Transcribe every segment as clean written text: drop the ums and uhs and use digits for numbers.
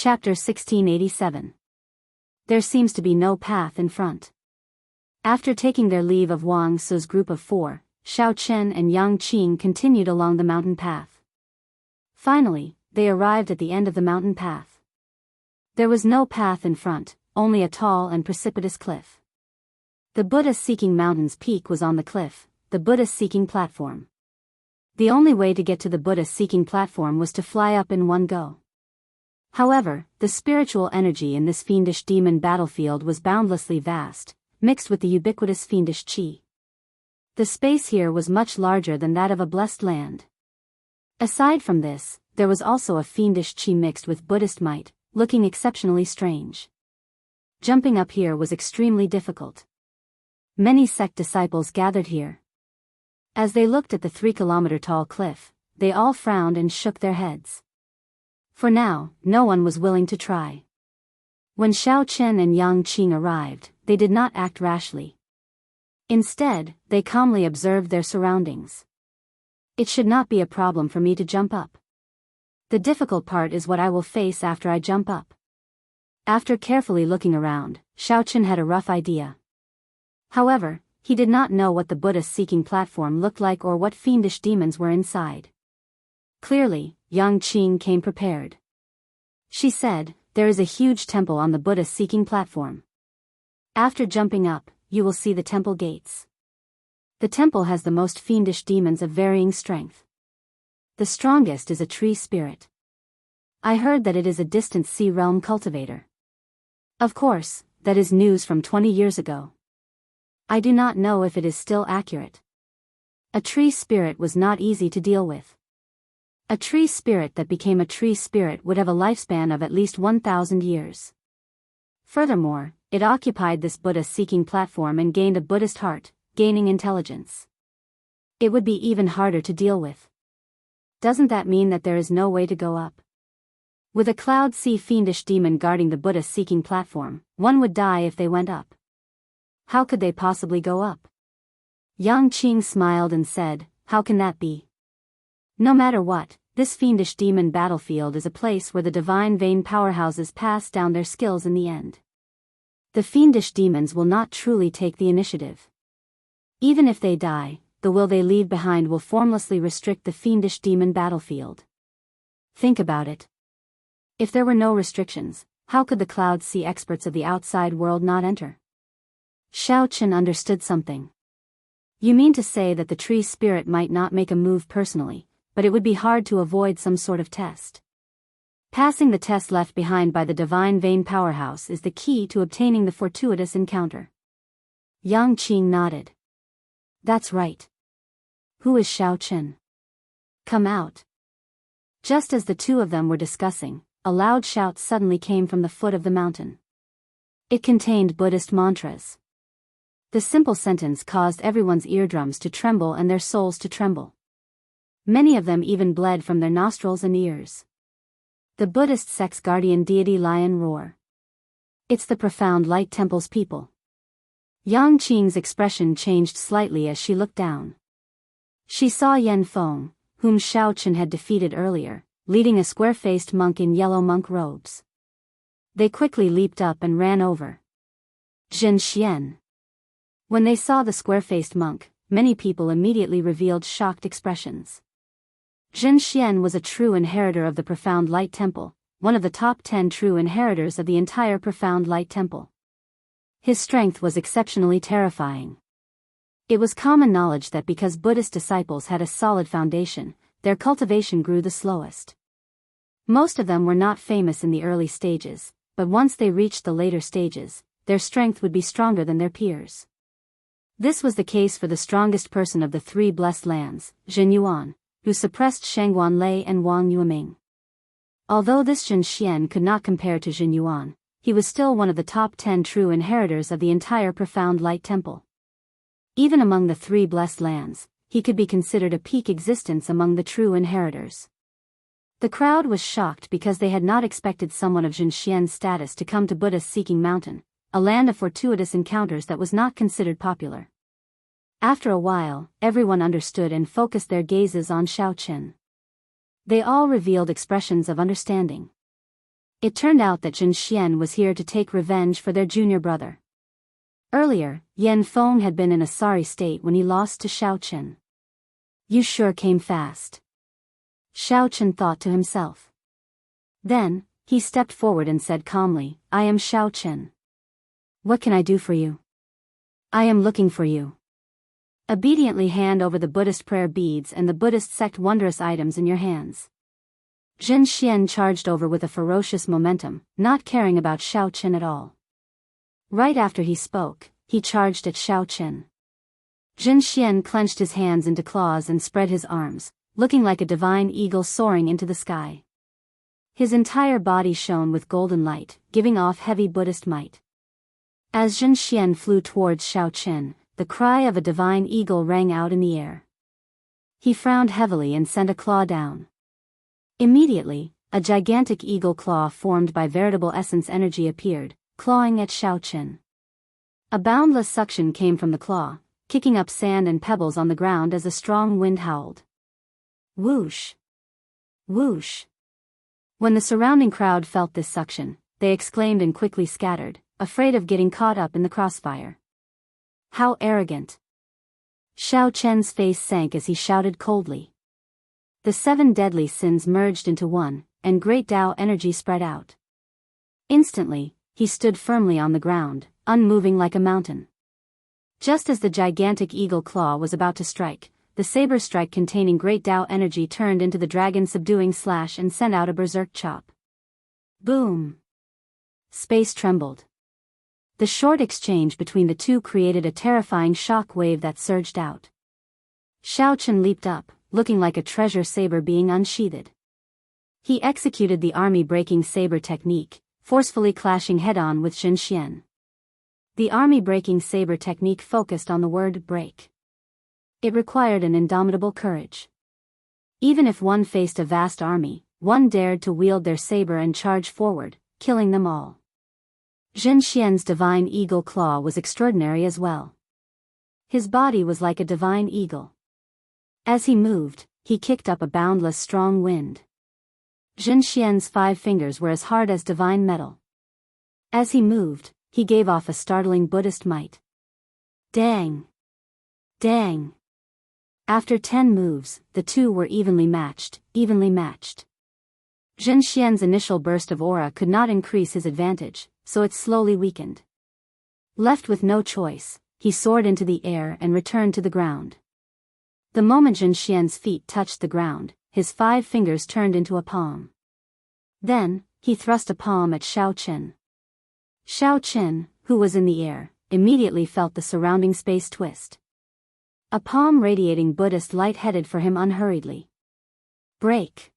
Chapter 1687. There seems to be no path in front. After taking their leave of Wang Su's group of four, Xiao Chen and Yang Qing continued along the mountain path. Finally, they arrived at the end of the mountain path. There was no path in front, only a tall and precipitous cliff. The Buddha-seeking mountain's peak was on the cliff, the Buddha-seeking platform. The only way to get to the Buddha-seeking platform was to fly up in one go. However, the spiritual energy in this fiendish demon battlefield was boundlessly vast, mixed with the ubiquitous fiendish qi. The space here was much larger than that of a blessed land. Aside from this, there was also a fiendish qi mixed with Buddhist might, looking exceptionally strange. Jumping up here was extremely difficult. Many sect disciples gathered here. As they looked at the 3-kilometer-tall cliff, they all frowned and shook their heads. For now, no one was willing to try. When Xiao Chen and Yang Qing arrived, they did not act rashly. Instead, they calmly observed their surroundings. It should not be a problem for me to jump up. The difficult part is what I will face after I jump up. After carefully looking around, Xiao Chen had a rough idea. However, he did not know what the Buddha-seeking platform looked like or what fiendish demons were inside. Clearly, Yang Qing came prepared. She said, "There is a huge temple on the Buddha-seeking platform. After jumping up, you will see the temple gates. The temple has the most fiendish demons of varying strength. The strongest is a tree spirit. I heard that it is a distant sea realm cultivator. Of course, that is news from 20 years ago. I do not know if it is still accurate. A tree spirit was not easy to deal with. A tree spirit that became a tree spirit would have a lifespan of at least 1,000 years. Furthermore, it occupied this Buddha-seeking platform and gained a Buddhist heart, gaining intelligence. It would be even harder to deal with. Doesn't that mean that there is no way to go up? With a cloud sea fiendish demon guarding the Buddha-seeking platform, one would die if they went up. How could they possibly go up?" Yang Qing smiled and said, "How can that be? No matter what, this fiendish demon battlefield is a place where the divine vein powerhouses pass down their skills in the end. The fiendish demons will not truly take the initiative. Even if they die, the will they leave behind will formlessly restrict the fiendish demon battlefield. Think about it. If there were no restrictions, how could the cloud sea experts of the outside world not enter?" Xiao Chen understood something. "You mean to say that the tree spirit might not make a move personally, but it would be hard to avoid some sort of test. Passing the test left behind by the divine vein powerhouse is the key to obtaining the fortuitous encounter." Yang Qing nodded. "That's right. Who is Xiao Chen? Come out." Just as the two of them were discussing, a loud shout suddenly came from the foot of the mountain. It contained Buddhist mantras. The simple sentence caused everyone's eardrums to tremble and their souls to tremble. Many of them even bled from their nostrils and ears. The Buddhist sect's guardian deity Lion Roar. "It's the Profound Light Temple's people." Yang Qing's expression changed slightly as she looked down. She saw Yan Feng, whom Xiao Chen had defeated earlier, leading a square-faced monk in yellow monk robes. They quickly leaped up and ran over. "Zhen Xian." When they saw the square-faced monk, many people immediately revealed shocked expressions. Zhen Xian was a true inheritor of the Profound Light Temple, one of the top 10 true inheritors of the entire Profound Light Temple. His strength was exceptionally terrifying. It was common knowledge that because Buddhist disciples had a solid foundation, their cultivation grew the slowest. Most of them were not famous in the early stages, but once they reached the later stages, their strength would be stronger than their peers. This was the case for the strongest person of the 3 blessed lands, Zhen Yuan, who suppressed Shangguan Lei and Wang Yueming. Although this Zhen Xian could not compare to Zhen Yuan, he was still one of the top 10 true inheritors of the entire Profound Light Temple. Even among the 3 blessed lands, he could be considered a peak existence among the true inheritors. The crowd was shocked because they had not expected someone of Zhen Xian's status to come to Buddha-seeking mountain, a land of fortuitous encounters that was not considered popular. After a while, everyone understood and focused their gazes on Xiao Chen. They all revealed expressions of understanding. It turned out that Jin Xian was here to take revenge for their junior brother. Earlier, Yan Feng had been in a sorry state when he lost to Xiao Chen. You sure came fast. Xiao Chen thought to himself. Then, he stepped forward and said calmly, I am Xiao Chen. What can I do for you? I am looking for you. Obediently hand over the Buddhist prayer beads and the Buddhist sect wondrous items in your hands. Jin Xian charged over with a ferocious momentum, not caring about Xiao Chen at all. Right after he spoke, he charged at Xiao Chen. Jin Xian clenched his hands into claws and spread his arms, looking like a divine eagle soaring into the sky. His entire body shone with golden light, giving off heavy Buddhist might. As Jin Xian flew towards Xiao Chen, the cry of a divine eagle rang out in the air. He frowned heavily and sent a claw down. Immediately, a gigantic eagle claw formed by veritable essence energy appeared, clawing at Xiao Chen. A boundless suction came from the claw, kicking up sand and pebbles on the ground as a strong wind howled. Whoosh! Whoosh! When the surrounding crowd felt this suction, they exclaimed and quickly scattered, afraid of getting caught up in the crossfire. How arrogant! Xiao Chen's face sank as he shouted coldly. The 7 deadly sins merged into one, and great Tao energy spread out. Instantly, he stood firmly on the ground, unmoving like a mountain. Just as the gigantic eagle claw was about to strike, the saber strike containing great Tao energy turned into the dragon subduing slash and sent out a berserk chop. Boom! Space trembled. The short exchange between the two created a terrifying shock wave that surged out. Xiao Chen leaped up, looking like a treasure saber being unsheathed. He executed the army-breaking saber technique, forcefully clashing head-on with Jin Xian. The army-breaking saber technique focused on the word break. It required an indomitable courage. Even if one faced a vast army, one dared to wield their saber and charge forward, killing them all. Jin Xian's divine eagle claw was extraordinary as well. His body was like a divine eagle. As he moved, he kicked up a boundless strong wind. Jin Xian's 5 fingers were as hard as divine metal. As he moved, he gave off a startling Buddhist might. Dang! Dang! After 10 moves, the two were evenly matched. Jin Xian's initial burst of aura could not increase his advantage, so it slowly weakened. Left with no choice, he soared into the air and returned to the ground. The moment Jin Xian's feet touched the ground, his 5 fingers turned into a palm. Then, he thrust a palm at Xiao Chen. Xiao Chen, who was in the air, immediately felt the surrounding space twist. A palm radiating Buddhist light headed for him unhurriedly. Break!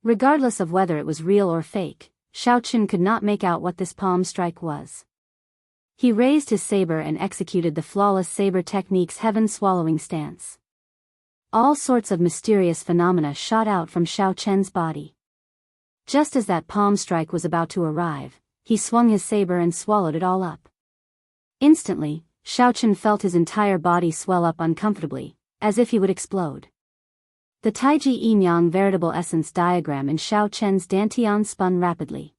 Regardless of whether it was real or fake, Xiao Chen could not make out what this palm strike was. He raised his saber and executed the flawless saber technique's heaven-swallowing stance. All sorts of mysterious phenomena shot out from Xiao Chen's body. Just as that palm strike was about to arrive, he swung his saber and swallowed it all up. Instantly, Xiao Chen felt his entire body swell up uncomfortably, as if he would explode. The Taiji Yin-Yang veritable essence diagram in Xiao Chen's dantian spun rapidly.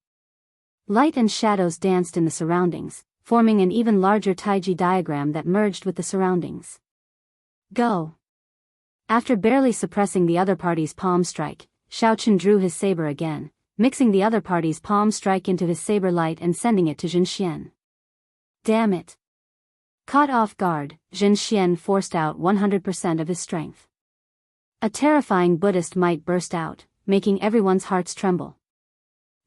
Light and shadows danced in the surroundings, forming an even larger Taiji diagram that merged with the surroundings. Go! After barely suppressing the other party's palm strike, Xiao Chen drew his saber again, mixing the other party's palm strike into his saber light and sending it to Jin Xian. Damn it! Caught off guard, Jin Xian forced out 100% of his strength. A terrifying Buddhist might burst out, making everyone's hearts tremble.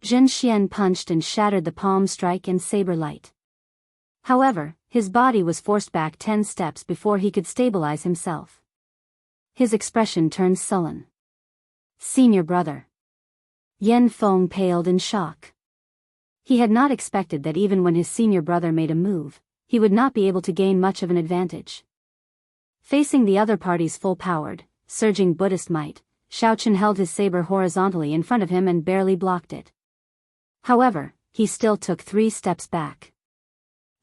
Jin Xian punched and shattered the palm strike and saber light. However, his body was forced back 10 steps before he could stabilize himself. His expression turned sullen. Senior brother. Yan Feng paled in shock. He had not expected that even when his senior brother made a move, he would not be able to gain much of an advantage. Facing the other party's full-powered, surging Buddhist might, Xiao Chen held his saber horizontally in front of him and barely blocked it. However, he still took 3 steps back.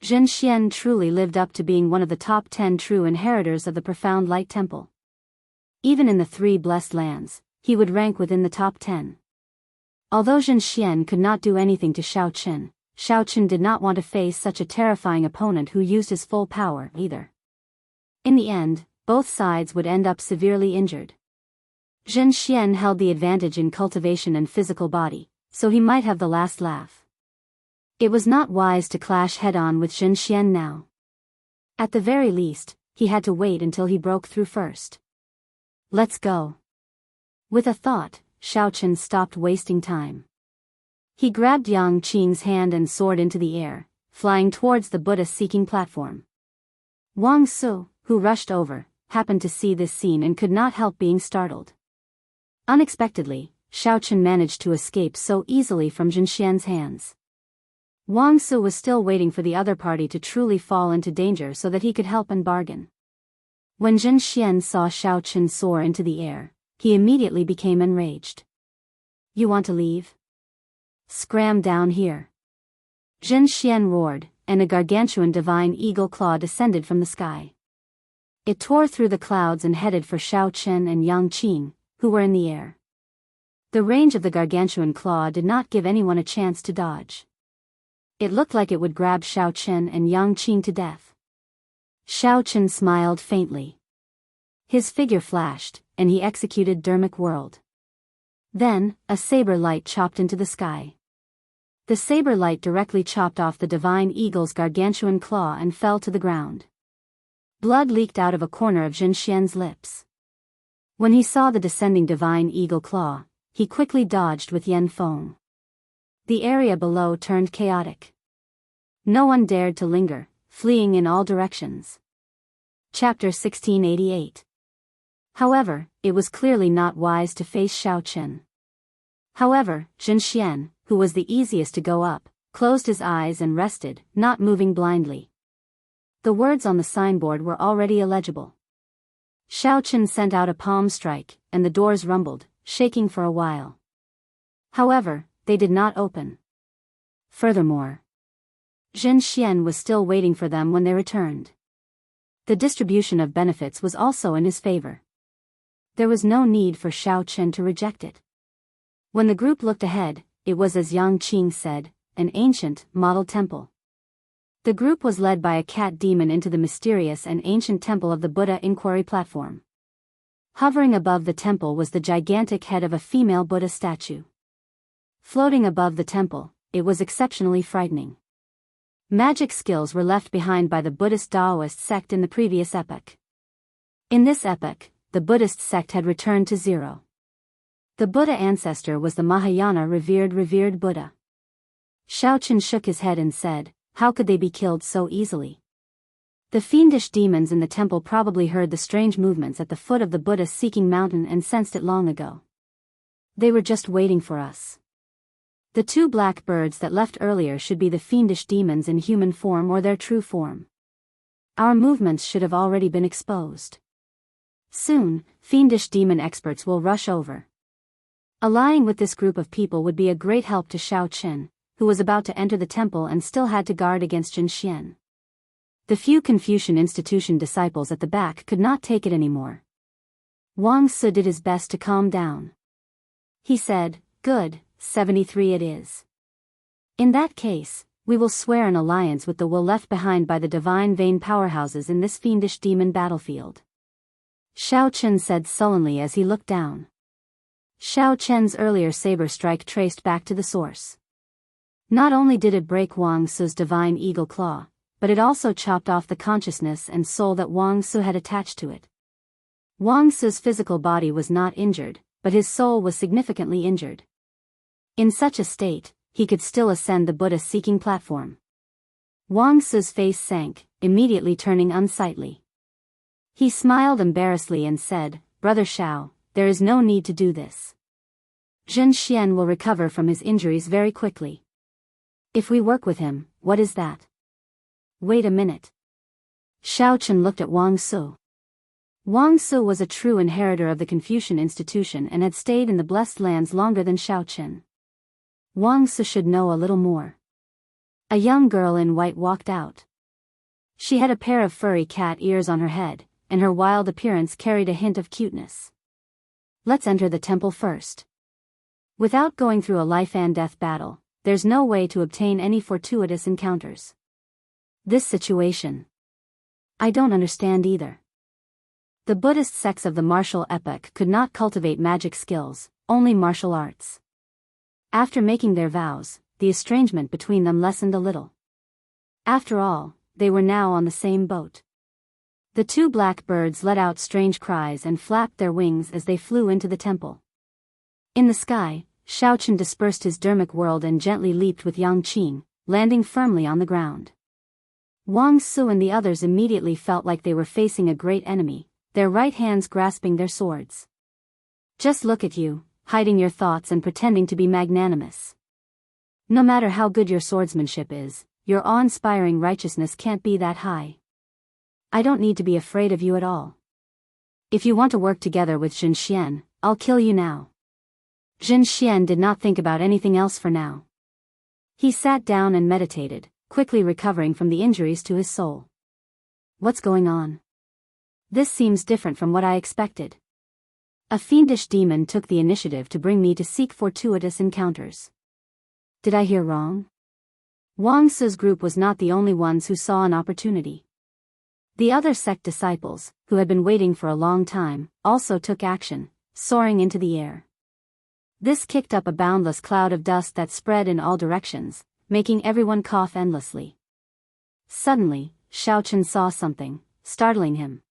Jin Xian truly lived up to being one of the top 10 true inheritors of the profound light temple. Even in the 3 blessed lands, he would rank within the top 10. Although Zhen Xian could not do anything to Xiao Chen did not want to face such a terrifying opponent who used his full power either. In the end, both sides would end up severely injured. Zhen Xian held the advantage in cultivation and physical body, so he might have the last laugh. It was not wise to clash head-on with Zhen Xian now. At the very least, he had to wait until he broke through first. Let's go. With a thought, Xiao Chen stopped wasting time. He grabbed Yang Qing's hand and soared into the air, flying towards the Buddha-seeking platform. Wang Su, who rushed over, happened to see this scene and could not help being startled. Unexpectedly, Xiao Chen managed to escape so easily from Zhen Xian's hands. Wang Su was still waiting for the other party to truly fall into danger so that he could help and bargain. When Zhen Xian saw Xiao Chen soar into the air, he immediately became enraged. You want to leave? Scram down here. Zhen Xian roared, and a gargantuan divine eagle claw descended from the sky. It tore through the clouds and headed for Xiao Chen and Yang Qing, who were in the air. The range of the gargantuan claw did not give anyone a chance to dodge. It looked like it would grab Xiao Chen and Yang Qing to death. Xiao Chen smiled faintly. His figure flashed, and he executed Dermic Whirled. Then, a saber light chopped into the sky. The saber light directly chopped off the divine eagle's gargantuan claw and fell to the ground. Blood leaked out of a corner of Zhen Xian's lips. When he saw the descending divine eagle claw, he quickly dodged with Yan Feng. The area below turned chaotic. No one dared to linger, fleeing in all directions. Chapter 1688. However, it was clearly not wise to face Xiao Chen. However, Zhen Xian, who was the easiest to go up, closed his eyes and rested, not moving blindly. The words on the signboard were already illegible. Xiao Chen sent out a palm strike, and the doors rumbled, shaking for a while. However, they did not open. Furthermore, Zhen Xian was still waiting for them when they returned. The distribution of benefits was also in his favor. There was no need for Xiao Chen to reject it. When the group looked ahead, it was as Yang Qing said, an ancient, model temple. The group was led by a cat demon into the mysterious and ancient temple of the Buddha Inquiry Platform. Hovering above the temple was the gigantic head of a female Buddha statue. Floating above the temple, it was exceptionally frightening. Magic skills were left behind by the Buddhist Taoist sect in the previous epoch. In this epoch, the Buddhist sect had returned to zero. The Buddha ancestor was the Mahayana revered Buddha. Xiao Chen shook his head and said, how could they be killed so easily? The fiendish demons in the temple probably heard the strange movements at the foot of the Buddha-seeking mountain and sensed it long ago. They were just waiting for us. The two black birds that left earlier should be the fiendish demons in human form or their true form. Our movements should have already been exposed. Soon, fiendish demon experts will rush over. Allying with this group of people would be a great help to Xiao Chen, who was about to enter the temple and still had to guard against Zhen Xian. The few Confucian institution disciples at the back could not take it anymore. Wang Su did his best to calm down. He said, good, 73 it is. In that case, we will swear an alliance with the will left behind by the divine vein powerhouses in this fiendish demon battlefield. Xiao Chen said sullenly as he looked down. Xiao Chen's earlier saber strike traced back to the source. Not only did it break Wang Su's divine eagle claw, but it also chopped off the consciousness and soul that Wang Su had attached to it. Wang Su's physical body was not injured, but his soul was significantly injured. In such a state, he could still ascend the Buddha-seeking platform. Wang Su's face sank, immediately turning unsightly. He smiled embarrassedly and said, Brother Xiao, there is no need to do this. Zhen Xian will recover from his injuries very quickly. If we work with him, what is that? Wait a minute. Xiao Chen looked at Wang Su. Wang Su was a true inheritor of the Confucian institution and had stayed in the Blessed Lands longer than Xiao Chen. Wang Su should know a little more. A young girl in white walked out. She had a pair of furry cat ears on her head, and her wild appearance carried a hint of cuteness. Let's enter the temple first. Without going through a life and death battle, there's no way to obtain any fortuitous encounters. This situation. I don't understand either. The Buddhist sects of the martial epoch could not cultivate magic skills, only martial arts. After making their vows, the estrangement between them lessened a little. After all, they were now on the same boat. The two black birds let out strange cries and flapped their wings as they flew into the temple. In the sky, Xiaochen dispersed his dermic world and gently leaped with Yang Qing, landing firmly on the ground. Wang Su and the others immediately felt like they were facing a great enemy, their right hands grasping their swords. Just look at you, hiding your thoughts and pretending to be magnanimous. No matter how good your swordsmanship is, your awe-inspiring righteousness can't be that high. I don't need to be afraid of you at all. If you want to work together with Jin Xian, I'll kill you now. Jin Xian did not think about anything else for now. He sat down and meditated, quickly recovering from the injuries to his soul. What's going on? This seems different from what I expected. A fiendish demon took the initiative to bring me to seek fortuitous encounters. Did I hear wrong? Wang Su's group was not the only ones who saw an opportunity. The other sect disciples, who had been waiting for a long time, also took action, soaring into the air. This kicked up a boundless cloud of dust that spread in all directions, making everyone cough endlessly. Suddenly, Xiaochen saw something, startling him.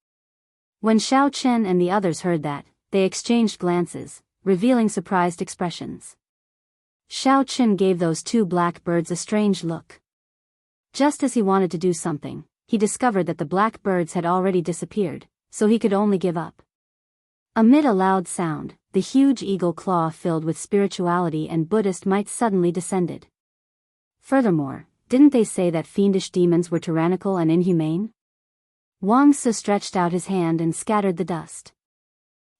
When Xiaochen and the others heard that, they exchanged glances, revealing surprised expressions. Xiaochen gave those two black birds a strange look. Just as he wanted to do something, he discovered that the black birds had already disappeared, so he could only give up. Amid a loud sound, the huge eagle claw filled with spirituality and Buddhist might suddenly descended. Furthermore, didn't they say that fiendish demons were tyrannical and inhumane? Wang Su stretched out his hand and scattered the dust.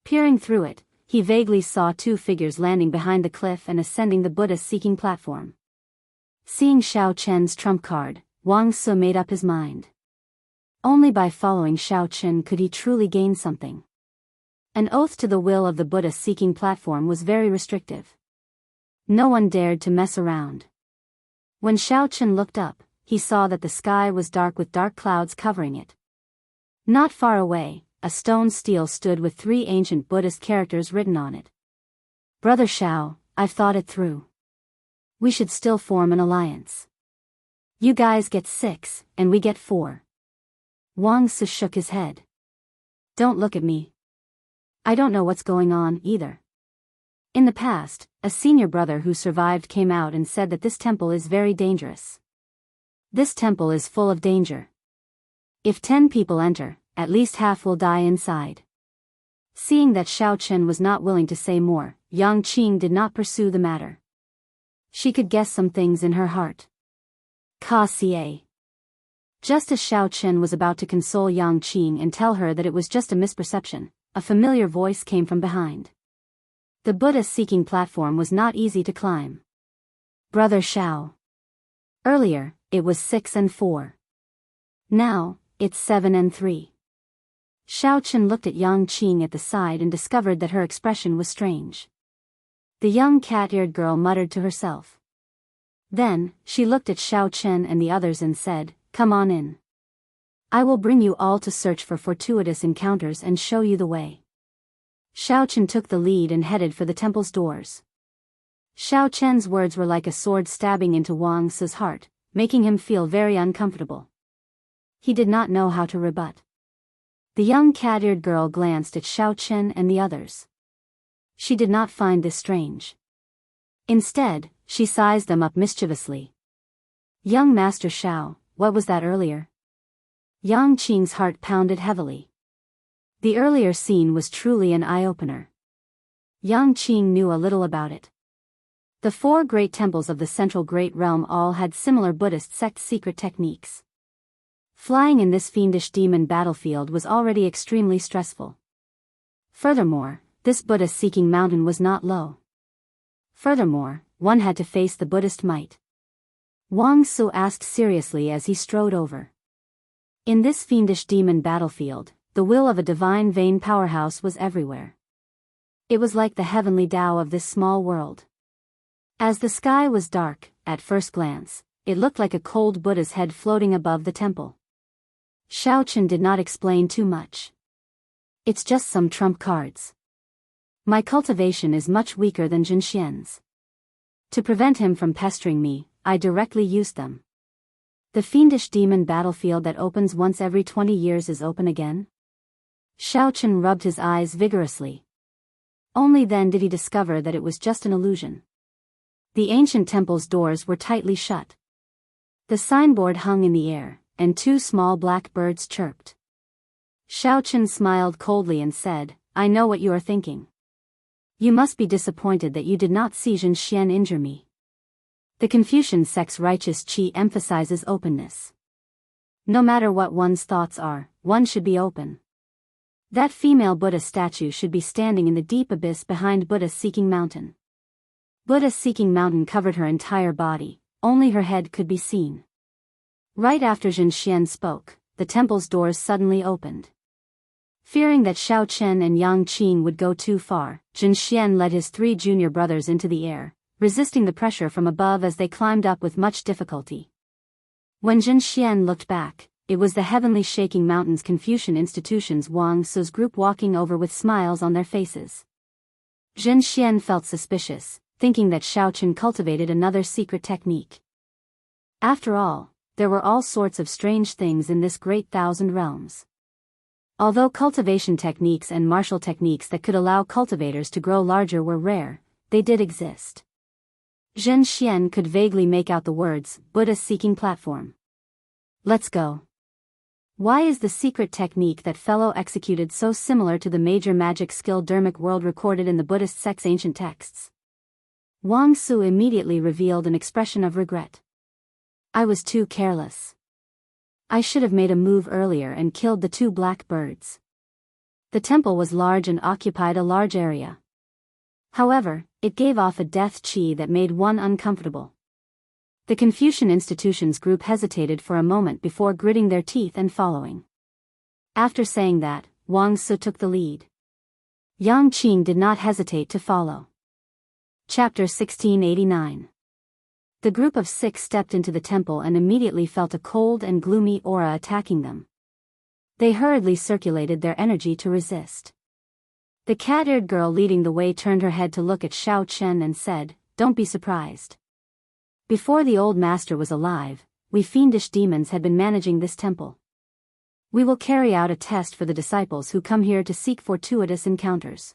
Peering through it, he vaguely saw two figures landing behind the cliff and ascending the Buddha-seeking platform. Seeing Xiao Chen's trump card, Wang Su made up his mind. Only by following Xiao Chen could he truly gain something. An oath to the will of the Buddha-seeking platform was very restrictive. No one dared to mess around. When Xiao Chen looked up, he saw that the sky was dark with dark clouds covering it. Not far away, a stone stele stood with three ancient Buddhist characters written on it. Brother Xiao, I've thought it through. We should still form an alliance. You guys get 6, and we get 4. Wang Su shook his head. Don't look at me. I don't know what's going on, either. In the past, a senior brother who survived came out and said that this temple is very dangerous. This temple is full of danger. If 10 people enter, at least half will die inside. Seeing that Xiao Chen was not willing to say more, Yang Qing did not pursue the matter. She could guess some things in her heart. Ka-ca. Just as Xiao Chen was about to console Yang Qing and tell her that it was just a misperception, a familiar voice came from behind. The Buddha-seeking platform was not easy to climb. Brother Xiao. Earlier, it was 6 and 4. Now, it's 7 and 3. Xiao Chen looked at Yang Qing at the side and discovered that her expression was strange. The young cat-eared girl muttered to herself. Then, she looked at Xiao Chen and the others and said, "Come on in. I will bring you all to search for fortuitous encounters and show you the way." Xiao Chen took the lead and headed for the temple's doors. Xiao Chen's words were like a sword stabbing into Wang Su's heart, making him feel very uncomfortable. He did not know how to rebut. The young cat-eared girl glanced at Xiao Chen and the others. She did not find this strange. Instead, she sized them up mischievously. Young Master Xiao, what was that earlier? Yang Qing's heart pounded heavily. The earlier scene was truly an eye-opener. Yang Qing knew a little about it. The 4 great temples of the Central Great Realm all had similar Buddhist sect secret techniques. Flying in this fiendish demon battlefield was already extremely stressful. Furthermore, this Buddha-seeking mountain was not low. Furthermore, one had to face the Buddhist might. Wang Su asked seriously as he strode over. In this fiendish demon battlefield, the will of a divine vein powerhouse was everywhere. It was like the heavenly Tao of this small world. As the sky was dark, at first glance, it looked like a cold Buddha's head floating above the temple. Xiaochen did not explain too much. It's just some trump cards. My cultivation is much weaker than Jinxian's. To prevent him from pestering me, I directly used them. The fiendish demon battlefield that opens once every 20 years is open again? Xiaochen rubbed his eyes vigorously. Only then did he discover that it was just an illusion. The ancient temple's doors were tightly shut. The signboard hung in the air, and 2 small black birds chirped. Xiaochen smiled coldly and said, I know what you are thinking. You must be disappointed that you did not see Jinxian injure me. The Confucian sect's righteous qi emphasizes openness. No matter what one's thoughts are, one should be open. That female Buddha statue should be standing in the deep abyss behind Buddha's Seeking Mountain. Buddha's Seeking Mountain covered her entire body, only her head could be seen. Right after Jinxian spoke, the temple's doors suddenly opened. Fearing that Xiaochen and Yang Qing would go too far, Jinxian led his 3 junior brothers into the air, resisting the pressure from above as they climbed up with much difficulty. When Jinxian looked back, it was the heavenly shaking mountains Confucian institution's Wang Su's group walking over with smiles on their faces. Jinxian felt suspicious, thinking that Xiaochen cultivated another secret technique. After all, there were all sorts of strange things in this great 1,000 realms. Although cultivation techniques and martial techniques that could allow cultivators to grow larger were rare, they did exist. Jinxian could vaguely make out the words, Buddha's Seeking Platform. Let's go. Why is the secret technique that fellow executed so similar to the major magic skill Dermic world recorded in the Buddhist sect's ancient texts? Wang Su immediately revealed an expression of regret. I was too careless. I should have made a move earlier and killed the 2 black birds. The temple was large and occupied a large area. However, it gave off a death qi that made one uncomfortable. The Confucian institution's group hesitated for a moment before gritting their teeth and following. After saying that, Wang Su took the lead. Yang Qing did not hesitate to follow. Chapter 1689. The group of 6 stepped into the temple and immediately felt a cold and gloomy aura attacking them. They hurriedly circulated their energy to resist. The cat-eared girl leading the way turned her head to look at Xiaochen and said, Don't be surprised. Before the old master was alive, we fiendish demons had been managing this temple. We will carry out a test for the disciples who come here to seek fortuitous encounters.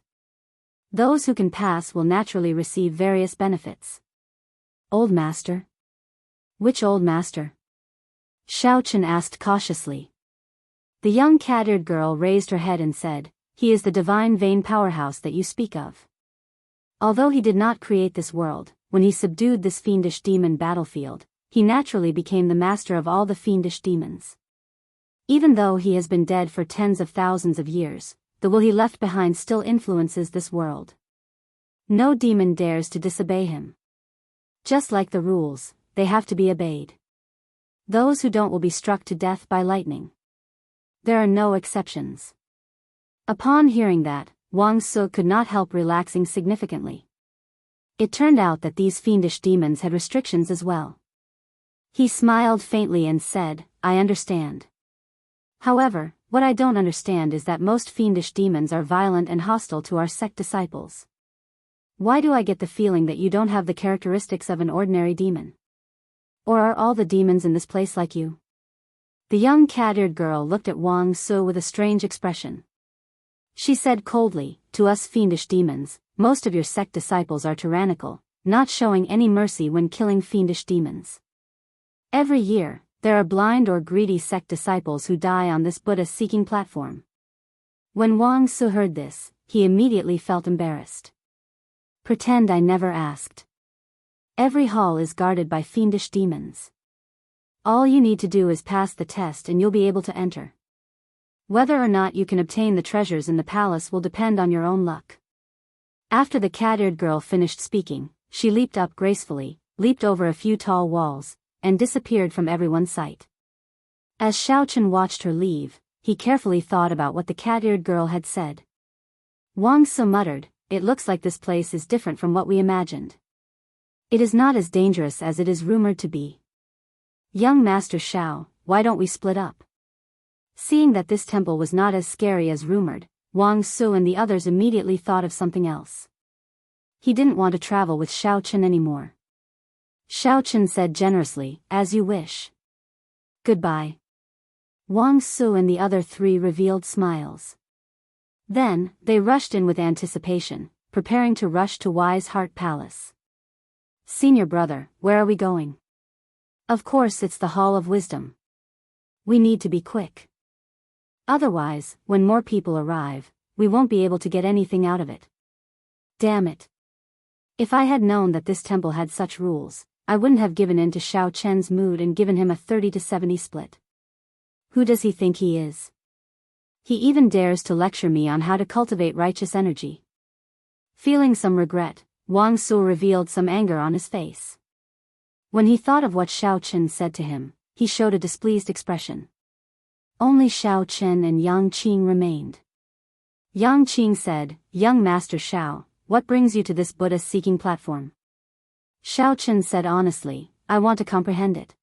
Those who can pass will naturally receive various benefits. Old master? Which old master? Xiaochen asked cautiously. The young cat-eared girl raised her head and said, He is the divine vein powerhouse that you speak of. Although he did not create this world, when he subdued this fiendish demon battlefield, he naturally became the master of all the fiendish demons. Even though he has been dead for tens of thousands of years, the will he left behind still influences this world. No demon dares to disobey him. Just like the rules, they have to be obeyed. Those who don't will be struck to death by lightning. There are no exceptions. Upon hearing that, Wang Su could not help relaxing significantly. It turned out that these fiendish demons had restrictions as well. He smiled faintly and said, I understand. However, what I don't understand is that most fiendish demons are violent and hostile to our sect disciples. Why do I get the feeling that you don't have the characteristics of an ordinary demon? Or are all the demons in this place like you? The young cat-eared girl looked at Wang Su with a strange expression. She said coldly, To us fiendish demons, most of your sect disciples are tyrannical, not showing any mercy when killing fiendish demons. Every year, there are blind or greedy sect disciples who die on this Buddha-seeking platform. When Wang Su heard this, he immediately felt embarrassed. Pretend I never asked. Every hall is guarded by fiendish demons. All you need to do is pass the test and you'll be able to enter. Whether or not you can obtain the treasures in the palace will depend on your own luck. After the cat-eared girl finished speaking, she leaped up gracefully, leaped over a few tall walls, and disappeared from everyone's sight. As Xiaochen watched her leave, he carefully thought about what the cat-eared girl had said. Wang Su muttered, It looks like this place is different from what we imagined. It is not as dangerous as it is rumored to be. Young Master Xiao, why don't we split up? Seeing that this temple was not as scary as rumored, Wang Su and the others immediately thought of something else. He didn't want to travel with Xiao Chen anymore. Xiao Chen said generously, as you wish. Goodbye. Wang Su and the other three revealed smiles. Then, they rushed in with anticipation, preparing to rush to Wise Heart Palace. Senior brother, where are we going? Of course it's the Hall of Wisdom. We need to be quick. Otherwise, when more people arrive, we won't be able to get anything out of it. Damn it. If I had known that this temple had such rules, I wouldn't have given in to Xiao Chen's mood and given him a 30-70 split. Who does he think he is? He even dares to lecture me on how to cultivate righteous energy. Feeling some regret, Wang Su revealed some anger on his face. When he thought of what Xiao Chen said to him, he showed a displeased expression. Only Xiao Chen and Yang Qing remained. Yang Qing said, Young Master Xiao, what brings you to this Buddha-seeking platform? Xiao Chen said honestly, I want to comprehend it.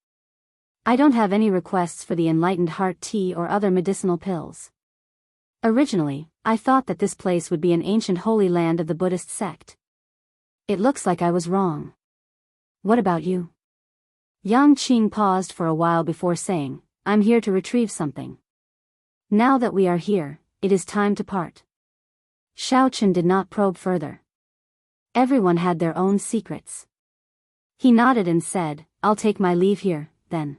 I don't have any requests for the enlightened heart tea or other medicinal pills. Originally, I thought that this place would be an ancient holy land of the Buddhist sect. It looks like I was wrong. What about you? Yang Qing paused for a while before saying, I'm here to retrieve something. Now that we are here, it is time to part. Xiao Chen did not probe further. Everyone had their own secrets. He nodded and said, I'll take my leave here, then.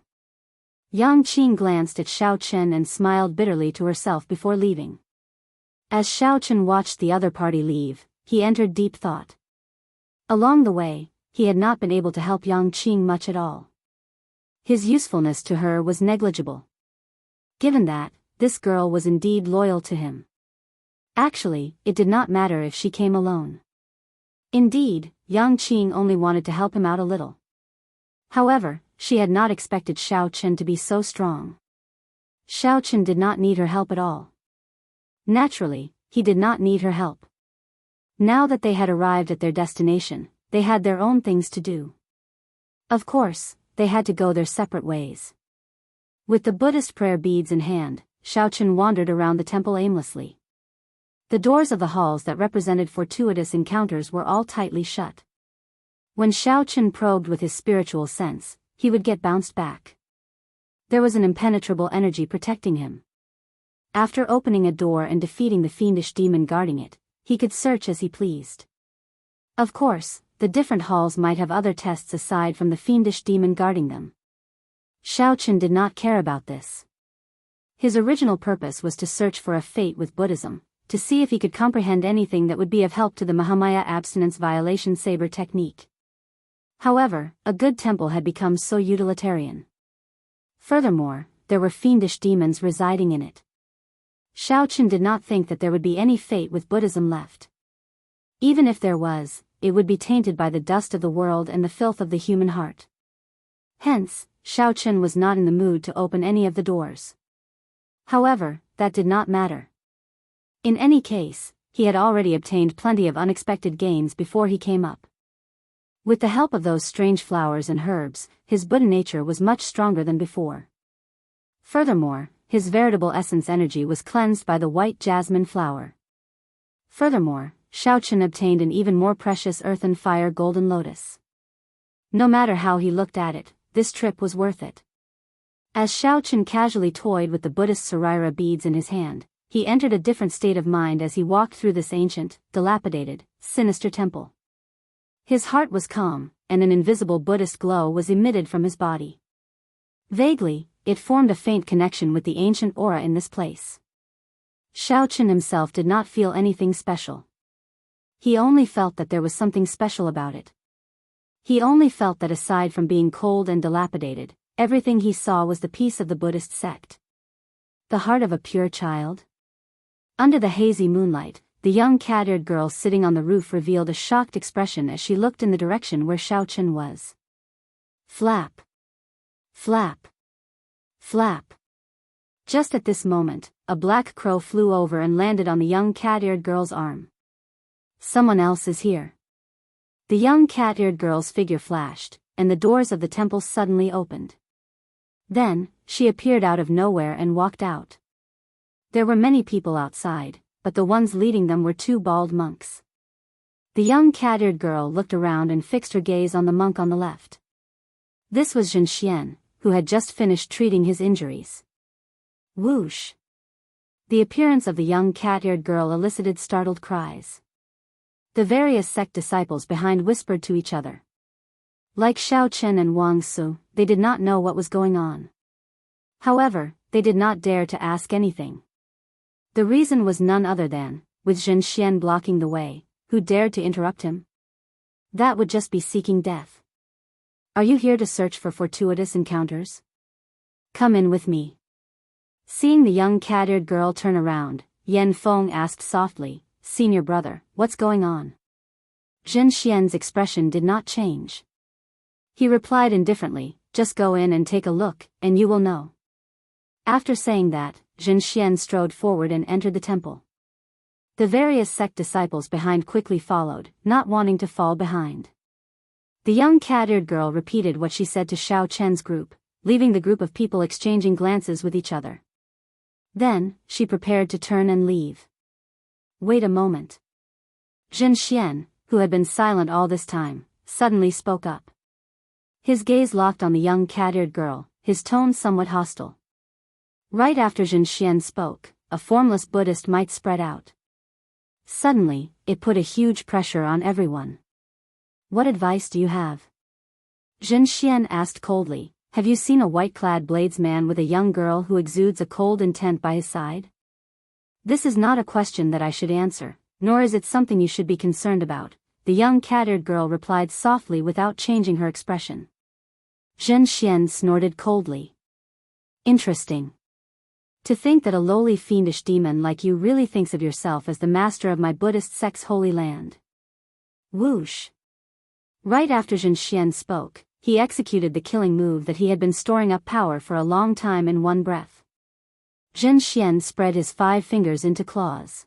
Yang Qing glanced at Xiao Chen and smiled bitterly to herself before leaving. As Xiao Chen watched the other party leave, he entered deep thought. Along the way, he had not been able to help Yang Qing much at all. His usefulness to her was negligible. Given that, this girl was indeed loyal to him. Actually, it did not matter if she came alone. Indeed, Yang Qing only wanted to help him out a little. However, she had not expected Xiao Chen to be so strong. Xiao Chen did not need her help at all. Naturally, he did not need her help. Now that they had arrived at their destination, they had their own things to do. Of course, they had to go their separate ways. With the Buddhist prayer beads in hand, Xiao Chen wandered around the temple aimlessly. The doors of the halls that represented fortuitous encounters were all tightly shut. When Xiao Chen probed with his spiritual sense, he would get bounced back. There was an impenetrable energy protecting him. After opening a door and defeating the fiendish demon guarding it, he could search as he pleased. Of course, the different halls might have other tests aside from the fiendish demon guarding them. Xiao Chen did not care about this. His original purpose was to search for a fate with Buddhism, to see if he could comprehend anything that would be of help to the Mahamaya abstinence violation saber technique. However, a good temple had become so utilitarian. Furthermore, there were fiendish demons residing in it. Xiao Chen did not think that there would be any fate with Buddhism left. Even if there was, it would be tainted by the dust of the world and the filth of the human heart. Hence, Xiao Chen was not in the mood to open any of the doors. However, that did not matter. In any case, he had already obtained plenty of unexpected gains before he came up. With the help of those strange flowers and herbs, his Buddha nature was much stronger than before. Furthermore, his veritable essence energy was cleansed by the white jasmine flower. Furthermore, Xiao Chen obtained an even more precious earth and fire golden lotus. No matter how he looked at it, this trip was worth it. As Xiao Chen casually toyed with the Buddhist Sarira beads in his hand, he entered a different state of mind as he walked through this ancient, dilapidated, sinister temple. His heart was calm, and an invisible Buddhist glow was emitted from his body. Vaguely, it formed a faint connection with the ancient aura in this place. Xiao Chen himself did not feel anything special. He only felt that there was something special about it. He only felt that aside from being cold and dilapidated, everything he saw was the peace of the Buddhist sect. The heart of a pure child? Under the hazy moonlight, the young cat-eared girl sitting on the roof revealed a shocked expression as she looked in the direction where Xiao Chen was. Flap. Flap. Flap. Just at this moment, a black crow flew over and landed on the young cat-eared girl's arm. Someone else is here. The young cat-eared girl's figure flashed, and the doors of the temple suddenly opened. Then, she appeared out of nowhere and walked out. There were many people outside, but the ones leading them were two bald monks. The young cat-eared girl looked around and fixed her gaze on the monk on the left. This was Zhenxian, who had just finished treating his injuries. Whoosh! The appearance of the young cat-eared girl elicited startled cries. The various sect disciples behind whispered to each other. Like Xiao Chen and Wang Su, they did not know what was going on. However, they did not dare to ask anything. The reason was none other than, with Zhenxian blocking the way, who dared to interrupt him? That would just be seeking death. Are you here to search for fortuitous encounters? Come in with me. Seeing the young cat-eared girl turn around, Yan Feng asked softly, Senior brother, what's going on? Zhenxian's expression did not change. He replied indifferently, just go in and take a look, and you will know. After saying that, Zhenxian strode forward and entered the temple. The various sect disciples behind quickly followed, not wanting to fall behind. The young cat-eared girl repeated what she said to Xiao Chen's group, leaving the group of people exchanging glances with each other. Then, she prepared to turn and leave. Wait a moment. Zhenxian, who had been silent all this time, suddenly spoke up. His gaze locked on the young cat-eared girl, his tone somewhat hostile. Right after Zhenxian spoke, a formless Buddhist might spread out. Suddenly, it put a huge pressure on everyone. What advice do you have? Zhenxian asked coldly, have you seen a white-clad blades man with a young girl who exudes a cold intent by his side? This is not a question that I should answer, nor is it something you should be concerned about, the young cat-eared girl replied softly without changing her expression. Zhenxian snorted coldly. Interesting. To think that a lowly fiendish demon like you really thinks of yourself as the master of my Buddhist sect's holy land. Whoosh! Right after Zhenxian spoke, he executed the killing move that he had been storing up power for a long time in one breath. Zhenxian spread his 5 fingers into claws.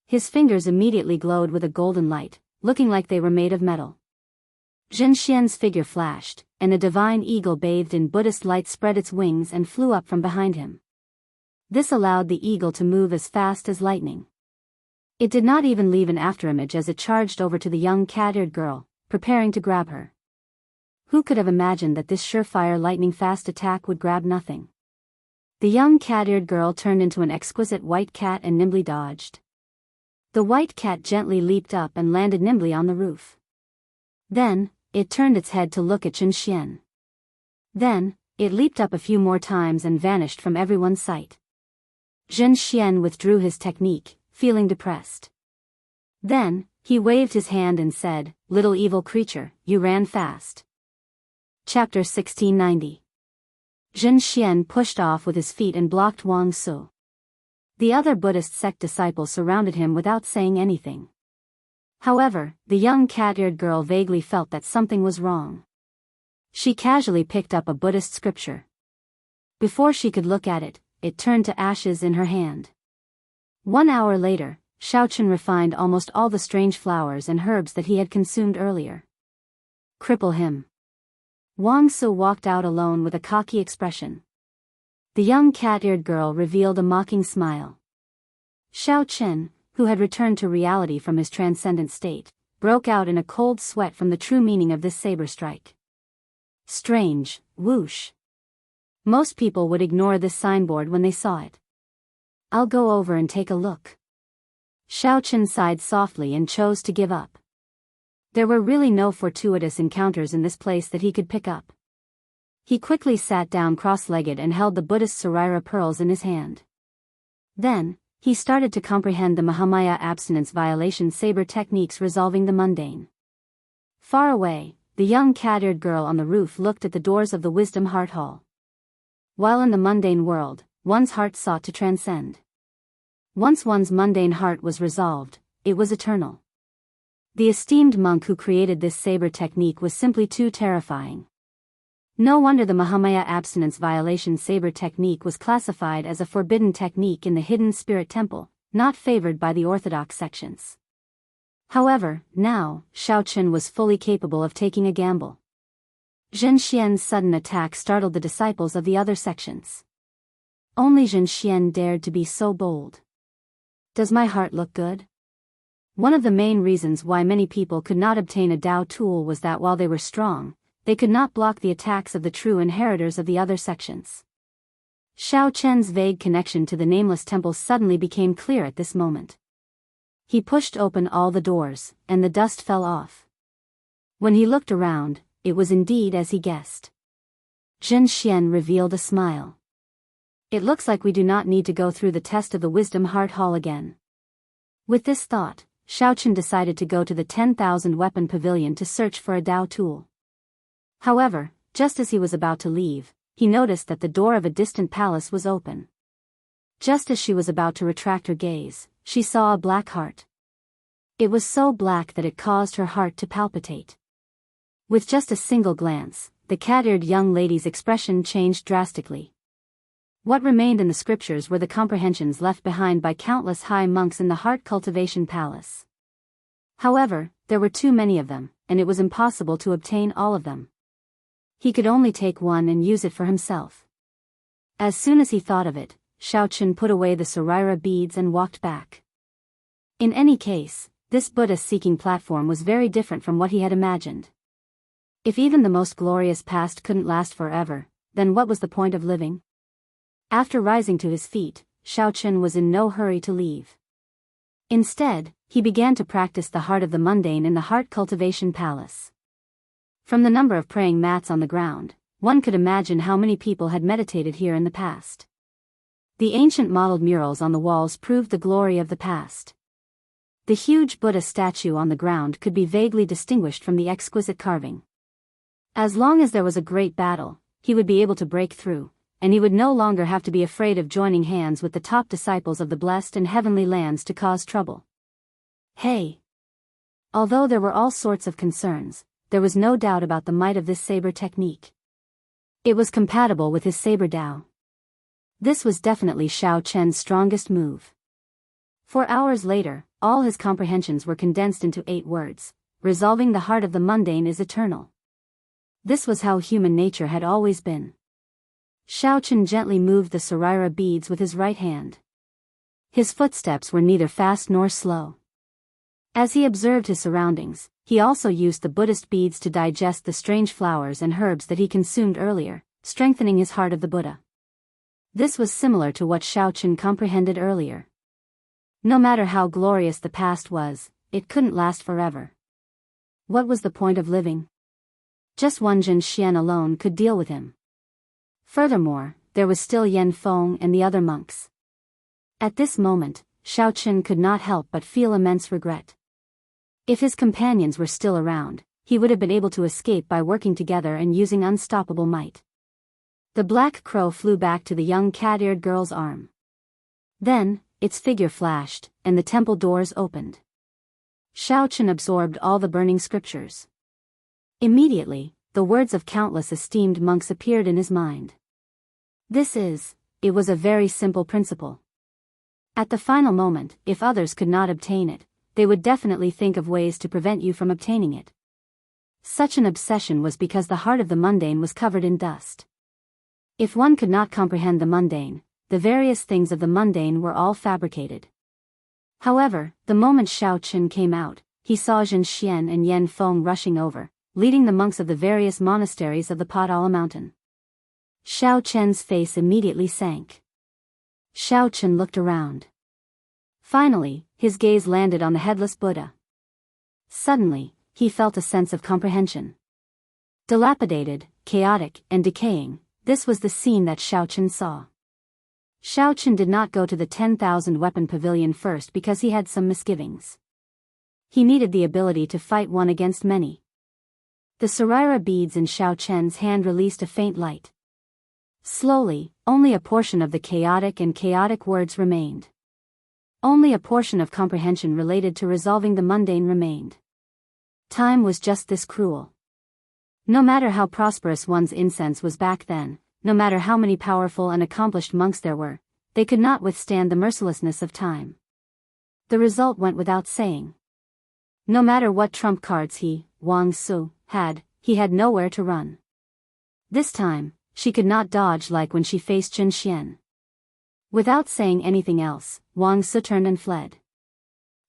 His fingers immediately glowed with a golden light, looking like they were made of metal. Zhenxian's figure flashed, and a divine eagle bathed in Buddhist light spread its wings and flew up from behind him. This allowed the eagle to move as fast as lightning. It did not even leave an afterimage as it charged over to the young cat-eared girl, preparing to grab her. Who could have imagined that this surefire lightning-fast attack would grab nothing? The young cat-eared girl turned into an exquisite white cat and nimbly dodged. The white cat gently leaped up and landed nimbly on the roof. Then, it turned its head to look at Zhenxian. Then, it leaped up a few more times and vanished from everyone's sight. Zhenxian withdrew his technique, feeling depressed. Then, he waved his hand and said, little evil creature, you ran fast. Chapter 1690. Zhenxian pushed off with his feet and blocked Wang Su. The other Buddhist sect disciples surrounded him without saying anything. However, the young cat-eared girl vaguely felt that something was wrong. She casually picked up a Buddhist scripture. Before she could look at it, it turned to ashes in her hand. 1 hour later, Xiaochen refined almost all the strange flowers and herbs that he had consumed earlier. Cripple him. Wang Su walked out alone with a cocky expression. The young cat-eared girl revealed a mocking smile. Xiaochen, who had returned to reality from his transcendent state, broke out in a cold sweat from the true meaning of this saber strike. Strange, whoosh. Most people would ignore this signboard when they saw it. I'll go over and take a look. Xiaochen sighed softly and chose to give up. There were really no fortuitous encounters in this place that he could pick up. He quickly sat down cross-legged and held the Buddhist Sarira pearls in his hand. Then, he started to comprehend the Mahamaya abstinence violation saber techniques resolving the mundane. Far away, the young cat-eared girl on the roof looked at the doors of the Wisdom Heart Hall. While in the mundane world, one's heart sought to transcend. Once one's mundane heart was resolved, it was eternal. The esteemed monk who created this saber technique was simply too terrifying. No wonder the Mahamaya abstinence violation saber technique was classified as a forbidden technique in the hidden spirit temple, not favored by the orthodox sections. However, now, Xiaochen was fully capable of taking a gamble. Zhen Xian's sudden attack startled the disciples of the other sections. Only Zhen Xian dared to be so bold. Does my heart look good? One of the main reasons why many people could not obtain a Dao tool was that while they were strong, they could not block the attacks of the true inheritors of the other sections. Xiao Chen's vague connection to the nameless temple suddenly became clear at this moment. He pushed open all the doors, and the dust fell off. When he looked around, it was indeed as he guessed. Zhen Xian revealed a smile. It looks like we do not need to go through the test of the Wisdom Heart Hall again. With this thought, Xiaochen decided to go to the 10,000 weapon pavilion to search for a Dao tool. However, just as he was about to leave, he noticed that the door of a distant palace was open. Just as she was about to retract her gaze, she saw a black heart. It was so black that it caused her heart to palpitate. With just a single glance, the cat-eared young lady's expression changed drastically. What remained in the scriptures were the comprehensions left behind by countless high monks in the Heart Cultivation Palace. However, there were too many of them, and it was impossible to obtain all of them. He could only take one and use it for himself. As soon as he thought of it, Xiaochen put away the Saraira beads and walked back. In any case, this Buddha-seeking platform was very different from what he had imagined. If even the most glorious past couldn't last forever, then what was the point of living? After rising to his feet, Xiaochen was in no hurry to leave. Instead, he began to practice the heart of the mundane in the Heart Cultivation Palace. From the number of praying mats on the ground, one could imagine how many people had meditated here in the past. The ancient modeled murals on the walls proved the glory of the past. The huge Buddha statue on the ground could be vaguely distinguished from the exquisite carving. As long as there was a great battle, he would be able to break through, and he would no longer have to be afraid of joining hands with the top disciples of the blessed and heavenly lands to cause trouble. Hey! Although there were all sorts of concerns, there was no doubt about the might of this saber technique. It was compatible with his saber Dao. This was definitely Xiao Chen's strongest move. 4 hours later, all his comprehensions were condensed into 8 words, resolving the heart of the mundane is eternal. This was how human nature had always been. Xiaochen gently moved the Saraira beads with his right hand. His footsteps were neither fast nor slow. As he observed his surroundings, he also used the Buddhist beads to digest the strange flowers and herbs that he consumed earlier, strengthening his heart of the Buddha. This was similar to what Xiaochen comprehended earlier. No matter how glorious the past was, it couldn't last forever. What was the point of living? Just one Zhen Xian alone could deal with him. Furthermore, there was still Yan Feng and the other monks. At this moment, Xiaochen could not help but feel immense regret. If his companions were still around, he would have been able to escape by working together and using unstoppable might. The black crow flew back to the young cat-eared girl's arm. Then, its figure flashed, and the temple doors opened. Xiaochen absorbed all the burning scriptures. Immediately, the words of countless esteemed monks appeared in his mind. It was a very simple principle. At the final moment, if others could not obtain it, they would definitely think of ways to prevent you from obtaining it. Such an obsession was because the heart of the mundane was covered in dust. If one could not comprehend the mundane, the various things of the mundane were all fabricated. However, the moment Xiaochen came out, he saw Zhen Xian and Yan Feng rushing over, leading the monks of the various monasteries of the Padala mountain. Xiao Chen's face immediately sank. Xiao Chen looked around. Finally, his gaze landed on the headless Buddha. Suddenly, he felt a sense of comprehension. Dilapidated, chaotic, and decaying, this was the scene that Xiao Chen saw. Xiao Chen did not go to the 10,000 weapon pavilion first because he had some misgivings. He needed the ability to fight one against many. The Saraira beads in Xiao Chen's hand released a faint light. Slowly, only a portion of the chaotic words remained. Only a portion of comprehension related to resolving the mundane remained. Time was just this cruel. No matter how prosperous one's incense was back then, no matter how many powerful and accomplished monks there were, they could not withstand the mercilessness of time. The result went without saying. No matter what trump cards Wang Su, he had nowhere to run. This time, she could not dodge like when she faced Jin Xian. Without saying anything else, Wang Su turned and fled.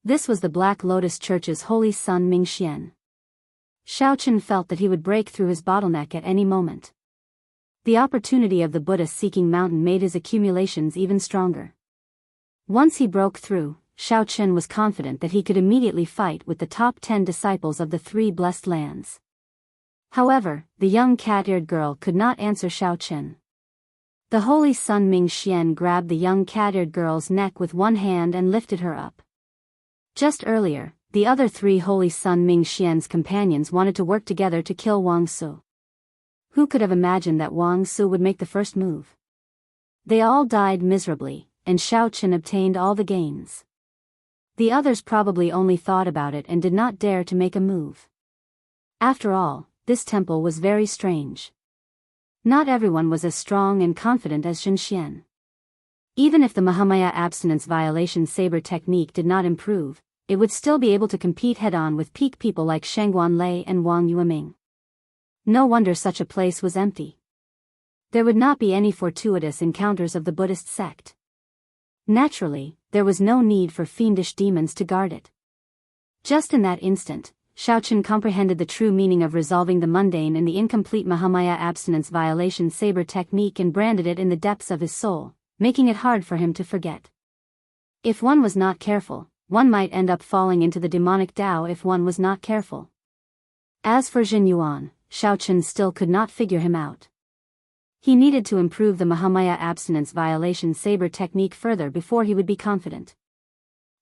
This was the Black Lotus Church's holy son Ming Xian. Xiaochen felt that he would break through his bottleneck at any moment. The opportunity of the Buddha-seeking mountain made his accumulations even stronger. Once he broke through, Xiaochen was confident that he could immediately fight with the top 10 disciples of the three blessed lands. However, the young cat-eared girl could not answer Xiaochen. The holy son Ming Xian grabbed the young cat-eared girl's neck with one hand and lifted her up. Just earlier, the other three holy son Ming Xian's companions wanted to work together to kill Wang Su. Who could have imagined that Wang Su would make the first move? They all died miserably, and Xiaochen obtained all the gains. The others probably only thought about it and did not dare to make a move. After all, this temple was very strange. Not everyone was as strong and confident as Jin Xian. Even if the Mahamaya abstinence violation saber technique did not improve, it would still be able to compete head-on with peak people like Shengguan Lei and Wang Yueming. No wonder such a place was empty. There would not be any fortuitous encounters of the Buddhist sect. Naturally, there was no need for fiendish demons to guard it. Just in that instant, Xiaochen comprehended the true meaning of resolving the mundane in the incomplete Mahamaya abstinence violation saber technique and branded it in the depths of his soul, making it hard for him to forget. If one was not careful, one might end up falling into the demonic Tao if one was not careful. As for Jin Yuan, Xiaochen still could not figure him out. He needed to improve the Mahamaya abstinence violation saber technique further before he would be confident.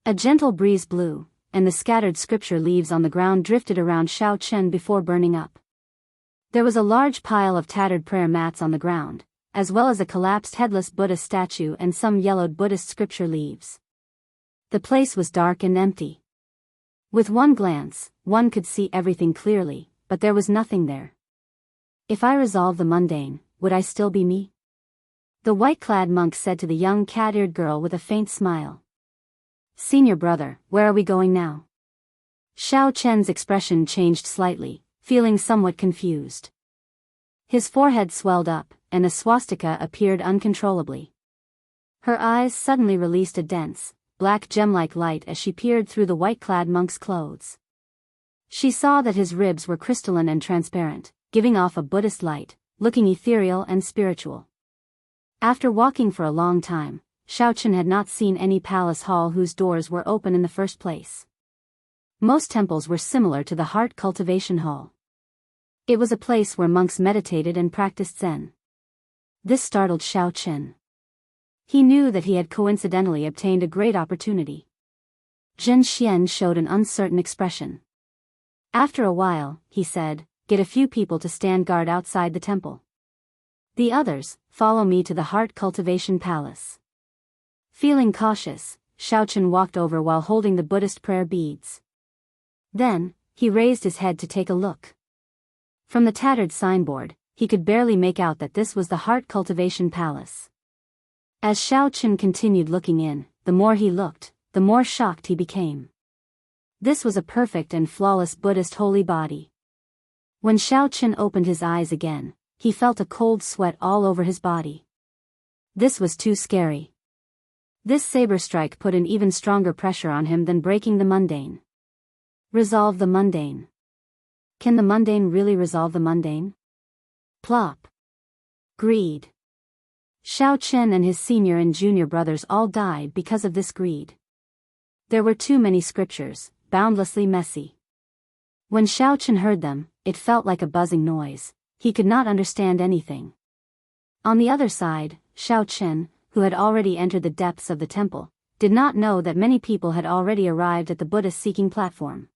A gentle breeze blew, and the scattered scripture leaves on the ground drifted around Xiaochen before burning up. There was a large pile of tattered prayer mats on the ground, as well as a collapsed headless Buddha statue and some yellowed Buddhist scripture leaves. The place was dark and empty. With one glance, one could see everything clearly, but there was nothing there. If I resolve the mundane, would I still be me? The white-clad monk said to the young cat-eared girl with a faint smile. Senior brother, where are we going now? Xiaochen's expression changed slightly, feeling somewhat confused. His forehead swelled up, and a swastika appeared uncontrollably. Her eyes suddenly released a dense, black gem-like light as she peered through the white-clad monk's clothes. She saw that his ribs were crystalline and transparent, giving off a Buddhist light, looking ethereal and spiritual. After walking for a long time, Xiaochen had not seen any palace hall whose doors were open in the first place. Most temples were similar to the heart cultivation hall. It was a place where monks meditated and practiced Zen. This startled Xiaochen. He knew that he had coincidentally obtained a great opportunity. Jin Xian showed an uncertain expression. After a while, he said, get a few people to stand guard outside the temple. The others, follow me to the heart cultivation palace. Feeling cautious, Xiaochen walked over while holding the Buddhist prayer beads. Then, he raised his head to take a look. From the tattered signboard, he could barely make out that this was the heart cultivation palace. As Xiaochen continued looking in, the more he looked, the more shocked he became. This was a perfect and flawless Buddhist holy body. When Xiaochen opened his eyes again, he felt a cold sweat all over his body. This was too scary. This saber strike put an even stronger pressure on him than breaking the mundane. Resolve the mundane. Can the mundane really resolve the mundane? Plop. Greed. Xiaochen and his senior and junior brothers all died because of this greed. There were too many scriptures, boundlessly messy. When Xiaochen heard them, it felt like a buzzing noise. He could not understand anything. On the other side, Xiaochen, who had already entered the depths of the temple, did not know that many people had already arrived at the Buddha-seeking platform.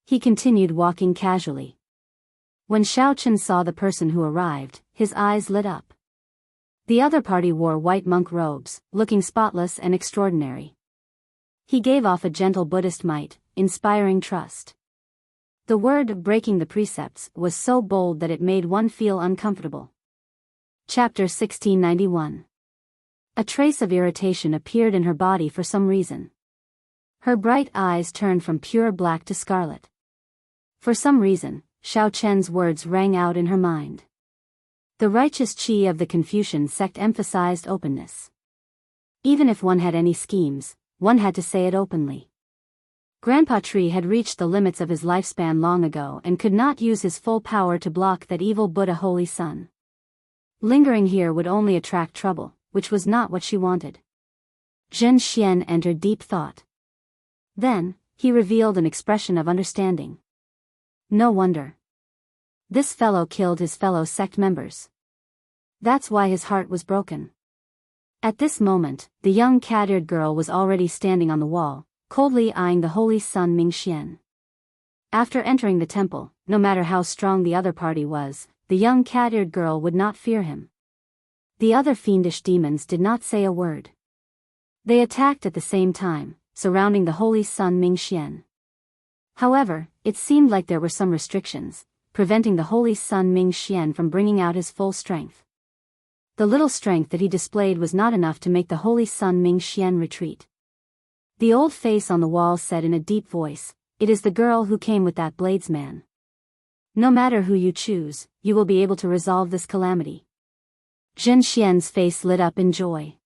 He continued walking casually. When Xiaochen saw the person who arrived, his eyes lit up. The other party wore white monk robes, looking spotless and extraordinary. He gave off a gentle Buddhist might, inspiring trust. The word breaking the precepts was so bold that it made one feel uncomfortable. Chapter 1691. A trace of irritation appeared in her body for some reason. Her bright eyes turned from pure black to scarlet. For some reason, Xiao Chen's words rang out in her mind. The righteous Qi of the Confucian sect emphasized openness. Even if one had any schemes, one had to say it openly. Grandpa Tree had reached the limits of his lifespan long ago and could not use his full power to block that evil Buddha holy sun. Lingering here would only attract trouble, which was not what she wanted. Zhen Xian entered deep thought. Then, he revealed an expression of understanding. No wonder. This fellow killed his fellow sect members. That's why his heart was broken. At this moment, the young cat-eared girl was already standing on the wall, coldly eyeing the holy sun Mingxian. After entering the temple, no matter how strong the other party was, the young cat-eared girl would not fear him. The other fiendish demons did not say a word. They attacked at the same time, surrounding the holy sun Mingxian. However, it seemed like there were some restrictions, preventing the holy sun Mingxian from bringing out his full strength. The little strength that he displayed was not enough to make the holy sun Mingxian retreat. The old face on the wall said in a deep voice, "It is the girl who came with that bladesman. No matter who you choose, you will be able to resolve this calamity." Zhen Xian's face lit up in joy.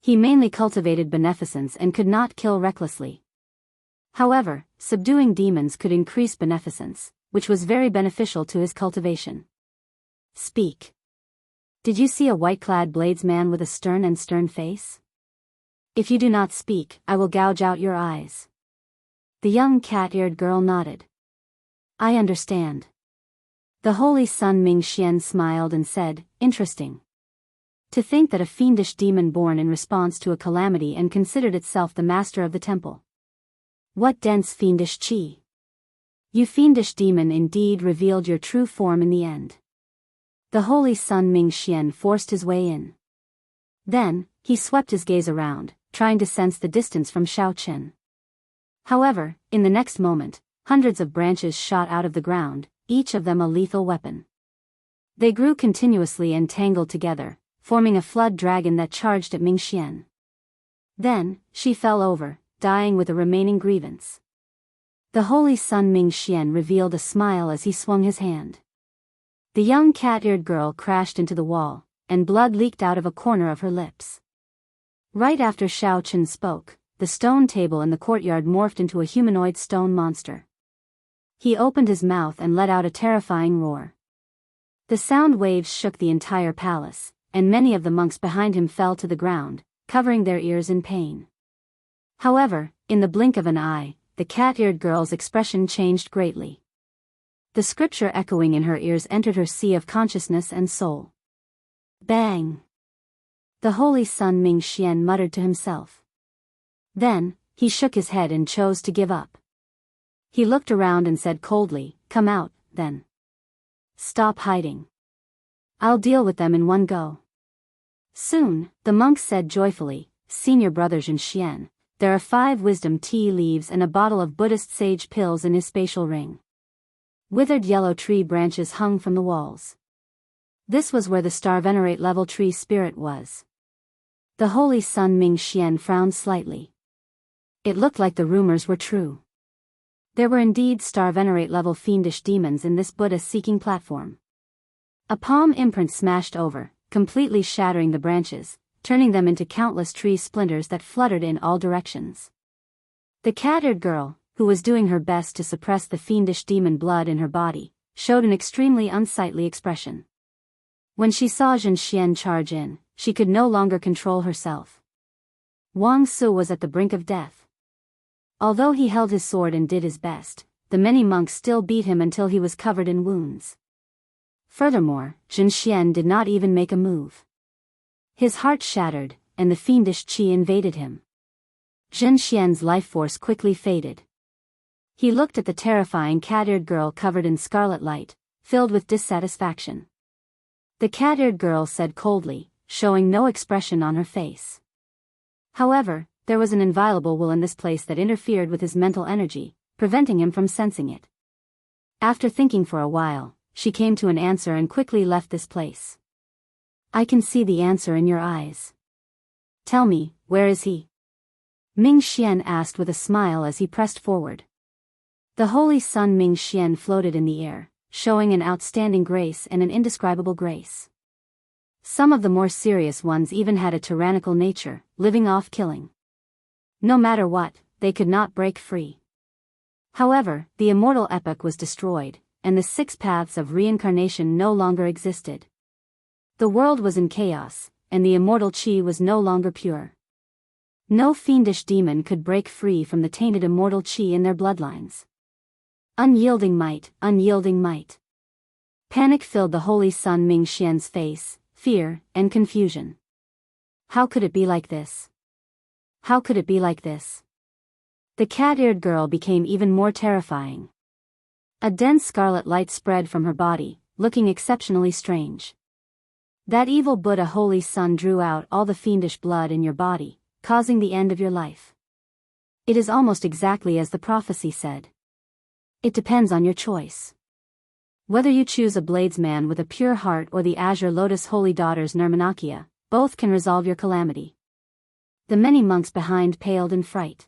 He mainly cultivated beneficence and could not kill recklessly. However, subduing demons could increase beneficence, which was very beneficial to his cultivation. "Speak. Did you see a white-clad bladesman with a stern face? If you do not speak, I will gouge out your eyes." The young cat-eared girl nodded. "I understand." The holy sun Mingxian smiled and said, "Interesting. To think that a fiendish demon born in response to a calamity and considered itself the master of the temple. What dense fiendish qi! You fiendish demon indeed revealed your true form in the end." The holy sun Mingxian forced his way in. Then, he swept his gaze around, trying to sense the distance from Xiao Chen. However, in the next moment, hundreds of branches shot out of the ground, each of them a lethal weapon. They grew continuously and tangled together, forming a flood dragon that charged at Mingxian. Then, she fell over, dying with a remaining grievance. The holy sun Mingxian revealed a smile as he swung his hand. The young cat-eared girl crashed into the wall, and blood leaked out of a corner of her lips. Right after Xiao Chen spoke, the stone table in the courtyard morphed into a humanoid stone monster. He opened his mouth and let out a terrifying roar. The sound waves shook the entire palace, and many of the monks behind him fell to the ground, covering their ears in pain. However, in the blink of an eye, the cat-eared girl's expression changed greatly. The scripture echoing in her ears entered her sea of consciousness and soul. Bang! The holy sun Mingxian muttered to himself. Then, he shook his head and chose to give up. He looked around and said coldly, "Come out, then. Stop hiding. I'll deal with them in one go." Soon, the monks said joyfully, "Senior brother Zhen Xian, there are 5 wisdom tea leaves and a bottle of Buddhist sage pills in his spatial ring." Withered yellow tree branches hung from the walls. This was where the star venerate level tree spirit was. The holy sun Mingxian frowned slightly. It looked like the rumors were true. There were indeed star venerate level fiendish demons in this Buddha-seeking platform. A palm imprint smashed over, completely shattering the branches, turning them into countless tree splinters that fluttered in all directions. The cat-eared girl, who was doing her best to suppress the fiendish demon blood in her body, showed an extremely unsightly expression. When she saw Zhen Xian charge in, she could no longer control herself. Wang Su was at the brink of death. Although he held his sword and did his best, the many monks still beat him until he was covered in wounds. Furthermore, Zhen Xian did not even make a move. His heart shattered, and the fiendish qi invaded him. Zhen Xian's life force quickly faded. He looked at the terrifying cat-eared girl covered in scarlet light, filled with dissatisfaction. The cat-eared girl said coldly, showing no expression on her face. However, there was an inviolable will in this place that interfered with his mental energy, preventing him from sensing it. After thinking for a while, she came to an answer and quickly left this place. "I can see the answer in your eyes. Tell me, where is he?" Ming Xian asked with a smile as he pressed forward. The holy sun Ming Xian floated in the air, showing an outstanding grace and an indescribable grace. Some of the more serious ones even had a tyrannical nature, living off killing. No matter what, they could not break free. However, the immortal epoch was destroyed, and the 6 paths of reincarnation no longer existed. The world was in chaos, and the immortal qi was no longer pure. No fiendish demon could break free from the tainted immortal qi in their bloodlines. Unyielding might, unyielding might. Panic filled the holy sun Ming Xian's face, fear, and confusion. How could it be like this? How could it be like this? The cat-eared girl became even more terrifying. A dense scarlet light spread from her body, looking exceptionally strange. That evil Buddha holy sun drew out all the fiendish blood in your body, causing the end of your life. It is almost exactly as the prophecy said. It depends on your choice. Whether you choose a bladesman with a pure heart or the azure lotus holy daughters Nirmanakya, both can resolve your calamity. The many monks behind paled in fright.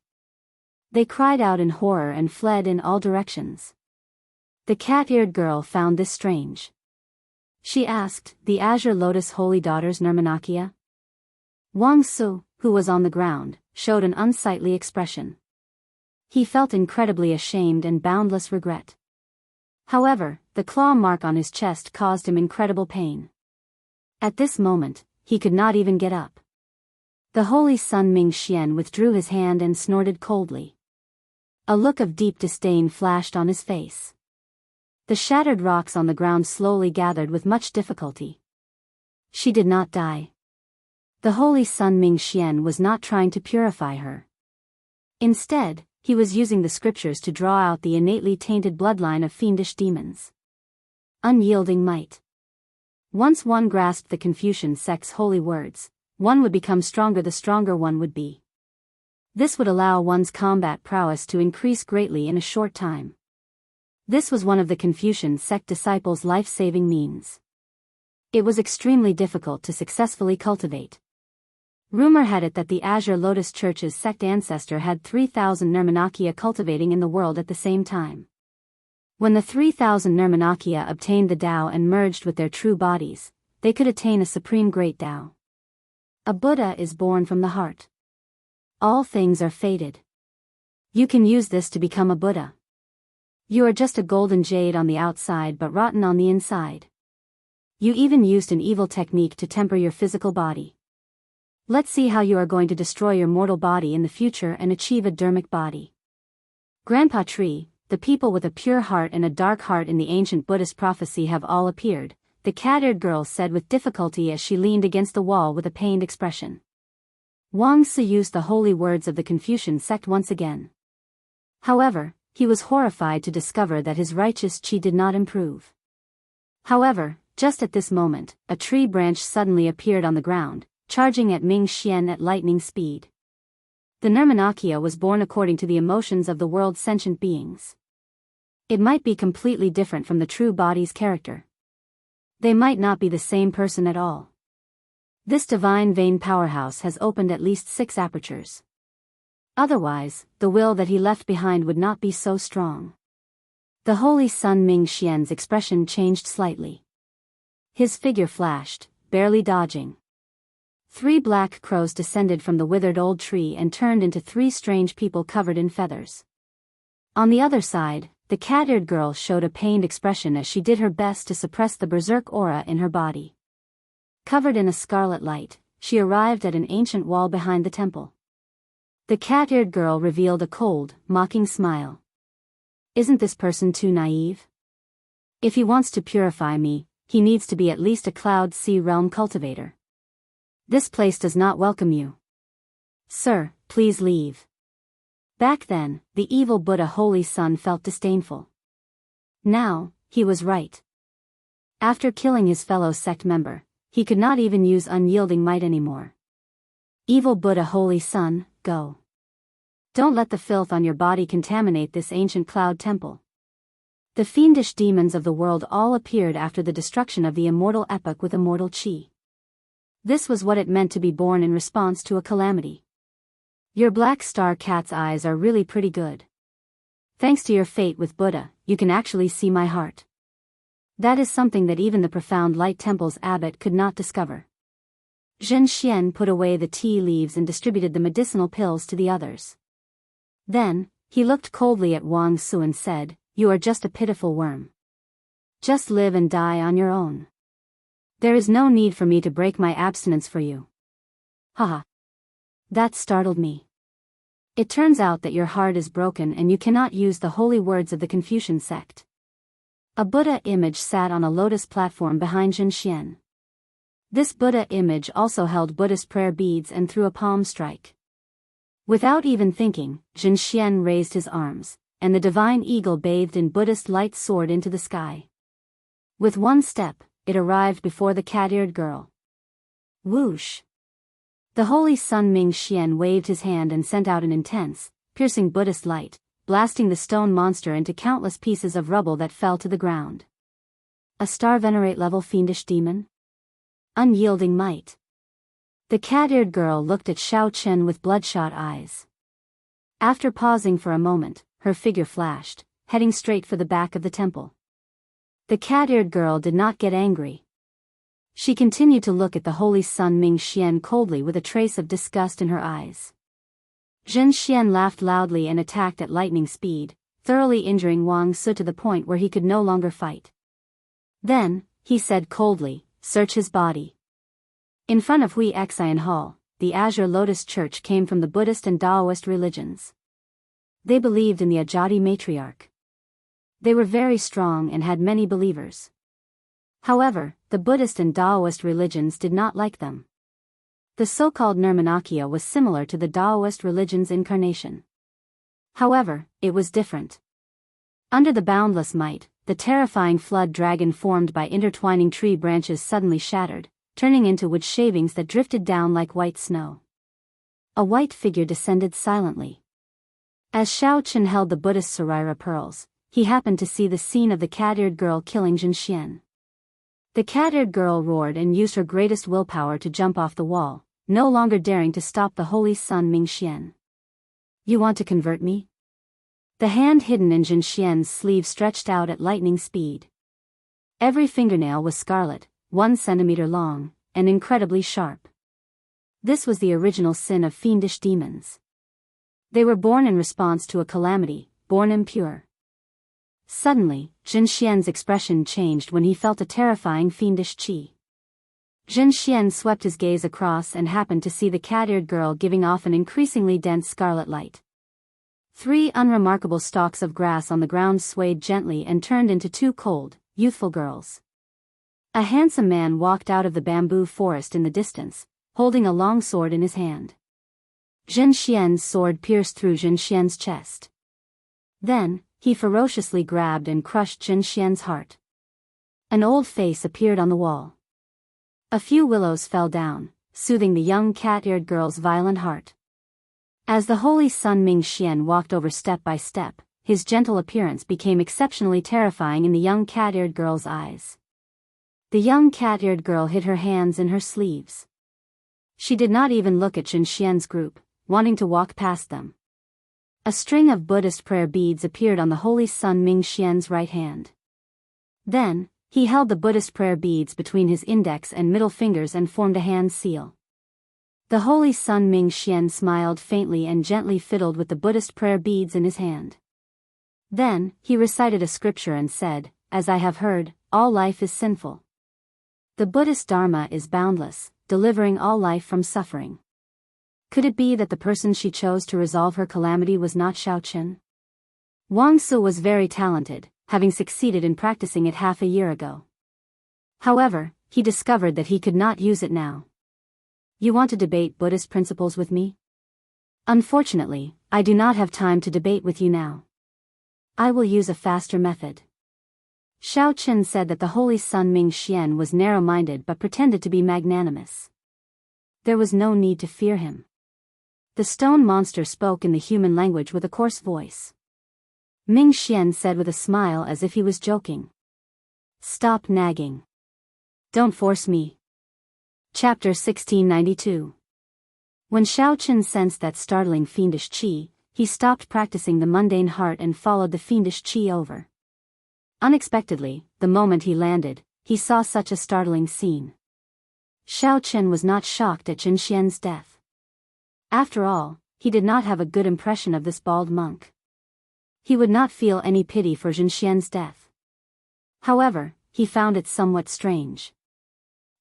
They cried out in horror and fled in all directions. The cat-eared girl found this strange. She asked, the azure lotus holy daughters Nirmanakya? Wang Su, who was on the ground, showed an unsightly expression. He felt incredibly ashamed and boundless regret. However, the claw mark on his chest caused him incredible pain. At this moment, he could not even get up. The holy sun Ming Xian withdrew his hand and snorted coldly. A look of deep disdain flashed on his face. The shattered rocks on the ground slowly gathered with much difficulty. She did not die. The holy sun Ming Xian was not trying to purify her. Instead, he was using the scriptures to draw out the innately tainted bloodline of fiendish demons. Unyielding might. Once one grasped the Confucian sect's holy words, one would become stronger the stronger one would be. This would allow one's combat prowess to increase greatly in a short time. This was one of the Confucian sect disciples' life-saving means. It was extremely difficult to successfully cultivate. Rumor had it that the Azure Lotus Church's sect ancestor had 3,000 Nirmanakya cultivating in the world at the same time. When the 3,000 Nirmanakya obtained the Tao and merged with their true bodies, they could attain a supreme great Tao. A Buddha is born from the heart. All things are fated. You can use this to become a Buddha. You are just a golden jade on the outside but rotten on the inside. You even used an evil technique to temper your physical body. Let's see how you are going to destroy your mortal body in the future and achieve a dharmic body. Grandpa Tree, the people with a pure heart and a dark heart in the ancient Buddhist prophecy have all appeared, the cat-eared girl said with difficulty as she leaned against the wall with a pained expression. Wang Su used the holy words of the Confucian sect once again. However, he was horrified to discover that his righteous qi did not improve. However, just at this moment, a tree branch suddenly appeared on the ground, charging at Ming Xian at lightning speed. The Nirmanakya was born according to the emotions of the world's sentient beings. It might be completely different from the true body's character. They might not be the same person at all. This divine vein powerhouse has opened at least 6 apertures. Otherwise, the will that he left behind would not be so strong. The holy sun Ming Xian's expression changed slightly. His figure flashed, barely dodging. 3 black crows descended from the withered old tree and turned into 3 strange people covered in feathers. On the other side, the cat-eared girl showed a pained expression as she did her best to suppress the berserk aura in her body. Covered in a scarlet light, she arrived at an ancient wall behind the temple. The cat-eared girl revealed a cold, mocking smile. Isn't this person too naive? If he wants to purify me, he needs to be at least a Cloud Sea realm cultivator. This place does not welcome you. Sir, please leave. Back then, the evil Buddha holy sun felt disdainful. Now, he was right. After killing his fellow sect member, he could not even use unyielding might anymore. Evil Buddha holy sun, go. Don't let the filth on your body contaminate this ancient cloud temple. The fiendish demons of the world all appeared after the destruction of the immortal epoch with immortal qi. This was what it meant to be born in response to a calamity. Your black star cat's eyes are really pretty good. Thanks to your fate with Buddha, you can actually see my heart. That is something that even the profound Light Temple's abbot could not discover. Zhen Xian put away the tea leaves and distributed the medicinal pills to the others. Then, he looked coldly at Wang Su and said, "You are just a pitiful worm. Just live and die on your own. There is no need for me to break my abstinence for you." Haha. That startled me. It turns out that your heart is broken and you cannot use the holy words of the Confucian sect. A Buddha image sat on a lotus platform behind Zhen Xian. This Buddha image also held Buddhist prayer beads and threw a palm strike. Without even thinking, Zhen Xian raised his arms, and the divine eagle bathed in Buddhist light soared into the sky. With one step, it arrived before the cat-eared girl. Whoosh! The holy Sun Ming Xian waved his hand and sent out an intense, piercing Buddhist light, blasting the stone monster into countless pieces of rubble that fell to the ground. A star venerate level fiendish demon? Unyielding might. The cat-eared girl looked at Xiao Chen with bloodshot eyes. After pausing for a moment, her figure flashed, heading straight for the back of the temple. The cat-eared girl did not get angry. She continued to look at the holy Sun Ming Xian coldly with a trace of disgust in her eyes. Zhen Xian laughed loudly and attacked at lightning speed, thoroughly injuring Wang Su to the point where he could no longer fight. Then, he said coldly, "Search his body." In front of Hui Xian Hall, the Azure Lotus Church came from the Buddhist and Taoist religions. They believed in the Ajati matriarch. They were very strong and had many believers. However, the Buddhist and Taoist religions did not like them. The so-called Nirmanakya was similar to the Taoist religion's incarnation. However, it was different. Under the boundless might, the terrifying flood dragon formed by intertwining tree branches suddenly shattered, turning into wood shavings that drifted down like white snow. A white figure descended silently. As Xiao Chen held the Buddhist Sarira pearls, he happened to see the scene of the cat-eared girl killing Zhen Xian. The cat-eared girl roared and used her greatest willpower to jump off the wall, no longer daring to stop the holy Sun Ming Xian. "You want to convert me?" The hand hidden in Zhen Xian's sleeve stretched out at lightning speed. Every fingernail was scarlet, 1 centimeter long, and incredibly sharp. This was the original sin of fiendish demons. They were born in response to a calamity, born impure. Suddenly, Zhen Xian's expression changed when he felt a terrifying fiendish qi. Zhen Xian swept his gaze across and happened to see the cat-eared girl giving off an increasingly dense scarlet light. 3 unremarkable stalks of grass on the ground swayed gently and turned into 2 cold, youthful girls. A handsome man walked out of the bamboo forest in the distance, holding a long sword in his hand. Zhen Xian's sword pierced through Zhen Xian's chest. Then, he ferociously grabbed and crushed Zhen Xian's heart. An old face appeared on the wall. A few willows fell down, soothing the young cat-eared girl's violent heart. As the holy Sun Ming Xian walked over step by step, his gentle appearance became exceptionally terrifying in the young cat-eared girl's eyes. The young cat-eared girl hid her hands in her sleeves. She did not even look at Zhen Xian's group, wanting to walk past them. A string of Buddhist prayer beads appeared on the holy Sun Ming Xian's right hand. Then, he held the Buddhist prayer beads between his index and middle fingers and formed a hand seal. The holy Sun Ming Xian smiled faintly and gently fiddled with the Buddhist prayer beads in his hand. Then, he recited a scripture and said, "As I have heard, all life is sinful. The Buddhist Dharma is boundless, delivering all life from suffering." Could it be that the person she chose to resolve her calamity was not Xiao Chen? Wang Su was very talented, having succeeded in practicing it half a year ago. However, he discovered that he could not use it now. "You want to debate Buddhist principles with me?" "Unfortunately, I do not have time to debate with you now. I will use a faster method." Xiao Chen said that the holy Sun Ming Xian was narrow-minded but pretended to be magnanimous. There was no need to fear him. The stone monster spoke in the human language with a coarse voice. Ming Xian said with a smile as if he was joking, "Stop nagging. Don't force me." Chapter 1692. When Xiao Chen sensed that startling fiendish qi, he stopped practicing the mundane heart and followed the fiendish qi over. Unexpectedly, the moment he landed, he saw such a startling scene. Xiao Chen was not shocked at Jin Xian's death. After all, he did not have a good impression of this bald monk. He would not feel any pity for Jin Xian's death. However, he found it somewhat strange.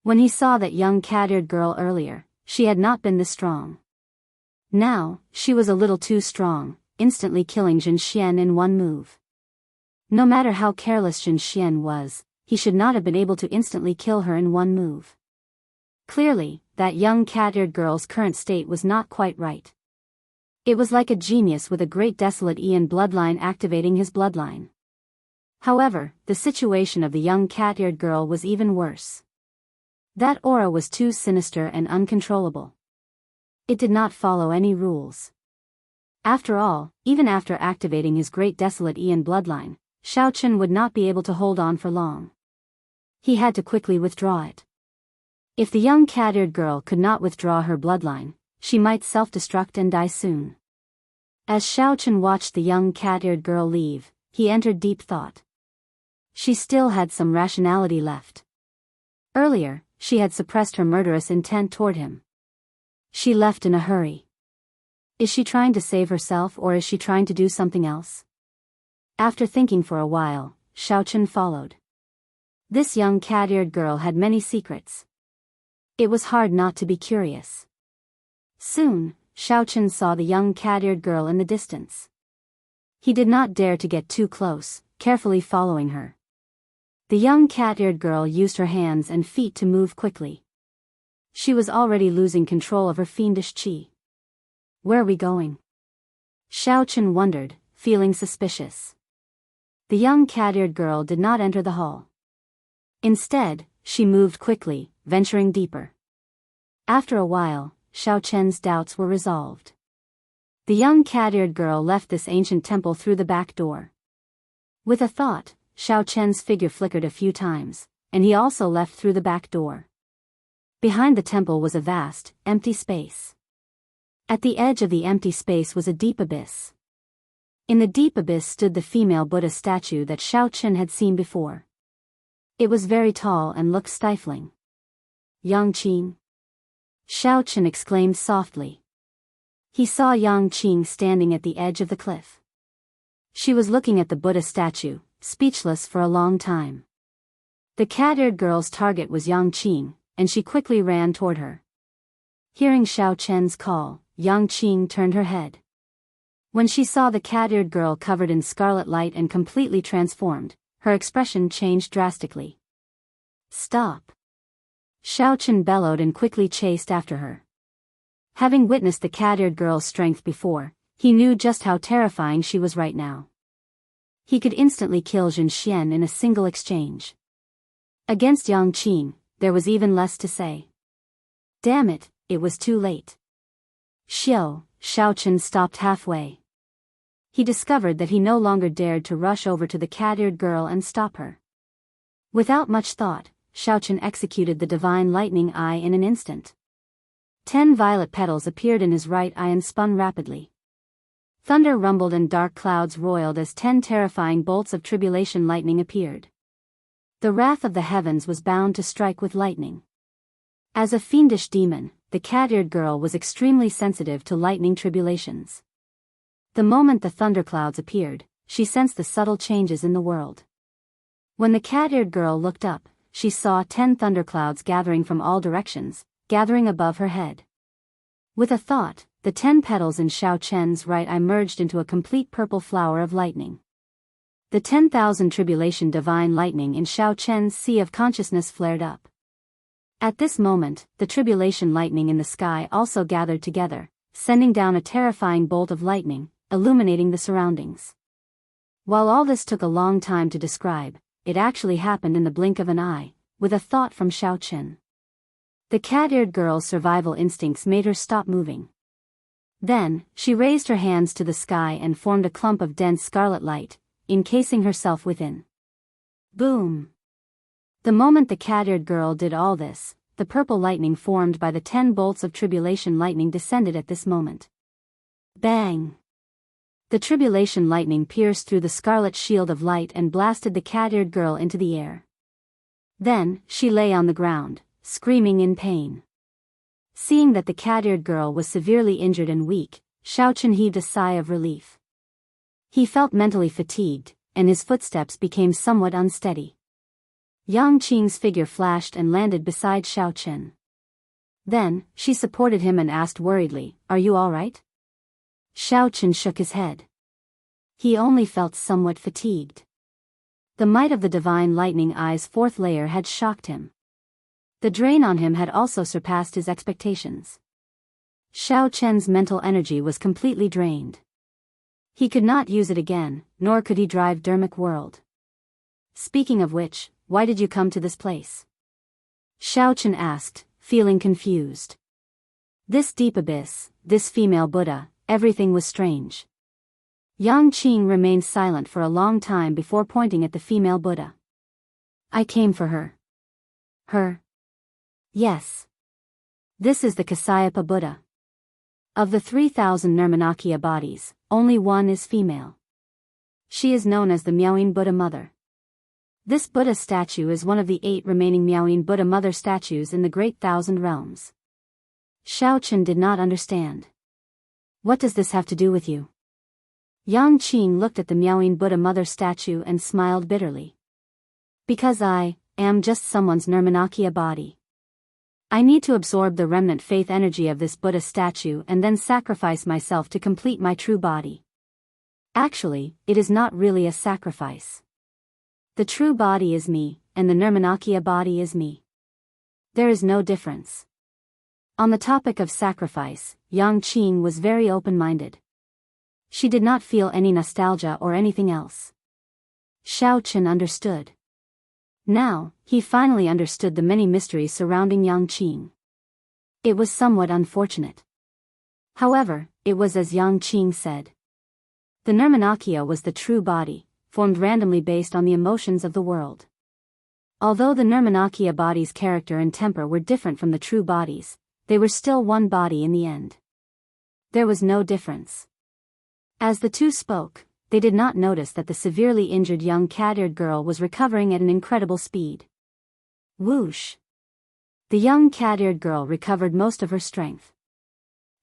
When he saw that young cat-eared girl earlier, she had not been this strong. Now, she was a little too strong, instantly killing Jin Xian in one move. No matter how careless Jin Xian was, he should not have been able to instantly kill her in one move. Clearly, that young cat-eared girl's current state was not quite right. It was like a genius with a great desolate Ian bloodline activating his bloodline. However, the situation of the young cat-eared girl was even worse. That aura was too sinister and uncontrollable. It did not follow any rules. After all, even after activating his great desolate Ian bloodline, Xiao Chen would not be able to hold on for long. He had to quickly withdraw it. If the young cat-eared girl could not withdraw her bloodline, she might self-destruct and die soon. As Xiao Chen watched the young cat-eared girl leave, he entered deep thought. She still had some rationality left. Earlier, she had suppressed her murderous intent toward him. She left in a hurry. Is she trying to save herself or is she trying to do something else? After thinking for a while, Xiao Chen followed. This young cat-eared girl had many secrets. It was hard not to be curious. Soon, Xiao Chen saw the young cat-eared girl in the distance. He did not dare to get too close, carefully following her. The young cat-eared girl used her hands and feet to move quickly. She was already losing control of her fiendish qi. Where are we going? Xiao Chen wondered, feeling suspicious. The young cat-eared girl did not enter the hall. Instead, she moved quickly, venturing deeper. After a while, Xiao Chen's doubts were resolved. The young cat-eared girl left this ancient temple through the back door. With a thought, Xiao Chen's figure flickered a few times, and he also left through the back door. Behind the temple was a vast, empty space. At the edge of the empty space was a deep abyss. In the deep abyss stood the female Buddha statue that Xiao Chen had seen before. It was very tall and looked stifling. Yang Qing. Xiao Chen exclaimed softly. He saw Yang Qing standing at the edge of the cliff. She was looking at the Buddha statue, speechless for a long time. The cat-eared girl's target was Yang Qing, and she quickly ran toward her. Hearing Xiao Chen's call, Yang Qing turned her head. When she saw the cat-eared girl covered in scarlet light and completely transformed, her expression changed drastically. Stop! Xiao Chen bellowed and quickly chased after her. Having witnessed the cat-eared girl's strength before, he knew just how terrifying she was right now. He could instantly kill Jin Xian in a single exchange. Against Yang Qing, there was even less to say. Damn it, it was too late. Xiao Chen stopped halfway. He discovered that he no longer dared to rush over to the cat-eared girl and stop her. Without much thought, Xiao Chen executed the divine lightning eye in an instant. 10 violet petals appeared in his right eye and spun rapidly. Thunder rumbled and dark clouds roiled as 10 terrifying bolts of tribulation lightning appeared. The wrath of the heavens was bound to strike with lightning. As a fiendish demon, the cat-eared girl was extremely sensitive to lightning tribulations. The moment the thunderclouds appeared, she sensed the subtle changes in the world. When the cat-eared girl looked up, she saw 10 thunderclouds gathering from all directions, gathering above her head. With a thought, the 10 petals in Xiao Chen's right eye merged into a complete purple flower of lightning. The 10,000 tribulation divine lightning in Xiao Chen's sea of consciousness flared up. At this moment, the tribulation lightning in the sky also gathered together, sending down a terrifying bolt of lightning, illuminating the surroundings. While all this took a long time to describe, it actually happened in the blink of an eye, with a thought from Xiao Chen. The cat-eared girl's survival instincts made her stop moving. Then, she raised her hands to the sky and formed a clump of dense scarlet light, encasing herself within. Boom! The moment the cat-eared girl did all this, the purple lightning formed by the 10 bolts of tribulation lightning descended at this moment. Bang! The tribulation lightning pierced through the scarlet shield of light and blasted the cat-eared girl into the air. Then, she lay on the ground, screaming in pain. Seeing that the cat-eared girl was severely injured and weak, Xiaochen heaved a sigh of relief. He felt mentally fatigued, and his footsteps became somewhat unsteady. Yang Qing's figure flashed and landed beside Xiaochen. Then, she supported him and asked worriedly, "Are you all right?" Xiaochen shook his head. He only felt somewhat fatigued. The might of the divine lightning eye's fourth layer had shocked him. The drain on him had also surpassed his expectations. Xiaochen's mental energy was completely drained. He could not use it again, nor could he drive Dermic World. Speaking of which, why did you come to this place? Xiaochen asked, feeling confused. This deep abyss, this female Buddha, everything was strange. Yang Qing remained silent for a long time before pointing at the female Buddha. I came for her. Her? Yes. This is the Kasyapa Buddha. Of the 3,000 Nirmanakya bodies, only one is female. She is known as the Miaoyin Buddha Mother. This Buddha statue is one of the 8 remaining Miaoyin Buddha Mother statues in the Great Thousand Realms. Xiaochen did not understand. What does this have to do with you? Yang Qing looked at the Miaoyin Buddha Mother statue and smiled bitterly. Because I am just someone's Nirmanakya body. I need to absorb the remnant faith energy of this Buddha statue and then sacrifice myself to complete my true body. Actually, it is not really a sacrifice. The true body is me, and the Nirmanakya body is me. There is no difference. On the topic of sacrifice, Yang Qing was very open-minded. She did not feel any nostalgia or anything else. Xiaochen understood. Now, he finally understood the many mysteries surrounding Yang Qing. It was somewhat unfortunate. However, it was as Yang Qing said. The Nirmanakya was the true body, formed randomly based on the emotions of the world. Although the Nirmanakya body's character and temper were different from the true bodies, they were still one body in the end. There was no difference. As the two spoke, they did not notice that the severely injured young cat-eared girl was recovering at an incredible speed. Whoosh! The young cat-eared girl recovered most of her strength.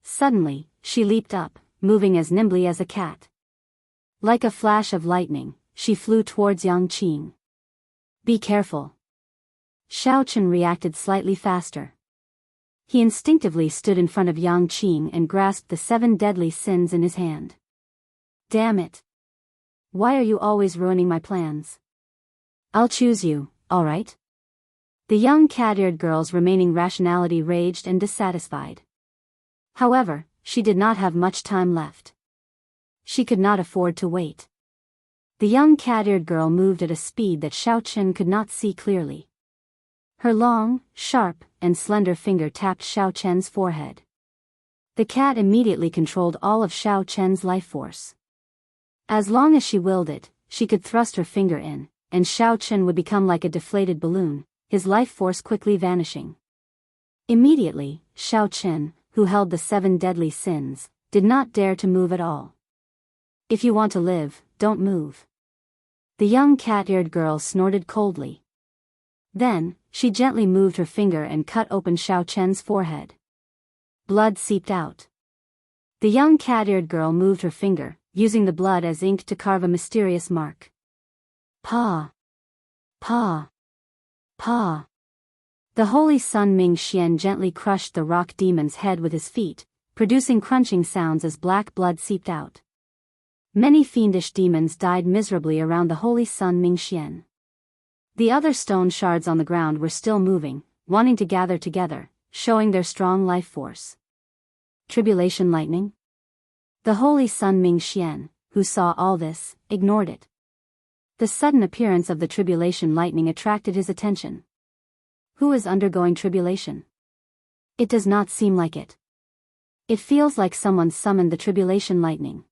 Suddenly, she leaped up, moving as nimbly as a cat. Like a flash of lightning, she flew towards Yang Qing. Be careful. Xiaochen reacted slightly faster. He instinctively stood in front of Yang Qing and grasped the 7 deadly sins in his hand. Damn it. Why are you always ruining my plans? I'll choose you, alright? The young cat-eared girl's remaining rationality raged and dissatisfied. However, she did not have much time left. She could not afford to wait. The young cat-eared girl moved at a speed that Xiaochen could not see clearly. Her long, sharp, and slender finger tapped Xiaochen's forehead. The cat immediately controlled all of Xiaochen's life force. As long as she willed it, she could thrust her finger in, and Xiaochen would become like a deflated balloon, his life force quickly vanishing. Immediately, Xiaochen, who held the 7 deadly sins, did not dare to move at all. If you want to live, don't move. The young cat-eared girl snorted coldly. Then, she gently moved her finger and cut open Xiaochen's forehead. Blood seeped out. The young cat-eared girl moved her finger, using the blood as ink to carve a mysterious mark. Pa! Pa! Pa! The holy sun Ming Xian gently crushed the rock demon's head with his feet, producing crunching sounds as black blood seeped out. Many fiendish demons died miserably around the holy sun Ming Xian. The other stone shards on the ground were still moving, wanting to gather together, showing their strong life force. Tribulation lightning? The holy sun Ming Xian, who saw all this, ignored it. The sudden appearance of the tribulation lightning attracted his attention. Who is undergoing tribulation? It does not seem like it. It feels like someone summoned the tribulation lightning.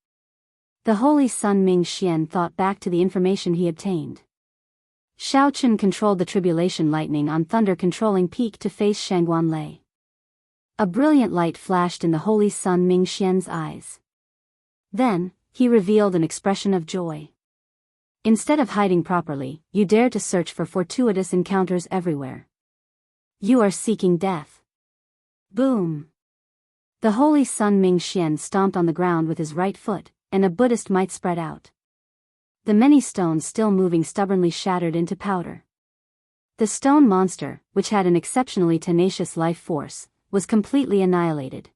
The holy sun Ming Xian thought back to the information he obtained. Shao Chen controlled the tribulation lightning on thunder-controlling peak to face Shangguan Lei. A brilliant light flashed in the holy sun Ming Xian's eyes. Then, he revealed an expression of joy. Instead of hiding properly, you dare to search for fortuitous encounters everywhere. You are seeking death. Boom! The holy sun Ming Xian stomped on the ground with his right foot, and a Buddhist might spread out. The many stones still moving stubbornly shattered into powder. The stone monster, which had an exceptionally tenacious life force, was completely annihilated.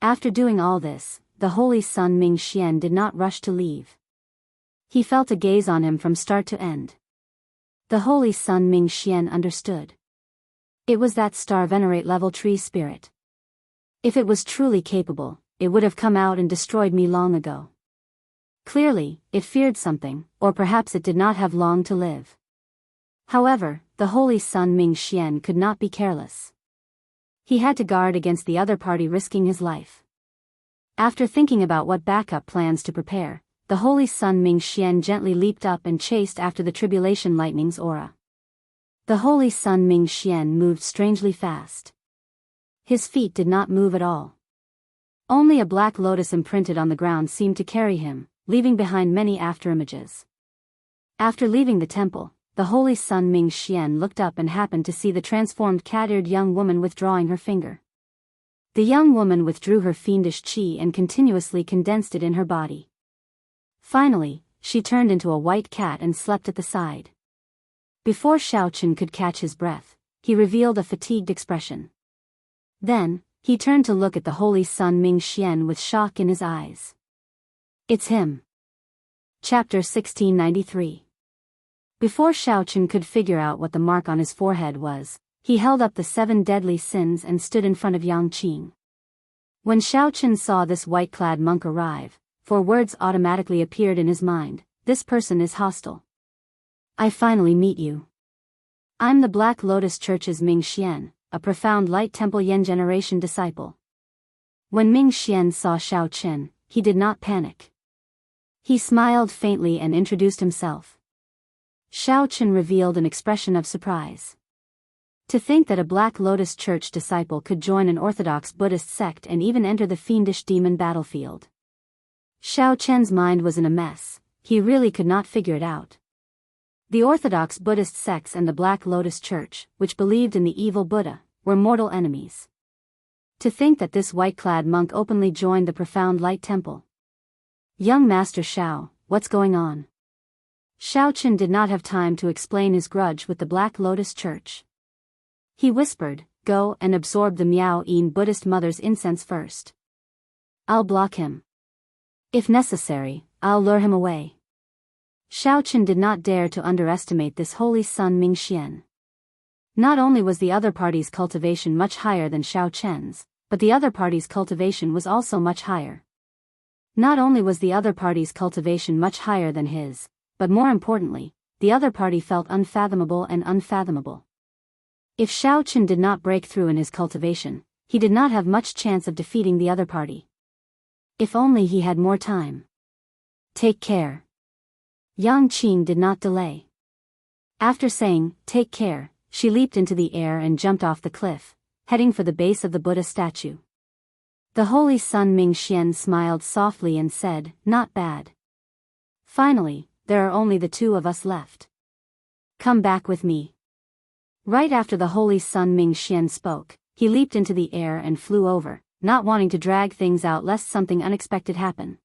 After doing all this, the holy sun Ming Xian did not rush to leave. He felt a gaze on him from start to end. The holy sun Ming Xian understood. It was that star venerate level tree spirit. If it was truly capable, it would have come out and destroyed me long ago. Clearly, it feared something, or perhaps it did not have long to live. However, the holy sun Ming Xian could not be careless. He had to guard against the other party risking his life. After thinking about what backup plans to prepare, the holy sun Ming Xian gently leaped up and chased after the tribulation lightning's aura. The holy sun Ming Xian moved strangely fast. His feet did not move at all. Only a black lotus imprinted on the ground seemed to carry him, leaving behind many afterimages. After leaving the temple, the holy sun Ming Xian looked up and happened to see the transformed cat-eared young woman withdrawing her finger. The young woman withdrew her fiendish qi and continuously condensed it in her body. Finally, she turned into a white cat and slept at the side. Before Shao Chen could catch his breath, he revealed a fatigued expression. Then, he turned to look at the holy sun Ming Xian with shock in his eyes. It's him. Chapter 1693. Before Shao Chen could figure out what the mark on his forehead was, he held up the 7 deadly sins and stood in front of Yang Qing. When Shao Chen saw this white-clad monk arrive, 4 words automatically appeared in his mind: this person is hostile. I finally meet you. I'm the Black Lotus Church's Ming Xian, a profound Light Temple Yen generation disciple. When Ming Xian saw Shao Chen, he did not panic. He smiled faintly and introduced himself. Shao Chen revealed an expression of surprise. To think that a Black Lotus Church disciple could join an Orthodox Buddhist sect and even enter the fiendish demon battlefield. Shao Chen's mind was in a mess. He really could not figure it out. The Orthodox Buddhist sects and the Black Lotus Church, which believed in the evil Buddha, were mortal enemies. To think that this white-clad monk openly joined the profound Light Temple. Young Master Shao, what's going on? Shao Chen did not have time to explain his grudge with the Black Lotus Church. He whispered, go and absorb the Miao Yin Buddhist mother's incense first. I'll block him. If necessary, I'll lure him away. Shao Chen did not dare to underestimate this holy sun Ming Xian. Not only was the other party's cultivation much higher than Shao Chen's, but the other party's cultivation was also much higher. Not only was the other party's cultivation much higher than his, but more importantly, the other party felt unfathomable and unfathomable. If Shao Chen did not break through in his cultivation, he did not have much chance of defeating the other party. If only he had more time. Take care. Yang Qing did not delay. After saying, take care, she leaped into the air and jumped off the cliff, heading for the base of the Buddha statue. The holy sun Ming Xian smiled softly and said, not bad. Finally, there are only the 2 of us left. Come back with me. Right after the holy sun Ming Xian spoke, he leaped into the air and flew over, not wanting to drag things out lest something unexpected happen.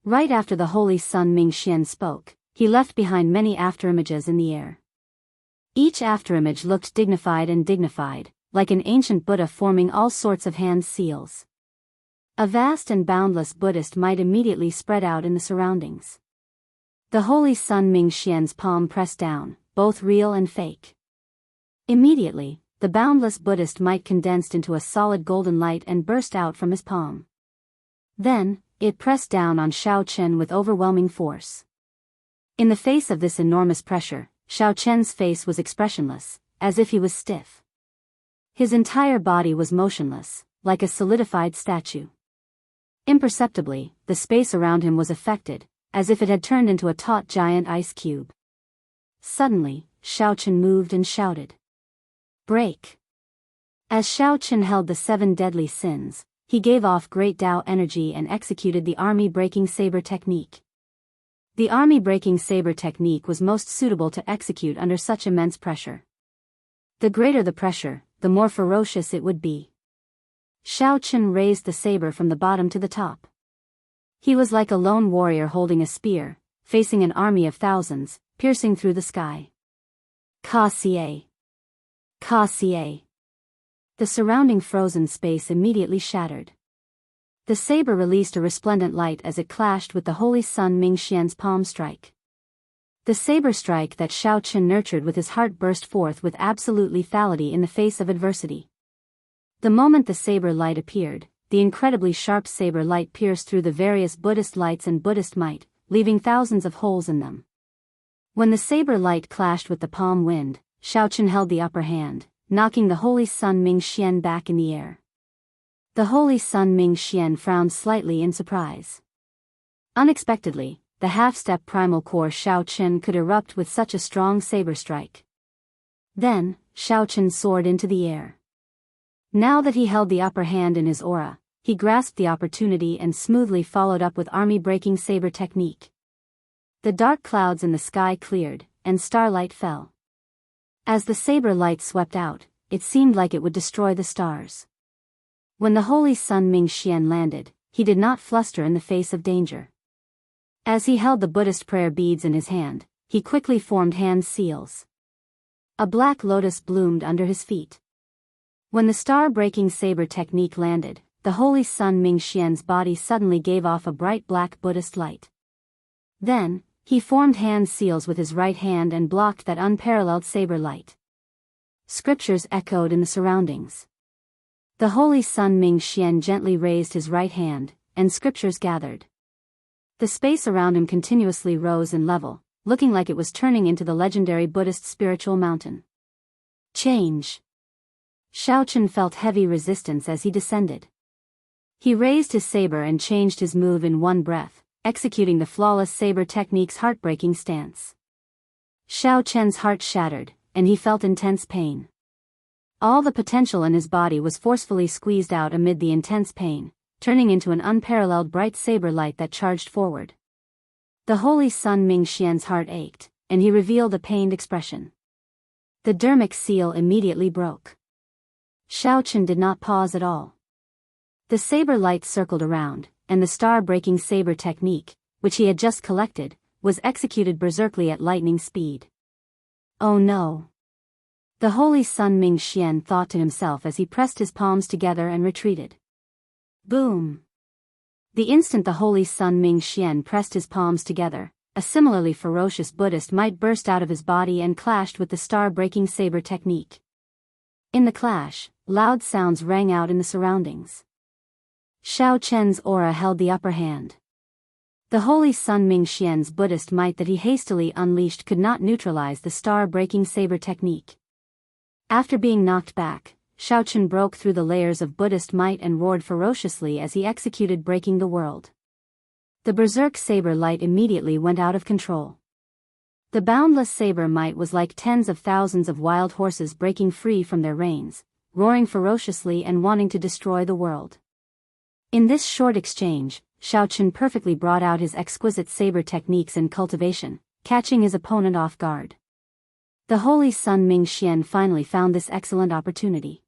Right after the holy sun Ming Xian spoke, he left behind many afterimages in the air. Each afterimage looked dignified, like an ancient Buddha forming all sorts of hand seals. A vast and boundless Buddhist might immediately spread out in the surroundings. The holy sun Ming Xian's palm pressed down, both real and fake. Immediately, the boundless Buddhist might condensed into a solid golden light and burst out from his palm. Then, it pressed down on Shao Chen with overwhelming force. In the face of this enormous pressure, Shao Chen's face was expressionless, as if he was stiff. His entire body was motionless, like a solidified statue. Imperceptibly, the space around him was affected, as if it had turned into a taut giant ice cube. Suddenly, Xiao Chen moved and shouted. Break! As Xiao Chen held the 7 deadly sins, he gave off great Tao energy and executed the army-breaking saber technique. The army-breaking saber technique was most suitable to execute under such immense pressure. The greater the pressure, the more ferocious it would be. Xiao Chen raised the saber from the bottom to the top. He was like a lone warrior holding a spear, facing an army of thousands, piercing through the sky. Ka Xie! Ka Xie! The surrounding frozen space immediately shattered. The saber released a resplendent light as it clashed with the holy sun Ming Xian's palm strike. The saber strike that Xiao Chen nurtured with his heart burst forth with absolute lethality in the face of adversity. The moment the saber light appeared, the incredibly sharp saber light pierced through the various Buddhist lights and Buddhist might, leaving thousands of holes in them. When the saber light clashed with the palm wind, Xiao Chen held the upper hand, knocking the holy sun Ming Xian back in the air. The holy sun Ming Xian frowned slightly in surprise. Unexpectedly, the half-step primal core Xiao Chen could erupt with such a strong saber strike. Then, Xiao Chen soared into the air. Now that he held the upper hand in his aura, he grasped the opportunity and smoothly followed up with army-breaking saber technique. The dark clouds in the sky cleared, and starlight fell. As the saber light swept out, it seemed like it would destroy the stars. When the holy sun Ming Xian landed, he did not fluster in the face of danger. As he held the Buddhist prayer beads in his hand, he quickly formed hand seals. A black lotus bloomed under his feet. When the star-breaking saber technique landed, the holy sun Ming Xian's body suddenly gave off a bright black Buddhist light. Then, he formed hand seals with his right hand and blocked that unparalleled saber light. Scriptures echoed in the surroundings. The holy sun Ming Xian gently raised his right hand, and scriptures gathered. The space around him continuously rose in level, looking like it was turning into the legendary Buddhist spiritual mountain. Change! Xiao Chen felt heavy resistance as he descended. He raised his saber and changed his move in one breath, executing the flawless saber technique's heartbreaking stance. Xiao Chen's heart shattered, and he felt intense pain. All the potential in his body was forcefully squeezed out amid the intense pain, turning into an unparalleled bright saber light that charged forward. The holy sun Ming Xian's heart ached, and he revealed a pained expression. The dermic seal immediately broke. Xiao Chen did not pause at all. The saber light circled around, and the star-breaking saber technique, which he had just collected, was executed berserkly at lightning speed. Oh no! The holy sun Ming Xian thought to himself as he pressed his palms together and retreated. Boom! The instant the holy sun Ming Xian pressed his palms together, a similarly ferocious Buddhist might burst out of his body and clashed with the star-breaking saber technique. In the clash, loud sounds rang out in the surroundings. Xiao Chen's aura held the upper hand. The holy sun Ming Xian's Buddhist might that he hastily unleashed could not neutralize the star-breaking saber technique. After being knocked back, Xiao Chen broke through the layers of Buddhist might and roared ferociously as he executed breaking the world. The berserk saber light immediately went out of control. The boundless saber might was like tens of thousands of wild horses breaking free from their reins, roaring ferociously and wanting to destroy the world. In this short exchange, Xiao Chen perfectly brought out his exquisite saber techniques and cultivation, catching his opponent off guard. The holy sun Ming Xian finally found this excellent opportunity.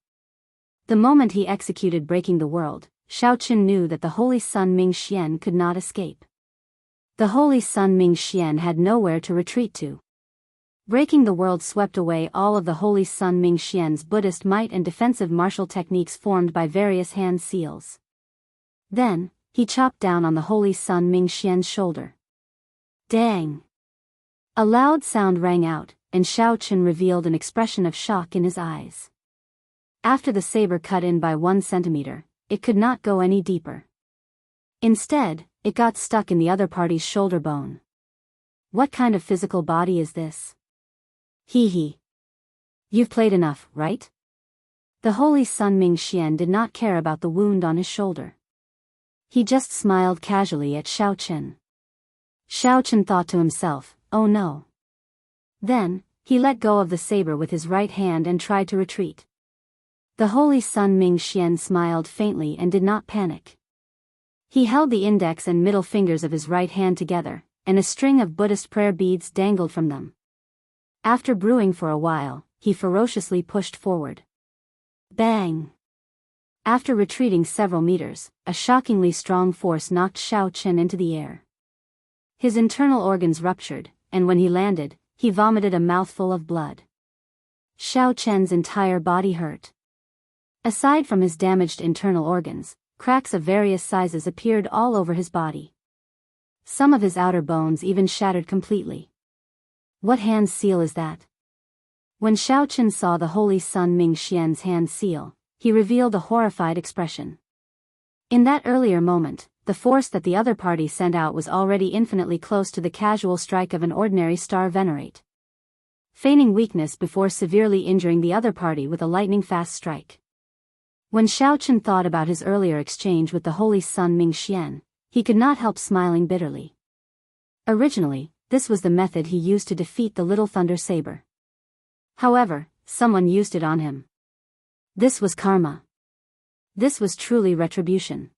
The moment he executed breaking the world, Xiao Chen knew that the holy sun Ming Xian could not escape. The holy sun Ming Xian had nowhere to retreat to. Breaking the world swept away all of the holy sun Ming Xian's Buddhist might and defensive martial techniques formed by various hand seals. Then, he chopped down on the holy sun Ming Xian's shoulder. Dang! A loud sound rang out, and Xiao Chen revealed an expression of shock in his eyes. After the saber cut in by 1 centimeter, it could not go any deeper. Instead, it got stuck in the other party's shoulder bone. What kind of physical body is this? Hee hee. You've played enough, right? The holy sun Ming Xian did not care about the wound on his shoulder. He just smiled casually at Xiao Chen. Xiao Chen thought to himself, oh no. Then, he let go of the saber with his right hand and tried to retreat. The Holy Sun Ming Xian smiled faintly and did not panic. He held the index and middle fingers of his right hand together, and a string of Buddhist prayer beads dangled from them. After brewing for a while, he ferociously pushed forward. Bang! After retreating several meters, a shockingly strong force knocked Xiao Chen into the air. His internal organs ruptured, and when he landed, he vomited a mouthful of blood. Xiao Chen's entire body hurt. Aside from his damaged internal organs, cracks of various sizes appeared all over his body. Some of his outer bones even shattered completely. What hand seal is that? When Xiao Chen saw the Holy Sun Ming Xian's hand seal, he revealed a horrified expression. In that earlier moment, the force that the other party sent out was already infinitely close to the casual strike of an ordinary star venerate. Feigning weakness before severely injuring the other party with a lightning-fast strike. When Xiao Chen thought about his earlier exchange with the Holy Sun Ming Xian, he could not help smiling bitterly. Originally, this was the method he used to defeat the Little Thunder Saber. However, someone used it on him. This was karma. This was truly retribution.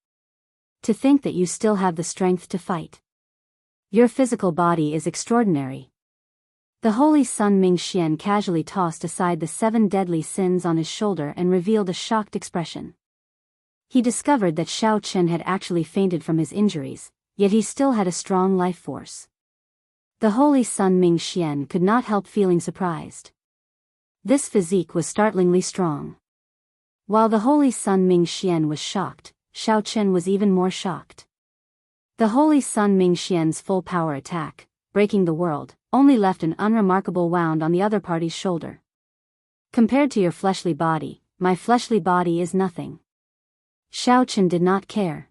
To think that you still have the strength to fight. Your physical body is extraordinary. The Holy Sun Ming Xian casually tossed aside the 7 deadly sins on his shoulder and revealed a shocked expression. He discovered that Xiao Chen had actually fainted from his injuries, yet he still had a strong life force. The Holy Sun Ming Xian could not help feeling surprised. This physique was startlingly strong. While the Holy Sun Ming Xian was shocked, Xiao Chen was even more shocked. The Holy Sun Ming Xian's full power attack, breaking the world, only left an unremarkable wound on the other party's shoulder. Compared to your fleshly body, my fleshly body is nothing. Xiao Chen did not care.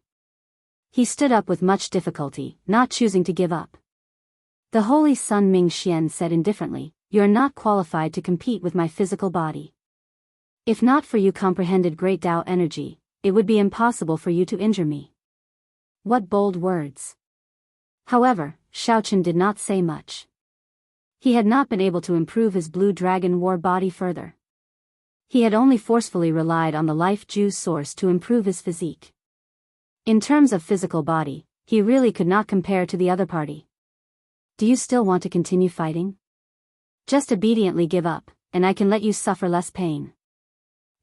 He stood up with much difficulty, not choosing to give up. The Holy Sun Ming Xian said indifferently, "You are not qualified to compete with my physical body. If not for you comprehended great Tao energy, it would be impossible for you to injure me." What bold words! However, Xiao Chen did not say much. He had not been able to improve his Blue Dragon War body further. He had only forcefully relied on the life juice source to improve his physique. In terms of physical body, he really could not compare to the other party. Do you still want to continue fighting? Just obediently give up, and I can let you suffer less pain.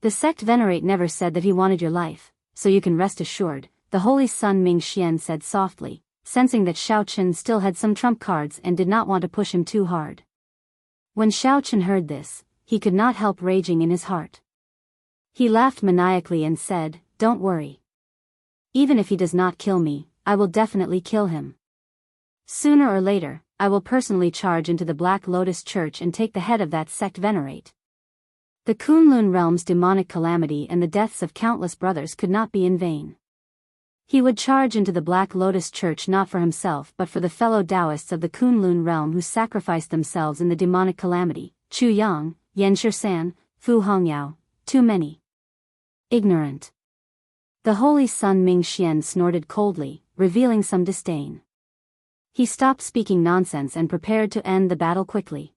The sect venerate never said that he wanted your life, so you can rest assured, the Holy Sun Ming Xian said softly, sensing that Xiao Chen still had some trump cards and did not want to push him too hard. When Xiao Chen heard this, he could not help raging in his heart. He laughed maniacally and said, "Don't worry. Even if he does not kill me, I will definitely kill him. Sooner or later, I will personally charge into the Black Lotus Church and take the head of that sect venerate." The Kunlun realm's demonic calamity and the deaths of countless brothers could not be in vain. He would charge into the Black Lotus Church not for himself but for the fellow Taoists of the Kunlun realm who sacrificed themselves in the demonic calamity, Chu Yang, Yan Shisan, Fu Hongyao, too many. Ignorant. The Holy Sun Ming Xian snorted coldly, revealing some disdain. He stopped speaking nonsense and prepared to end the battle quickly.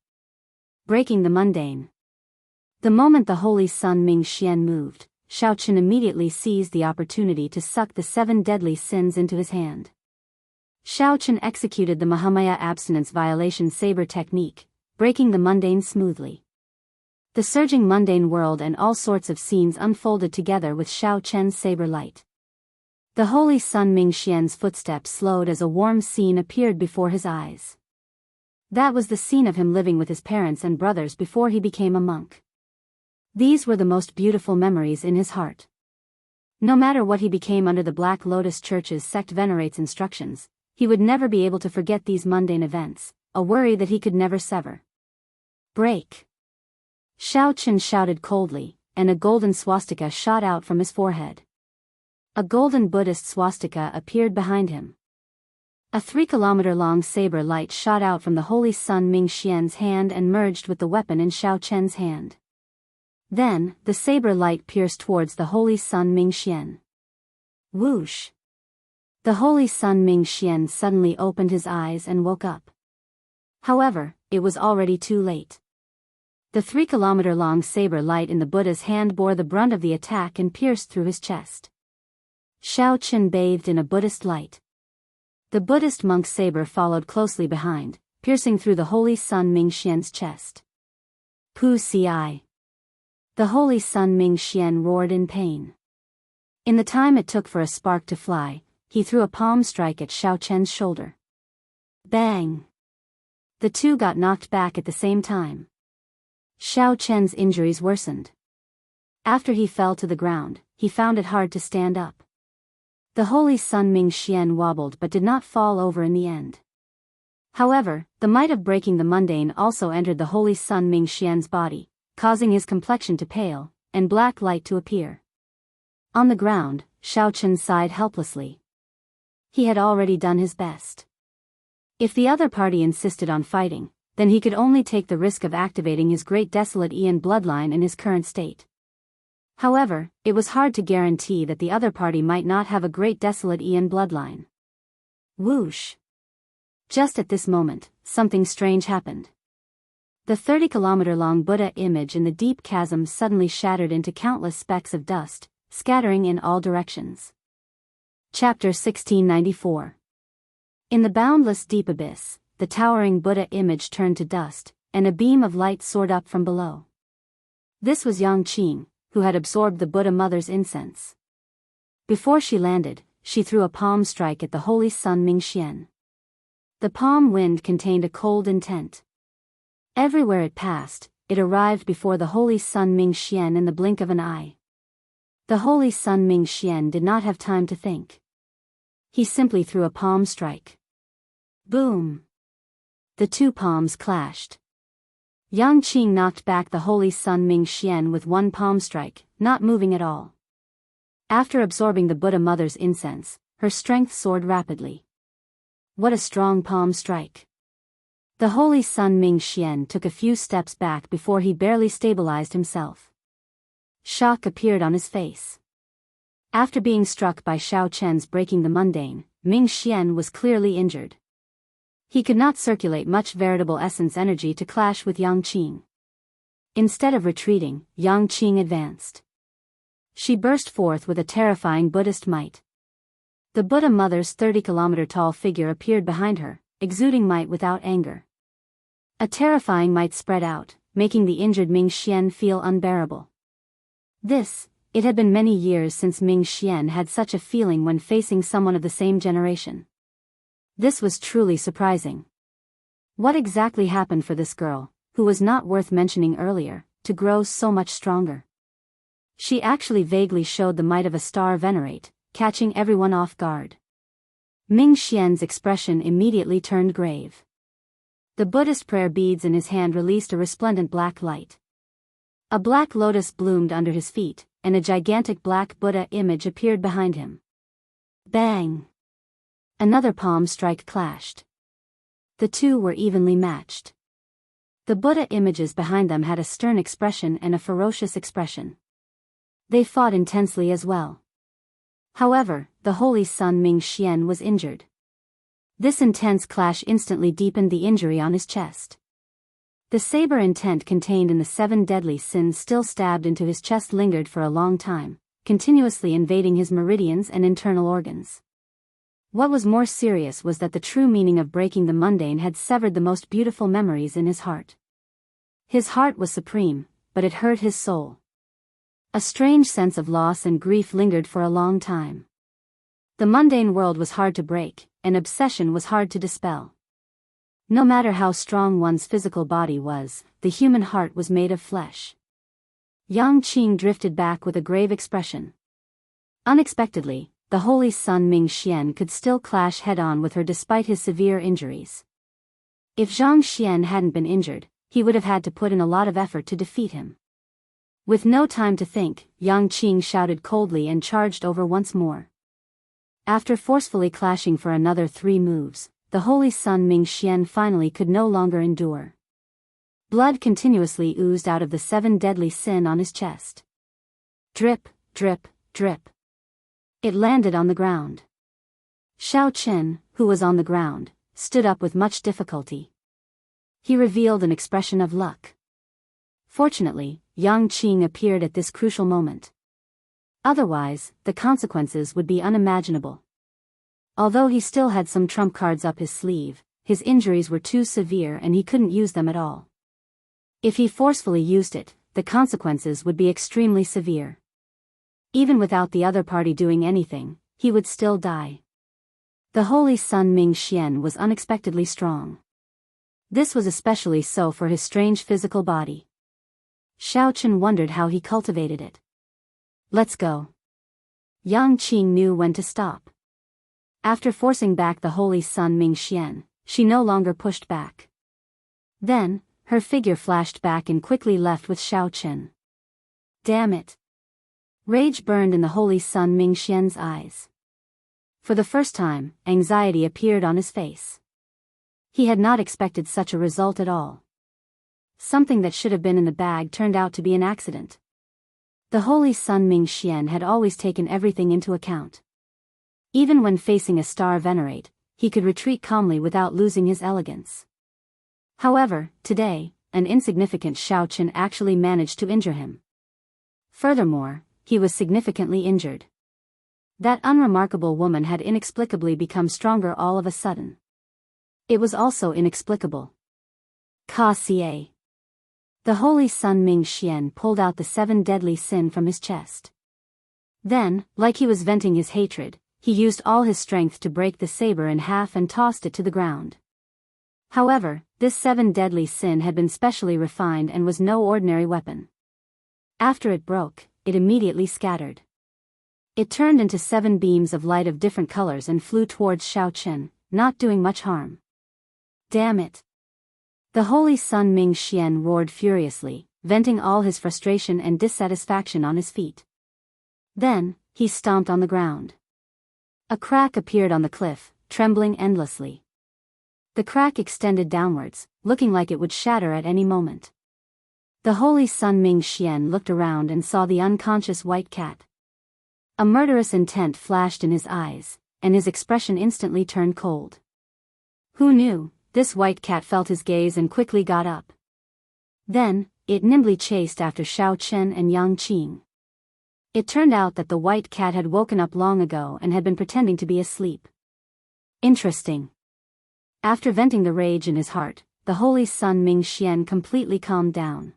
Breaking the mundane. The moment the Holy Sun Ming Xian moved, Xiao Chen immediately seized the opportunity to suck the 7 deadly sins into his hand. Xiao Chen executed the Mahamaya abstinence violation saber technique, breaking the mundane smoothly. The surging mundane world and all sorts of scenes unfolded together with Xiao Chen's saber light. The Holy Sun Ming Xian's footsteps slowed as a warm scene appeared before his eyes. That was the scene of him living with his parents and brothers before he became a monk. These were the most beautiful memories in his heart. No matter what he became under the Black Lotus Church's sect venerate's instructions, he would never be able to forget these mundane events, a worry that he could never sever. Break! Xiao Chen shouted coldly, and a golden swastika shot out from his forehead. A golden Buddhist swastika appeared behind him. A 3-kilometer-long saber light shot out from the Holy Sun Ming Xian's hand and merged with the weapon in Xiao Chen's hand. Then, the saber light pierced towards the Holy Sun Ming Xian. Whoosh! The Holy Sun Ming Xian suddenly opened his eyes and woke up. However, it was already too late. The 3-kilometer-long saber light in the Buddha's hand bore the brunt of the attack and pierced through his chest. Shao Qin bathed in a Buddhist light. The Buddhist monk's saber followed closely behind, piercing through the Holy Sun Mingxian's chest. Pu Ci. The Holy Sun Mingxian roared in pain. In the time it took for a spark to fly, he threw a palm strike at Shao Qin's shoulder. Bang! The two got knocked back at the same time. Shao Qin's injuries worsened. After he fell to the ground, he found it hard to stand up. The Holy Sun Mingxian wobbled but did not fall over in the end. However, the might of breaking the mundane also entered the Holy Sun Mingxian's body, causing his complexion to pale, and black light to appear. On the ground, Shao Qin sighed helplessly. He had already done his best. If the other party insisted on fighting, then he could only take the risk of activating his great desolate Ian bloodline in his current state. However, it was hard to guarantee that the other party might not have a great desolate Ian bloodline. Whoosh! Just at this moment, something strange happened. The 30-kilometer-long Buddha image in the deep chasm suddenly shattered into countless specks of dust, scattering in all directions. Chapter 1694. In the boundless deep abyss, the towering Buddha image turned to dust, and a beam of light soared up from below. This was Yang Qing, who had absorbed the Buddha mother's incense. Before she landed, she threw a palm strike at the Holy Sun Mingxian. The palm wind contained a cold intent. Everywhere it passed, it arrived before the Holy Sun Mingxian in the blink of an eye. The Holy Sun Mingxian did not have time to think. He simply threw a palm strike. Boom! The two palms clashed. Yang Qing knocked back the Holy Sun Mingxian with one palm strike, not moving at all. After absorbing the Buddha mother's incense, her strength soared rapidly. What a strong palm strike! The Holy Sun Mingxian took a few steps back before he barely stabilized himself. Shock appeared on his face. After being struck by Shao Qin's breaking the mundane, Mingxian was clearly injured. He could not circulate much veritable essence energy to clash with Yang Qing. Instead of retreating, Yang Qing advanced. She burst forth with a terrifying Buddhist might. The Buddha mother's 30-kilometer-tall figure appeared behind her, exuding might without anger. A terrifying might spread out, making the injured Mingxian feel unbearable. It had been many years since Mingxian had such a feeling when facing someone of the same generation. This was truly surprising. What exactly happened for this girl, who was not worth mentioning earlier, to grow so much stronger? She actually vaguely showed the might of a star venerate, catching everyone off guard. Mingxian's expression immediately turned grave. The Buddhist prayer beads in his hand released a resplendent black light. A black lotus bloomed under his feet, and a gigantic black Buddha image appeared behind him. Bang! Another palm strike clashed. The two were evenly matched. The Buddha images behind them had a stern expression and a ferocious expression. They fought intensely as well. However, the Holy Sun Mingxian was injured. This intense clash instantly deepened the injury on his chest. The saber intent contained in the 7 deadly sins still stabbed into his chest lingered for a long time, continuously invading his meridians and internal organs. What was more serious was that the true meaning of breaking the mundane had severed the most beautiful memories in his heart. His heart was supreme, but it hurt his soul. A strange sense of loss and grief lingered for a long time. The mundane world was hard to break, and obsession was hard to dispel. No matter how strong one's physical body was, the human heart was made of flesh. Yang Qing drifted back with a grave expression. Unexpectedly, the Holy Sun Mingxian could still clash head-on with her despite his severe injuries. If Zhang Xian hadn't been injured, he would have had to put in a lot of effort to defeat him. With no time to think, Yang Qing shouted coldly and charged over once more. After forcefully clashing for another 3 moves, the Holy Sun Mingxian finally could no longer endure. Blood continuously oozed out of the 7 deadly sin on his chest. Drip, drip, drip. It landed on the ground. Shao Qin, who was on the ground, stood up with much difficulty. He revealed an expression of luck. Fortunately, Yang Qing appeared at this crucial moment. Otherwise, the consequences would be unimaginable. Although he still had some trump cards up his sleeve, his injuries were too severe and he couldn't use them at all. If he forcefully used it, the consequences would be extremely severe. Even without the other party doing anything, he would still die. The Holy Sun Ming Xian was unexpectedly strong. This was especially so for his strange physical body. Xiao Chen wondered how he cultivated it. Let's go. Yang Qing knew when to stop. After forcing back the Holy Sun Ming Xian, she no longer pushed back. Then, her figure flashed back and quickly left with Xiao Chen. Damn it! Rage burned in the Holy Sun Ming Xian's eyes. For the first time, anxiety appeared on his face. He had not expected such a result at all. Something that should have been in the bag turned out to be an accident. The Holy Sun Ming Xian had always taken everything into account. Even when facing a star venerate, he could retreat calmly without losing his elegance. However, today, an insignificant Xiao Chen actually managed to injure him. Furthermore, he was significantly injured. That unremarkable woman had inexplicably become stronger all of a sudden. It was also inexplicable. Ka Xie. The Holy Sun Ming Xian pulled out the 7 deadly sin from his chest. Then, like he was venting his hatred, he used all his strength to break the saber in half and tossed it to the ground. However, this 7 deadly sin had been specially refined and was no ordinary weapon. After it broke, it immediately scattered. It turned into 7 beams of light of different colors and flew towards Xiao Chen, not doing much harm. Damn it! The Holy Sun Ming Xian roared furiously, venting all his frustration and dissatisfaction on his feet. Then, he stomped on the ground. A crack appeared on the cliff, trembling endlessly. The crack extended downwards, looking like it would shatter at any moment. The Holy Sun Ming Xian looked around and saw the unconscious white cat. A murderous intent flashed in his eyes, and his expression instantly turned cold. Who knew? This white cat felt his gaze and quickly got up. Then, it nimbly chased after Xiao Chen and Yang Qing. It turned out that the white cat had woken up long ago and had been pretending to be asleep. Interesting. After venting the rage in his heart, the Holy Sun Ming Xian completely calmed down.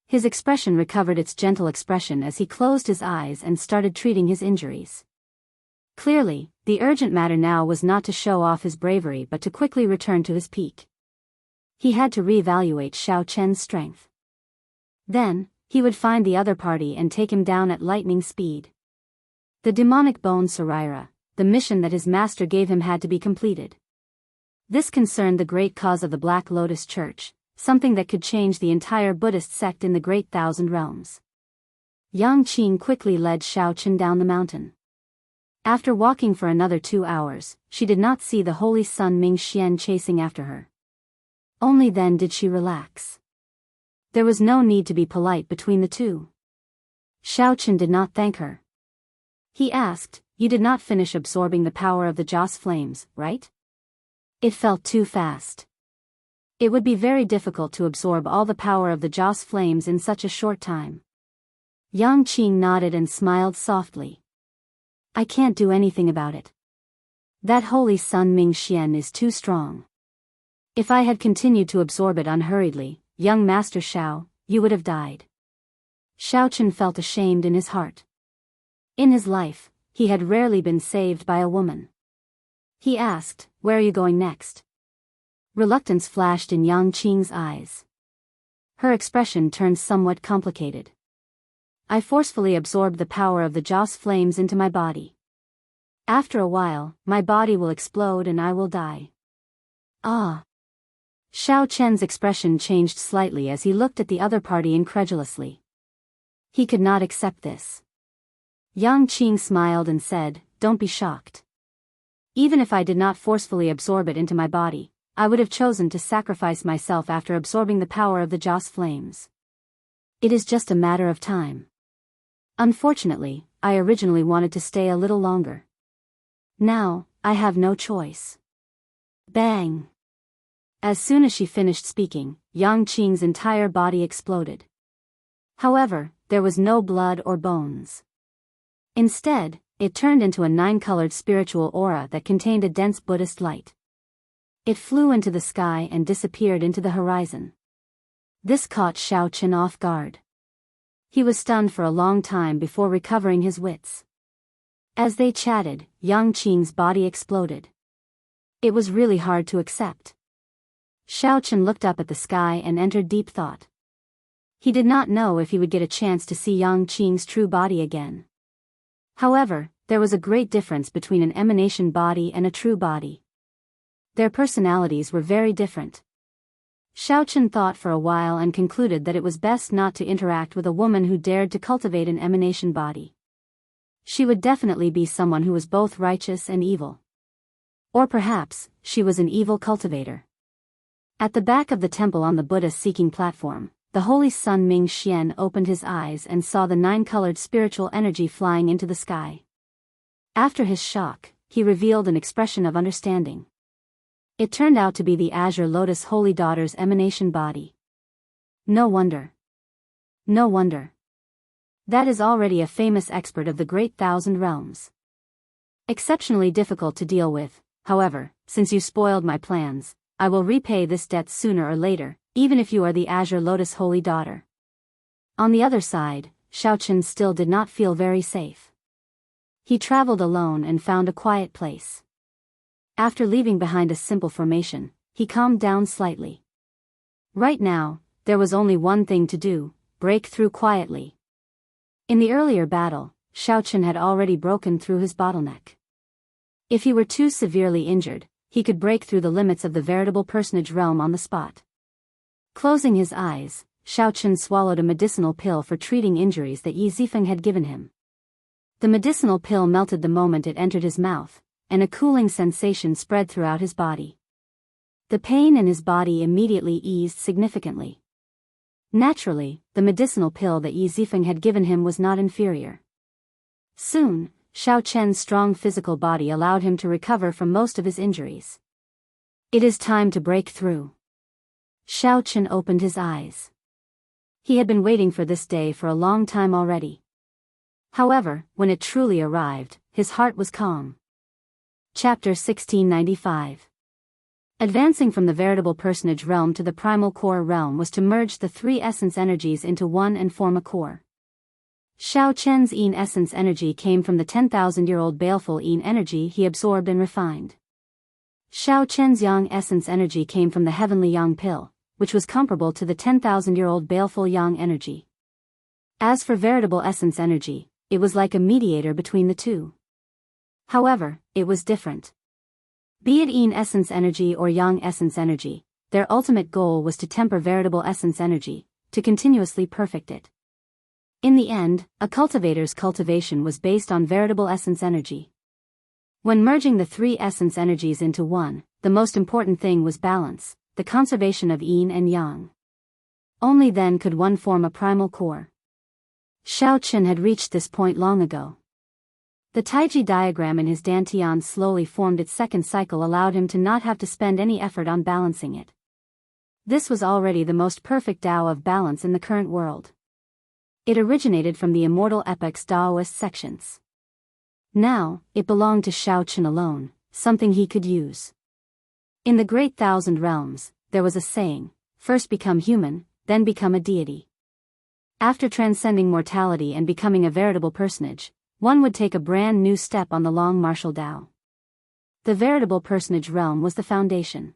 His expression recovered its gentle expression as he closed his eyes and started treating his injuries. Clearly, the urgent matter now was not to show off his bravery but to quickly return to his peak. He had to reevaluate Xiao Chen's strength. Then, he would find the other party and take him down at lightning speed. The demonic bone Saraira, the mission that his master gave him had to be completed. This concerned the great cause of the Black Lotus Church, something that could change the entire Buddhist sect in the Great Thousand Realms. Yang Qing quickly led Xiao Chen down the mountain. After walking for another 2 hours, she did not see the Holy Sun Ming Xian chasing after her. Only then did she relax. There was no need to be polite between the two. Xiao Chen did not thank her. He asked, "You did not finish absorbing the power of the Joss flames, right?" It felt too fast. It would be very difficult to absorb all the power of the Joss flames in such a short time. Yang Qing nodded and smiled softly. "I can't do anything about it. That Holy Sun Ming Xian is too strong. If I had continued to absorb it unhurriedly, young Master Xiao, you would have died." Xiao Chen felt ashamed in his heart. In his life, he had rarely been saved by a woman. He asked, "Where are you going next?" Reluctance flashed in Yang Qing's eyes. Her expression turned somewhat complicated. "I forcefully absorbed the power of the Joss flames into my body. After a while, my body will explode and I will die." Ah! Xiao Chen's expression changed slightly as he looked at the other party incredulously. He could not accept this. Yang Qing smiled and said, "Don't be shocked. Even if I did not forcefully absorb it into my body, I would have chosen to sacrifice myself after absorbing the power of the Joss flames. It is just a matter of time. Unfortunately, I originally wanted to stay a little longer. Now, I have no choice." Bang! As soon as she finished speaking, Yang Qing's entire body exploded. However, there was no blood or bones. Instead, it turned into a 9-colored spiritual aura that contained a dense Buddhist light. It flew into the sky and disappeared into the horizon. This caught Xiao Chen off guard. He was stunned for a long time before recovering his wits. As they chatted, Yang Qing's body exploded. It was really hard to accept. Xiao Chen looked up at the sky and entered deep thought. He did not know if he would get a chance to see Yang Qing's true body again. However, there was a great difference between an emanation body and a true body. Their personalities were very different. Xiao Chen thought for a while and concluded that it was best not to interact with a woman who dared to cultivate an emanation body. She would definitely be someone who was both righteous and evil. Or perhaps, she was an evil cultivator. At the back of the temple on the Buddha-seeking platform, the holy son Ming Xian opened his eyes and saw the 9-colored spiritual energy flying into the sky. After his shock, he revealed an expression of understanding. It turned out to be the Azure Lotus Holy Daughter's emanation body. No wonder. No wonder. That is already a famous expert of the Great Thousand Realms. Exceptionally difficult to deal with, however, since you spoiled my plans, I will repay this debt sooner or later, even if you are the Azure Lotus Holy Daughter. On the other side, Xiao Chen still did not feel very safe. He traveled alone and found a quiet place. After leaving behind a simple formation, he calmed down slightly. Right now, there was only one thing to do: break through quietly. In the earlier battle, Xiao Chen had already broken through his bottleneck. If he were too severely injured, he could break through the limits of the veritable personage realm on the spot. Closing his eyes, Xiao Chen swallowed a medicinal pill for treating injuries that Yi Zifeng had given him. The medicinal pill melted the moment it entered his mouth, and a cooling sensation spread throughout his body. The pain in his body immediately eased significantly. Naturally, the medicinal pill that Yi Zifeng had given him was not inferior. Soon, Xiao Chen's strong physical body allowed him to recover from most of his injuries. It is time to break through. Xiao Chen opened his eyes. He had been waiting for this day for a long time already. However, when it truly arrived, his heart was calm. Chapter 1695. Advancing from the veritable personage realm to the primal core realm was to merge the 3 essence energies into one and form a core. Xiao Chen's Yin essence energy came from the 10,000-year-old baleful Yin energy he absorbed and refined. Xiao Chen's Yang essence energy came from the heavenly Yang pill, which was comparable to the 10,000-year-old baleful Yang energy. As for veritable essence energy, it was like a mediator between the two. However, it was different. Be it Yin essence energy or Yang essence energy, their ultimate goal was to temper veritable essence energy, to continuously perfect it. In the end, a cultivator's cultivation was based on veritable essence energy. When merging the 3 essence energies into one, the most important thing was balance, the conservation of Yin and Yang. Only then could one form a primal core. Xiao Chen had reached this point long ago. The Taiji diagram in his dantian slowly formed its second cycle, allowed him to not have to spend any effort on balancing it. This was already the most perfect Tao of balance in the current world. It originated from the immortal epic's Taoist sections. Now, it belonged to Xiao Chen alone, something he could use. In the Great Thousand Realms, there was a saying, first become human, then become a deity. After transcending mortality and becoming a veritable personage, one would take a brand new step on the long martial Tao. The veritable personage realm was the foundation.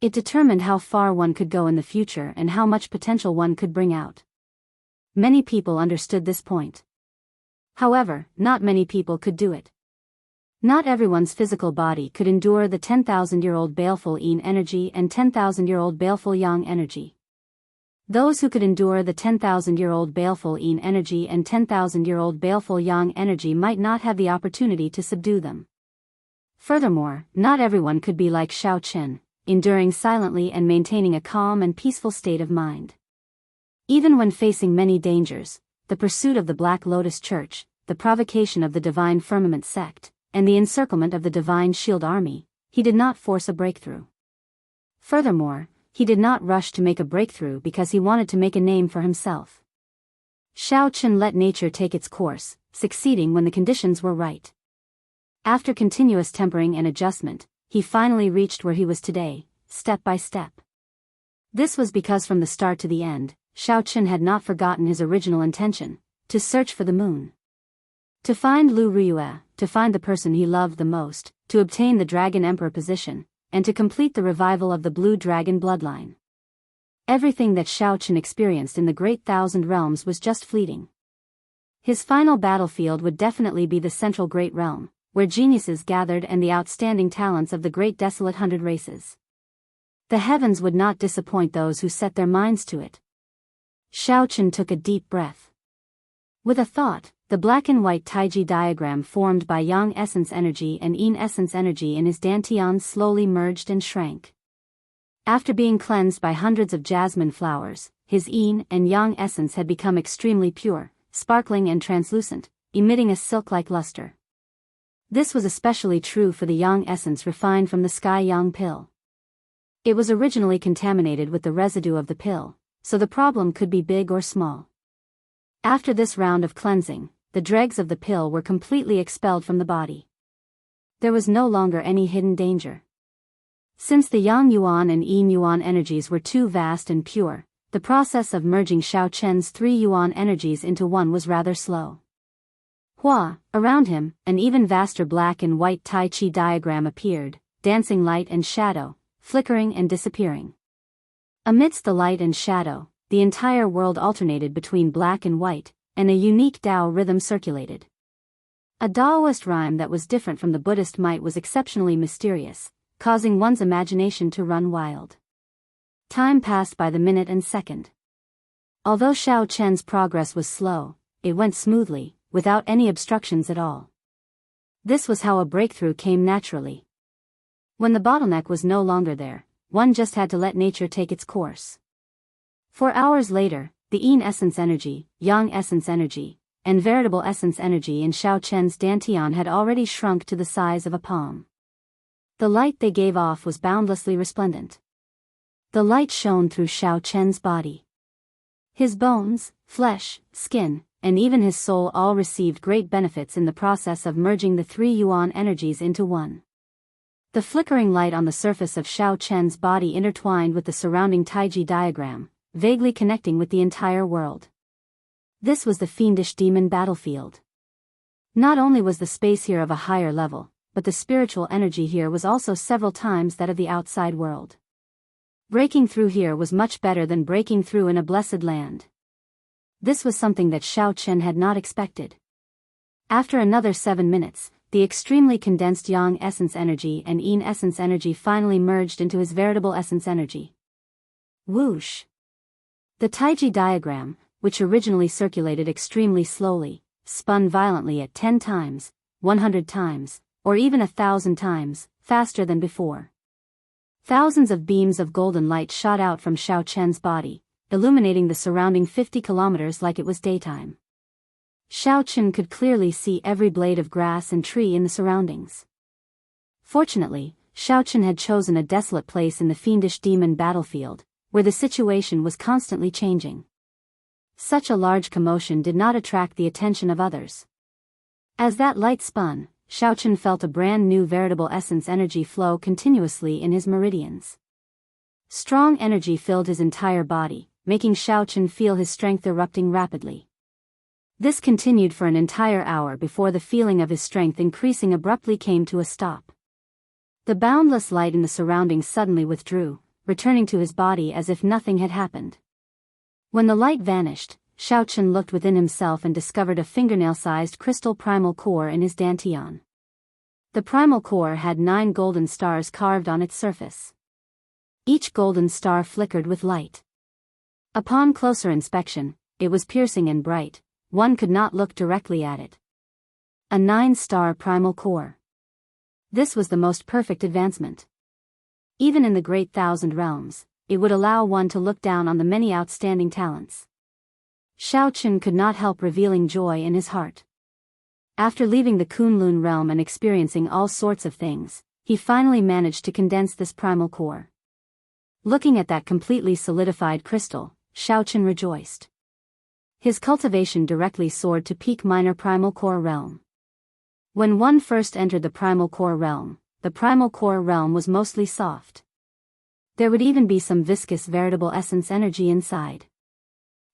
It determined how far one could go in the future and how much potential one could bring out. Many people understood this point. However, not many people could do it. Not everyone's physical body could endure the 10,000-year-old baleful Yin energy and 10,000-year-old baleful Yang energy. Those who could endure the 10,000-year-old baleful Yin energy and 10,000-year-old baleful Yang energy might not have the opportunity to subdue them. Furthermore, not everyone could be like Xiao Chen, enduring silently and maintaining a calm and peaceful state of mind. Even when facing many dangers, the pursuit of the Black Lotus Church, the provocation of the Divine Firmament sect, and the encirclement of the Divine Shield Army, he did not force a breakthrough. Furthermore, he did not rush to make a breakthrough because he wanted to make a name for himself. Xiao Chen let nature take its course, succeeding when the conditions were right. After continuous tempering and adjustment, he finally reached where he was today, step by step. This was because from the start to the end, Xiao Chen had not forgotten his original intention, to search for the moon. To find Lu Riyue, to find the person he loved the most, to obtain the Dragon Emperor position, and to complete the revival of the Blue Dragon bloodline. Everything that Xiao Chen experienced in the Great Thousand Realms was just fleeting. His final battlefield would definitely be the Central Great Realm, where geniuses gathered and the outstanding talents of the Great Desolate Hundred Races. The heavens would not disappoint those who set their minds to it. Xiao Chen took a deep breath. With a thought, the black and white Taiji diagram formed by Yang Essence Energy and Yin Essence Energy in his dantian slowly merged and shrank. After being cleansed by hundreds of jasmine flowers, his Yin and Yang essence had become extremely pure, sparkling and translucent, emitting a silk-like luster. This was especially true for the Yang essence refined from the Sky Yang pill. It was originally contaminated with the residue of the pill, so the problem could be big or small. After this round of cleansing, the dregs of the pill were completely expelled from the body. There was no longer any hidden danger. Since the Yang Yuan and Yin Yuan energies were too vast and pure, the process of merging Xiao Chen's 3 Yuan energies into one was rather slow. Around him, an even vaster black and white Tai Chi diagram appeared, dancing light and shadow, flickering and disappearing. Amidst the light and shadow, the entire world alternated between black and white, and a unique Tao rhythm circulated. A Taoist rhyme that was different from the Buddhist might was exceptionally mysterious, causing one's imagination to run wild. Time passed by the minute and second. Although Xiao Chen's progress was slow, it went smoothly, without any obstructions at all. This was how a breakthrough came naturally. When the bottleneck was no longer there, one just had to let nature take its course. 4 hours later, the Yin essence energy, Yang essence energy, and veritable essence energy in Xiao Chen's dantian had already shrunk to the size of a palm. The light they gave off was boundlessly resplendent. The light shone through Xiao Chen's body. His bones, flesh, skin, and even his soul all received great benefits in the process of merging the 3 Yuan energies into one. The flickering light on the surface of Xiao Chen's body intertwined with the surrounding Taiji diagram, vaguely connecting with the entire world. This was the fiendish demon battlefield. Not only was the space here of a higher level, but the spiritual energy here was also several times that of the outside world. Breaking through here was much better than breaking through in a blessed land. This was something that Xiao Chen had not expected. After another 7 minutes, the extremely condensed Yang essence energy and Yin essence energy finally merged into his veritable essence energy. Whoosh! The Taiji diagram, which originally circulated extremely slowly, spun violently at 10 times, 100 times, or even 1,000 times, faster than before. Thousands of beams of golden light shot out from Xiao Chen's body, illuminating the surrounding 50 kilometers like it was daytime. Xiao Chen could clearly see every blade of grass and tree in the surroundings. Fortunately, Xiao Chen had chosen a desolate place in the fiendish demon battlefield, where the situation was constantly changing. Such a large commotion did not attract the attention of others. As that light spun, Xiao Chen felt a brand new veritable essence energy flow continuously in his meridians. Strong energy filled his entire body, making Xiao Chen feel his strength erupting rapidly. This continued for an entire hour before the feeling of his strength increasing abruptly came to a stop. The boundless light in the surroundings suddenly withdrew, returning to his body as if nothing had happened. When the light vanished, Xiao Chen looked within himself and discovered a fingernail-sized crystal primal core in his dantian. The primal core had 9 golden stars carved on its surface. Each golden star flickered with light. Upon closer inspection, it was piercing and bright, one could not look directly at it. A 9-star primal core. This was the most perfect advancement. Even in the Great Thousand Realms, it would allow one to look down on the many outstanding talents. Xiao Chen could not help revealing joy in his heart. After leaving the Kunlun realm and experiencing all sorts of things, he finally managed to condense this primal core. Looking at that completely solidified crystal, Xiaochen rejoiced. His cultivation directly soared to peak minor primal core realm. When one first entered the primal core realm was mostly soft. There would even be some viscous veritable essence energy inside.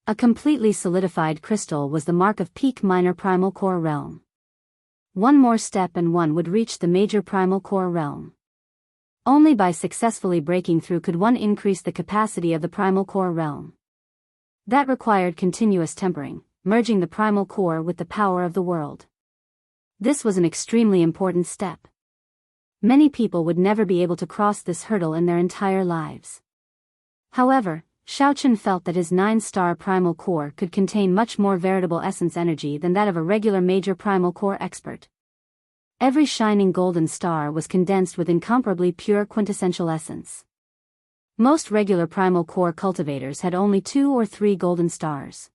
A completely solidified crystal was the mark of peak minor primal core realm. One more step and one would reach the major primal core realm. Only by successfully breaking through could one increase the capacity of the primal core realm. That required continuous tempering, merging the primal core with the power of the world. This was an extremely important step. Many people would never be able to cross this hurdle in their entire lives. However, Xiaochen felt that his 9-star primal core could contain much more veritable essence energy than that of a regular major primal core expert. Every shining golden star was condensed with incomparably pure quintessential essence. Most regular primal core cultivators had only 2 or 3 golden stars.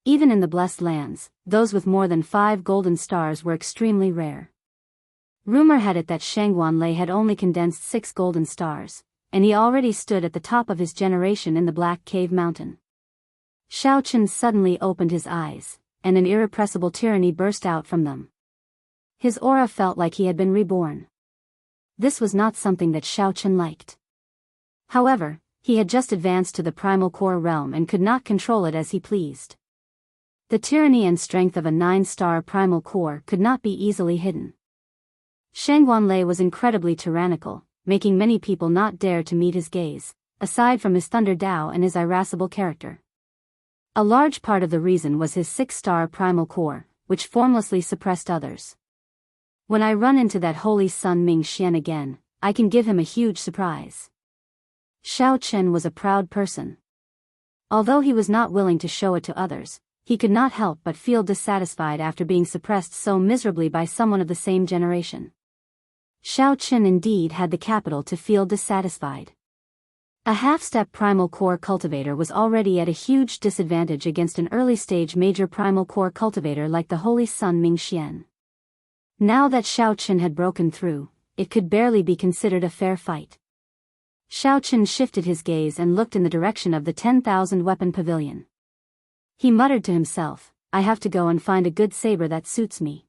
Even in the blessed lands, those with more than 5 golden stars were extremely rare. Rumor had it that Shangguanlei had only condensed 6 golden stars, and he already stood at the top of his generation in the Black Cave Mountain. Xiaochen suddenly opened his eyes, and an irrepressible tyranny burst out from them. His aura felt like he had been reborn. This was not something that Xiaochen liked. However, he had just advanced to the primal core realm and could not control it as he pleased. The tyranny and strength of a 9-star primal core could not be easily hidden. Shangguanlei was incredibly tyrannical, making many people not dare to meet his gaze, aside from his thunder Dao and his irascible character. A large part of the reason was his 6-star primal core, which formlessly suppressed others. When I run into that holy Sun Ming Xian again, I can give him a huge surprise. Xiaochen was a proud person. Although he was not willing to show it to others, he could not help but feel dissatisfied after being suppressed so miserably by someone of the same generation. Xiaochen indeed had the capital to feel dissatisfied. A half-step primal core cultivator was already at a huge disadvantage against an early-stage major primal core cultivator like the holy Sun Ming Xian. Now that Xiaochen had broken through, it could barely be considered a fair fight. Xiaochen shifted his gaze and looked in the direction of the 10,000 weapon pavilion. He muttered to himself, I have to go and find a good saber that suits me.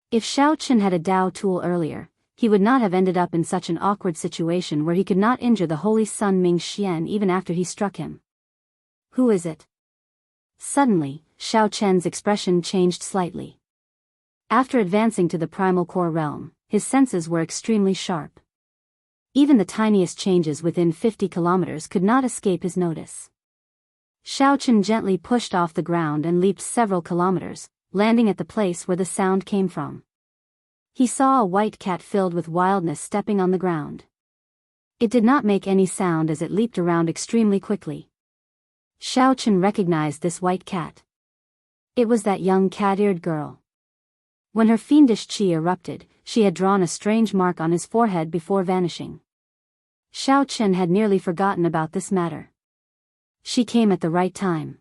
If Xiaochen had a Dao tool earlier, he would not have ended up in such an awkward situation where he could not injure the holy Sun Ming Xian even after he struck him. Who is it? Suddenly, Xiaochen's expression changed slightly. After advancing to the primal core realm, his senses were extremely sharp. Even the tiniest changes within 50 kilometers could not escape his notice. Xiaochen gently pushed off the ground and leaped several kilometers, landing at the place where the sound came from. He saw a white cat filled with wildness stepping on the ground. It did not make any sound as it leaped around extremely quickly. Xiaochen recognized this white cat. It was that young cat-eared girl. When her fiendish qi erupted, she had drawn a strange mark on his forehead before vanishing. Xiaochen had nearly forgotten about this matter. She came at the right time.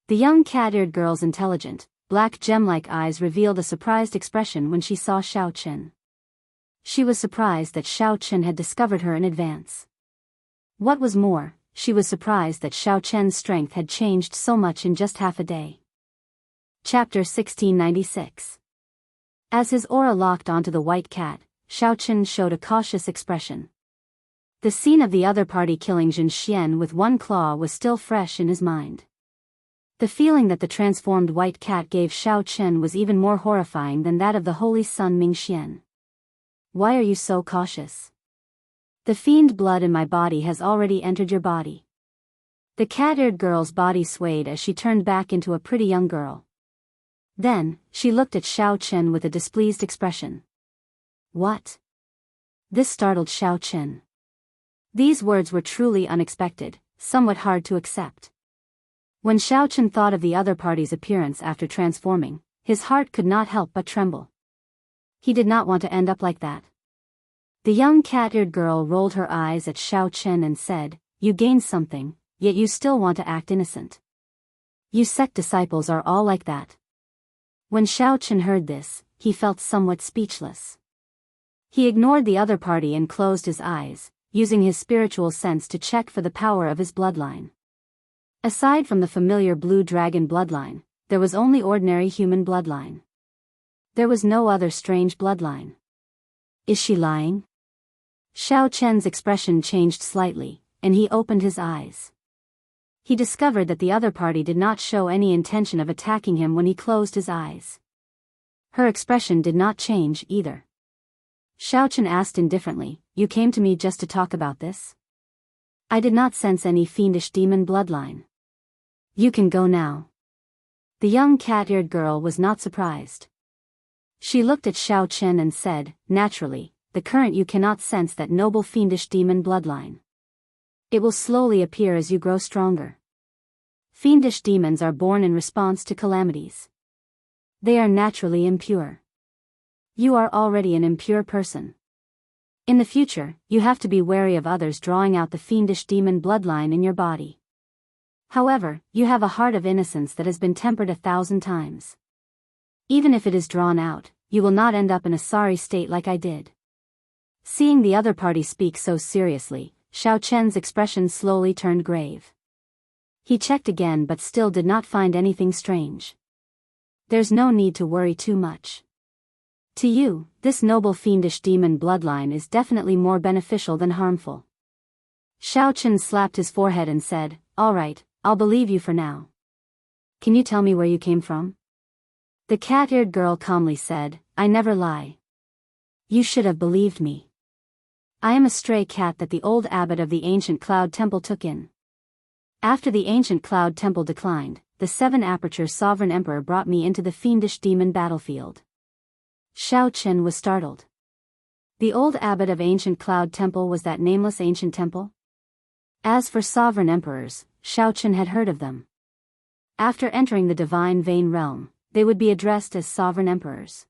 The young cat-eared girl's intelligent, black gem-like eyes revealed a surprised expression when she saw Xiaochen. She was surprised that Xiaochen had discovered her in advance. What was more, she was surprised that Xiaochen's strength had changed so much in just half a day. Chapter 1696. As his aura locked onto the white cat, Xiaochen showed a cautious expression. The scene of the other party killing Jin Xian with one claw was still fresh in his mind. The feeling that the transformed white cat gave Xiaochen was even more horrifying than that of the holy Sun Ming Xian. Why are you so cautious? The fiend blood in my body has already entered your body. The cat-eared girl's body swayed as she turned back into a pretty young girl. Then, she looked at Xiaochen with a displeased expression. What? This startled Xiaochen. These words were truly unexpected, somewhat hard to accept. When Xiaochen thought of the other party's appearance after transforming, his heart could not help but tremble. He did not want to end up like that. The young cat-eared girl rolled her eyes at Xiaochen and said, You gained something, yet you still want to act innocent. You sect disciples are all like that. When Xiaochen heard this, he felt somewhat speechless. He ignored the other party and closed his eyes, using his spiritual sense to check for the power of his bloodline. Aside from the familiar blue dragon bloodline, there was only ordinary human bloodline. There was no other strange bloodline. Is she lying? Xiao Chen's expression changed slightly, and he opened his eyes. He discovered that the other party did not show any intention of attacking him when he closed his eyes. Her expression did not change either. Xiao Chen asked indifferently, "You came to me just to talk about this?" "I did not sense any fiendish demon bloodline." "You can go now." The young cat-eared girl was not surprised. She looked at Xiao Chen and said, "Naturally, the current you cannot sense that noble fiendish demon bloodline. It will slowly appear as you grow stronger. Fiendish demons are born in response to calamities. They are naturally impure. You are already an impure person. In the future, you have to be wary of others drawing out the fiendish demon bloodline in your body. However, you have a heart of innocence that has been tempered 1,000 times. Even if it is drawn out, you will not end up in a sorry state like I did." Seeing the other party speak so seriously, Xiao Chen's expression slowly turned grave. He checked again but still did not find anything strange. "There's no need to worry too much. To you, this noble fiendish demon bloodline is definitely more beneficial than harmful." Xiao Chen slapped his forehead and said, "All right, I'll believe you for now. Can you tell me where you came from?" The cat-eared girl calmly said, "I never lie. You should have believed me. I am a stray cat that the old abbot of the ancient Cloud Temple took in. After the ancient Cloud Temple declined, the Seven Aperture Sovereign Emperor brought me into the fiendish demon battlefield." Xiao Chen was startled. The old abbot of ancient Cloud Temple was that nameless ancient temple? As for sovereign emperors, Xiao Chen had heard of them. After entering the divine vein realm, they would be addressed as sovereign emperors.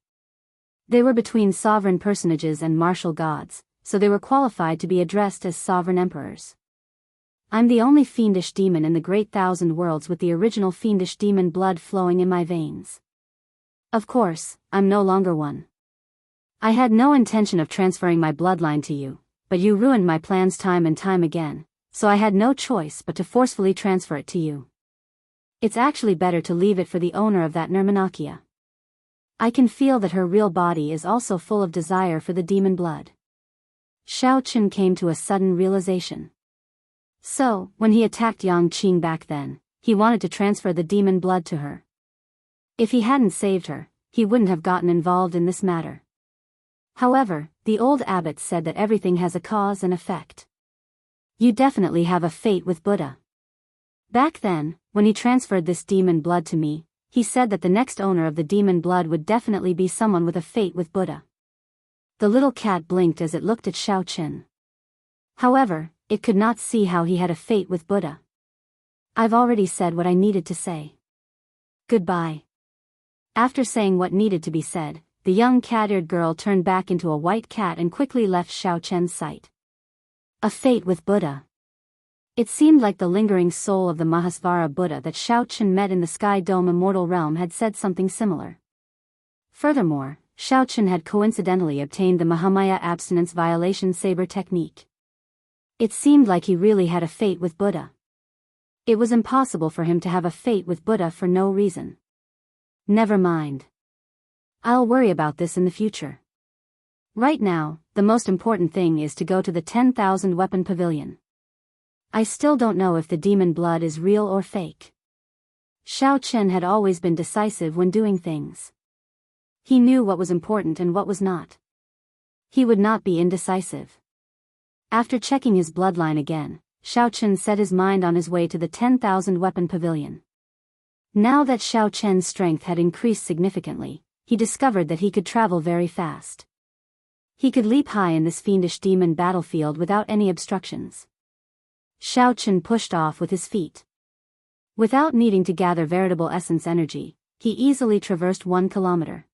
They were between sovereign personages and martial gods, so they were qualified to be addressed as sovereign emperors. I'm the only fiendish demon in the great thousand worlds with the original fiendish demon blood flowing in my veins. Of course, I'm no longer one. I had no intention of transferring my bloodline to you, but you ruined my plans time and time again, so I had no choice but to forcefully transfer it to you. It's actually better to leave it for the owner of that Nirmanakia. I can feel that her real body is also full of desire for the demon blood." Xiao Chen came to a sudden realization. So, when he attacked Yang Qing back then, he wanted to transfer the demon blood to her. If he hadn't saved her, he wouldn't have gotten involved in this matter. However, the old abbot said that everything has a cause and effect. You definitely have a fate with Buddha. Back then, when he transferred this demon blood to me, he said that the next owner of the demon blood would definitely be someone with a fate with Buddha. The little cat blinked as it looked at Xiao Chen. However, it could not see how he had a fate with Buddha. "I've already said what I needed to say. Goodbye." After saying what needed to be said, the young cat-eared girl turned back into a white cat and quickly left Xiao Chen's sight. A fate with Buddha. It seemed like the lingering soul of the Mahasvara Buddha that Xiao Chen met in the Sky Dome immortal realm had said something similar. Furthermore, Xiao Chen had coincidentally obtained the Mahamaya abstinence violation saber technique. It seemed like he really had a fate with Buddha. It was impossible for him to have a fate with Buddha for no reason. Never mind. I'll worry about this in the future. Right now, the most important thing is to go to the 10,000 weapon pavilion. I still don't know if the demon blood is real or fake. Xiao Chen had always been decisive when doing things. He knew what was important and what was not. He would not be indecisive. After checking his bloodline again, Xiao Chen set his mind on his way to the 10,000 weapon pavilion. Now that Xiao Chen's strength had increased significantly, he discovered that he could travel very fast. He could leap high in this fiendish demon battlefield without any obstructions. Xiao Chen pushed off with his feet. Without needing to gather veritable essence energy, he easily traversed 1 kilometer.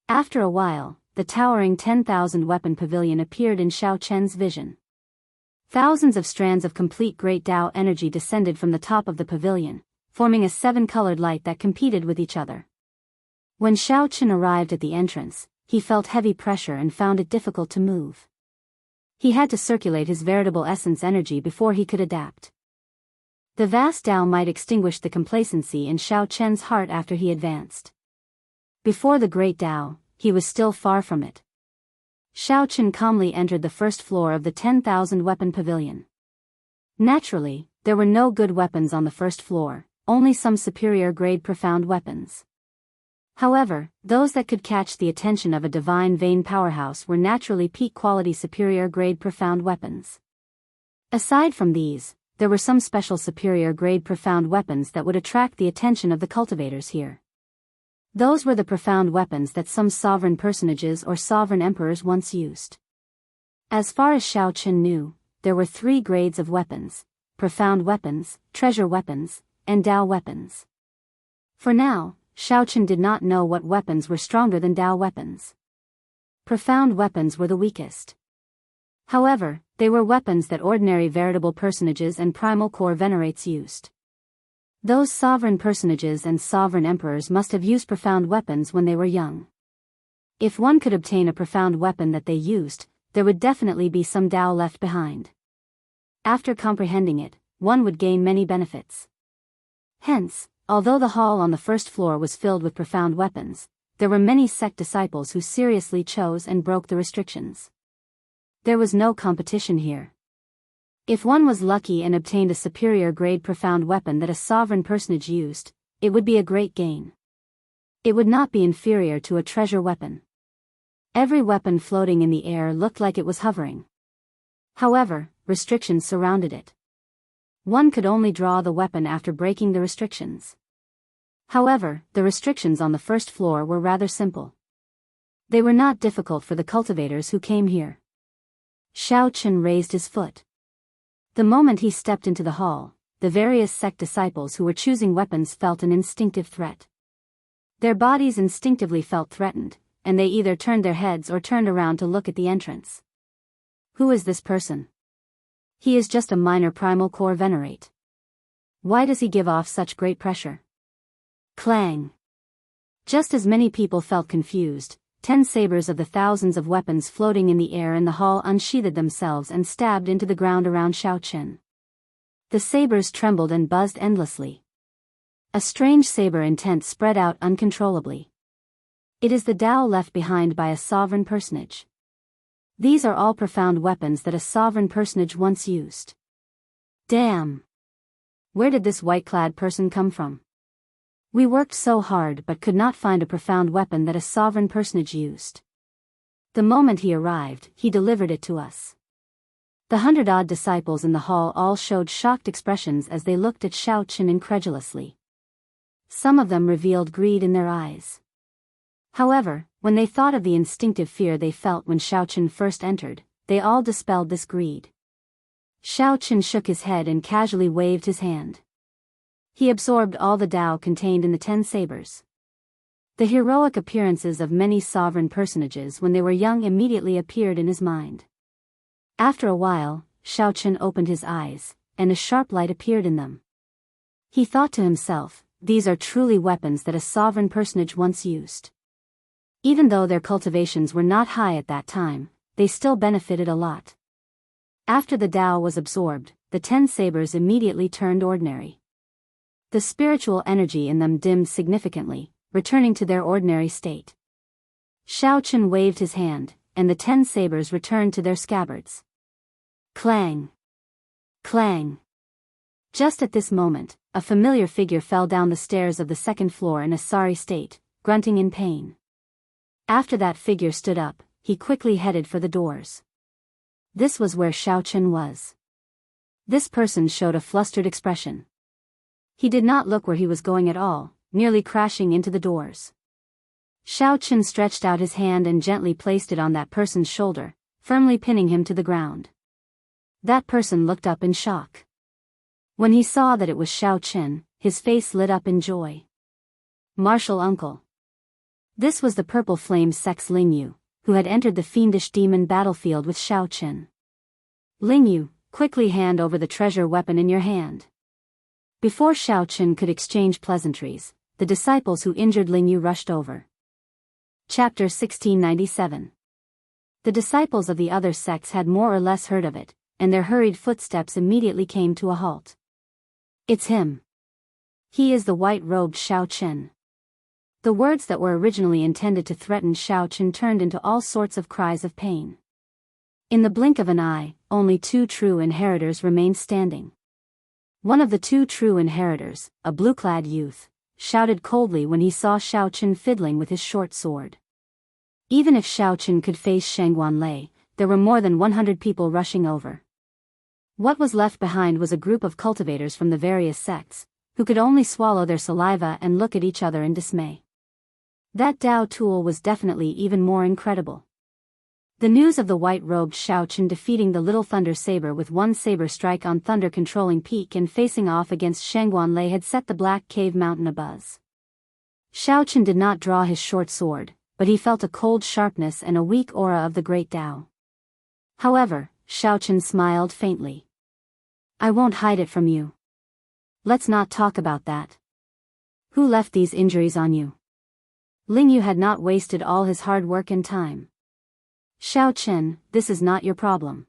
After a while, the towering 10,000 weapon pavilion appeared in Xiao Chen's vision. Thousands of strands of complete great Tao energy descended from the top of the pavilion, forming a 7-colored light that competed with each other. When Xiao Chen arrived at the entrance, he felt heavy pressure and found it difficult to move. He had to circulate his veritable essence energy before he could adapt. The vast Tao might extinguish the complacency in Xiao Chen's heart after he advanced. Before the great Tao, he was still far from it. Xiao Chen calmly entered the first floor of the 10,000 weapon pavilion. Naturally, there were no good weapons on the first floor, only some superior grade profound weapons. However, those that could catch the attention of a divine vein powerhouse were naturally peak quality superior grade profound weapons. Aside from these, there were some special superior grade profound weapons that would attract the attention of the cultivators here. Those were the profound weapons that some sovereign personages or sovereign emperors once used. As far as Xiao Chen knew, there were 3 grades of weapons: profound weapons, treasure weapons, and Dao weapons. For now, Xiao Chen did not know what weapons were stronger than Dao weapons. Profound weapons were the weakest. However, they were weapons that ordinary veritable personages and primal core venerates used. Those sovereign personages and sovereign emperors must have used profound weapons when they were young. If one could obtain a profound weapon that they used, there would definitely be some Dao left behind. After comprehending it, one would gain many benefits. Hence, although the hall on the first floor was filled with profound weapons, there were many sect disciples who seriously chose and broke the restrictions. There was no competition here. If one was lucky and obtained a superior grade profound weapon that a sovereign personage used, it would be a great gain. It would not be inferior to a treasure weapon. Every weapon floating in the air looked like it was hovering. However, restrictions surrounded it. One could only draw the weapon after breaking the restrictions. However, the restrictions on the first floor were rather simple. They were not difficult for the cultivators who came here. Xiao Chen raised his foot. The moment he stepped into the hall, the various sect disciples who were choosing weapons felt an instinctive threat. Their bodies instinctively felt threatened, and they either turned their heads or turned around to look at the entrance. Who is this person? He is just a minor primal core venerate. Why does he give off such great pressure? Clang! Just as many people felt confused, 10 sabers of the thousands of weapons floating in the air in the hall unsheathed themselves and stabbed into the ground around Xiao Chen. The sabers trembled and buzzed endlessly. A strange saber intent spread out uncontrollably. It is the Tao left behind by a sovereign personage. These are all profound weapons that a sovereign personage once used. Damn! Where did this white-clad person come from? We worked so hard but could not find a profound weapon that a sovereign personage used. The moment he arrived, he delivered it to us. The 100-odd disciples in the hall all showed shocked expressions as they looked at Xiao Chen incredulously. Some of them revealed greed in their eyes. However, when they thought of the instinctive fear they felt when Xiao Chen first entered, they all dispelled this greed. Xiao Chen shook his head and casually waved his hand. He absorbed all the Tao contained in the 10 sabers. The heroic appearances of many sovereign personages when they were young immediately appeared in his mind. After a while, Xiao Chen opened his eyes, and a sharp light appeared in them. He thought to himself, these are truly weapons that a sovereign personage once used. Even though their cultivations were not high at that time, they still benefited a lot. After the Tao was absorbed, the 10 sabers immediately turned ordinary. The spiritual energy in them dimmed significantly, returning to their ordinary state. Xiao Chen waved his hand, and the 10 sabers returned to their scabbards. Clang! Clang! Just at this moment, a familiar figure fell down the stairs of the second floor in a sorry state, grunting in pain. After that figure stood up, he quickly headed for the doors. This was where Xiao Chen was. This person showed a flustered expression. He did not look where he was going at all, nearly crashing into the doors. Xiao Chen stretched out his hand and gently placed it on that person's shoulder, firmly pinning him to the ground. That person looked up in shock. When he saw that it was Xiao Chen, his face lit up in joy. Martial uncle. This was the purple flame sex Lingyu, who had entered the fiendish demon battlefield with Xiao Chen. Lingyu, quickly hand over the treasure weapon in your hand. Before Xiao Chen could exchange pleasantries, the disciples who injured Lingyu rushed over. Chapter 1697. The disciples of the other sects had more or less heard of it, and their hurried footsteps immediately came to a halt. It's him. He is the white-robed Xiao Chen. The words that were originally intended to threaten Xiao Chen turned into all sorts of cries of pain. In the blink of an eye, only 2 true inheritors remained standing. One of the 2 true inheritors, a blue-clad youth, shouted coldly when he saw Xiao Chen fiddling with his short sword. Even if Xiao Chen could face Shangguan Lei, there were more than 100 people rushing over. What was left behind was a group of cultivators from the various sects, who could only swallow their saliva and look at each other in dismay. That Dao tool was definitely even more incredible. The news of the white-robed Xiao Chen defeating the Little Thunder Saber with one saber strike on thunder-controlling peak and facing off against Shangguan Lei had set the Black Cave Mountain abuzz. Xiao Chen did not draw his short sword, but he felt a cold sharpness and a weak aura of the great Dao. However, Xiao Chen smiled faintly. I won't hide it from you. Let's not talk about that. Who left these injuries on you? Ling Yu had not wasted all his hard work and time. Xiao Chen, this is not your problem.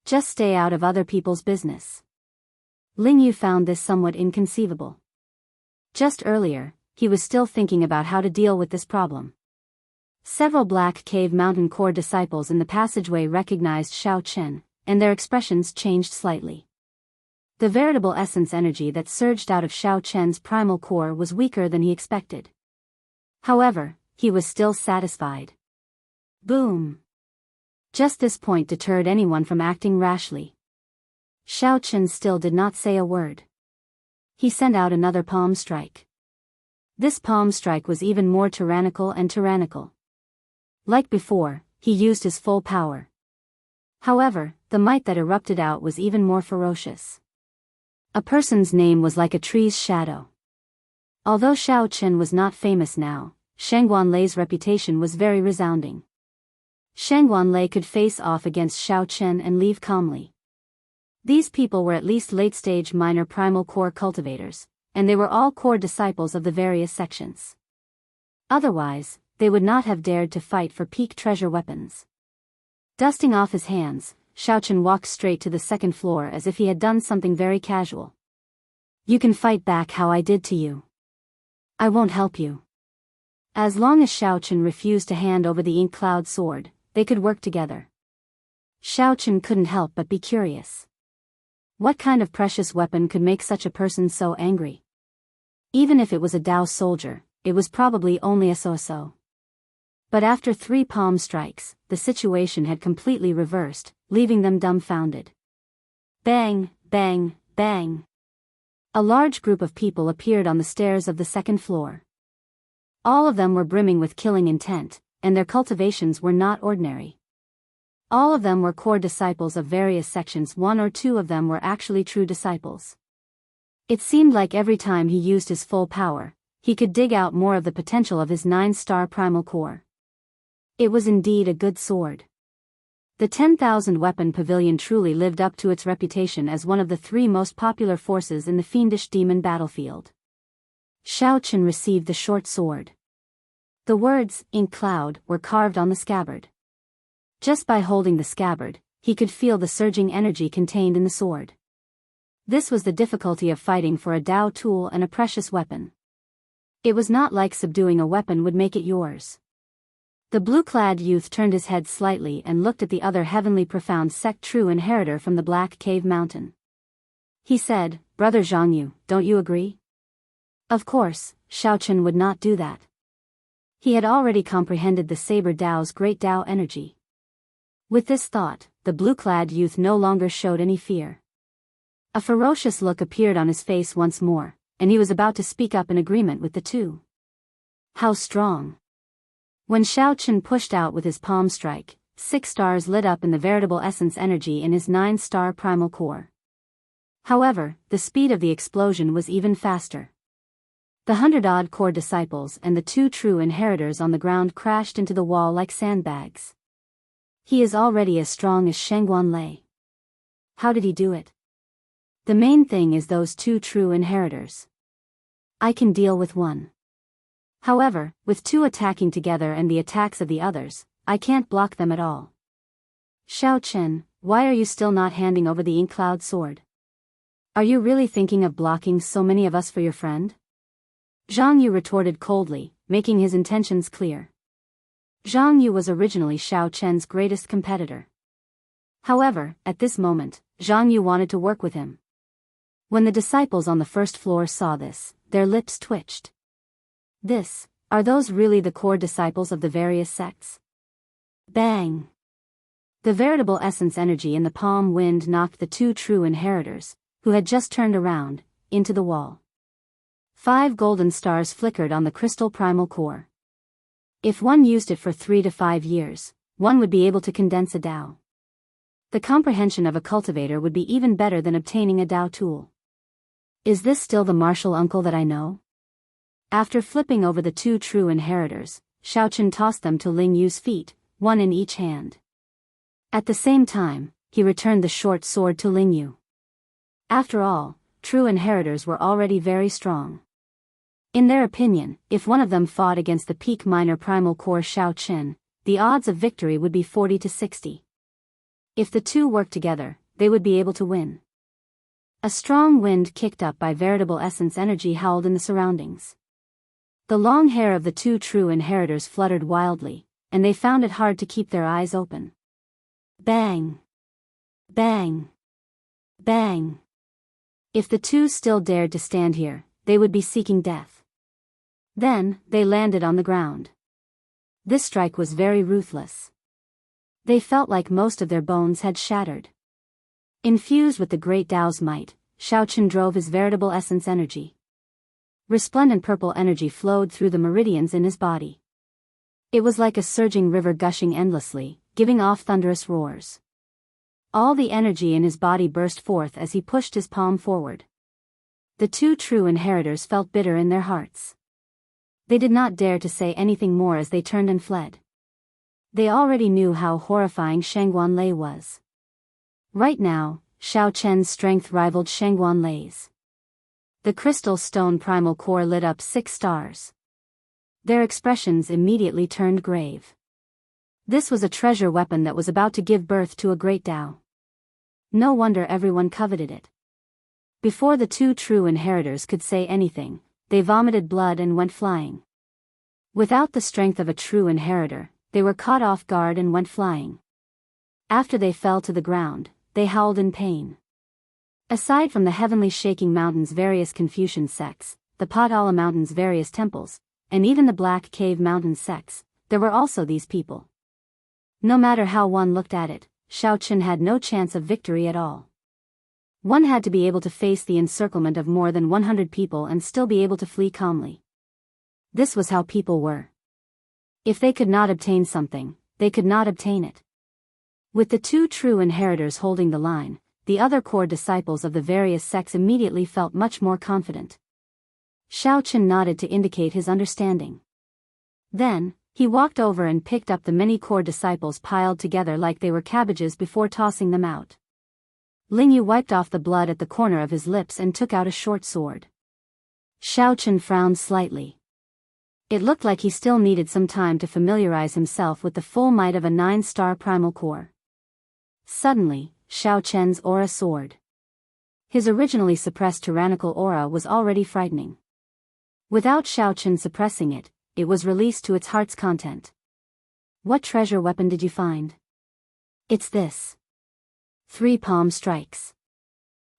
Just stay out of other people's business. Ling Yu found this somewhat inconceivable. Just earlier, he was still thinking about how to deal with this problem. Several Black Cave Mountain core disciples in the passageway recognized Xiao Chen, and their expressions changed slightly. The veritable essence energy that surged out of Xiao Chen's primal core was weaker than he expected. However, he was still satisfied. Boom! Just this point deterred anyone from acting rashly. Xiao Chen still did not say a word. He sent out another palm strike. This palm strike was even more tyrannical. Like before, he used his full power. However, the might that erupted out was even more ferocious. A person's name was like a tree's shadow. Although Xiao Chen was not famous now, Shangguan Lei's reputation was very resounding. Shangguan Lei could face off against Xiao Chen and leave calmly. These people were at least late-stage minor primal core cultivators, and they were all core disciples of the various sections. Otherwise, they would not have dared to fight for peak treasure weapons. Dusting off his hands, Xiao Chen walked straight to the second floor as if he had done something very casual. You can fight back how I did to you. I won't help you. As long as Xiao Chen refused to hand over the ink cloud sword, they could work together. Xiao Chen couldn't help but be curious. What kind of precious weapon could make such a person so angry? Even if it was a Dao soldier, it was probably only a so-so. But after 3 palm strikes, the situation had completely reversed, leaving them dumbfounded. Bang, bang, bang. A large group of people appeared on the stairs of the second floor. All of them were brimming with killing intent, and their cultivations were not ordinary. All of them were core disciples of various sections. 1 or 2 of them were actually true disciples. It seemed like every time he used his full power, he could dig out more of the potential of his 9-star primal core. It was indeed a good sword. The 10,000 weapon pavilion truly lived up to its reputation as one of the 3 most popular forces in the fiendish demon battlefield. Xiao Chen received the short sword. The words, "Ink Cloud," were carved on the scabbard. Just by holding the scabbard, he could feel the surging energy contained in the sword. This was the difficulty of fighting for a Dao tool and a precious weapon. It was not like subduing a weapon would make it yours. The blue-clad youth turned his head slightly and looked at the other heavenly profound sect true inheritor from the Black Cave Mountain. He said, "Brother Zhangyu, don't you agree?" Of course, Xiao Chen would not do that. He had already comprehended the Saber Dao's great Dao energy. With this thought, the blue-clad youth no longer showed any fear. A ferocious look appeared on his face once more, and he was about to speak up in agreement with the 2. How strong! When Xiao Chen pushed out with his palm strike, 6 stars lit up in the veritable essence energy in his 9-star primal core. However, the speed of the explosion was even faster. The 100-odd core disciples and the 2 true inheritors on the ground crashed into the wall like sandbags. He is already as strong as Shangguan Lei. How did he do it? The main thing is those 2 true inheritors. I can deal with 1. However, with 2 attacking together and the attacks of the others, I can't block them at all. Xiao Chen, why are you still not handing over the ink cloud sword? Are you really thinking of blocking so many of us for your friend? Zhang Yu retorted coldly, making his intentions clear. Zhang Yu was originally Xiao Chen's greatest competitor. However, at this moment, Zhang Yu wanted to work with him. When the disciples on the first floor saw this, their lips twitched. Are those really the core disciples of the various sects? Bang! The veritable essence energy in the palm wind knocked the two true inheritors, who had just turned around, into the wall. 5 golden stars flickered on the crystal primal core. If one used it for 3 to 5 years, one would be able to condense a Dao. The comprehension of a cultivator would be even better than obtaining a Dao tool. Is this still the martial uncle that I know? After flipping over the two true inheritors, Xiaochen tossed them to Ling Yu's feet, one in each hand. At the same time, he returned the short sword to Ling Yu. After all, true inheritors were already very strong. In their opinion, if one of them fought against the peak minor primal core Xiaochen, the odds of victory would be 40 to 60. If the two worked together, they would be able to win. A strong wind kicked up by veritable essence energy howled in the surroundings. The long hair of the two true inheritors fluttered wildly, and they found it hard to keep their eyes open. Bang! Bang! Bang! If the two still dared to stand here, they would be seeking death. Then, they landed on the ground. This strike was very ruthless. They felt like most of their bones had shattered. Infused with the great Tao's might, Xiaochen drove his veritable essence energy. Resplendent purple energy flowed through the meridians in his body. It was like a surging river gushing endlessly, giving off thunderous roars. All the energy in his body burst forth as he pushed his palm forward. The two true inheritors felt bitter in their hearts. They did not dare to say anything more as they turned and fled. They already knew how horrifying Shangguan Lei was. Right now, Xiao Chen's strength rivaled Shangguan Lei's. The crystal stone primal core lit up 6 stars. Their expressions immediately turned grave. This was a treasure weapon that was about to give birth to a great Tao. No wonder everyone coveted it. Before the two true inheritors could say anything, they vomited blood and went flying. Without the strength of a true inheritor, they were caught off guard and went flying. After they fell to the ground, they howled in pain. Aside from the heavenly shaking mountain's various Confucian sects, the Potala mountain's various temples, and even the Black Cave mountain sects, there were also these people. No matter how one looked at it, Xiaochen had no chance of victory at all. One had to be able to face the encirclement of more than 100 people and still be able to flee calmly. This was how people were. If they could not obtain something, they could not obtain it. With the two true inheritors holding the line, the other core disciples of the various sects immediately felt much more confident. Xiaochen nodded to indicate his understanding. Then, he walked over and picked up the many core disciples piled together like they were cabbages before tossing them out. Ling Yu wiped off the blood at the corner of his lips and took out a short sword. Xiaochen frowned slightly. It looked like he still needed some time to familiarize himself with the full might of a 9-star primal core. Suddenly, Xiaochen's aura soared. His originally suppressed tyrannical aura was already frightening. Without Xiaochen suppressing it, it was released to its heart's content. What treasure weapon did you find? It's this. 3 palm strikes.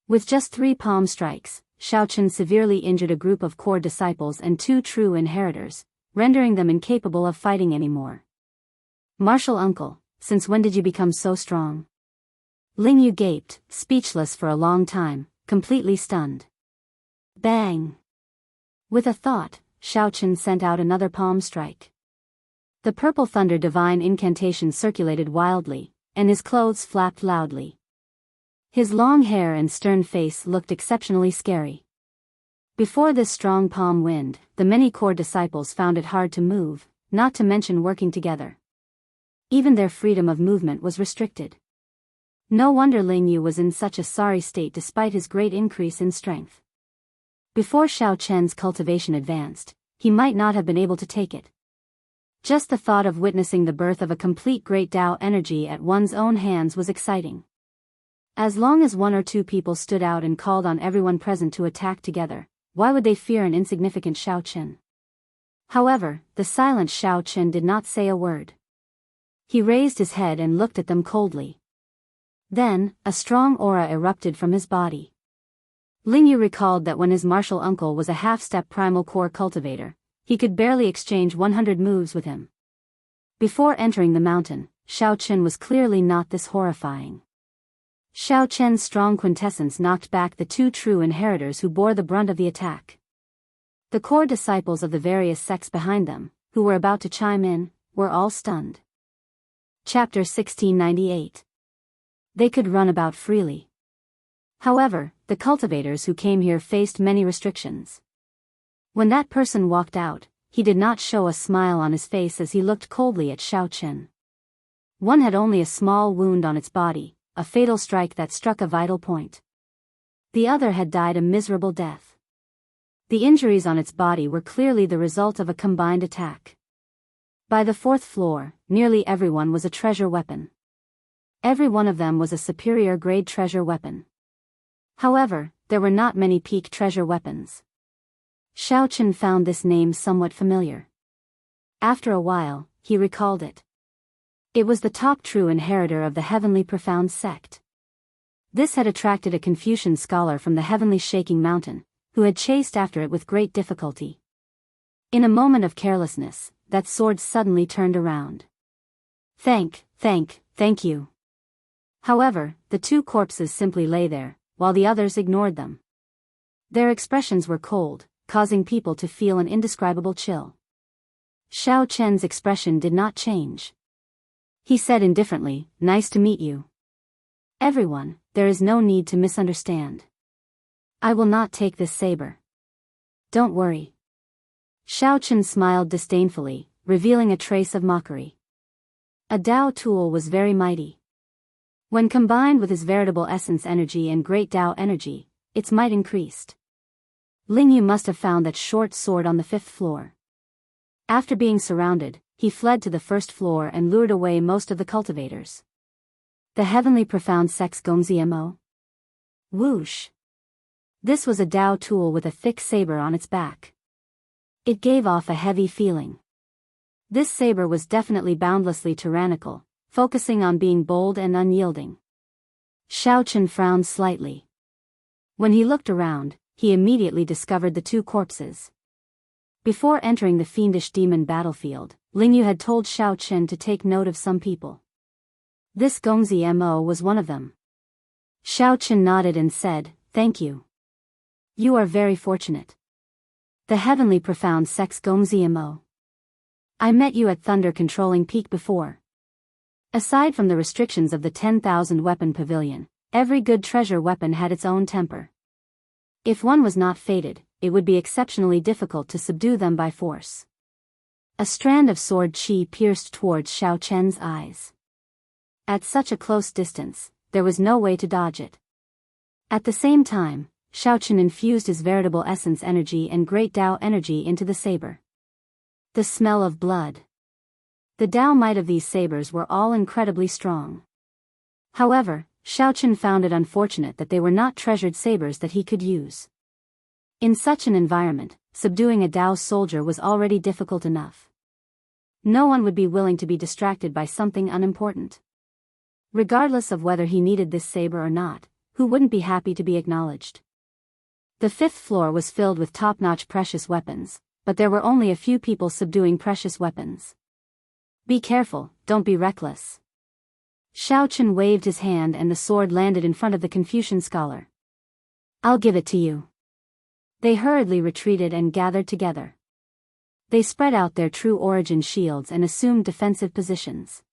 With just 3 palm strikes, Xiaochen severely injured a group of core disciples and 2 true inheritors, rendering them incapable of fighting anymore. Martial uncle, since when did you become so strong? Ling Yu gaped, speechless for a long time, completely stunned. Bang! With a thought, Xiaochen sent out another palm strike. The purple thunder divine incantation circulated wildly, and his clothes flapped loudly. His long hair and stern face looked exceptionally scary. Before this strong palm wind, the many core disciples found it hard to move, not to mention working together. Even their freedom of movement was restricted. No wonder Ling Yu was in such a sorry state despite his great increase in strength. Before Xiao Chen's cultivation advanced, he might not have been able to take it. Just the thought of witnessing the birth of a complete great Tao energy at one's own hands was exciting. As long as one or two people stood out and called on everyone present to attack together, why would they fear an insignificant Xiao Chen? However, the silent Xiao Chen did not say a word. He raised his head and looked at them coldly. Then, a strong aura erupted from his body. Lingyu recalled that when his martial uncle was a half-step primal core cultivator, he could barely exchange 100 moves with him. Before entering the mountain, Xiao Chen was clearly not this horrifying. Xiao Chen's strong quintessence knocked back the two true inheritors who bore the brunt of the attack. The core disciples of the various sects behind them, who were about to chime in, were all stunned. Chapter 1698. They could run about freely. However, the cultivators who came here faced many restrictions. When that person walked out, he did not show a smile on his face as he looked coldly at Xiao Chen. One had only a small wound on its body, a fatal strike that struck a vital point. The other had died a miserable death. The injuries on its body were clearly the result of a combined attack. By the fourth floor, nearly everyone was a treasure weapon. Every one of them was a superior grade treasure weapon. However, there were not many peak treasure weapons. Xiao Chen found this name somewhat familiar. After a while, he recalled it. It was the top true inheritor of the Heavenly Profound sect. This had attracted a Confucian scholar from the Heavenly Shaking Mountain, who had chased after it with great difficulty. In a moment of carelessness, that sword suddenly turned around. Thank you. However, the two corpses simply lay there, while the others ignored them. Their expressions were cold, causing people to feel an indescribable chill. Xiao Chen's expression did not change. He said indifferently, "Nice to meet you. Everyone, there is no need to misunderstand. I will not take this saber. Don't worry." Xiao Chen smiled disdainfully, revealing a trace of mockery. A Tao tool was very mighty. When combined with his veritable essence energy and great Tao energy, its might increased. Lingyu must have found that short sword on the 5th floor. After being surrounded, he fled to the 1st floor and lured away most of the cultivators. The Heavenly Profound Sect's Gongzi-mo? Whoosh! This was a Tao tool with a thick saber on its back. It gave off a heavy feeling. This saber was definitely boundlessly tyrannical, focusing on being bold and unyielding. Xiao Chen frowned slightly. When he looked around, he immediately discovered the two corpses. Before entering the fiendish demon battlefield, Lingyu had told Xiao Chen to take note of some people. This Gongzi-mo was one of them. Xiao Chen nodded and said, "Thank you. You are very fortunate. The Heavenly Profound Sect's Gongzi-mo. I met you at Thunder Controlling Peak before." Aside from the restrictions of the 10,000 weapon pavilion, every good treasure weapon had its own temper. If one was not fated, it would be exceptionally difficult to subdue them by force. A strand of sword chi pierced towards Xiao Chen's eyes. At such a close distance, there was no way to dodge it. At the same time, Xiao Chen infused his veritable essence energy and great Tao energy into the saber. The smell of blood. The Tao might of these sabers were all incredibly strong. However, Xiao Chen found it unfortunate that they were not treasured sabers that he could use. In such an environment, subduing a Tao soldier was already difficult enough. No one would be willing to be distracted by something unimportant. Regardless of whether he needed this saber or not, who wouldn't be happy to be acknowledged? The 5th floor was filled with top-notch precious weapons, but there were only a few people subduing precious weapons. Be careful, don't be reckless. Xiao Chen waved his hand and the sword landed in front of the Confucian scholar. I'll give it to you. They hurriedly retreated and gathered together. They spread out their true origin shields and assumed defensive positions.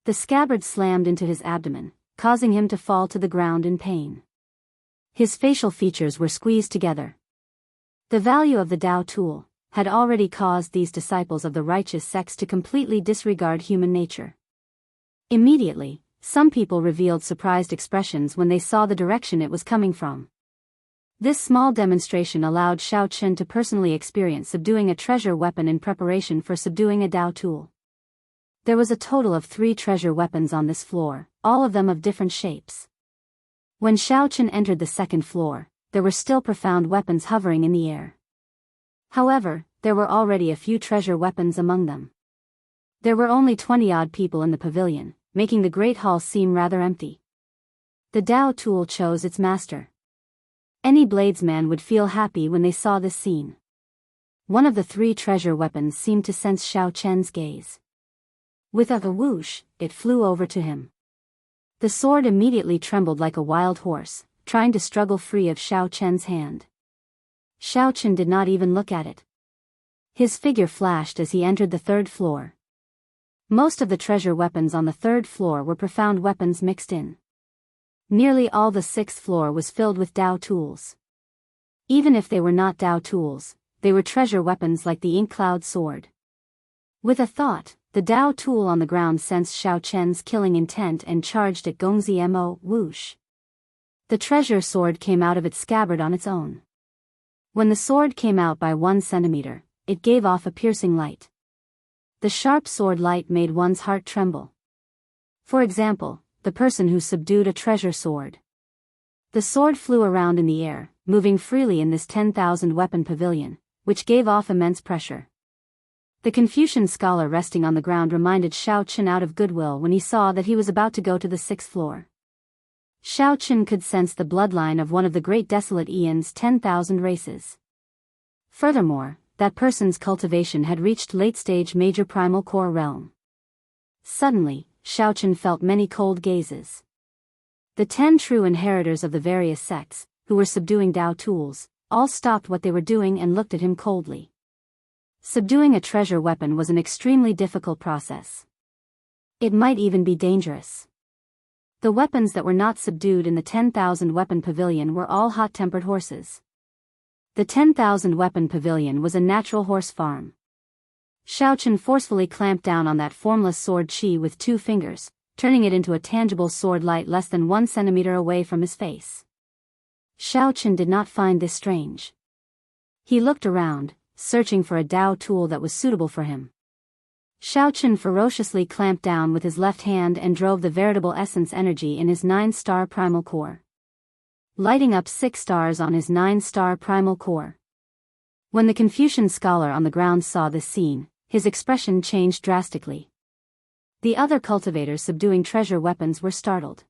The scabbard slammed into his abdomen, causing him to fall to the ground in pain. His facial features were squeezed together. The value of the Tao tool had already caused these disciples of the righteous sects to completely disregard human nature. Immediately, some people revealed surprised expressions when they saw the direction it was coming from. This small demonstration allowed Xiao Chen to personally experience subduing a treasure weapon in preparation for subduing a Dao tool. There was a total of 3 treasure weapons on this floor, all of them of different shapes. When Xiao Chen entered the second floor, there were still profound weapons hovering in the air. However, there were already a few treasure weapons among them. There were only 20-odd people in the pavilion, making the great hall seem rather empty. The Dao tool chose its master. Any bladesman would feel happy when they saw this scene. One of the 3 treasure weapons seemed to sense Xiao Chen's gaze. With a whoosh, it flew over to him. The sword immediately trembled like a wild horse, trying to struggle free of Xiao Chen's hand. Xiao Chen did not even look at it. His figure flashed as he entered the 3rd floor. Most of the treasure weapons on the 3rd floor were profound weapons mixed in. Nearly all the 6th floor was filled with Dao tools. Even if they were not Dao tools, they were treasure weapons like the ink cloud sword. With a thought, the Dao tool on the ground sensed Xiao Chen's killing intent and charged at Gongzi Mo, whoosh. The treasure sword came out of its scabbard on its own. When the sword came out by 1 centimeter, it gave off a piercing light. The sharp sword light made one's heart tremble. For example, the person who subdued a treasure sword. The sword flew around in the air, moving freely in this 10,000 weapon pavilion, which gave off immense pressure. The Confucian scholar resting on the ground reminded Xiao Chen out of goodwill when he saw that he was about to go to the 6th floor. Xiao Chen could sense the bloodline of one of the great desolate Eon's 10,000 races. Furthermore, that person's cultivation had reached late-stage major primal core realm. Suddenly, Xiao Chen felt many cold gazes. The 10 true inheritors of the various sects, who were subduing Dao tools, all stopped what they were doing and looked at him coldly. Subduing a treasure weapon was an extremely difficult process. It might even be dangerous. The weapons that were not subdued in the 10,000 weapon pavilion were all hot-tempered horses. The 10,000 weapon pavilion was a natural horse farm. Xiao Chen forcefully clamped down on that formless sword chi with 2 fingers, turning it into a tangible sword light less than 1 centimeter away from his face. Xiao Chen did not find this strange. He looked around, searching for a Dao tool that was suitable for him. Xiao Chen ferociously clamped down with his left hand and drove the veritable essence energy in his 9-star primal core, lighting up 6 stars on his 9-star primal core. When the Confucian scholar on the ground saw this scene, his expression changed drastically. The other cultivators subduing treasure weapons were startled.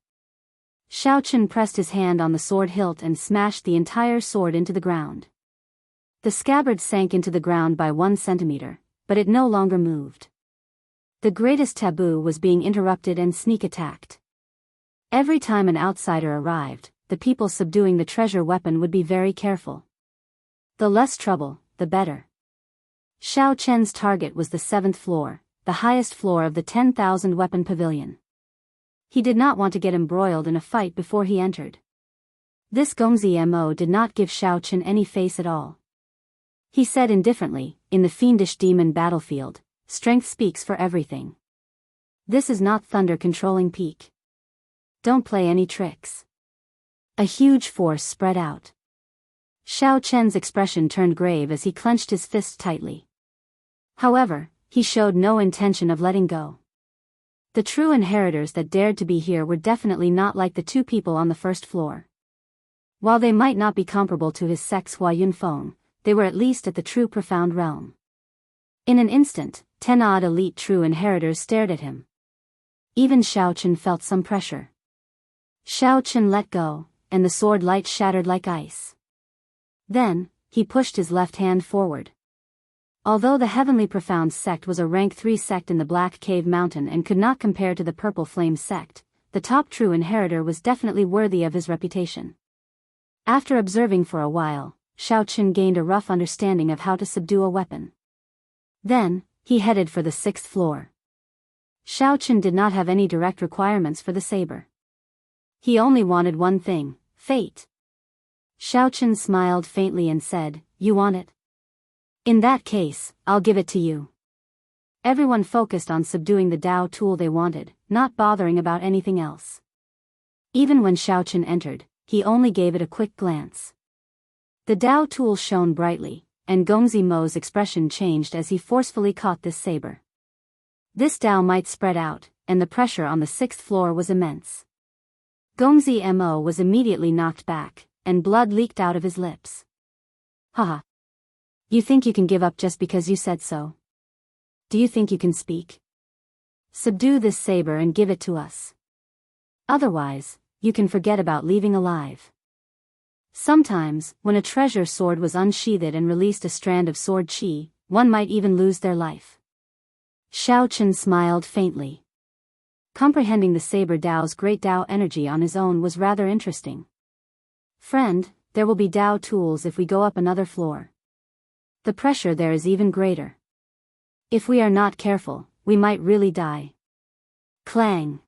Xiao Chen pressed his hand on the sword hilt and smashed the entire sword into the ground. The scabbard sank into the ground by 1 centimeter, but it no longer moved. The greatest taboo was being interrupted and sneak attacked. Every time an outsider arrived, the people subduing the treasure weapon would be very careful. The less trouble, the better. Xiao Chen's target was the 7th floor, the highest floor of the 10,000 weapon pavilion. He did not want to get embroiled in a fight before he entered. This Gongzi Mo did not give Xiao Chen any face at all. He said indifferently, in the fiendish demon battlefield, strength speaks for everything. This is not thunder controlling peak. Don't play any tricks. A huge force spread out. Xiao Chen's expression turned grave as he clenched his fists tightly. However, he showed no intention of letting go. The true inheritors that dared to be here were definitely not like the 2 people on the 1st floor. While they might not be comparable to his sect's Hua Yunfeng, they were at least at the true profound realm. In an instant, 10 odd elite true inheritors stared at him. Even Xiao Chen felt some pressure. Xiao Chen let go, and the sword light shattered like ice. Then, he pushed his left hand forward. Although the Heavenly Profound sect was a rank 3 sect in the Black Cave Mountain and could not compare to the Purple Flame sect, the top true inheritor was definitely worthy of his reputation. After observing for a while, Xiao Chen gained a rough understanding of how to subdue a weapon. Then, he headed for the 6th floor. Xiao Chen did not have any direct requirements for the saber. He only wanted one thing, fate. Xiao Chen smiled faintly and said, "You want it? In that case, I'll give it to you." Everyone focused on subduing the Dao tool they wanted, not bothering about anything else. Even when Xiao Chen entered, he only gave it a quick glance. The Dao tool shone brightly, and Gongzi Mo's expression changed as he forcefully caught this saber. This Dao might spread out, and the pressure on the 6th floor was immense. Gongzi Mo was immediately knocked back, and blood leaked out of his lips. Haha. You think you can give up just because you said so? Do you think you can speak? Subdue this saber and give it to us. Otherwise, you can forget about leaving alive. Sometimes, when a treasure sword was unsheathed and released a strand of sword chi, one might even lose their life. Xiao Chen smiled faintly. Comprehending the saber Dao's great Dao energy on his own was rather interesting. Friend, there will be Dao tools if we go up another floor. The pressure there is even greater. If we are not careful, we might really die. Clang.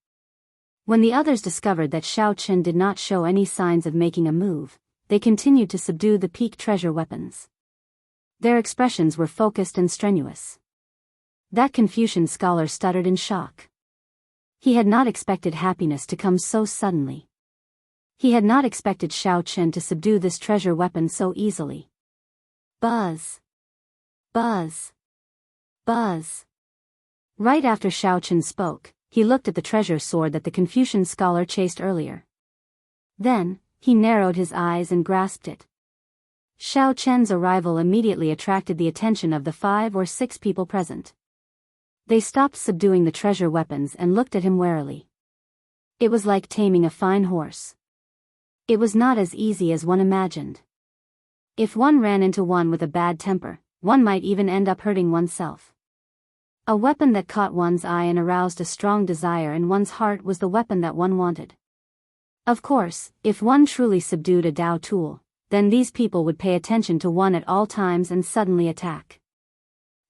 When the others discovered that Xiao Chen did not show any signs of making a move, they continued to subdue the peak treasure weapons. Their expressions were focused and strenuous. That Confucian scholar stuttered in shock. He had not expected happiness to come so suddenly. He had not expected Xiao Chen to subdue this treasure weapon so easily. Buzz. Buzz. Buzz. Right after Xiao Chen spoke, he looked at the treasure sword that the Confucian scholar chased earlier. Then, he narrowed his eyes and grasped it. Xiao Chen's arrival immediately attracted the attention of the 5 or 6 people present. They stopped subduing the treasure weapons and looked at him warily. It was like taming a fine horse. It was not as easy as one imagined. If one ran into one with a bad temper, one might even end up hurting oneself. A weapon that caught one's eye and aroused a strong desire in one's heart was the weapon that one wanted. Of course, if one truly subdued a Dao tool, then these people would pay attention to one at all times and suddenly attack.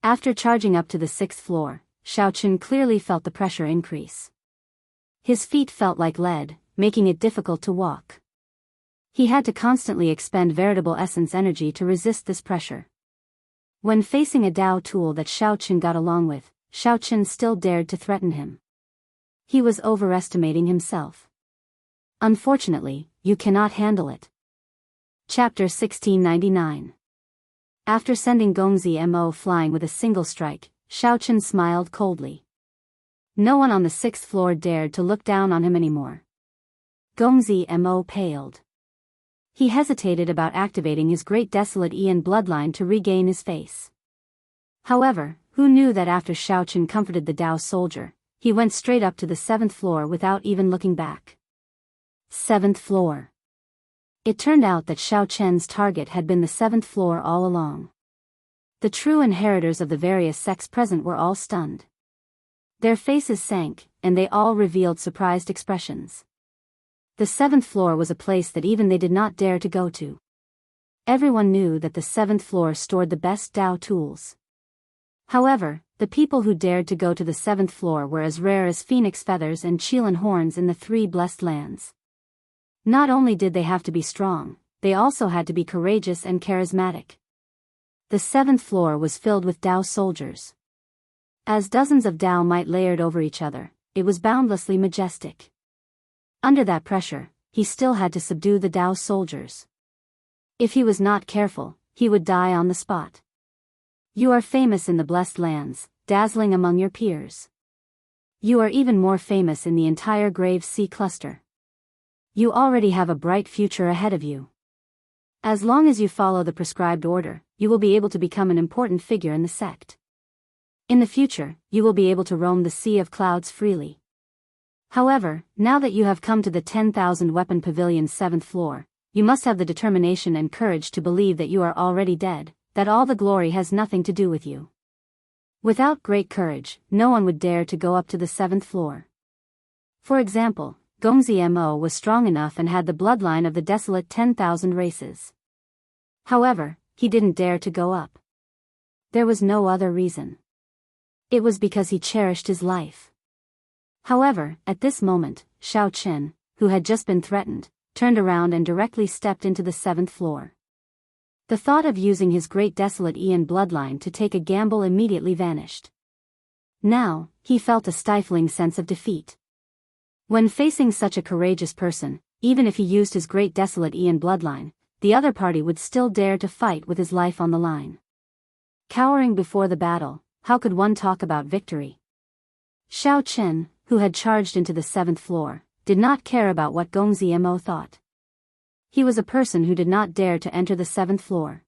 After charging up to the 6th floor, Xiao Chen clearly felt the pressure increase. His feet felt like lead, making it difficult to walk. He had to constantly expend veritable essence energy to resist this pressure. When facing a Dao tool that Xiao Chen got along with, Xiao Chen still dared to threaten him. He was overestimating himself. Unfortunately, you cannot handle it. Chapter 1699. After sending Gongzi Mo flying with a single strike, Xiao Chen smiled coldly. No one on the 6th floor dared to look down on him anymore. Gongzi Mo paled. He hesitated about activating his great desolate Ian bloodline to regain his face. However, who knew that after Xiao Chen comforted the Dao soldier, he went straight up to the 7th floor without even looking back. 7th floor. It turned out that Xiao Chen's target had been the 7th floor all along. The true inheritors of the various sects present were all stunned. Their faces sank, and they all revealed surprised expressions. The 7th floor was a place that even they did not dare to go to. Everyone knew that the 7th floor stored the best Dao tools. However, the people who dared to go to the 7th floor were as rare as phoenix feathers and Qilin horns in the 3 blessed lands. Not only did they have to be strong, they also had to be courageous and charismatic. The 7th floor was filled with Dao soldiers. As dozens of Dao might layered over each other, it was boundlessly majestic. Under that pressure, he still had to subdue the Dao soldiers. If he was not careful, he would die on the spot. You are famous in the blessed lands, dazzling among your peers. You are even more famous in the entire Grave Sea cluster. You already have a bright future ahead of you. As long as you follow the prescribed order, you will be able to become an important figure in the sect. In the future, you will be able to roam the Sea of Clouds freely. However, now that you have come to the 10,000 Weapon Pavilion's 7th floor, you must have the determination and courage to believe that you are already dead, that all the glory has nothing to do with you. Without great courage, no one would dare to go up to the 7th floor. For example, Gongzi Mo was strong enough and had the bloodline of the desolate 10,000 races. However, he didn't dare to go up. There was no other reason. It was because he cherished his life. However, at this moment, Xiao Chen, who had just been threatened, turned around and directly stepped into the 7th floor. The thought of using his great desolate Ian bloodline to take a gamble immediately vanished. Now, he felt a stifling sense of defeat. When facing such a courageous person, even if he used his great desolate Ian bloodline, the other party would still dare to fight with his life on the line. Cowering before the battle, how could one talk about victory? Xiao Chen, who had charged into the 7th floor, did not care about what Gong Zimo thought. He was a person who did not dare to enter the 7th floor.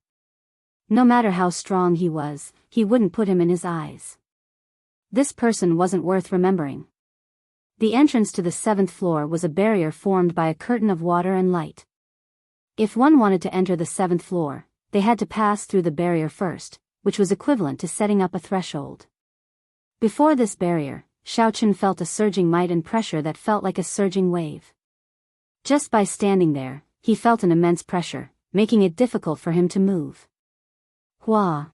No matter how strong he was, he wouldn't put him in his eyes. This person wasn't worth remembering. The entrance to the 7th floor was a barrier formed by a curtain of water and light. If one wanted to enter the 7th floor, they had to pass through the barrier first, which was equivalent to setting up a threshold. Before this barrier, Xiao Chen felt a surging might and pressure that felt like a surging wave. Just by standing there, he felt an immense pressure, making it difficult for him to move. Hua!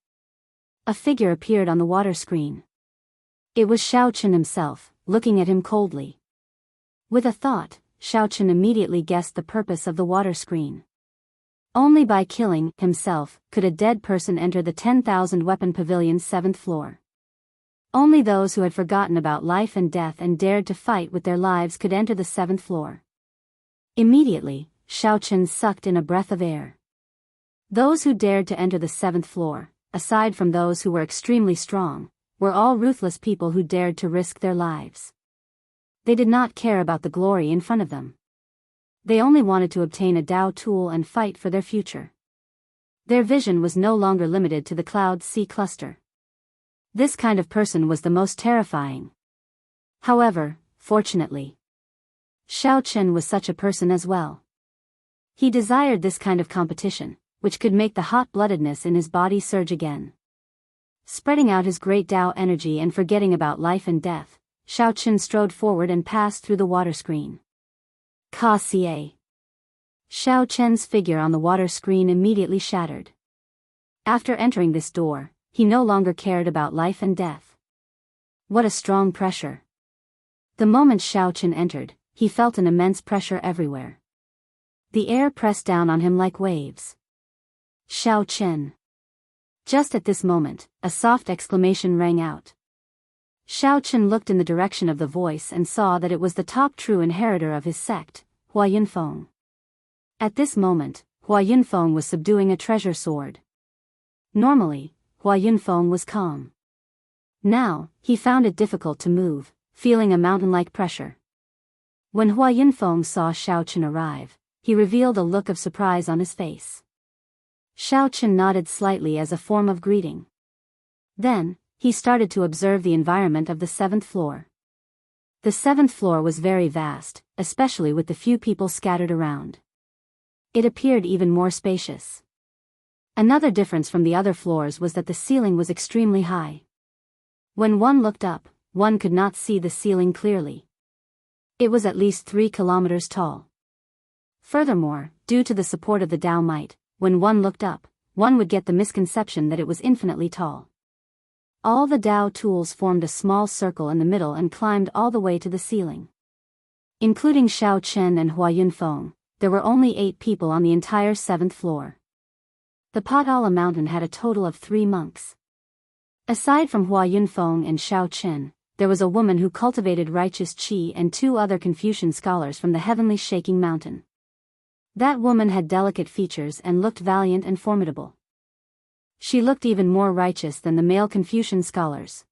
A figure appeared on the water screen. It was Xiao Chen himself, looking at him coldly. With a thought, Xiao Chen immediately guessed the purpose of the water screen. Only by killing himself could a dead person enter the 10,000 weapon pavilion's 7th floor. Only those who had forgotten about life and death and dared to fight with their lives could enter the 7th floor. Immediately, Xiao Chen sucked in a breath of air. Those who dared to enter the 7th floor, aside from those who were extremely strong, were all ruthless people who dared to risk their lives. They did not care about the glory in front of them. They only wanted to obtain a Dao tool and fight for their future. Their vision was no longer limited to the Cloud Sea cluster. This kind of person was the most terrifying. However, fortunately, Xiao Chen was such a person as well. He desired this kind of competition, which could make the hot-bloodedness in his body surge again. Spreading out his great Dao energy and forgetting about life and death, Xiao Chen strode forward and passed through the water screen. Ka Xie. Xiao Chen's figure on the water screen immediately shattered. After entering this door, he no longer cared about life and death. What a strong pressure. The moment Xiao Chen entered, he felt an immense pressure everywhere. The air pressed down on him like waves. Xiao Chen. Just at this moment, a soft exclamation rang out. Xiao Chen looked in the direction of the voice and saw that it was the top true inheritor of his sect, Hua Yunfeng. At this moment, Hua Yunfeng was subduing a treasure sword. Normally, Hua Yunfeng was calm. Now, he found it difficult to move, feeling a mountain-like pressure. When Hua Yunfeng saw Xiao Chen arrive, he revealed a look of surprise on his face. Xiao Chen nodded slightly as a form of greeting. Then, he started to observe the environment of the 7th floor. The 7th floor was very vast, especially with the few people scattered around. It appeared even more spacious. Another difference from the other floors was that the ceiling was extremely high. When one looked up, one could not see the ceiling clearly. It was at least 3 kilometers tall. Furthermore, due to the support of the Dao Might, when one looked up, one would get the misconception that it was infinitely tall. All the Dao tools formed a small circle in the middle and climbed all the way to the ceiling. Including Xiao Chen and Hua Yunfeng, there were only 8 people on the entire 7th floor. The Potala mountain had a total of 3 monks. Aside from Hua Yunfeng and Xiao Chen, there was a woman who cultivated righteous qi and 2 other Confucian scholars from the heavenly shaking mountain. That woman had delicate features and looked valiant and formidable. She looked even more righteous than the male Confucian scholars.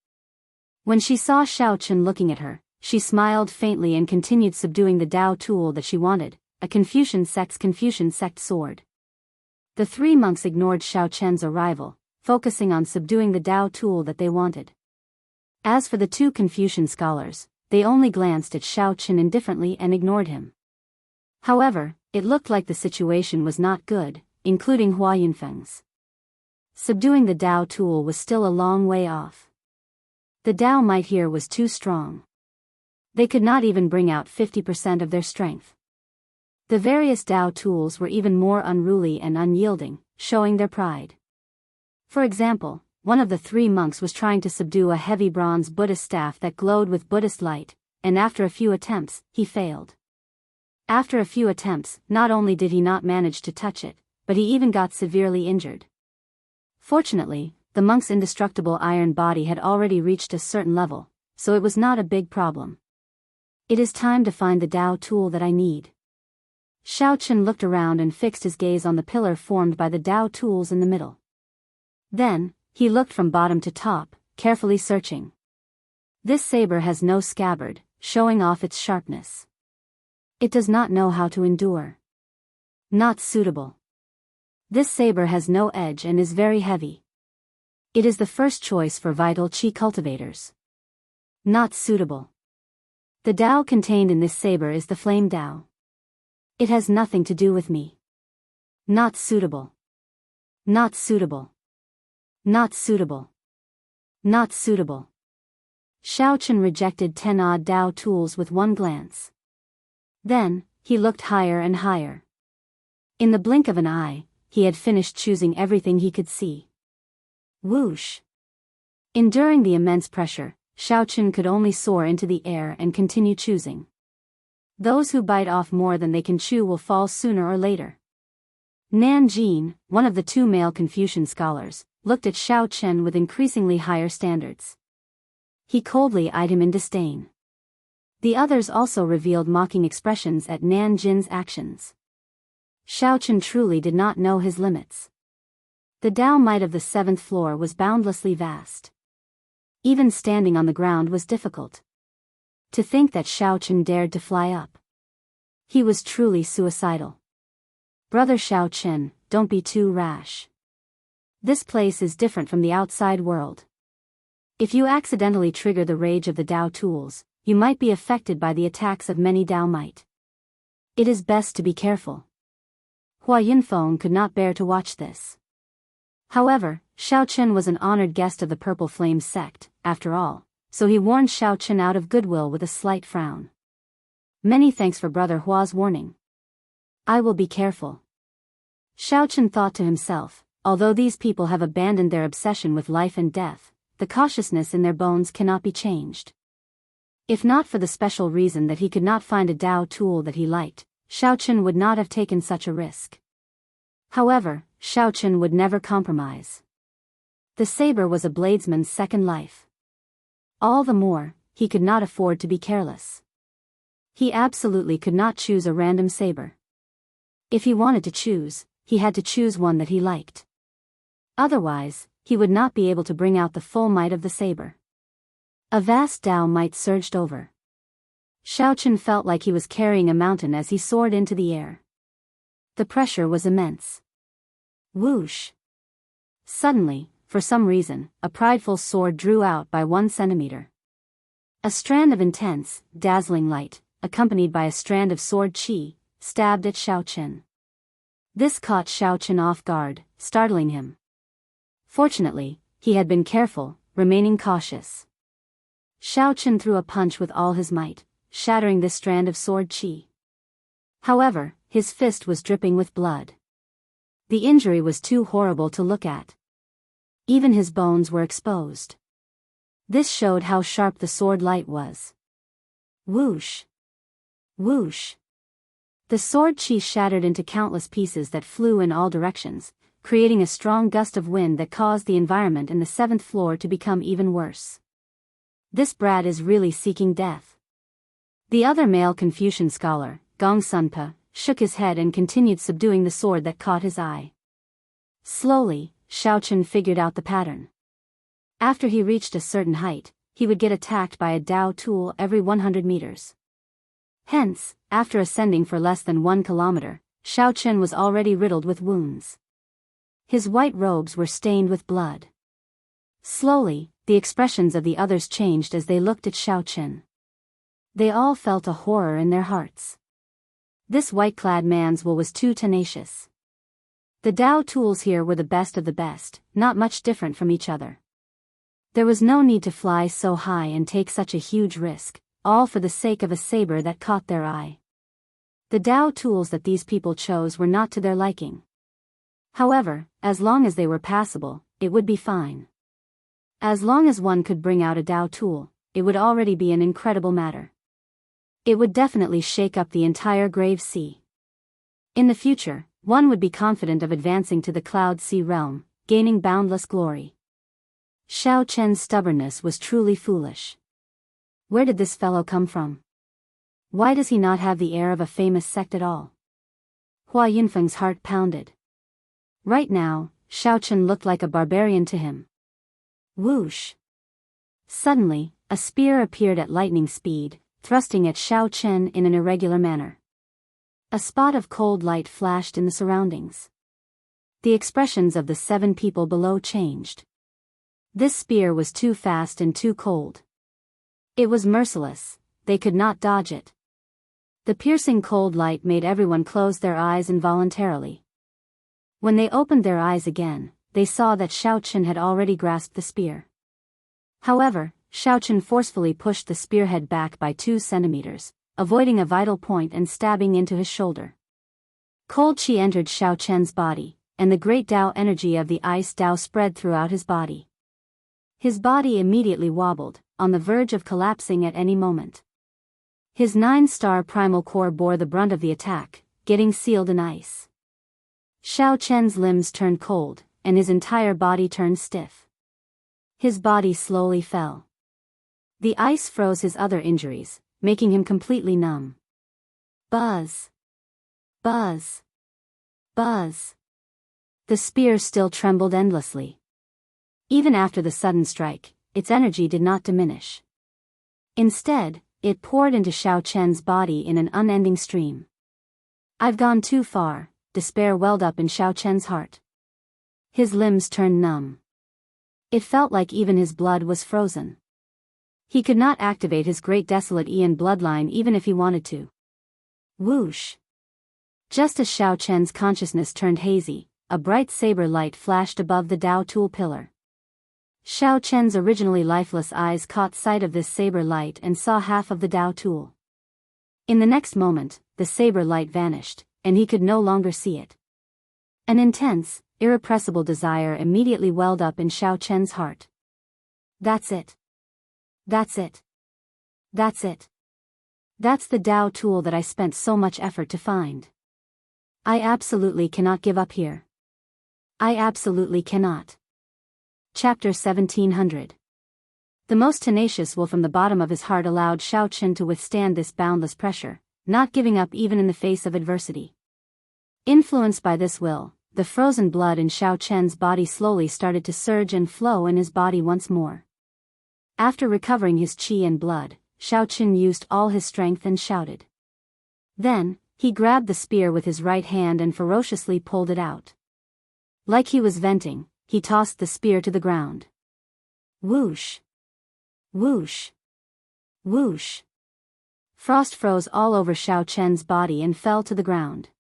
When she saw Xiao Chen looking at her, she smiled faintly and continued subduing the Dao tool that she wanted, a Confucian sect sword. The 3 monks ignored Xiao Chen's arrival, focusing on subduing the Dao tool that they wanted. As for the 2 Confucian scholars, they only glanced at Xiao Chen indifferently and ignored him. However, it looked like the situation was not good, including Hua Yunfeng's. Subduing the Dao tool was still a long way off. The Dao Might here was too strong. They could not even bring out 50% of their strength. The various Dao tools were even more unruly and unyielding, showing their pride. For example, one of the 3 monks was trying to subdue a heavy bronze Buddhist staff that glowed with Buddhist light, and after a few attempts, he failed. After a few attempts, not only did he not manage to touch it, but he even got severely injured. Fortunately, the monk's indestructible iron body had already reached a certain level, so it was not a big problem. It is time to find the Dao tool that I need. Xiao Chen looked around and fixed his gaze on the pillar formed by the Dao tools in the middle. Then, he looked from bottom to top, carefully searching. This saber has no scabbard, showing off its sharpness. It does not know how to endure. Not suitable. This saber has no edge and is very heavy. It is the first choice for vital qi cultivators. Not suitable. The Dao contained in this saber is the flame Dao. It has nothing to do with me. Not suitable. Not suitable. Not suitable. Not suitable. Xiao Chen rejected 10 odd Dao tools with one glance. Then, he looked higher and higher. In the blink of an eye, he had finished choosing everything he could see. Whoosh! Enduring the immense pressure, Xiao Chen could only soar into the air and continue choosing. Those who bite off more than they can chew will fall sooner or later. Nan Jin, one of the 2 male Confucian scholars, looked at Xiao Chen with increasingly higher standards. He coldly eyed him in disdain. The others also revealed mocking expressions at Nan Jin's actions. Xiao Chen truly did not know his limits. The Dao might of the 7th floor was boundlessly vast. Even standing on the ground was difficult. To think that Xiao Chen dared to fly up. He was truly suicidal. Brother Xiao Chen, don't be too rash. This place is different from the outside world. If you accidentally trigger the rage of the Dao tools, you might be affected by the attacks of many Dao might. It is best to be careful. Hua Yunfeng could not bear to watch this. However, Xiao Chen was an honored guest of the Purple Flame sect, after all, so he warned Xiao Chen out of goodwill with a slight frown. Many thanks for Brother Hua's warning. I will be careful. Xiao Chen thought to himself, although these people have abandoned their obsession with life and death, the cautiousness in their bones cannot be changed. If not for the special reason that he could not find a Dao tool that he liked, Xiao Chen would not have taken such a risk. However, Xiao Chen would never compromise. The saber was a bladesman's second life. All the more, he could not afford to be careless. He absolutely could not choose a random saber. If he wanted to choose, he had to choose one that he liked. Otherwise, he would not be able to bring out the full might of the saber. A vast Dao might surged over. Xiao Chen felt like he was carrying a mountain as he soared into the air. The pressure was immense. Whoosh! Suddenly, for some reason, a prideful sword drew out by 1 centimeter. A strand of intense, dazzling light, accompanied by a strand of sword qi, stabbed at Xiao Chen. This caught Xiao Chen off guard, startling him. Fortunately, he had been careful, remaining cautious. Xiao Chen threw a punch with all his might, shattering this strand of sword qi. However, his fist was dripping with blood. The injury was too horrible to look at. Even his bones were exposed. This showed how sharp the sword light was. Whoosh! Whoosh! The sword qi shattered into countless pieces that flew in all directions, creating a strong gust of wind that caused the environment in the 7th floor to become even worse. This brat is really seeking death. The other male Confucian scholar, Gong Sunpa, shook his head and continued subduing the sword that caught his eye. Slowly, Xiao Chen figured out the pattern. After he reached a certain height, he would get attacked by a Dao tool every 100 meters. Hence, after ascending for less than 1 kilometer, Xiao Chen was already riddled with wounds. His white robes were stained with blood. Slowly, the expressions of the others changed as they looked at Xiao Chen. They all felt a horror in their hearts. This white-clad man's will was too tenacious. The Dao tools here were the best of the best, not much different from each other. There was no need to fly so high and take such a huge risk, all for the sake of a saber that caught their eye. The Dao tools that these people chose were not to their liking. However, as long as they were passable, it would be fine. As long as one could bring out a Dao tool, it would already be an incredible matter. It would definitely shake up the entire Grave Sea. In the future, one would be confident of advancing to the Cloud Sea realm, gaining boundless glory. Xiao Chen's stubbornness was truly foolish. Where did this fellow come from? Why does he not have the air of a famous sect at all? Hua Yunfeng's heart pounded. Right now, Xiao Chen looked like a barbarian to him. Whoosh! Suddenly, a spear appeared at lightning speed, thrusting at Xiao Chen in an irregular manner. A spot of cold light flashed in the surroundings. The expressions of the 7 people below changed. This spear was too fast and too cold. It was merciless, they could not dodge it. The piercing cold light made everyone close their eyes involuntarily. When they opened their eyes again, they saw that Xiao Chen had already grasped the spear. However, Xiao Chen forcefully pushed the spearhead back by 2 centimeters, avoiding a vital point and stabbing into his shoulder. Cold qi entered Xiao Chen's body, and the great Tao energy of the ice Tao spread throughout his body. His body immediately wobbled, on the verge of collapsing at any moment. His 9-star primal core bore the brunt of the attack, getting sealed in ice. Xiao Chen's limbs turned cold, and his entire body turned stiff. His body slowly fell. The ice froze his other injuries, making him completely numb. Buzz! Buzz! Buzz! The spear still trembled endlessly. Even after the sudden strike, its energy did not diminish. Instead, it poured into Xiao Chen's body in an unending stream. I've gone too far, despair welled up in Xiao Chen's heart. His limbs turned numb. It felt like even his blood was frozen. He could not activate his great desolate Ian bloodline even if he wanted to. Whoosh! Just as Xiao Chen's consciousness turned hazy, a bright saber light flashed above the Dao tool pillar. Xiao Chen's originally lifeless eyes caught sight of this saber light and saw half of the Dao tool. In the next moment, the saber light vanished, and he could no longer see it. An intense, irrepressible desire immediately welled up in Xiao Chen's heart. That's it. That's it. That's it. That's the Dao tool that I spent so much effort to find. I absolutely cannot give up here. I absolutely cannot. Chapter 1700. The most tenacious will from the bottom of his heart allowed Xiao Chen to withstand this boundless pressure, not giving up even in the face of adversity. Influenced by this will, the frozen blood in Xiao Chen's body slowly started to surge and flow in his body once more. After recovering his qi and blood, Xiao Chen used all his strength and shouted. Then, he grabbed the spear with his right hand and ferociously pulled it out. Like he was venting, he tossed the spear to the ground. Whoosh! Whoosh! Whoosh! Frost froze all over Xiao Chen's body and fell to the ground.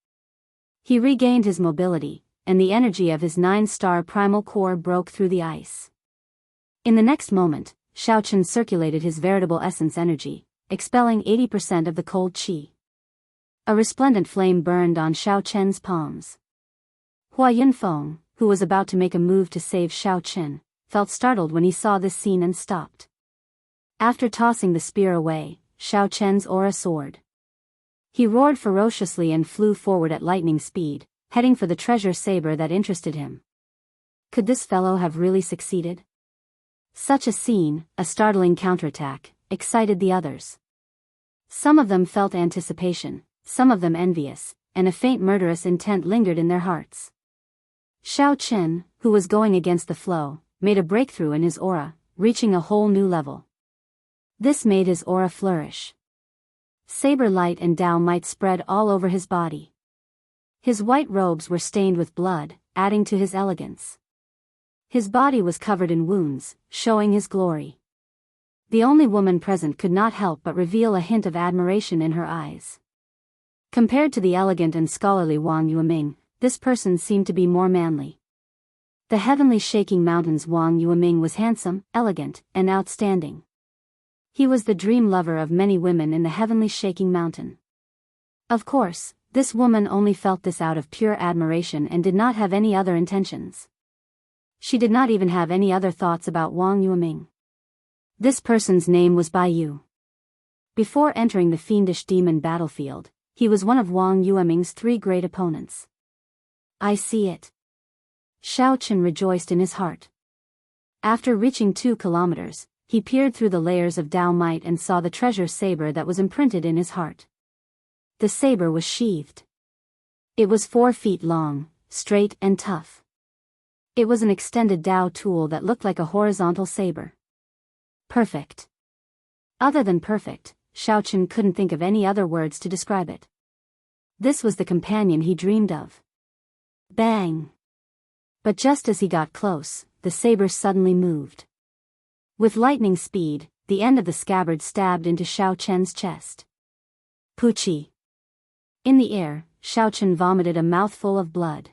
He regained his mobility, and the energy of his 9-star primal core broke through the ice. In the next moment, Xiao Chen circulated his veritable essence energy, expelling 80% of the cold qi. A resplendent flame burned on Xiao Chen's palms. Hua Yunfeng, who was about to make a move to save Xiao Chen, felt startled when he saw this scene and stopped. After tossing the spear away, Xiao Chen's aura soared. He roared ferociously and flew forward at lightning speed, heading for the treasure saber that interested him. Could this fellow have really succeeded? Such a scene, a startling counterattack, excited the others. Some of them felt anticipation, some of them envious, and a faint murderous intent lingered in their hearts. Xiao Chen, who was going against the flow, made a breakthrough in his aura, reaching a whole new level. This made his aura flourish. Saber light and Tao might spread all over his body. His white robes were stained with blood, adding to his elegance. His body was covered in wounds, showing his glory. The only woman present could not help but reveal a hint of admiration in her eyes. Compared to the elegant and scholarly Wang Yueming, this person seemed to be more manly. The heavenly shaking mountains Wang Yueming was handsome, elegant, and outstanding. He was the dream lover of many women in the heavenly shaking mountain. Of course, this woman only felt this out of pure admiration and did not have any other intentions. She did not even have any other thoughts about Wang Yueming. This person's name was Bai Yu. Before entering the fiendish demon battlefield, he was one of Wang Yueming's 3 great opponents. I see it. Xiao Chen rejoiced in his heart. After reaching 2 kilometers, he peered through the layers of Dao might and saw the treasure saber that was imprinted in his heart. The saber was sheathed. It was 4 feet long, straight and tough. It was an extended Dao tool that looked like a horizontal saber. Perfect. Other than perfect, Xiaochen couldn't think of any other words to describe it. This was the companion he dreamed of. Bang! But just as he got close, the saber suddenly moved. With lightning speed, the end of the scabbard stabbed into Xiaochen's chest. Poochie! In the air, Xiaochen vomited a mouthful of blood.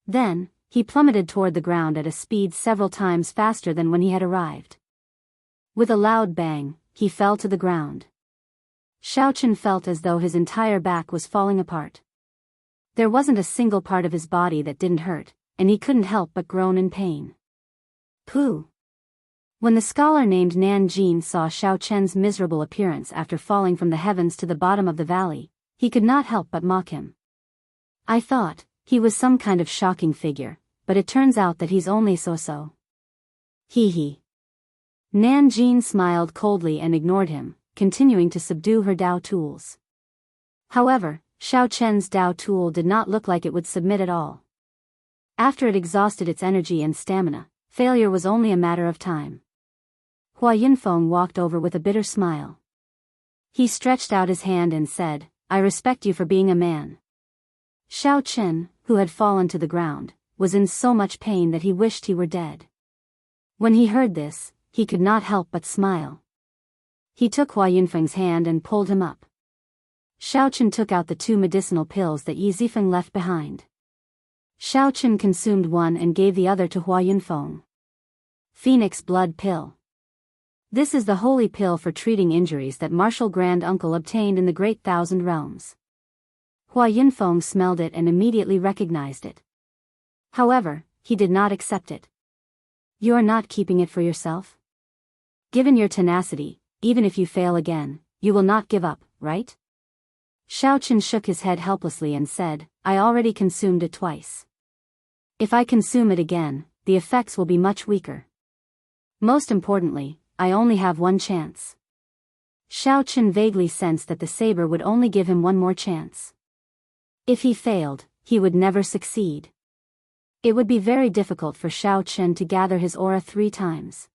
Then, he plummeted toward the ground at a speed several times faster than when he had arrived. With a loud bang, he fell to the ground. Xiaochen felt as though his entire back was falling apart. There wasn't a single part of his body that didn't hurt, and he couldn't help but groan in pain. Pooh! When the scholar named Nan Jin saw Xiaochen's miserable appearance after falling from the heavens to the bottom of the valley, he could not help but mock him. I thought he was some kind of shocking figure, but it turns out that he's only so-so. Hee hee. Nan Jin smiled coldly and ignored him, continuing to subdue her Dao tools. However, Xiaochen's Dao tool did not look like it would submit at all. After it exhausted its energy and stamina, failure was only a matter of time. Hua Yunfeng walked over with a bitter smile. He stretched out his hand and said, "I respect you for being a man." Xiaochen, who had fallen to the ground, was in so much pain that he wished he were dead. When he heard this, he could not help but smile. He took Hua Yunfeng's hand and pulled him up. Xiaochen took out the 2 medicinal pills that Yi Zifeng left behind. Xiaochen consumed one and gave the other to Hua Yunfeng. Phoenix Blood Pill. This is the holy pill for treating injuries that martial grand uncle obtained in the Great Thousand Realms. Hua Yunfeng smelled it and immediately recognized it. However, he did not accept it. You are not keeping it for yourself? Given your tenacity, even if you fail again, you will not give up, right? Xiaochen shook his head helplessly and said, I already consumed it twice. If I consume it again, the effects will be much weaker. Most importantly, I only have one chance. Xiaochen vaguely sensed that the saber would only give him one more chance. If he failed, he would never succeed. It would be very difficult for Xiaochen to gather his aura 3 times.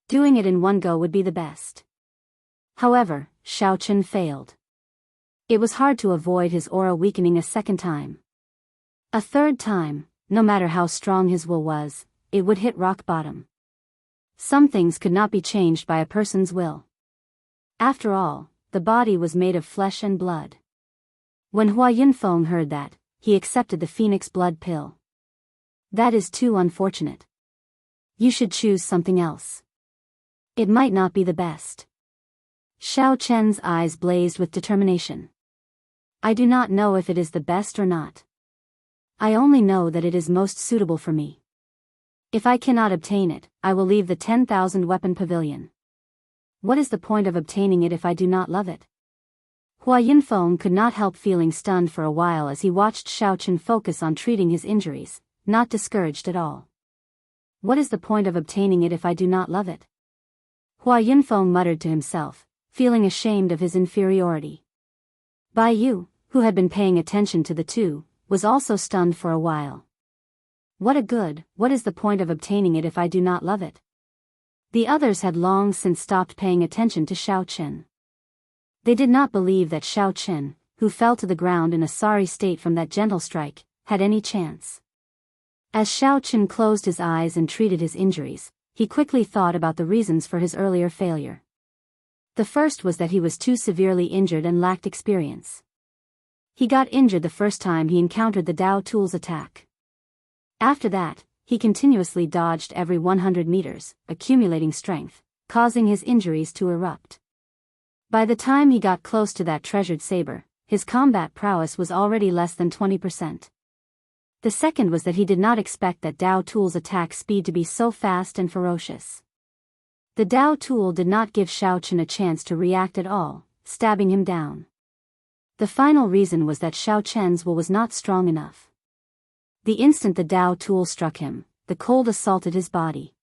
Doing it in one go would be the best. However, Xiaochen failed. It was hard to avoid his aura weakening a second time. A third time, no matter how strong his will was, it would hit rock bottom. Some things could not be changed by a person's will. After all, the body was made of flesh and blood. When Hua Yunfeng heard that, he accepted the Phoenix Blood Pill. That is too unfortunate. You should choose something else. It might not be the best. Xiaochen's eyes blazed with determination. I do not know if it is the best or not. I only know that it is most suitable for me. If I cannot obtain it, I will leave the 10,000 weapon pavilion. What is the point of obtaining it if I do not love it? Hua Yunfeng could not help feeling stunned for a while as he watched Xiaochen focus on treating his injuries, not discouraged at all. What is the point of obtaining it if I do not love it? Hua Yunfeng muttered to himself, feeling ashamed of his inferiority. Bai Yu, who had been paying attention to the two, was also stunned for a while. What is the point of obtaining it if I do not love it? The others had long since stopped paying attention to Xiaochen. They did not believe that Xiaochen, who fell to the ground in a sorry state from that gentle strike, had any chance. As Xiaochen closed his eyes and treated his injuries, he quickly thought about the reasons for his earlier failure. The first was that he was too severely injured and lacked experience. He got injured the first time he encountered the Dao tool's attack. After that, he continuously dodged every 100 meters, accumulating strength, causing his injuries to erupt. By the time he got close to that treasured saber, his combat prowess was already less than 20%. The second was that he did not expect that Dao tool's attack speed to be so fast and ferocious. The Dao tool did not give Xiaochen a chance to react at all, stabbing him down. The final reason was that Xiaochen's will was not strong enough. The instant the Dao tool struck him, the cold assaulted his body.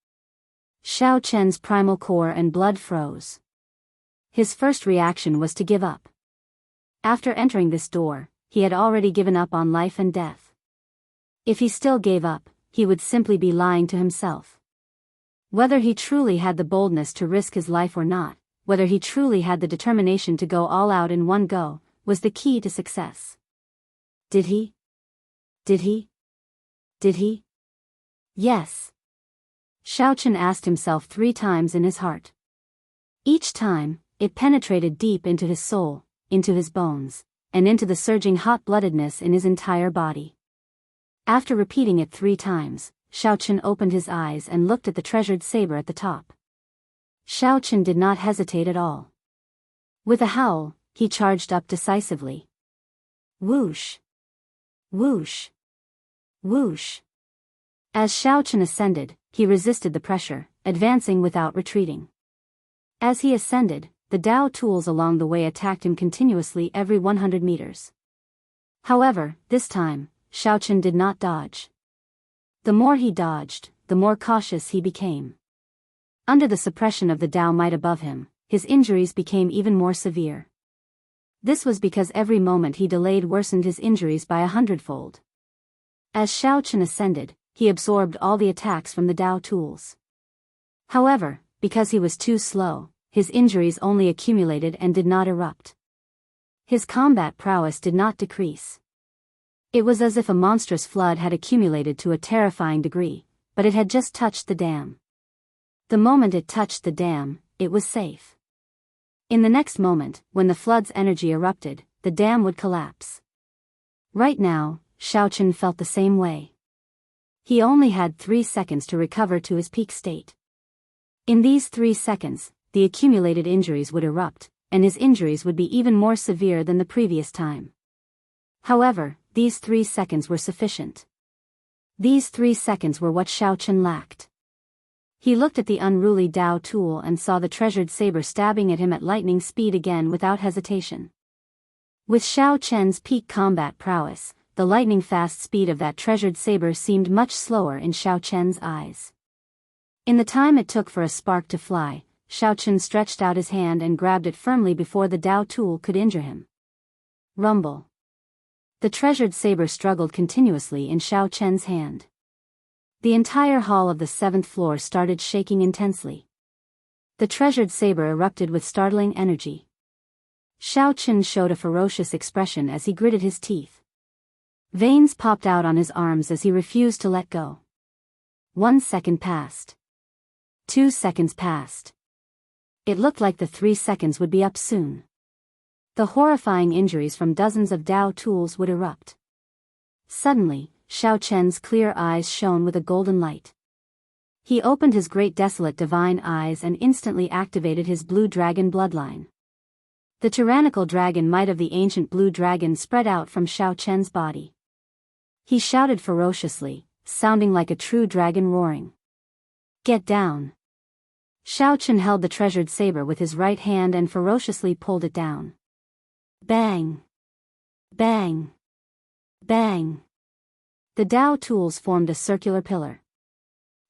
Xiaochen's primal core and blood froze. His first reaction was to give up. After entering this door, he had already given up on life and death. If he still gave up, he would simply be lying to himself. Whether he truly had the boldness to risk his life or not, whether he truly had the determination to go all out in one go, was the key to success. Did he? Did he? Did he? Yes. Xiao Chen asked himself 3 times in his heart. Each time, it penetrated deep into his soul, into his bones, and into the surging hot-bloodedness in his entire body. After repeating it 3 times, Xiao Chen opened his eyes and looked at the treasured saber at the top. Xiao Chen did not hesitate at all. With a howl, he charged up decisively. Whoosh! Whoosh! Whoosh! As Xiao Chen ascended, he resisted the pressure, advancing without retreating. As he ascended, the Dao tools along the way attacked him continuously every 100 meters. However, this time, Xiao Chen did not dodge. The more he dodged, the more cautious he became. Under the suppression of the Dao might above him, his injuries became even more severe. This was because every moment he delayed worsened his injuries by 100-fold. As Xiao Chen ascended, he absorbed all the attacks from the Dao tools. However, because he was too slow, his injuries only accumulated and did not erupt. His combat prowess did not decrease. It was as if a monstrous flood had accumulated to a terrifying degree, but it had just touched the dam. The moment it touched the dam, it was safe. In the next moment, when the flood's energy erupted, the dam would collapse. Right now, Xiao Chen felt the same way. He only had 3 seconds to recover to his peak state. In these 3 seconds, the accumulated injuries would erupt, and his injuries would be even more severe than the previous time. However, these 3 seconds were sufficient. These 3 seconds were what Xiao Chen lacked. He looked at the unruly Dao tool and saw the treasured saber stabbing at him at lightning speed again without hesitation. With Xiao Chen's peak combat prowess, the lightning-fast speed of that treasured saber seemed much slower in Xiao Chen's eyes. In the time it took for a spark to fly, Xiao Chen stretched out his hand and grabbed it firmly before the Dao tool could injure him. Rumble. The treasured saber struggled continuously in Xiao Chen's hand. The entire hall of the 7th floor started shaking intensely. The treasured saber erupted with startling energy. Xiao Chen showed a ferocious expression as he gritted his teeth. Veins popped out on his arms as he refused to let go. 1 second passed. 2 seconds passed. It looked like the 3 seconds would be up soon. The horrifying injuries from dozens of Dao tools would erupt. Suddenly, Xiao Chen's clear eyes shone with a golden light. He opened his great desolate divine eyes and instantly activated his blue dragon bloodline. The tyrannical dragon might of the ancient blue dragon spread out from Xiao Chen's body. He shouted ferociously, sounding like a true dragon roaring. Get down! Xiao Chen held the treasured saber with his right hand and ferociously pulled it down. Bang! Bang! Bang! The Dao tools formed a circular pillar.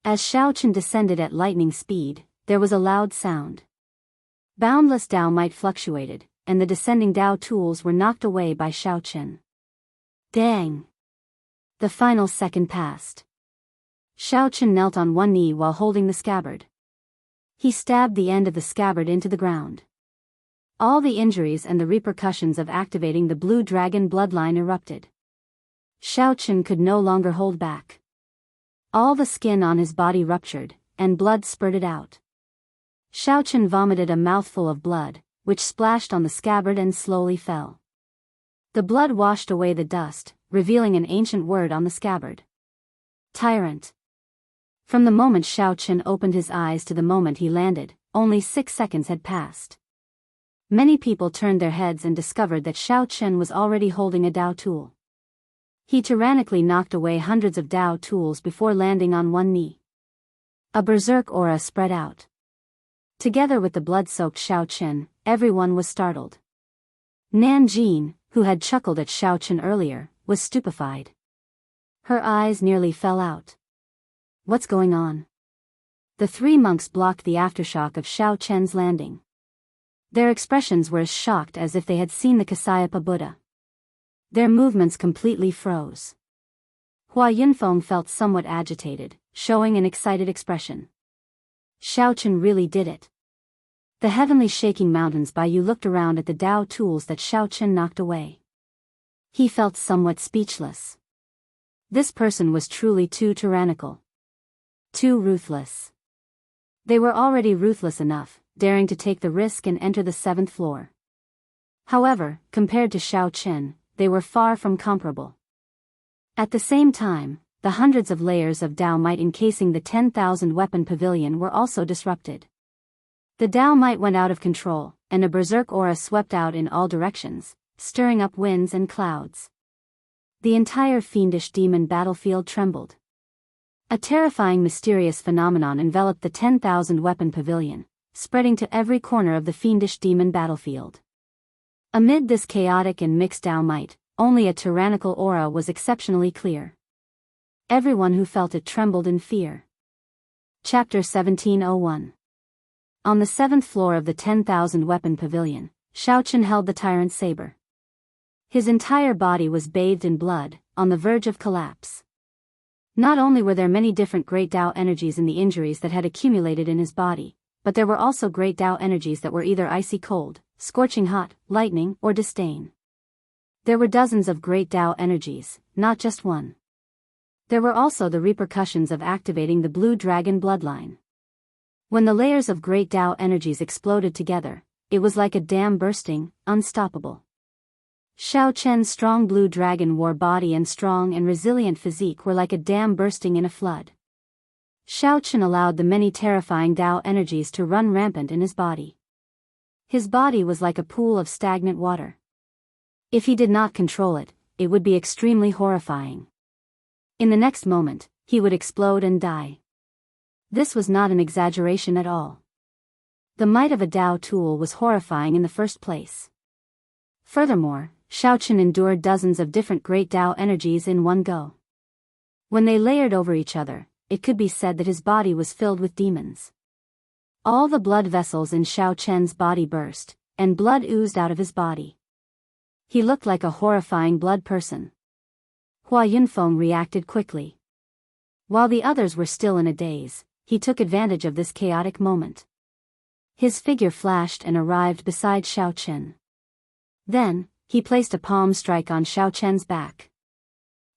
As Xiao Chen descended at lightning speed, there was a loud sound. Boundless Dao might fluctuated, and the descending Dao tools were knocked away by Xiao Chen. Dang! The final second passed. Xiao Chen knelt on one knee while holding the scabbard. He stabbed the end of the scabbard into the ground. All the injuries and the repercussions of activating the blue dragon bloodline erupted. Xiao Chen could no longer hold back. All the skin on his body ruptured, and blood spurted out. Xiao Chen vomited a mouthful of blood, which splashed on the scabbard and slowly fell. The blood washed away the dust, revealing an ancient word on the scabbard. Tyrant. From the moment Xiao Chen opened his eyes to the moment he landed, only 6 seconds had passed. Many people turned their heads and discovered that Xiao Chen was already holding a Dao tool. He tyrannically knocked away hundreds of Dao tools before landing on one knee. A berserk aura spread out. Together with the blood-soaked Xiao Chen, everyone was startled. Nan Jin, who had chuckled at Xiao Chen earlier, was stupefied. Her eyes nearly fell out. What's going on? The 3 monks blocked the aftershock of Xiao Chen's landing. Their expressions were as shocked as if they had seen the Kasyapa Buddha. Their movements completely froze. Hua Yunfeng felt somewhat agitated, showing an excited expression. Xiao Chen really did it. The heavenly shaking mountains by Yu looked around at the Dao tools that Xiao Chen knocked away. He felt somewhat speechless. This person was truly too tyrannical. Too ruthless. They were already ruthless enough, daring to take the risk and enter the 7th floor. However, compared to Xiao Chen, they were far from comparable. At the same time, the hundreds of layers of Dao might encasing the 10,000 weapon pavilion were also disrupted. The Dao might went out of control, and a berserk aura swept out in all directions, stirring up winds and clouds. The entire fiendish demon battlefield trembled. A terrifying mysterious phenomenon enveloped the 10,000 weapon pavilion, spreading to every corner of the fiendish demon battlefield. Amid this chaotic and mixed Dao might, only a tyrannical aura was exceptionally clear. Everyone who felt it trembled in fear. Chapter 1701. On the 7th floor of the 10,000 weapon pavilion, Xiao Chen held the tyrant's saber. His entire body was bathed in blood, on the verge of collapse. Not only were there many different great Dao energies in the injuries that had accumulated in his body, but there were also great Dao energies that were either icy cold, scorching hot, lightning, or disdain. There were dozens of great Dao energies, not just one. There were also the repercussions of activating the blue dragon bloodline. When the layers of great Dao energies exploded together, it was like a dam bursting, unstoppable. Xiao Chen's strong blue dragon war body and strong and resilient physique were like a dam bursting in a flood. Xiao Chen allowed the many terrifying Dao energies to run rampant in his body. His body was like a pool of stagnant water. If he did not control it, it would be extremely horrifying. In the next moment, he would explode and die. This was not an exaggeration at all. The might of a Dao tool was horrifying in the first place. Furthermore, Xiao Chen endured dozens of different great Dao energies in one go. When they layered over each other, it could be said that his body was filled with demons. All the blood vessels in Xiao Chen's body burst, and blood oozed out of his body. He looked like a horrifying blood person. Hua Yunfeng reacted quickly. While the others were still in a daze, he took advantage of this chaotic moment. His figure flashed and arrived beside Xiao Chen. Then, he placed a palm strike on Xiao Chen's back.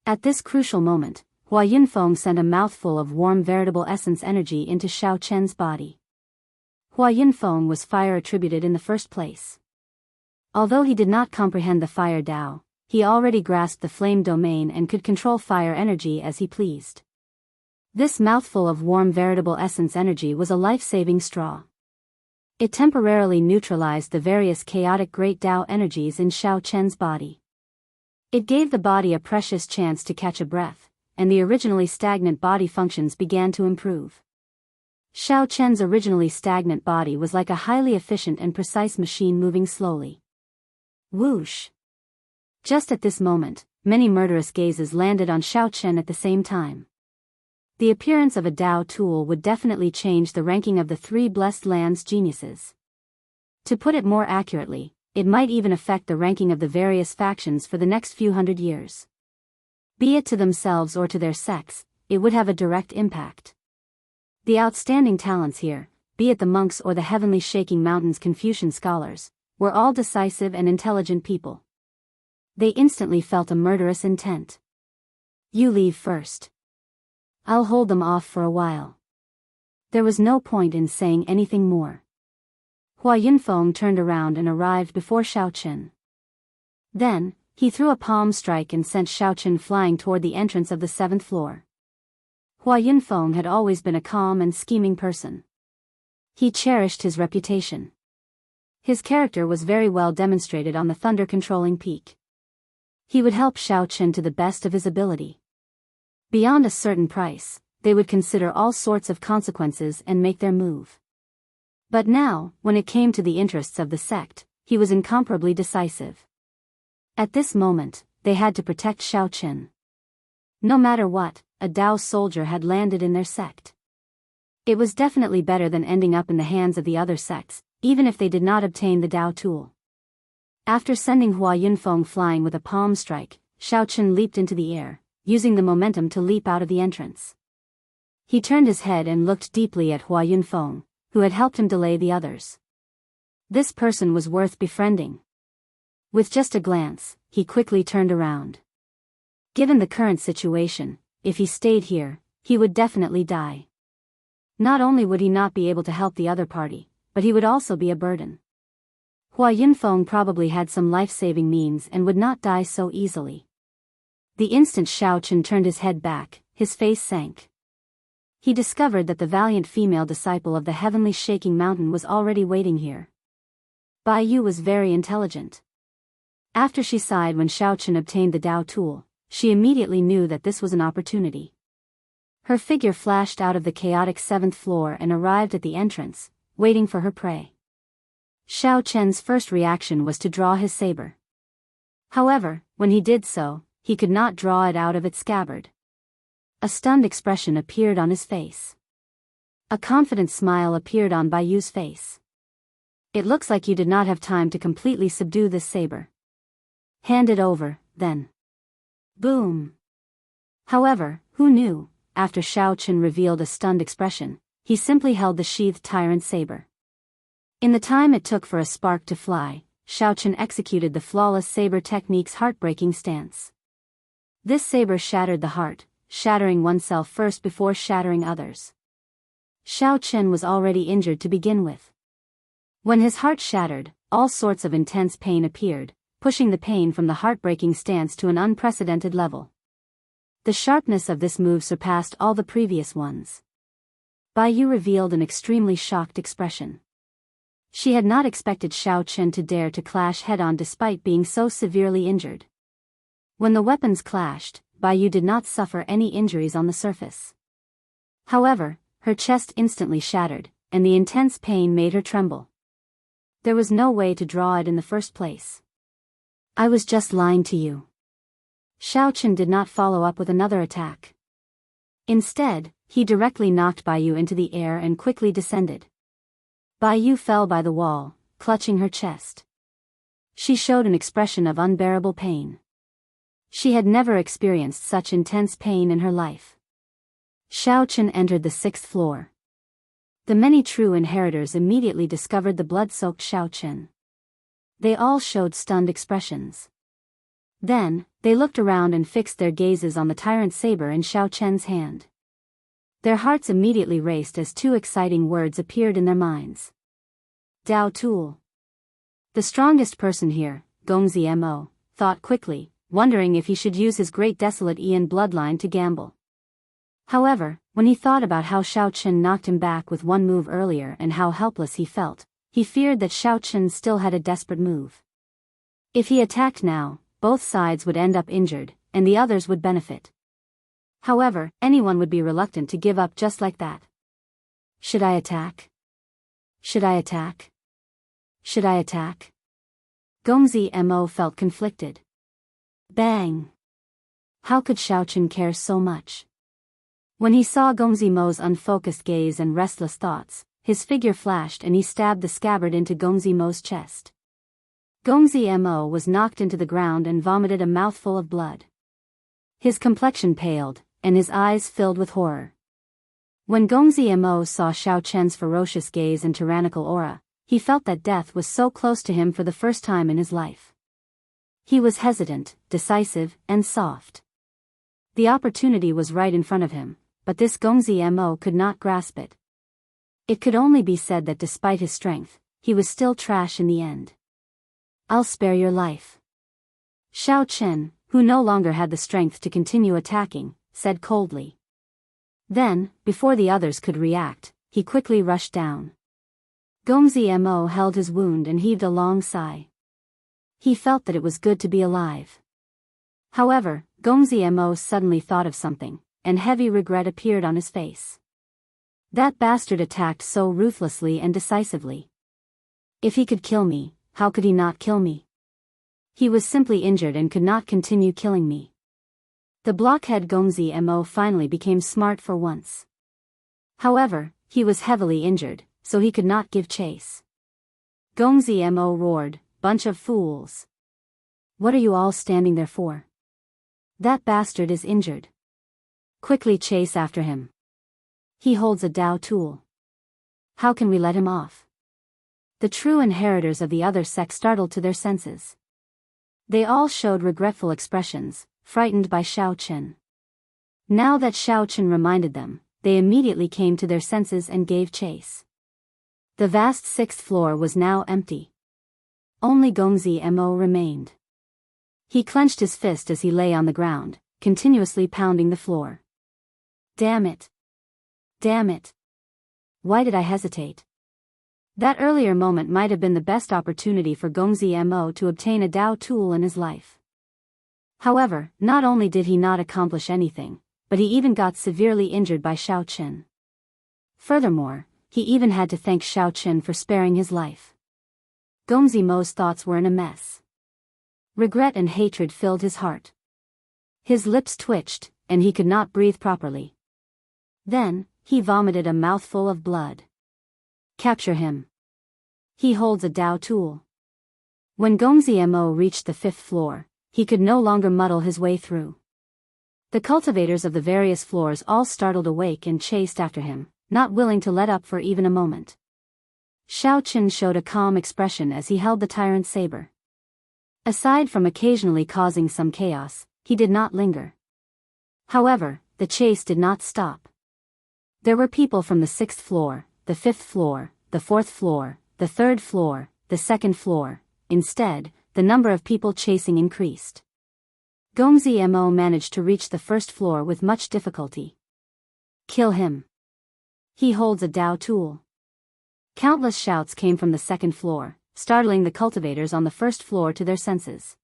At this crucial moment, Hua Yunfeng sent a mouthful of warm veritable essence energy into Xiao Chen's body. Hua Yunfeng was fire attributed in the first place. Although he did not comprehend the fire Dao, he already grasped the flame domain and could control fire energy as he pleased. This mouthful of warm veritable essence energy was a life-saving straw. It temporarily neutralized the various chaotic great Dao energies in Xiao Chen's body. It gave the body a precious chance to catch a breath, and the originally stagnant body functions began to improve. Xiao Chen's originally stagnant body was like a highly efficient and precise machine moving slowly. Whoosh! Just at this moment, many murderous gazes landed on Xiao Chen at the same time. The appearance of a Dao tool would definitely change the ranking of the 3 Blessed Lands geniuses. To put it more accurately, it might even affect the ranking of the various factions for the next few hundred years. Be it to themselves or to their sects, it would have a direct impact. The outstanding talents here, be it the monks or the heavenly shaking mountains Confucian scholars, were all decisive and intelligent people. They instantly felt a murderous intent. You leave first. I'll hold them off for a while. There was no point in saying anything more. Hua Yunfeng turned around and arrived before Xiao Chen. Then, he threw a palm strike and sent Xiao Chen flying toward the entrance of the 7th floor. Hua Yunfeng had always been a calm and scheming person. He cherished his reputation. His character was very well demonstrated on the thunder-controlling peak. He would help Xiao Chen to the best of his ability. Beyond a certain price, they would consider all sorts of consequences and make their move. But now, when it came to the interests of the sect, he was incomparably decisive. At this moment, they had to protect Xiao Chen. No matter what, a Dao soldier had landed in their sect. It was definitely better than ending up in the hands of the other sects, even if they did not obtain the Dao tool. After sending Hua Yunfeng flying with a palm strike, Xiao Chen leaped into the air, using the momentum to leap out of the entrance. He turned his head and looked deeply at Hua Yunfeng, who had helped him delay the others. This person was worth befriending. With just a glance, he quickly turned around. Given the current situation, if he stayed here, he would definitely die. Not only would he not be able to help the other party, but he would also be a burden. Hua Yunfeng probably had some life-saving means and would not die so easily. The instant Xiao Chen turned his head back, his face sank. He discovered that the valiant female disciple of the heavenly shaking mountain was already waiting here. Bai Yu was very intelligent. After she sighed when Xiao Chen obtained the Dao tool, she immediately knew that this was an opportunity. Her figure flashed out of the chaotic 7th floor and arrived at the entrance, waiting for her prey. Xiao Chen's first reaction was to draw his saber. However, when he did so, he could not draw it out of its scabbard. A stunned expression appeared on his face. A confident smile appeared on Bai Yu's face. It looks like you did not have time to completely subdue this saber. Hand it over, then. Boom. However, who knew, after Xiao Chen revealed a stunned expression, he simply held the sheathed tyrant saber. In the time it took for a spark to fly, Xiao Chen executed the flawless saber technique's heartbreaking stance. This saber shattered the heart, shattering oneself first before shattering others. Xiao Chen was already injured to begin with. When his heart shattered, all sorts of intense pain appeared, pushing the pain from the heartbreaking stance to an unprecedented level. The sharpness of this move surpassed all the previous ones. Bai Yu revealed an extremely shocked expression. She had not expected Xiao Chen to dare to clash head-on despite being so severely injured. When the weapons clashed, Bai Yu did not suffer any injuries on the surface. However, her chest instantly shattered, and the intense pain made her tremble. There was no way to draw it in the first place. I was just lying to you. Xiao Chen did not follow up with another attack. Instead, he directly knocked Bai Yu into the air and quickly descended. Bai Yu fell by the wall, clutching her chest. She showed an expression of unbearable pain. She had never experienced such intense pain in her life. Xiao Chen entered the 6th floor. The many true inheritors immediately discovered the blood-soaked Xiao Chen. They all showed stunned expressions. Then, they looked around and fixed their gazes on the tyrant saber in Xiao Chen's hand. Their hearts immediately raced as two exciting words appeared in their minds. Dao tool. The strongest person here, Gongzi Mo, thought quickly, wondering if he should use his great desolate Ian bloodline to gamble. However, when he thought about how Xiao Chen knocked him back with one move earlier and how helpless he felt, he feared that Xiao Chen still had a desperate move. If he attacked now, both sides would end up injured, and the others would benefit. However, anyone would be reluctant to give up just like that. Should I attack? Should I attack? Should I attack? Gongzi Mo felt conflicted. Bang! How could Xiao Chen care so much? When he saw Gongzi Mo's unfocused gaze and restless thoughts, his figure flashed and he stabbed the scabbard into Gongzi Mo's chest. Gongzi Mo was knocked into the ground and vomited a mouthful of blood. His complexion paled, and his eyes filled with horror. When Gongzi Mo saw Xiao Chen's ferocious gaze and tyrannical aura, he felt that death was so close to him for the first time in his life. He was hesitant, decisive, and soft. The opportunity was right in front of him, but this Gongzi Mo could not grasp it. It could only be said that despite his strength, he was still trash in the end. I'll spare your life. Xiao Chen, who no longer had the strength to continue attacking, said coldly. Then, before the others could react, he quickly rushed down. Gongzi Mo held his wound and heaved a long sigh. He felt that it was good to be alive. However, Gongzi Mo suddenly thought of something, and heavy regret appeared on his face. That bastard attacked so ruthlessly and decisively. If he could kill me, how could he not kill me? He was simply injured and could not continue killing me. The blockhead Gongzi Mo finally became smart for once. However, he was heavily injured, so he could not give chase. Gongzi Mo roared, bunch of fools. What are you all standing there for? That bastard is injured. Quickly chase after him. He holds a Dao tool. How can we let him off? The true inheritors of the other sect startled to their senses. They all showed regretful expressions, frightened by Xiao Chen. Now that Xiao Chen reminded them, they immediately came to their senses and gave chase. The vast sixth floor was now empty. Only Gongzi Mo remained. He clenched his fist as he lay on the ground, continuously pounding the floor. Damn it! Damn it! Why did I hesitate? That earlier moment might have been the best opportunity for Gongzi Mo to obtain a Dao tool in his life. However, not only did he not accomplish anything, but he even got severely injured by Xiao Chen. Furthermore, he even had to thank Xiao Chen for sparing his life. Gongzi Mo's thoughts were in a mess. Regret and hatred filled his heart. His lips twitched, and he could not breathe properly. Then, he vomited a mouthful of blood. Capture him. He holds a Dao tool. When Gongzi Mo reached the fifth floor, he could no longer muddle his way through. The cultivators of the various floors all startled awake and chased after him, not willing to let up for even a moment. Xiao Chen showed a calm expression as he held the tyrant saber. Aside from occasionally causing some chaos, he did not linger. However, the chase did not stop. There were people from the sixth floor, the fifth floor, the fourth floor, the third floor, the second floor. Instead, the number of people chasing increased. Gongzi Mo managed to reach the first floor with much difficulty. Kill him. He holds a Dao tool. Countless shouts came from the second floor, startling the cultivators on the first floor to their senses.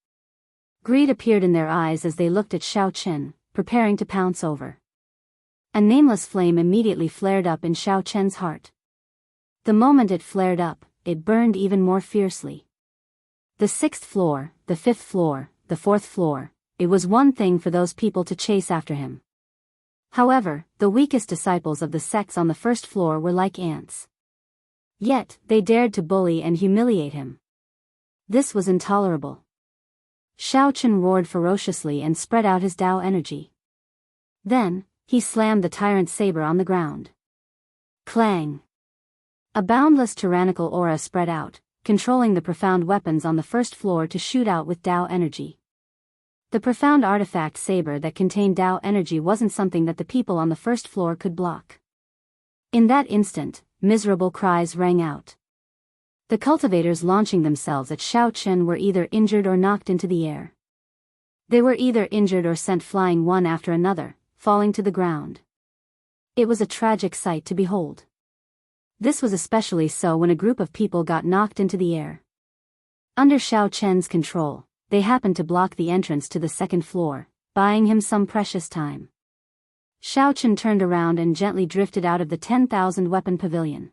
Greed appeared in their eyes as they looked at Xiao Chen, preparing to pounce over. A nameless flame immediately flared up in Xiao Chen's heart. The moment it flared up, it burned even more fiercely. The sixth floor, the fifth floor, the fourth floor, it was one thing for those people to chase after him. However, the weakest disciples of the sects on the first floor were like ants. Yet, they dared to bully and humiliate him. This was intolerable. Xiao Chen roared ferociously and spread out his Dao energy. Then, he slammed the tyrant's saber on the ground. Clang! A boundless tyrannical aura spread out, controlling the profound weapons on the first floor to shoot out with Dao energy. The profound artifact saber that contained Dao energy wasn't something that the people on the first floor could block. In that instant, miserable cries rang out. The cultivators launching themselves at Xiao Chen were either injured or knocked into the air. They were either injured or sent flying one after another, falling to the ground. It was a tragic sight to behold. This was especially so when a group of people got knocked into the air. Under Xiao Chen's control, they happened to block the entrance to the second floor, buying him some precious time. Xiao Chen turned around and gently drifted out of the 10,000 weapon pavilion.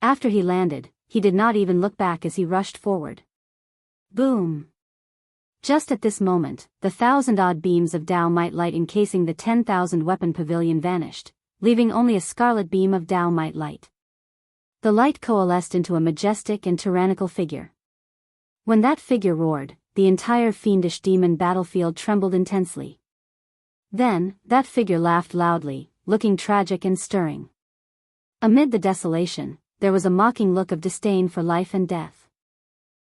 After he landed, he did not even look back as he rushed forward. Boom! Just at this moment, the 1,000-odd beams of Dao might light encasing the 10,000 weapon pavilion vanished, leaving only a scarlet beam of Dao might light. The light coalesced into a majestic and tyrannical figure. When that figure roared, the entire fiendish demon battlefield trembled intensely. Then, that figure laughed loudly, looking tragic and stirring. Amid the desolation, there was a mocking look of disdain for life and death.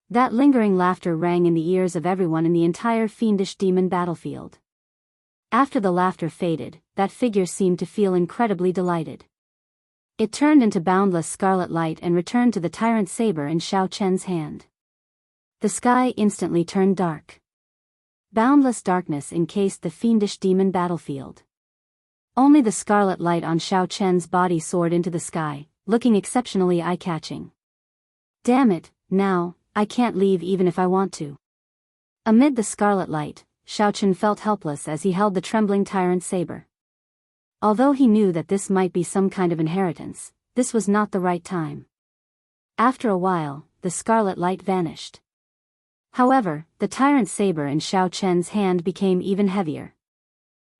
That lingering laughter rang in the ears of everyone in the entire fiendish demon battlefield. After the laughter faded, that figure seemed to feel incredibly delighted. It turned into boundless scarlet light and returned to the tyrant saber in Xiao Chen's hand. The sky instantly turned dark. Boundless darkness encased the fiendish demon battlefield. Only the scarlet light on Xiao Chen's body soared into the sky, looking exceptionally eye-catching. Damn it, now, I can't leave even if I want to. Amid the scarlet light, Xiao Chen felt helpless as he held the trembling tyrant saber. Although he knew that this might be some kind of inheritance, this was not the right time. After a while, the scarlet light vanished. However, the tyrant saber in Xiao Chen's hand became even heavier.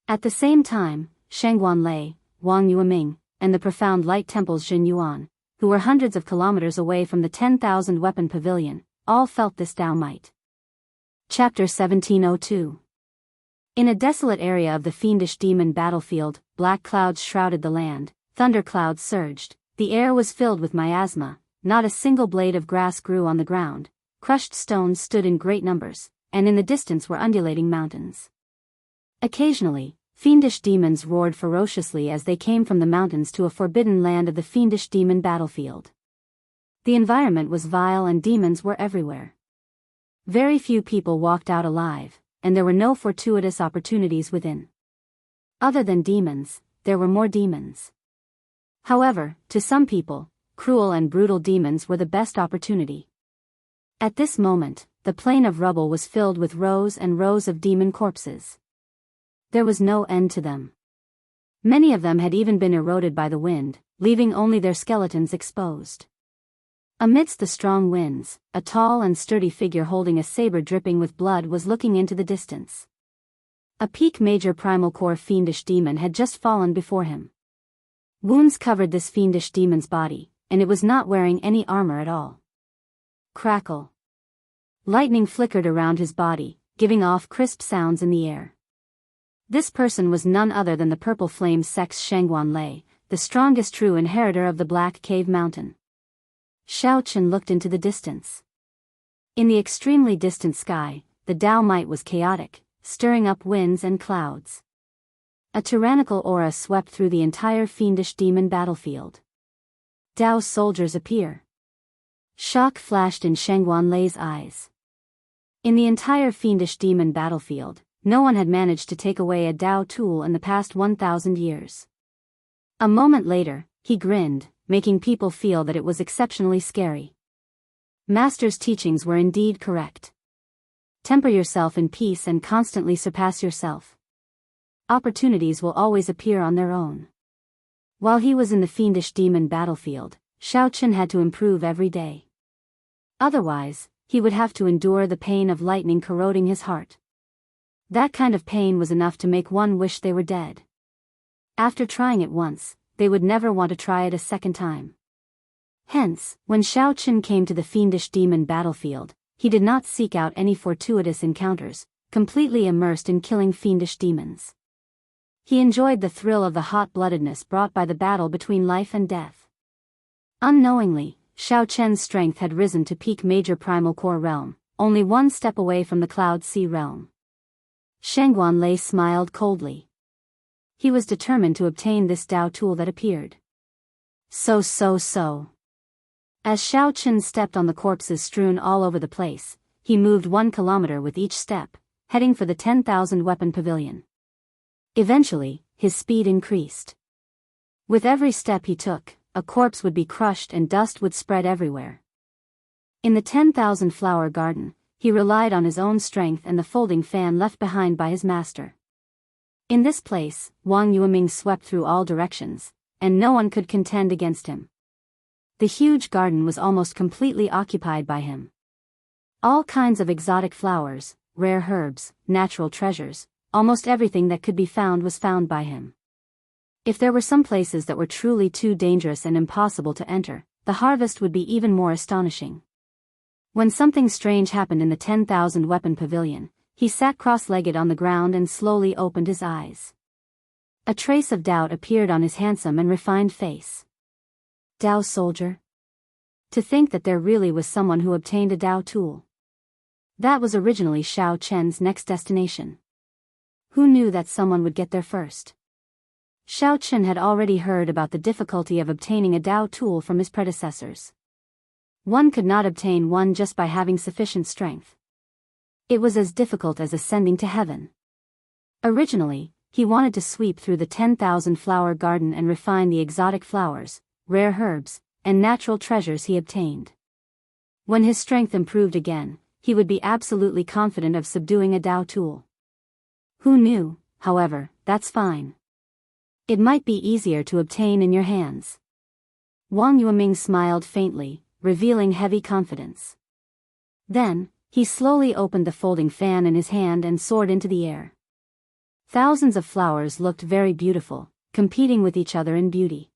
At the same time, Shangguan Lei, Wang Yueming, and the profound light temple's Jin Yuan, who were hundreds of kilometers away from the 10,000 weapon pavilion, all felt this Tao might. Chapter 1702. In a desolate area of the fiendish demon battlefield, black clouds shrouded the land, thunderclouds surged, the air was filled with miasma, not a single blade of grass grew on the ground, crushed stones stood in great numbers, and in the distance were undulating mountains. Occasionally, fiendish demons roared ferociously as they came from the mountains to a forbidden land of the fiendish demon battlefield. The environment was vile and demons were everywhere. Very few people walked out alive, and there were no fortuitous opportunities within. Other than demons, there were more demons. However, to some people, cruel and brutal demons were the best opportunity. At this moment, the plain of rubble was filled with rows and rows of demon corpses. There was no end to them. Many of them had even been eroded by the wind, leaving only their skeletons exposed. Amidst the strong winds, a tall and sturdy figure holding a saber dripping with blood was looking into the distance. A peak major primal core fiendish demon had just fallen before him. Wounds covered this fiendish demon's body, and it was not wearing any armor at all. Crackle. Lightning flickered around his body, giving off crisp sounds in the air. This person was none other than the Purple Flame Sex Shangguan Lei, the strongest true inheritor of the Black Cave Mountain. Xiao Chen looked into the distance. In the extremely distant sky, the Tao might was chaotic, stirring up winds and clouds. A tyrannical aura swept through the entire fiendish demon battlefield. Tao's soldiers appear. Shock flashed in Shangguan Lei's eyes. In the entire fiendish demon battlefield, no one had managed to take away a Tao tool in the past 1,000 years. A moment later, he grinned, making people feel that it was exceptionally scary. Master's teachings were indeed correct. Temper yourself in peace and constantly surpass yourself. Opportunities will always appear on their own. While he was in the fiendish demon battlefield, Xiao Chen had to improve every day. Otherwise, he would have to endure the pain of lightning corroding his heart. That kind of pain was enough to make one wish they were dead. After trying it once, they would never want to try it a second time. Hence, when Xiao Chen came to the fiendish demon battlefield, he did not seek out any fortuitous encounters, completely immersed in killing fiendish demons. He enjoyed the thrill of the hot-bloodedness brought by the battle between life and death. Unknowingly, Xiao Chen's strength had risen to peak major primal core realm, only one step away from the Cloud Sea realm. Shangguan Lei smiled coldly. He was determined to obtain this Tao tool that appeared. So. As Xiao Chen stepped on the corpses strewn all over the place, he moved 1 kilometer with each step, heading for the 10,000 weapon pavilion. Eventually, his speed increased. With every step he took, a corpse would be crushed and dust would spread everywhere. In the 10,000 flower garden, he relied on his own strength and the folding fan left behind by his master. In this place, Wang Yueming swept through all directions, and no one could contend against him. The huge garden was almost completely occupied by him. All kinds of exotic flowers, rare herbs, natural treasures, almost everything that could be found was found by him. If there were some places that were truly too dangerous and impossible to enter, the harvest would be even more astonishing. When something strange happened in the 10,000 weapon pavilion, he sat cross-legged on the ground and slowly opened his eyes. A trace of doubt appeared on his handsome and refined face. Tao soldier? To think that there really was someone who obtained a Tao tool. That was originally Xiao Chen's next destination. Who knew that someone would get there first? Xiao Chen had already heard about the difficulty of obtaining a Tao tool from his predecessors. One could not obtain one just by having sufficient strength. It was as difficult as ascending to heaven. Originally, he wanted to sweep through the 10,000 flower garden and refine the exotic flowers, rare herbs, and natural treasures he obtained. When his strength improved again, he would be absolutely confident of subduing a Tao tool. Who knew, however, that's fine. It might be easier to obtain in your hands. Wang Yueming smiled faintly, revealing heavy confidence. Then, he slowly opened the folding fan in his hand and soared into the air. Thousands of flowers looked very beautiful, competing with each other in beauty.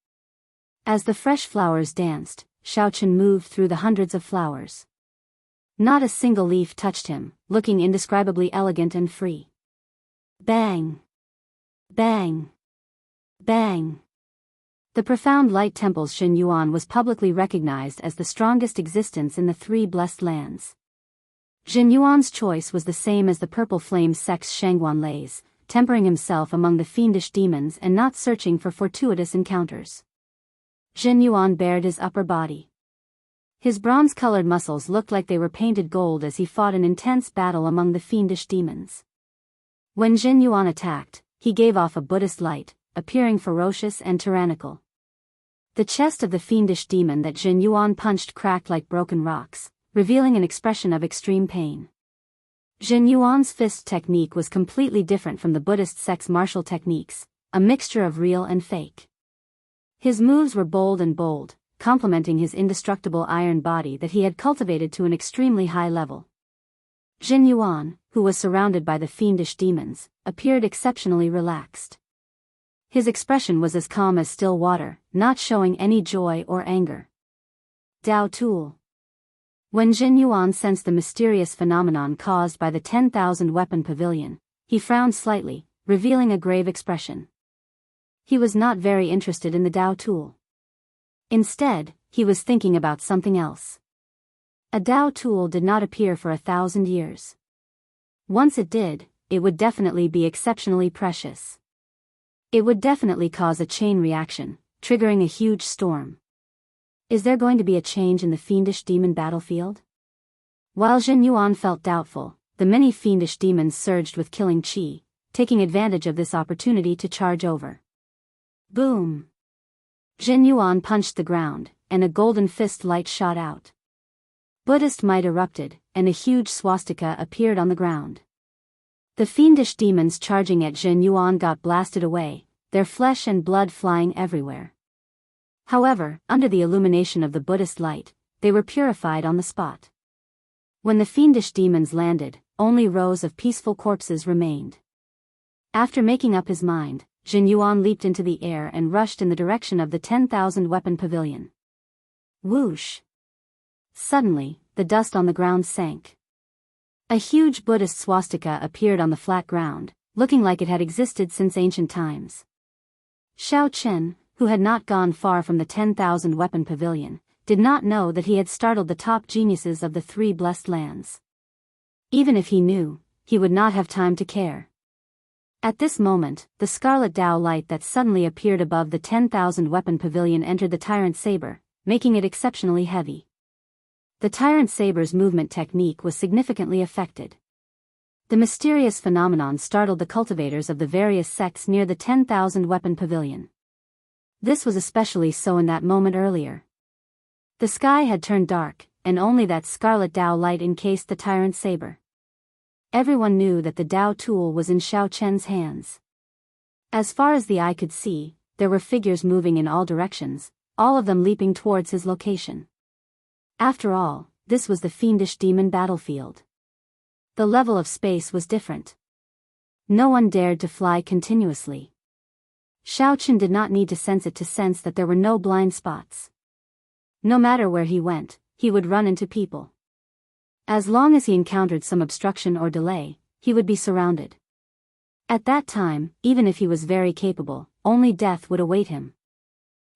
As the fresh flowers danced, Xiao Chen moved through the hundreds of flowers. Not a single leaf touched him, looking indescribably elegant and free. Bang! Bang! Bang! The profound light temple's Xin Yuan was publicly recognized as the strongest existence in the three blessed lands. Xin Yuan's choice was the same as the purple flame sect's Shangguan Lei's, tempering himself among the fiendish demons and not searching for fortuitous encounters. Xin Yuan bared his upper body. His bronze-colored muscles looked like they were painted gold as he fought an intense battle among the fiendish demons. When Xin Yuan attacked, he gave off a Buddhist light, appearing ferocious and tyrannical. The chest of the fiendish demon that Xin Yuan punched cracked like broken rocks, revealing an expression of extreme pain. Xin Yuan's fist technique was completely different from the Buddhist sect's martial techniques, a mixture of real and fake. His moves were bold, complementing his indestructible iron body that he had cultivated to an extremely high level. Xin Yuan, who was surrounded by the fiendish demons, appeared exceptionally relaxed. His expression was as calm as still water, not showing any joy or anger. Dao Tool. When Xin Yuan sensed the mysterious phenomenon caused by the 10,000 weapon pavilion, he frowned slightly, revealing a grave expression. He was not very interested in the Dao Tool. Instead, he was thinking about something else. A Dao Tool did not appear for 1,000 years. Once it did, it would definitely be exceptionally precious. It would definitely cause a chain reaction, triggering a huge storm. Is there going to be a change in the fiendish demon battlefield? While Xin Yuan felt doubtful, the many fiendish demons surged with killing chi, taking advantage of this opportunity to charge over. Boom! Xin Yuan punched the ground, and a golden fist light shot out. Buddhist might erupted, and a huge swastika appeared on the ground. The fiendish demons charging at Xin Yuan got blasted away, their flesh and blood flying everywhere. However, under the illumination of the Buddhist light, they were purified on the spot. When the fiendish demons landed, only rows of peaceful corpses remained. After making up his mind, Xin Yuan leaped into the air and rushed in the direction of the 10,000 weapon pavilion. Whoosh! Suddenly, the dust on the ground sank. A huge Buddhist swastika appeared on the flat ground, looking like it had existed since ancient times. Xiao Chen, who had not gone far from the 10,000 weapon pavilion, did not know that he had startled the top geniuses of the three blessed lands. Even if he knew, he would not have time to care. At this moment, the scarlet Dao light that suddenly appeared above the 10,000 weapon pavilion entered the tyrant saber, making it exceptionally heavy. The tyrant saber's movement technique was significantly affected. The mysterious phenomenon startled the cultivators of the various sects near the 10,000 weapon pavilion. This was especially so in that moment earlier. The sky had turned dark, and only that scarlet Dao light encased the tyrant saber. Everyone knew that the Dao tool was in Xiao Chen's hands. As far as the eye could see, there were figures moving in all directions, all of them leaping towards his location. After all, this was the fiendish demon battlefield. The level of space was different. No one dared to fly continuously. Xiao Chen did not need to sense it to sense that there were no blind spots. No matter where he went, he would run into people. As long as he encountered some obstruction or delay, he would be surrounded. At that time, even if he was very capable, only death would await him.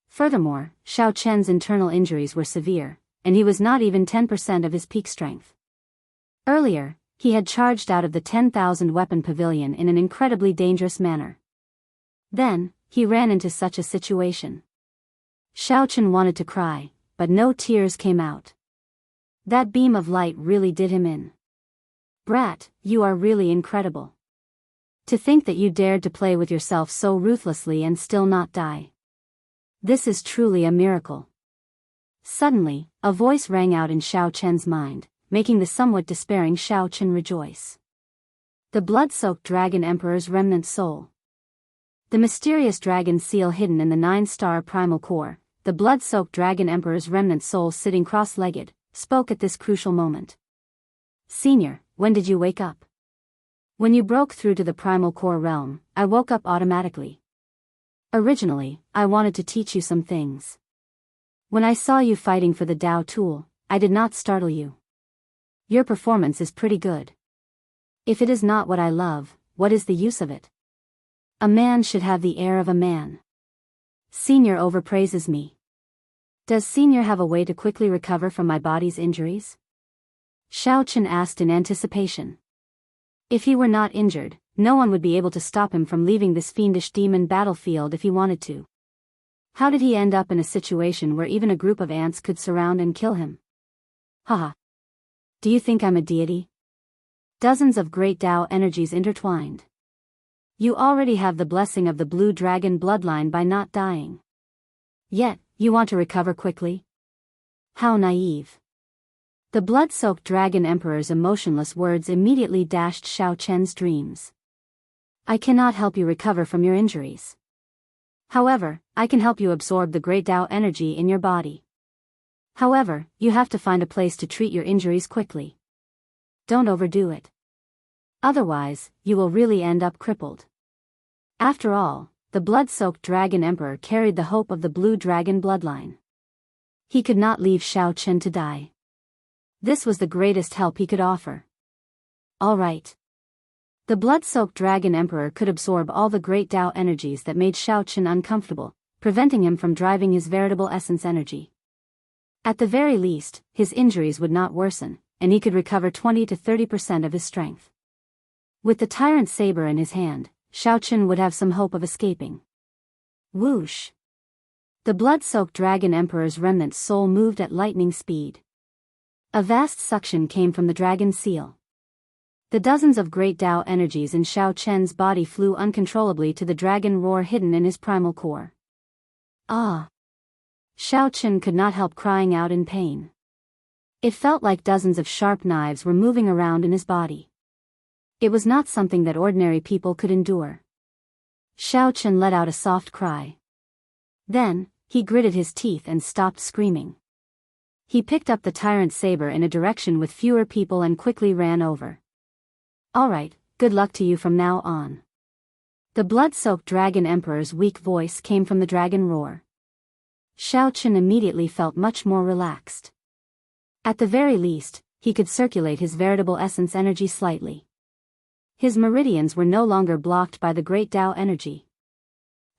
Furthermore, Xiao Chen's internal injuries were severe, and he was not even 10% of his peak strength. Earlier, he had charged out of the 10,000 weapon pavilion in an incredibly dangerous manner. Then, he ran into such a situation. Xiao Chen wanted to cry, but no tears came out. That beam of light really did him in. Brat, you are really incredible. To think that you dared to play with yourself so ruthlessly and still not die. This is truly a miracle. Suddenly, a voice rang out in Xiao Chen's mind, making the somewhat despairing Xiao Chen rejoice. The blood-soaked dragon emperor's remnant soul. The mysterious dragon seal hidden in the 9-star primal core, the blood-soaked dragon emperor's remnant soul sitting cross-legged, spoke at this crucial moment. Senior, when did you wake up? When you broke through to the primal core realm, I woke up automatically. Originally, I wanted to teach you some things. When I saw you fighting for the Dao tool, I did not startle you. Your performance is pretty good. If it is not what I love, what is the use of it? A man should have the air of a man. Senior overpraises me. Does Senior have a way to quickly recover from my body's injuries? Xiao Chen asked in anticipation. If he were not injured, no one would be able to stop him from leaving this fiendish demon battlefield if he wanted to. How did he end up in a situation where even a group of ants could surround and kill him? Haha. Do you think I'm a deity? Dozens of great Tao energies intertwined. You already have the blessing of the blue dragon bloodline by not dying. Yet, you want to recover quickly? How naive. The blood-soaked dragon emperor's emotionless words immediately dashed Xiao Chen's dreams. I cannot help you recover from your injuries. However, I can help you absorb the great Tao energy in your body. However, you have to find a place to treat your injuries quickly. Don't overdo it. Otherwise, you will really end up crippled. After all, the blood-soaked dragon emperor carried the hope of the blue dragon bloodline. He could not leave Xiao Chen to die. This was the greatest help he could offer. All right. The blood-soaked dragon emperor could absorb all the great Tao energies that made Xiao Chen uncomfortable, preventing him from driving his veritable essence energy. At the very least, his injuries would not worsen, and he could recover 20 to 30% of his strength. With the tyrant saber in his hand, Xiao Chen would have some hope of escaping. Whoosh! The blood-soaked dragon emperor's remnant soul moved at lightning speed. A vast suction came from the dragon seal. The dozens of great Tao energies in Xiao Chen's body flew uncontrollably to the dragon roar hidden in his primal core. Ah! Xiao Chen could not help crying out in pain. It felt like dozens of sharp knives were moving around in his body. It was not something that ordinary people could endure. Xiao Chen let out a soft cry. Then, he gritted his teeth and stopped screaming. He picked up the tyrant saber in a direction with fewer people and quickly ran over. All right, good luck to you from now on. The blood-soaked dragon emperor's weak voice came from the dragon roar. Xiao Chen immediately felt much more relaxed. At the very least, he could circulate his veritable essence energy slightly. His meridians were no longer blocked by the great Tao energy.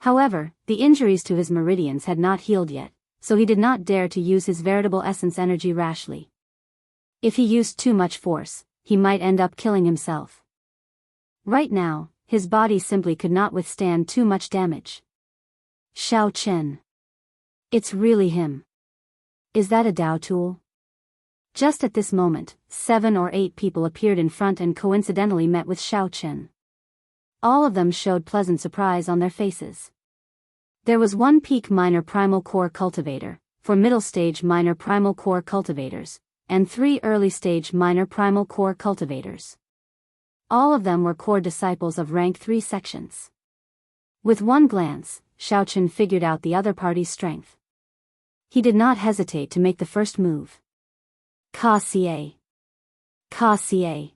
However, the injuries to his meridians had not healed yet, so he did not dare to use his veritable essence energy rashly. If he used too much force, he might end up killing himself. Right now, his body simply could not withstand too much damage. Xiao Chen. It's really him. Is that a Tao tool? Just at this moment, 7 or 8 people appeared in front and coincidentally met with Xiao Chen. All of them showed pleasant surprise on their faces. There was one peak minor primal core cultivator, 4 middle stage minor primal core cultivators, and 3 early stage minor primal core cultivators. All of them were core disciples of rank 3 sections. With one glance, Xiao Chen figured out the other party's strength. He did not hesitate to make the first move. Ka-Xie. Ka-Xie.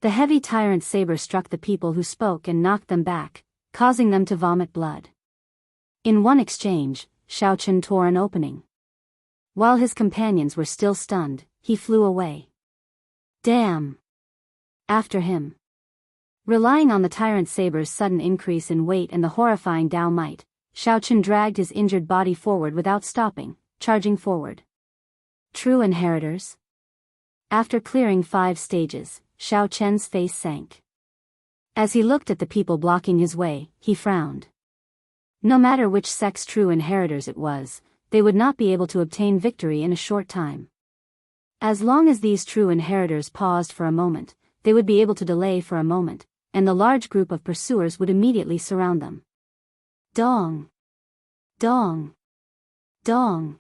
The heavy tyrant saber struck the people who spoke and knocked them back, causing them to vomit blood. In one exchange, Xiao Chen tore an opening. While his companions were still stunned, he flew away. Damn! After him. Relying on the tyrant saber's sudden increase in weight and the horrifying Tao might, Xiao Chen dragged his injured body forward without stopping, charging forward. True inheritors? After clearing 5 stages, Xiao Chen's face sank. As he looked at the people blocking his way, he frowned. No matter which sex true inheritors it was, they would not be able to obtain victory in a short time. As long as these true inheritors paused for a moment, they would be able to delay for a moment, and the large group of pursuers would immediately surround them. Dong! Dong! Dong!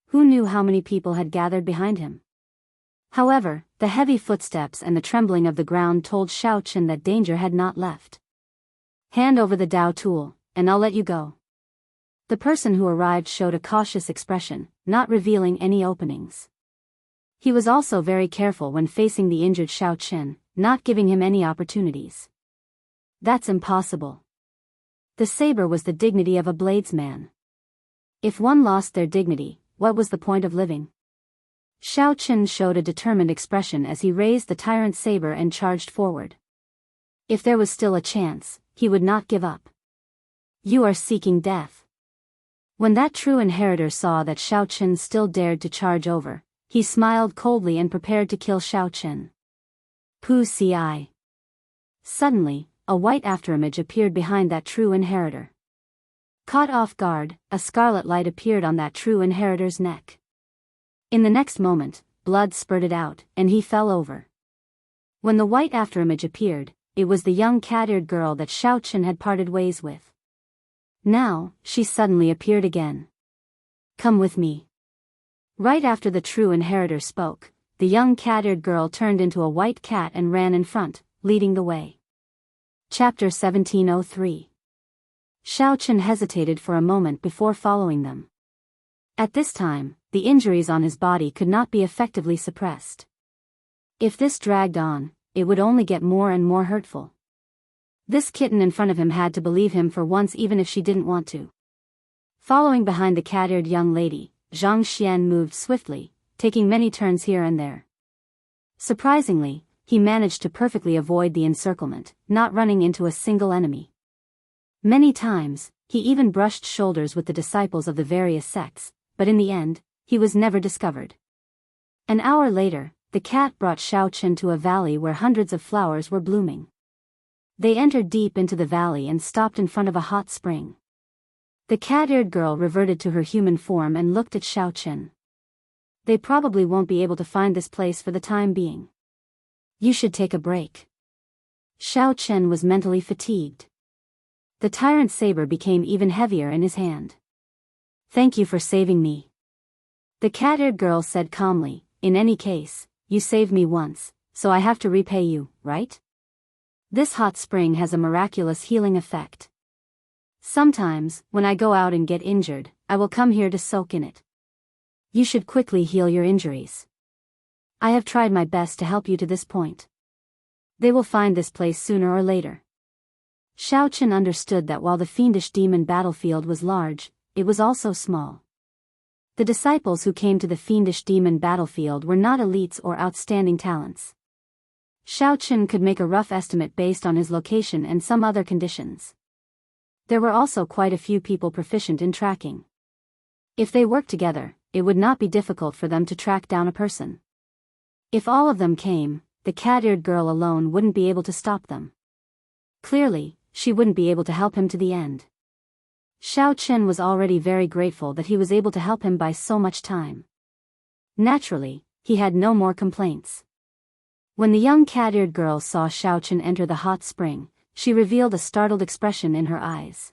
Who knew how many people had gathered behind him? However, the heavy footsteps and the trembling of the ground told Xiao Chen that danger had not left. Hand over the Tao tool, and I'll let you go. The person who arrived showed a cautious expression, not revealing any openings. He was also very careful when facing the injured Xiao Chen, not giving him any opportunities. That's impossible. The saber was the dignity of a bladesman. If one lost their dignity, what was the point of living? Xiao Chen showed a determined expression as he raised the tyrant saber and charged forward. If there was still a chance, he would not give up. You are seeking death. When that true inheritor saw that Xiao Chen still dared to charge over, he smiled coldly and prepared to kill Xiao Chen. Pu Ci. Suddenly, a white afterimage appeared behind that true inheritor. Caught off guard, a scarlet light appeared on that true inheritor's neck. In the next moment, blood spurted out, and he fell over. When the white afterimage appeared, it was the young cat-eared girl that Xiao Chen had parted ways with. Now, she suddenly appeared again. Come with me. Right after the true inheritor spoke, the young cat-eared girl turned into a white cat and ran in front, leading the way. Chapter 1703. Xiao Chen hesitated for a moment before following them. At this time, the injuries on his body could not be effectively suppressed. If this dragged on, it would only get more and more hurtful. This kitten in front of him had to believe him for once even if she didn't want to. Following behind the cat-eared young lady, Zhang Xian moved swiftly, taking many turns here and there. Surprisingly, he managed to perfectly avoid the encirclement, not running into a single enemy. Many times, he even brushed shoulders with the disciples of the various sects, but in the end, he was never discovered. An hour later, the cat brought Xiao Chen to a valley where hundreds of flowers were blooming. They entered deep into the valley and stopped in front of a hot spring. The cat-eared girl reverted to her human form and looked at Xiao Chen. They probably won't be able to find this place for the time being. You should take a break. Xiao Chen was mentally fatigued. The tyrant saber became even heavier in his hand. Thank you for saving me. The cat-eared girl said calmly, in any case, you saved me once, so I have to repay you, right? This hot spring has a miraculous healing effect. Sometimes, when I go out and get injured, I will come here to soak in it. You should quickly heal your injuries. I have tried my best to help you to this point. They will find this place sooner or later. Xiao Chen understood that while the fiendish demon battlefield was large, it was also small. The disciples who came to the fiendish demon battlefield were not elites or outstanding talents. Xiao Chen could make a rough estimate based on his location and some other conditions. There were also quite a few people proficient in tracking. If they worked together, it would not be difficult for them to track down a person. If all of them came, the cat-eared girl alone wouldn't be able to stop them. Clearly, she wouldn't be able to help him to the end. Xiao Chen was already very grateful that he was able to help him by so much time. Naturally, he had no more complaints. When the young cat-eared girl saw Xiao Chen enter the hot spring, she revealed a startled expression in her eyes.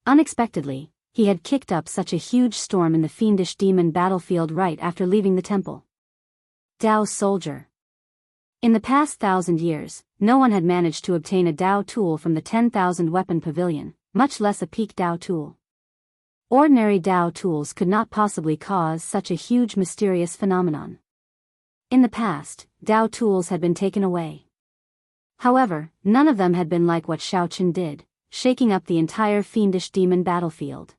Unexpectedly, he had kicked up such a huge storm in the fiendish demon battlefield right after leaving the temple. Dao Soldier. In the past 1,000 years, no one had managed to obtain a Dao tool from the 10,000 weapon pavilion, much less a peak Dao tool. Ordinary Dao tools could not possibly cause such a huge mysterious phenomenon. In the past, Dao tools had been taken away. However, none of them had been like what Xiao Chen did, shaking up the entire fiendish demon battlefield.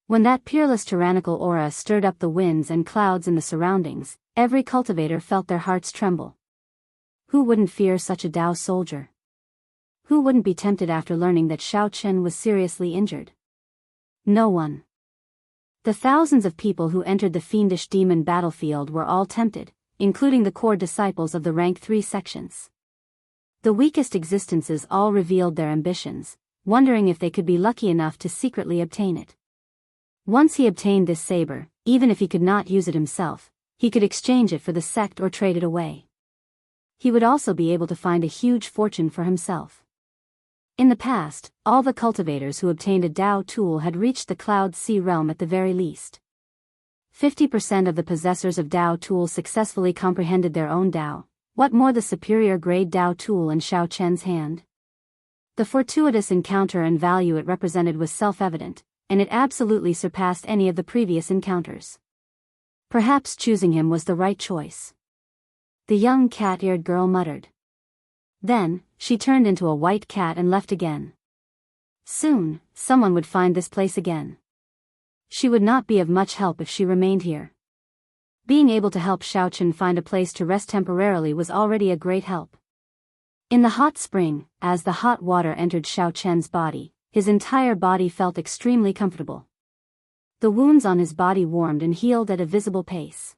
When that peerless tyrannical aura stirred up the winds and clouds in the surroundings, every cultivator felt their hearts tremble. Who wouldn't fear such a Dao soldier? Who wouldn't be tempted after learning that Xiao Chen was seriously injured? No one. The thousands of people who entered the fiendish demon battlefield were all tempted, including the core disciples of the rank 3 sections. The weakest existences all revealed their ambitions, wondering if they could be lucky enough to secretly obtain it. Once he obtained this saber, even if he could not use it himself, he could exchange it for the sect or trade it away. He would also be able to find a huge fortune for himself. In the past, all the cultivators who obtained a Dao tool had reached the Cloud Sea realm at the very least. 50% of the possessors of Dao tools successfully comprehended their own Dao. What more the superior grade Dao tool in Xiao Chen's hand? The fortuitous encounter and value it represented was self-evident, and it absolutely surpassed any of the previous encounters. Perhaps choosing him was the right choice. The young cat-eared girl muttered. Then, she turned into a white cat and left again. Soon, someone would find this place again. She would not be of much help if she remained here. Being able to help Xiaochen find a place to rest temporarily was already a great help. In the hot spring, as the hot water entered Xiaochen's body, his entire body felt extremely comfortable. The wounds on his body warmed and healed at a visible pace.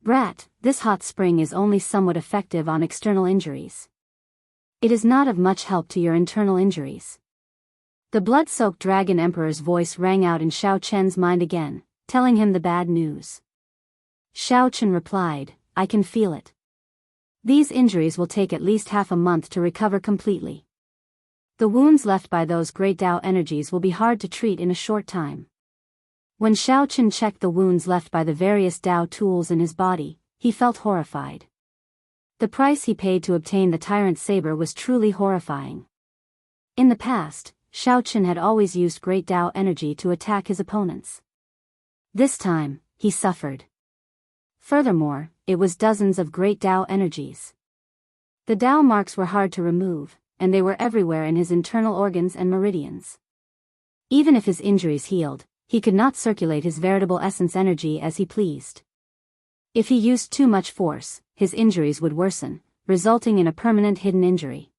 Brat, this hot spring is only somewhat effective on external injuries. It is not of much help to your internal injuries. The blood-soaked Dragon Emperor's voice rang out in Xiaochen's mind again, telling him the bad news. Xiaochen replied, I can feel it. These injuries will take at least half a month to recover completely. The wounds left by those great Tao energies will be hard to treat in a short time. When Xiaochen checked the wounds left by the various Tao tools in his body, he felt horrified. The price he paid to obtain the Tyrant Saber was truly horrifying. In the past, Xiaochen had always used great Tao energy to attack his opponents. This time, he suffered. Furthermore, it was dozens of great Tao energies. The Tao marks were hard to remove, and they were everywhere in his internal organs and meridians. Even if his injuries healed, he could not circulate his veritable essence energy as he pleased. If he used too much force, his injuries would worsen, resulting in a permanent hidden injury.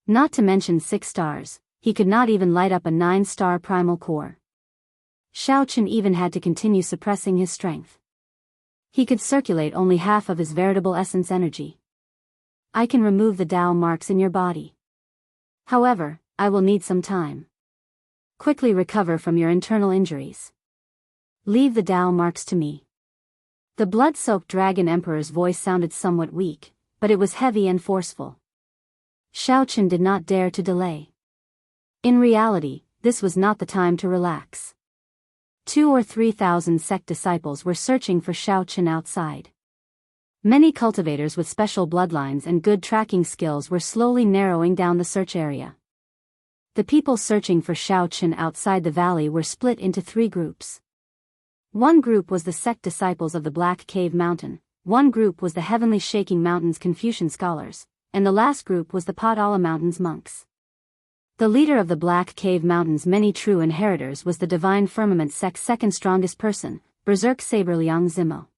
Not to mention 6 stars, he could not even light up a 9-star primal core. Xiaochen even had to continue suppressing his strength. He could circulate only half of his veritable essence energy. I can remove the Tao marks in your body. However, I will need some time. Quickly recover from your internal injuries. Leave the Tao marks to me. The blood-soaked Dragon Emperor's voice sounded somewhat weak, but it was heavy and forceful. Xiaochen did not dare to delay. In reality, this was not the time to relax. 2,000 or 3,000 sect disciples were searching for Xiaochen outside. Many cultivators with special bloodlines and good tracking skills were slowly narrowing down the search area. The people searching for Xiaochen outside the valley were split into 3 groups. One group was the sect disciples of the Black Cave Mountain, one group was the Heavenly Shaking Mountain's Confucian scholars, and the last group was the Potala Mountain's monks. The leader of the Black Cave Mountain's many true inheritors was the Divine Firmament sect's second strongest person, Berserk Saber Liang Zimo.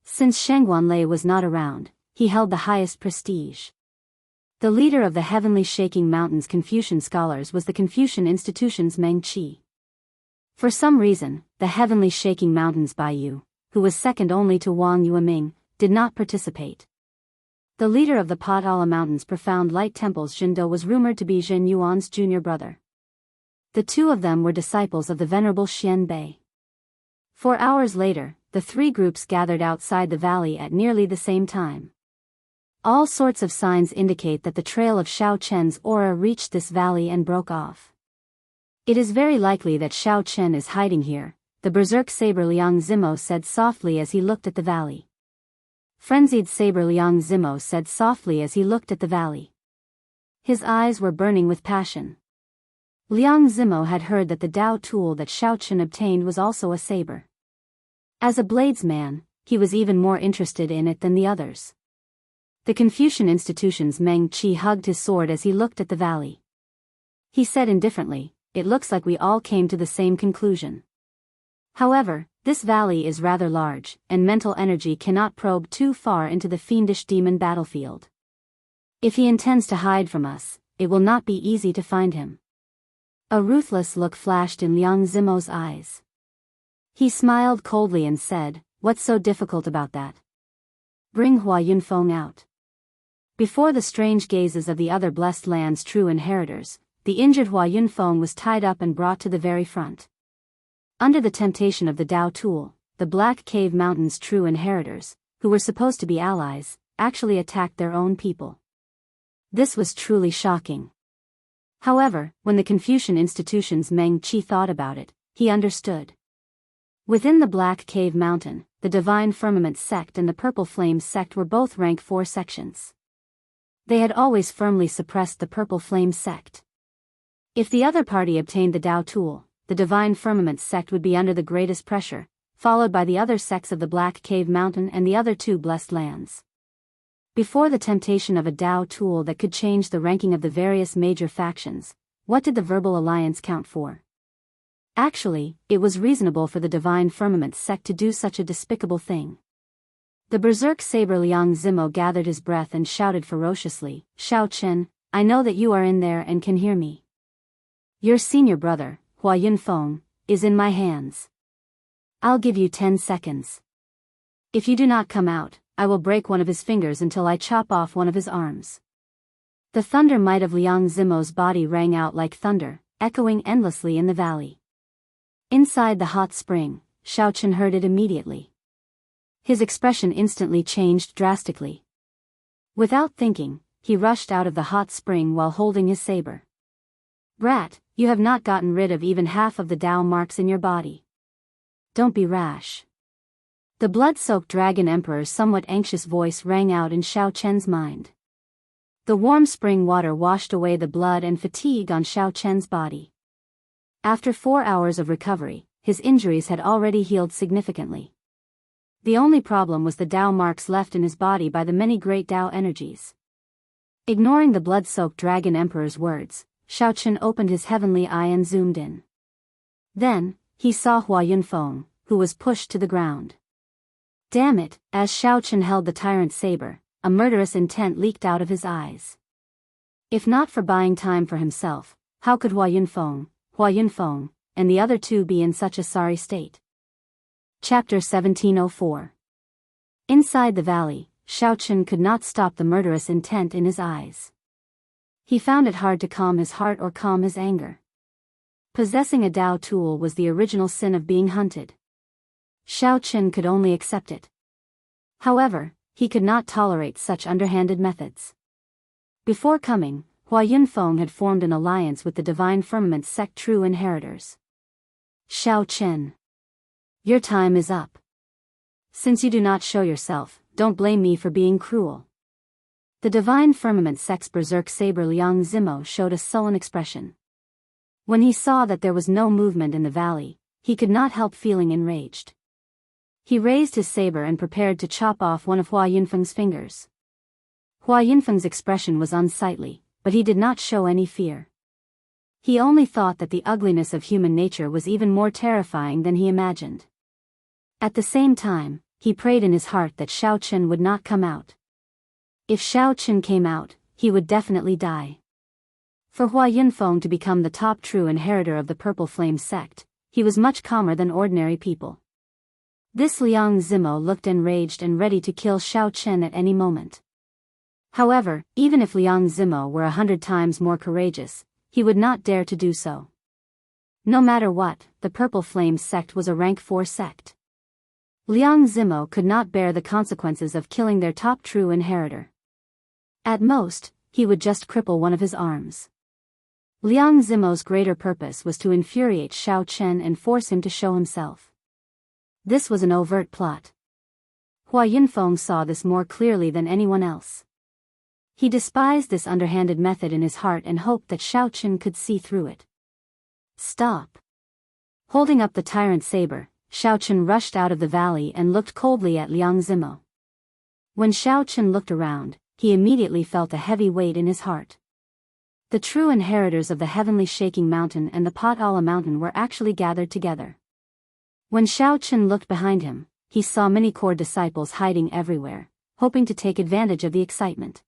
Since Shangguan Lei was not around, he held the highest prestige. The leader of the Heavenly Shaking Mountain's Confucian scholars was the Confucian Institution's Meng Qi. For some reason, the Heavenly Shaking Mountain's Bai Yu, who was second only to Wang Yueming, did not participate. The leader of the Potala Mountain's Profound Light Temple's Zhendo was rumored to be Zhen Yuan's junior brother. The 2 of them were disciples of the Venerable Xian Bei. 4 hours later, the 3 groups gathered outside the valley at nearly the same time. All sorts of signs indicate that the trail of Xiaochen's aura reached this valley and broke off. It is very likely that Xiaochen is hiding here, the Berserk Saber Liang Zimo said softly as he looked at the valley. Frenzied Saber Liang Zimo said softly as he looked at the valley. His eyes were burning with passion. Liang Zimo had heard that the Tao tool that Xiaochen obtained was also a saber. As a bladesman, he was even more interested in it than the others. The Confucian Institution's Meng Qi hugged his sword as he looked at the valley. He said indifferently, "It looks like we all came to the same conclusion. However, this valley is rather large, and mental energy cannot probe too far into the fiendish demon battlefield. If he intends to hide from us, it will not be easy to find him." A ruthless look flashed in Liang Zimo's eyes. He smiled coldly and said, "What's so difficult about that? Bring Hua Yunfeng out." Before the strange gazes of the other blessed land's true inheritors, the injured Hua Yunfeng was tied up and brought to the very front. Under the temptation of the Tao tool, the Black Cave Mountain's true inheritors, who were supposed to be allies, actually attacked their own people. This was truly shocking. However, when the Confucian Institution's Meng Qi thought about it, he understood. Within the Black Cave Mountain, the Divine Firmament sect and the Purple Flame sect were both rank 4 sections. They had always firmly suppressed the Purple Flame sect. If the other party obtained the Tao tool, the Divine Firmament sect would be under the greatest pressure, followed by the other sects of the Black Cave Mountain and the other 2 blessed lands. Before the temptation of a Tao tool that could change the ranking of the various major factions, what did the verbal alliance count for? Actually, it was reasonable for the Divine Firmament sect to do such a despicable thing. The berserk saber Liang Zimo gathered his breath and shouted ferociously, "Xiao Chen, I know that you are in there and can hear me. Your senior brother, Hua Yunfeng, is in my hands. I'll give you 10 seconds. If you do not come out, I will break one of his fingers until I chop off one of his arms." The thunder might of Liang Zimo's body rang out like thunder, echoing endlessly in the valley. Inside the hot spring, Xiao Chen heard it immediately. His expression instantly changed drastically. Without thinking, he rushed out of the hot spring while holding his saber. "Brat, you have not gotten rid of even half of the Tao marks in your body. Don't be rash." The blood-soaked Dragon Emperor's somewhat anxious voice rang out in Xiao Chen's mind. The warm spring water washed away the blood and fatigue on Xiao Chen's body. After 4 hours of recovery, his injuries had already healed significantly. The only problem was the Tao marks left in his body by the many great Tao energies. Ignoring the blood-soaked Dragon Emperor's words, Xiao Chen opened his heavenly eye and zoomed in. Then, he saw Hua Yunfeng, who was pushed to the ground. Damn it, as Xiao Chen held the tyrant saber, a murderous intent leaked out of his eyes. If not for buying time for himself, how could Hua Yunfeng, and the other two be in such a sorry state? Chapter 1704. Inside the valley, Xiao Chen could not stop the murderous intent in his eyes. He found it hard to calm his heart or calm his anger. Possessing a Tao tool was the original sin of being hunted. Xiao Chen could only accept it. However, he could not tolerate such underhanded methods. Before coming, Hua Yunfeng had formed an alliance with the Divine Firmament sect true inheritors. "Xiao Chen, your time is up. Since you do not show yourself, don't blame me for being cruel." The Divine Firmament sect's berserk saber Liang Zimo showed a sullen expression. When he saw that there was no movement in the valley, he could not help feeling enraged. He raised his saber and prepared to chop off one of Hua Yunfeng's fingers. Hua Yunfeng's expression was unsightly, but he did not show any fear. He only thought that the ugliness of human nature was even more terrifying than he imagined. At the same time, he prayed in his heart that Xiao Chen would not come out. If Xiao Chen came out, he would definitely die. For Hua Yunfeng to become the top true inheritor of the Purple Flame sect, he was much calmer than ordinary people. This Liang Zimo looked enraged and ready to kill Xiao Chen at any moment. However, even if Liang Zimo were 100 times more courageous, he would not dare to do so. No matter what, the Purple Flame sect was a rank 4 sect. Liang Zimo could not bear the consequences of killing their top true inheritor. At most, he would just cripple one of his arms. Liang Zimo's greater purpose was to infuriate Xiao Chen and force him to show himself. This was an overt plot. Hua Yunfeng saw this more clearly than anyone else. He despised this underhanded method in his heart and hoped that Xiao Chen could see through it. "Stop." Holding up the tyrant saber, Xiao Chen rushed out of the valley and looked coldly at Liang Zimo. When Xiao Chen looked around, he immediately felt a heavy weight in his heart. The true inheritors of the Heavenly Shaking Mountain and the Potala Mountain were actually gathered together. When Xiao Chen looked behind him, he saw many core disciples hiding everywhere, hoping to take advantage of the excitement.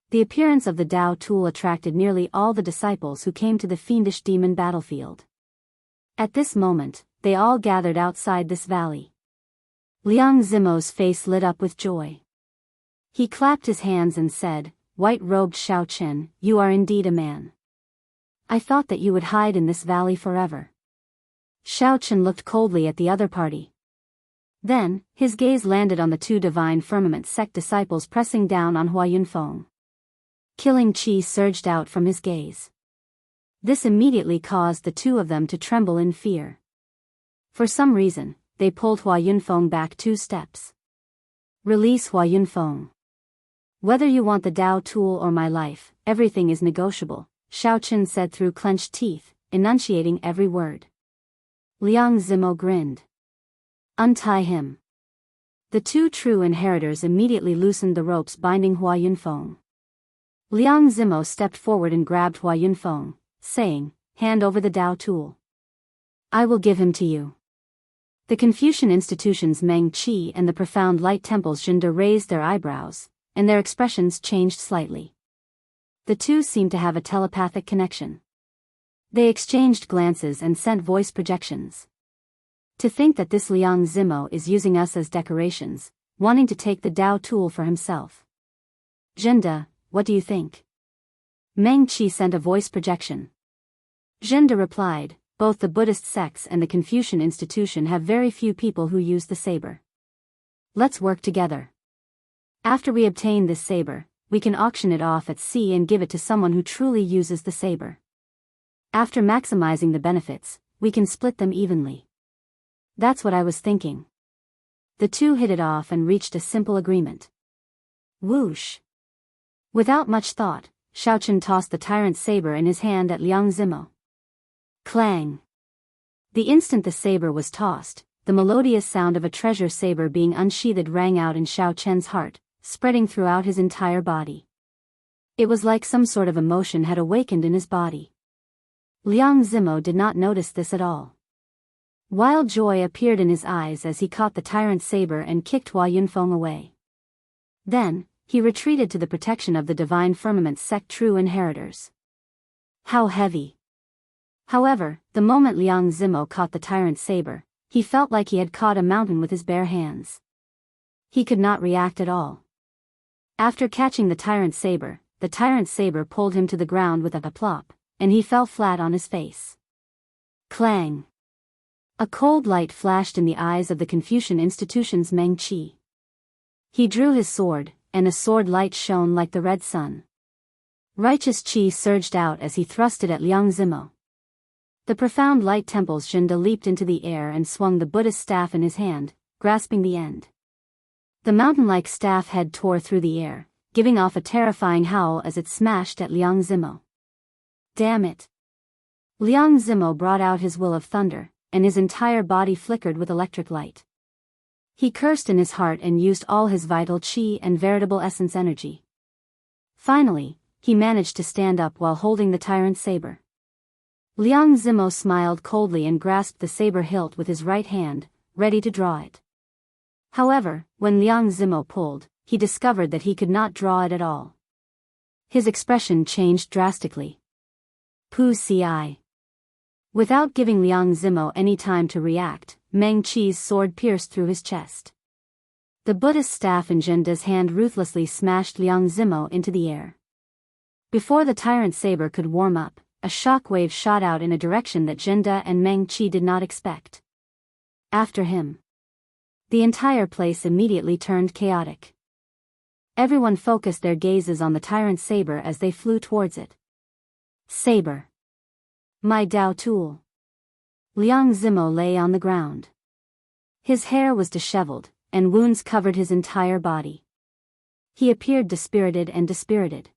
The appearance of the Tao tool attracted nearly all the disciples who came to the fiendish demon battlefield. At this moment, they all gathered outside this valley. Liang Zimo's face lit up with joy. He clapped his hands and said, "White-robed Xiao Chen, you are indeed a man. I thought that you would hide in this valley forever." Xiao Chen looked coldly at the other party. Then, his gaze landed on the two Divine Firmament sect disciples pressing down on Hua Yunfeng. Killing chi surged out from his gaze. This immediately caused the two of them to tremble in fear. For some reason, they pulled Hua Yunfeng back 2 steps. "Release Hua Yunfeng. Whether you want the Tao tool or my life, everything is negotiable," Xiao Chen said through clenched teeth, enunciating every word. Liang Zimo grinned. "Untie him." The two true inheritors immediately loosened the ropes binding Hua Yunfeng. Liang Zimo stepped forward and grabbed Hua Yunfeng, saying, "Hand over the Tao tool." I will give him to you. The Confucian institution's Meng Qi and the profound light temple's Jinda raised their eyebrows, and their expressions changed slightly. The two seemed to have a telepathic connection. They exchanged glances and sent voice projections. To think that this Liang Zimo is using us as decorations, wanting to take the Dao tool for himself. Jinda, what do you think? Meng Qi sent a voice projection. Jinda replied, both the Buddhist sects and the Confucian institution have very few people who use the saber. Let's work together. After we obtain this saber, we can auction it off at sea and give it to someone who truly uses the saber. After maximizing the benefits, we can split them evenly. That's what I was thinking. The two hit it off and reached a simple agreement. Whoosh! Without much thought, Xiaochen tossed the tyrant's saber in his hand at Liang Zimo. Clang! The instant the saber was tossed, the melodious sound of a treasure saber being unsheathed rang out in Xiaochen's heart, spreading throughout his entire body. It was like some sort of emotion had awakened in his body. Liang Zimo did not notice this at all. Wild joy appeared in his eyes as he caught the tyrant's saber and kicked Hua Yunfeng away. Then, he retreated to the protection of the divine firmament's sect true inheritors. How heavy! However, the moment Liang Zimo caught the tyrant's saber, he felt like he had caught a mountain with his bare hands. He could not react at all. After catching the tyrant's saber pulled him to the ground with a plop, and he fell flat on his face. Clang! A cold light flashed in the eyes of the Confucian institution's Meng Qi. He drew his sword, and the sword light shone like the red sun. Righteous Qi surged out as he thrust it at Liang Zimo. The profound light temple's Jinda leaped into the air and swung the Buddhist staff in his hand, grasping the end. The mountain-like staff head tore through the air, giving off a terrifying howl as it smashed at Liang Zimo. Damn it! Liang Zimo brought out his will of thunder, and his entire body flickered with electric light. He cursed in his heart and used all his vital qi and veritable essence energy. Finally, he managed to stand up while holding the tyrant's saber. Liang Zimo smiled coldly and grasped the saber hilt with his right hand, ready to draw it. However, when Liang Zimo pulled, he discovered that he could not draw it at all. His expression changed drastically. Pu ci. Without giving Liang Zimo any time to react, Meng Qi's sword pierced through his chest. The Buddhist staff in Jinda's hand ruthlessly smashed Liang Zimo into the air. Before the tyrant's saber could warm up, a shockwave shot out in a direction that Jinda and Meng Qi did not expect. After him. The entire place immediately turned chaotic. Everyone focused their gazes on the tyrant's saber as they flew towards it. Saber. My Dao tool. Liang Zimo lay on the ground. His hair was disheveled, and wounds covered his entire body. He appeared dispirited and dispirited.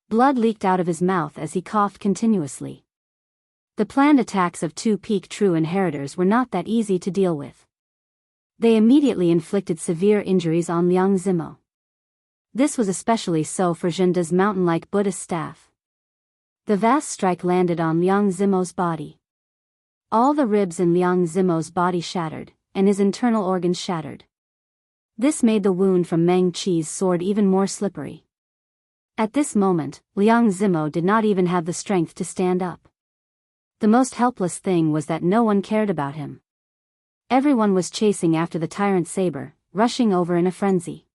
Blood leaked out of his mouth as he coughed continuously. The planned attacks of two peak true inheritors were not that easy to deal with. They immediately inflicted severe injuries on Liang Zimo. This was especially so for Jinda's mountain-like Buddhist staff. The vast strike landed on Liang Zimo's body. All the ribs in Liang Zimo's body shattered, and his internal organs shattered. This made the wound from Meng Qi's sword even more slippery. At this moment, Liang Zimo did not even have the strength to stand up. The most helpless thing was that no one cared about him. Everyone was chasing after the tyrant's saber, rushing over in a frenzy.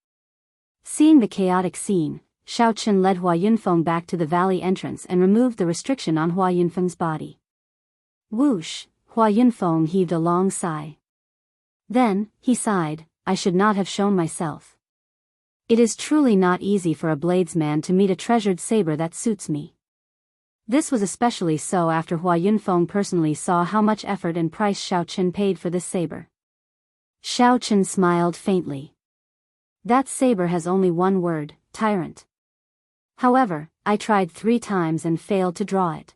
Seeing the chaotic scene, Xiaochen led Hua Yunfeng back to the valley entrance and removed the restriction on Hua Yunfeng's body. Whoosh! Hua Yunfeng heaved a long sigh. Then, he sighed, I should not have shown myself. It is truly not easy for a bladesman to meet a treasured saber that suits me. This was especially so after Hua Yunfeng personally saw how much effort and price Xiaochen paid for this saber. Xiaochen smiled faintly. That saber has only one word, tyrant. However, I tried 3 times and failed to draw it.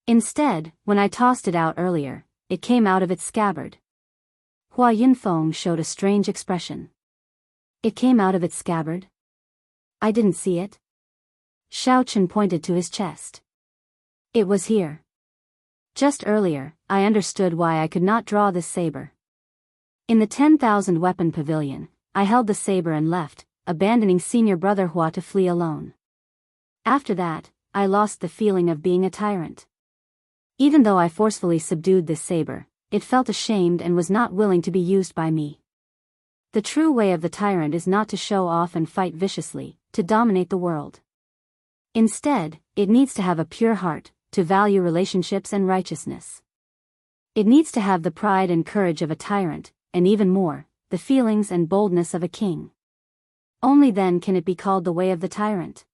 Instead, when I tossed it out earlier, it came out of its scabbard. Hua Yunfeng showed a strange expression. It came out of its scabbard? I didn't see it. Xiaochen pointed to his chest. It was here. Just earlier, I understood why I could not draw this saber. In the 10,000 weapon pavilion, I held the saber and left, abandoning senior brother Hua to flee alone. After that, I lost the feeling of being a tyrant. Even though I forcefully subdued this saber, it felt ashamed and was not willing to be used by me. The true way of the tyrant is not to show off and fight viciously, to dominate the world. Instead, it needs to have a pure heart, to value relationships and righteousness. It needs to have the pride and courage of a tyrant, and even more, the feelings and boldness of a king. Only then can it be called the way of the tyrant.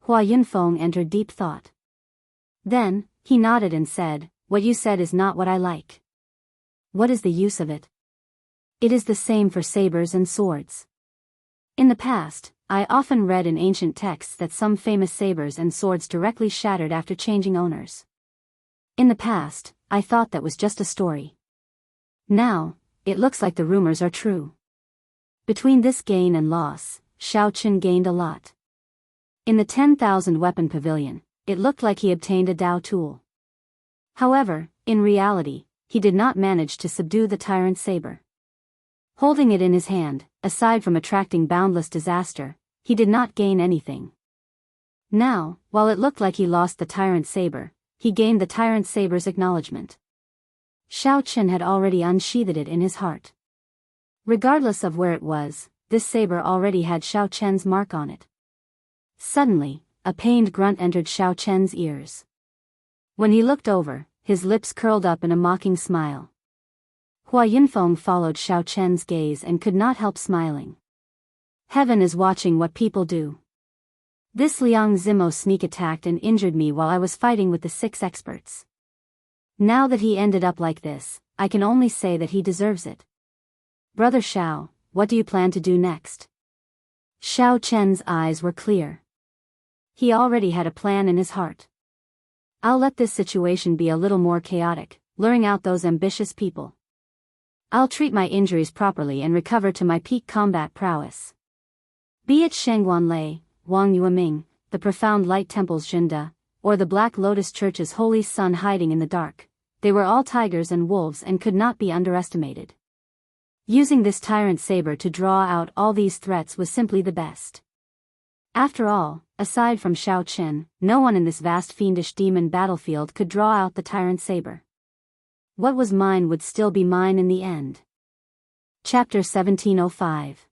Hua Yunfeng entered deep thought. Then, he nodded and said, "What you said is not what I like. What is the use of it? It is the same for sabers and swords. In the past, I often read in ancient texts that some famous sabers and swords directly shattered after changing owners. In the past, I thought that was just a story. Now, it looks like the rumors are true." Between this gain and loss, Xiao Qin gained a lot. In the 10,000 weapon pavilion, it looked like he obtained a Dao tool. However, in reality, he did not manage to subdue the tyrant saber. Holding it in his hand, aside from attracting boundless disaster, he did not gain anything. Now, while it looked like he lost the tyrant saber, he gained the tyrant saber's acknowledgement. Xiao Qin had already unsheathed it in his heart. Regardless of where it was, this saber already had Xiao Chen's mark on it. Suddenly, a pained grunt entered Xiao Chen's ears. When he looked over, his lips curled up in a mocking smile. Hua Yunfeng followed Xiao Chen's gaze and could not help smiling. Heaven is watching what people do. This Liang Zimo sneak attacked and injured me while I was fighting with the 6 experts. Now that he ended up like this, I can only say that he deserves it. Brother Xiao, what do you plan to do next? Xiao Chen's eyes were clear. He already had a plan in his heart. I'll let this situation be a little more chaotic, luring out those ambitious people. I'll treat my injuries properly and recover to my peak combat prowess. Be it Shangguan Lei, Wang Yueming, the profound light temple's Zhenda, or the Black Lotus Church's holy sun hiding in the dark, they were all tigers and wolves and could not be underestimated. Using this tyrant saber to draw out all these threats was simply the best. After all, aside from Xiao Qin, no one in this vast fiendish demon battlefield could draw out the tyrant saber. What was mine would still be mine in the end. Chapter 1705.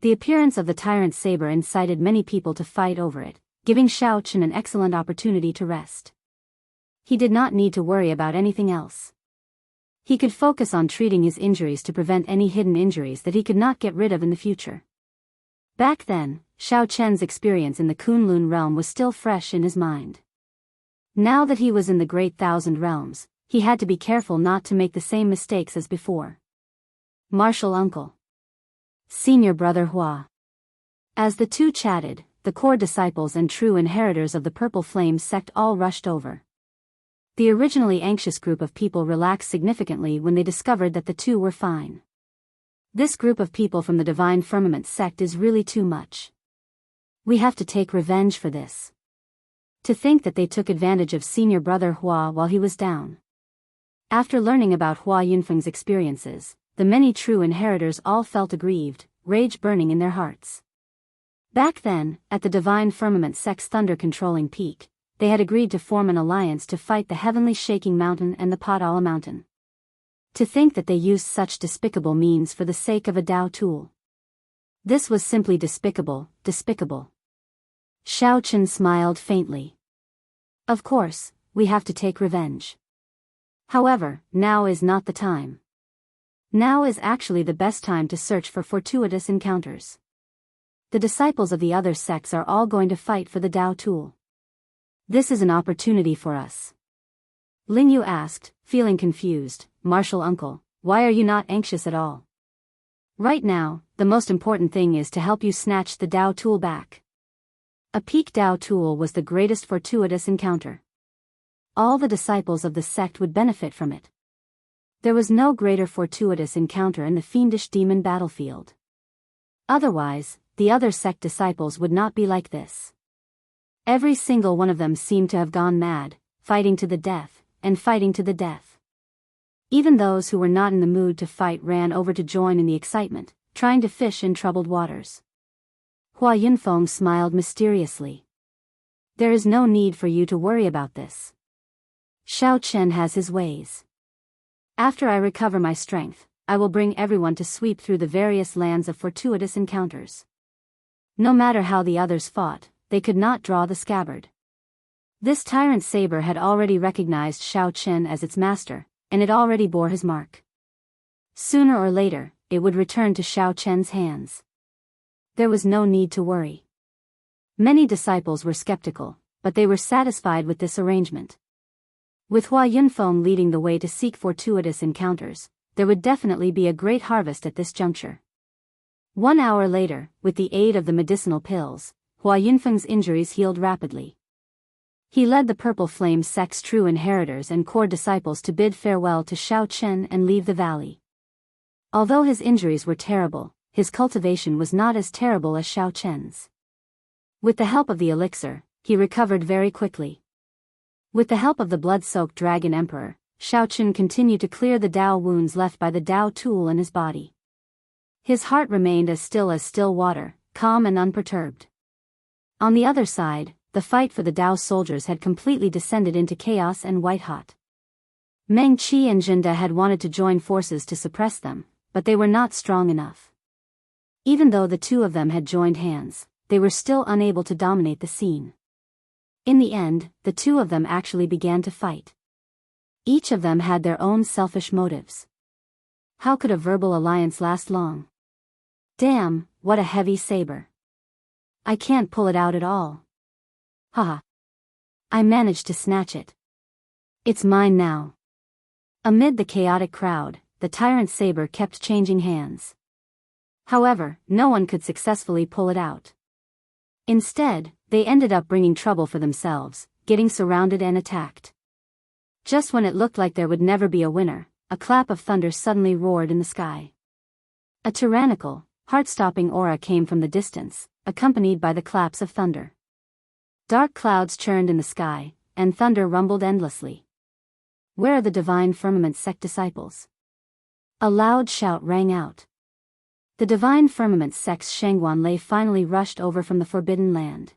The appearance of the tyrant saber incited many people to fight over it, giving Xiao Qin an excellent opportunity to rest. He did not need to worry about anything else. He could focus on treating his injuries to prevent any hidden injuries that he could not get rid of in the future. Back then, Xiao Chen's experience in the Kunlun realm was still fresh in his mind. Now that he was in the Great Thousand Realms, he had to be careful not to make the same mistakes as before. Martial Uncle. Senior Brother Hua. As the two chatted, the core disciples and true inheritors of the Purple Flame sect all rushed over. The originally anxious group of people relaxed significantly when they discovered that the two were fine. This group of people from the Divine Firmament sect is really too much. We have to take revenge for this. To think that they took advantage of senior brother Hua while he was down. After learning about Hua Yunfeng's experiences, the many true inheritors all felt aggrieved, rage burning in their hearts. Back then, at the Divine Firmament sect's thunder-controlling peak, they had agreed to form an alliance to fight the Heavenly Shaking Mountain and the Padala Mountain. To think that they used such despicable means for the sake of a Dao tool. This was simply despicable, despicable. Xiao Qin smiled faintly. Of course, we have to take revenge. However, now is not the time. Now is actually the best time to search for fortuitous encounters. The disciples of the other sects are all going to fight for the Dao tool. This is an opportunity for us. Ling Yu asked, feeling confused, Martial Uncle, why are you not anxious at all? Right now, the most important thing is to help you snatch the Dao tool back. A peak Dao tool was the greatest fortuitous encounter. All the disciples of the sect would benefit from it. There was no greater fortuitous encounter in the fiendish demon battlefield. Otherwise, the other sect disciples would not be like this. Every single one of them seemed to have gone mad, fighting to the death, and fighting to the death. Even those who were not in the mood to fight ran over to join in the excitement, trying to fish in troubled waters. Hua Yunfeng smiled mysteriously. There is no need for you to worry about this. Xiao Chen has his ways. After I recover my strength, I will bring everyone to sweep through the various lands of fortuitous encounters. No matter how the others fought, they could not draw the scabbard. This tyrant saber had already recognized Xiao Chen as its master, and it already bore his mark. Sooner or later, it would return to Xiao Chen's hands. There was no need to worry. Many disciples were skeptical, but they were satisfied with this arrangement. With Hua Yunfeng leading the way to seek fortuitous encounters, there would definitely be a great harvest at this juncture. 1 hour later, with the aid of the medicinal pills, Hua Yunfeng's injuries healed rapidly. He led the Purple Flame sect's true inheritors and core disciples to bid farewell to Xiao Chen and leave the valley. Although his injuries were terrible, his cultivation was not as terrible as Xiao Chen's. With the help of the elixir, he recovered very quickly. With the help of the blood-soaked Dragon Emperor, Xiao Chen continued to clear the Dao wounds left by the Dao tool in his body. His heart remained as still water, calm and unperturbed. On the other side, the fight for the Dao soldiers had completely descended into chaos and white-hot. Meng Qi and Zhenda had wanted to join forces to suppress them, but they were not strong enough. Even though the two of them had joined hands, they were still unable to dominate the scene. In the end, the two of them actually began to fight. Each of them had their own selfish motives. How could a verbal alliance last long? Damn, what a heavy saber. I can't pull it out at all. Haha. I managed to snatch it. It's mine now. Amid the chaotic crowd, the tyrant saber kept changing hands. However, no one could successfully pull it out. Instead, they ended up bringing trouble for themselves, getting surrounded and attacked. Just when it looked like there would never be a winner, a clap of thunder suddenly roared in the sky. A tyrannical, heart-stopping aura came from the distance, accompanied by the claps of thunder. Dark clouds churned in the sky, and thunder rumbled endlessly. Where are the Divine Firmament sect disciples? A loud shout rang out. The Divine Firmament sect's Shangguan Lei finally rushed over from the Forbidden Land.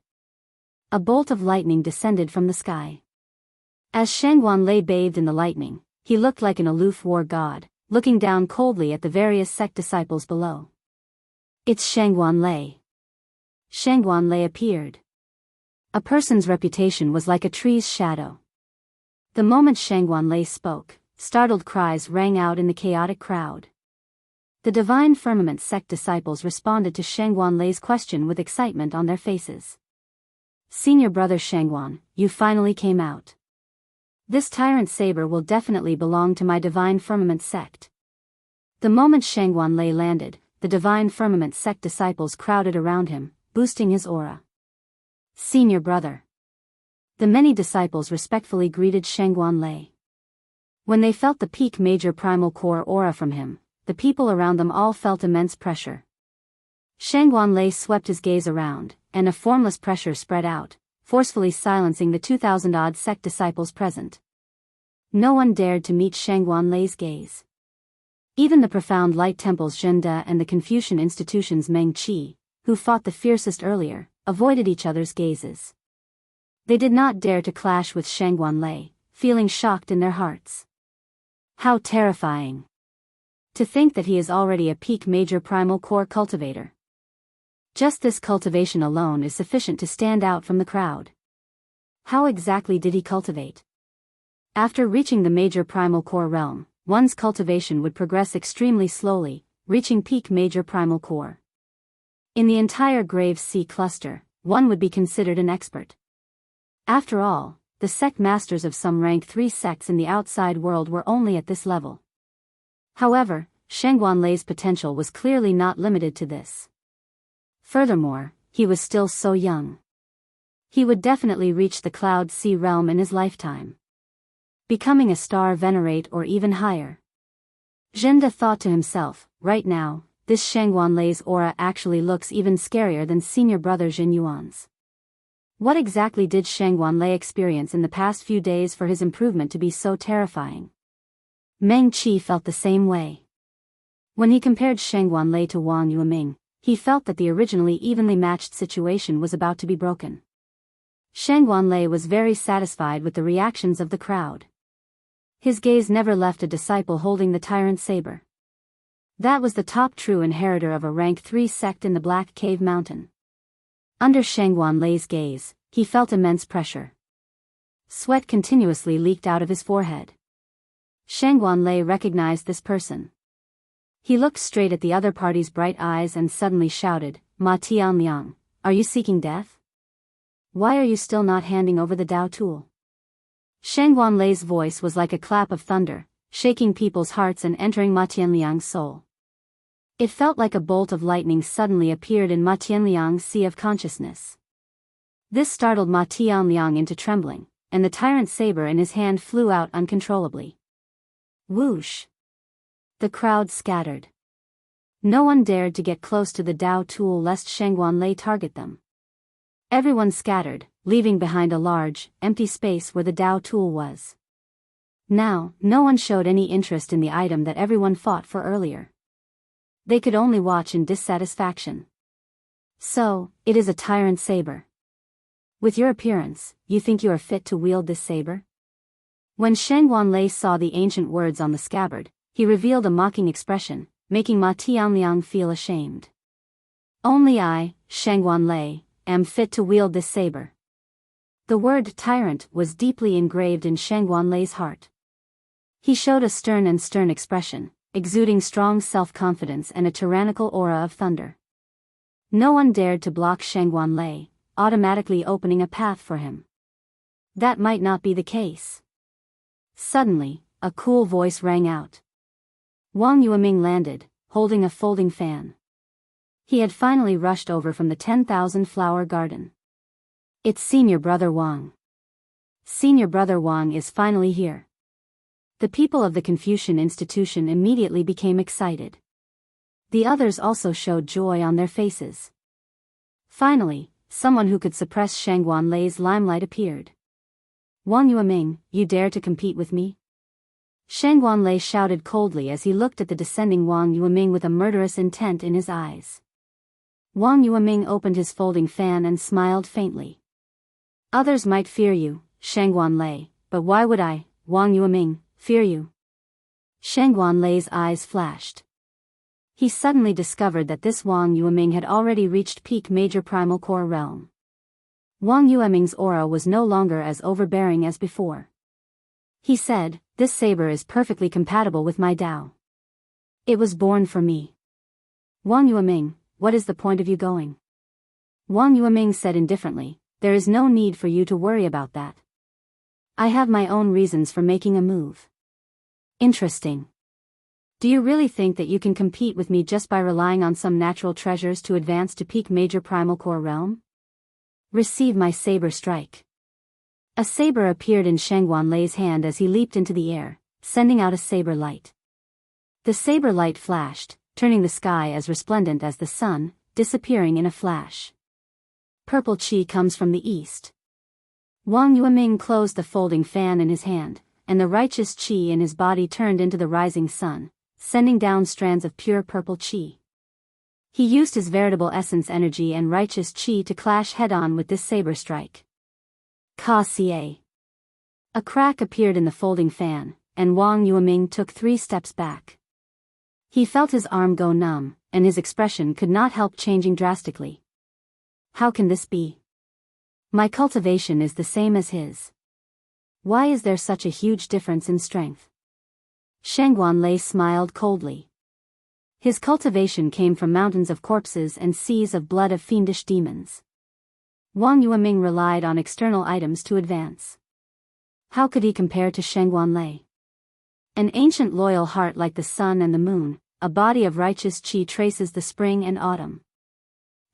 A bolt of lightning descended from the sky. As Shangguan Lei bathed in the lightning, he looked like an aloof war god, looking down coldly at the various sect disciples below. It's Shangguan Lei. Shangguan Lei appeared. A person's reputation was like a tree's shadow. The moment Shangguan Lei spoke, startled cries rang out in the chaotic crowd. The Divine Firmament sect disciples responded to Shangguan Lei's question with excitement on their faces. Senior brother Shangguan, you finally came out. This tyrant saber will definitely belong to my Divine Firmament sect. The moment Shangguan Lei landed, the Divine Firmament sect disciples crowded around him, boosting his aura. Senior brother. The many disciples respectfully greeted Shangguan Lei. When they felt the peak major primal core aura from him, the people around them all felt immense pressure. Shangguan Lei swept his gaze around, and a formless pressure spread out, forcefully silencing the 2,000-odd sect disciples present. No one dared to meet Shangguan Lei's gaze. Even the profound light temple's Zhenda and the Confucian institution's Meng Qi, who fought the fiercest earlier, avoided each other's gazes. They did not dare to clash with Shangguan Lei, feeling shocked in their hearts. How terrifying! To think that he is already a peak major primal core cultivator. Just this cultivation alone is sufficient to stand out from the crowd. How exactly did he cultivate? After reaching the major primal core realm, one's cultivation would progress extremely slowly, reaching peak major primal core. In the entire Graves Sea cluster, one would be considered an expert. After all, the sect masters of some rank 3 sects in the outside world were only at this level. However, Shangguan Lei's potential was clearly not limited to this. Furthermore, he was still so young. He would definitely reach the Cloud Sea realm in his lifetime. Becoming a star venerate or even higher. Zhenda thought to himself, right now, this Shangguan Lei's aura actually looks even scarier than senior brother Jin Yuan's. What exactly did Shang Wanlei experience in the past few days for his improvement to be so terrifying? Meng Qi felt the same way. When he compared Shang Wanlei to Wang Yueming, he felt that the originally evenly matched situation was about to be broken. Shang Wanlei was very satisfied with the reactions of the crowd. His gaze never left a disciple holding the tyrant saber. That was the top true inheritor of a rank 3 sect in the Black Cave Mountain. Under Shang Wanlei's gaze, he felt immense pressure. Sweat continuously leaked out of his forehead. Shang Wanlei recognized this person. He looked straight at the other party's bright eyes and suddenly shouted, "Ma Tianliang, are you seeking death? Why are you still not handing over the Dao tool?" Shang Wanlei's voice was like a clap of thunder, shaking people's hearts and entering Ma Tianliang's soul. It felt like a bolt of lightning suddenly appeared in Ma Tianliang's sea of consciousness. This startled Ma Tianliang into trembling, and the tyrant saber in his hand flew out uncontrollably. Whoosh! The crowd scattered. No one dared to get close to the Dao tool lest Shang Wanlei target them. Everyone scattered, leaving behind a large, empty space where the Dao tool was. Now, no one showed any interest in the item that everyone fought for earlier. They could only watch in dissatisfaction. So, it is a tyrant saber. With your appearance, you think you are fit to wield this saber? When Shang Wanlei saw the ancient words on the scabbard, he revealed a mocking expression, making Ma Tianliang feel ashamed. Only I, Shang Wanlei, am fit to wield this saber. The word tyrant was deeply engraved in Shang Wanlei's heart. He showed a stern expression, exuding strong self-confidence and a tyrannical aura of thunder. No one dared to block Shang Wanlei, automatically opening a path for him. That might not be the case. Suddenly, a cool voice rang out. Wang Yueming landed, holding a folding fan. He had finally rushed over from the 10,000 flower garden. It's Senior Brother Wang. Senior Brother Wang is finally here. The people of the Confucian institution immediately became excited. The others also showed joy on their faces. Finally, someone who could suppress Shang Wanlei's limelight appeared. Wang Yueming, you dare to compete with me? Shang Wanlei shouted coldly as he looked at the descending Wang Yueming with a murderous intent in his eyes. Wang Yueming opened his folding fan and smiled faintly. Others might fear you, Shang Wanlei, but why would I, Wang Yueming, fear you? Shang Wanlei's eyes flashed. He suddenly discovered that this Wang Yueming had already reached peak major primal core realm. Wang Yueming's aura was no longer as overbearing as before. He said, "This saber is perfectly compatible with my Dao. It was born for me." Wang Yueming, what is the point of you going? Wang Yueming said indifferently, there is no need for you to worry about that. I have my own reasons for making a move. Interesting. Do you really think that you can compete with me just by relying on some natural treasures to advance to peak major primal core realm? Receive my saber strike. A saber appeared in Shang Wanlei's hand as he leaped into the air, sending out a saber light. The saber light flashed, turning the sky as resplendent as the sun, disappearing in a flash. Purple chi comes from the east. Wang Yueming closed the folding fan in his hand, and the righteous chi in his body turned into the rising sun, sending down strands of pure purple chi. He used his veritable essence energy and righteous chi to clash head-on with this saber strike. Ka-ca. A crack appeared in the folding fan, and Wang Yueming took 3 steps back. He felt his arm go numb, and his expression could not help changing drastically. How can this be? My cultivation is the same as his. Why is there such a huge difference in strength? Shang Wanlei smiled coldly. His cultivation came from mountains of corpses and seas of blood of fiendish demons. Wang Yueming relied on external items to advance. How could he compare to Shang Wanlei? An ancient loyal heart like the sun and the moon, a body of righteous chi traces the spring and autumn.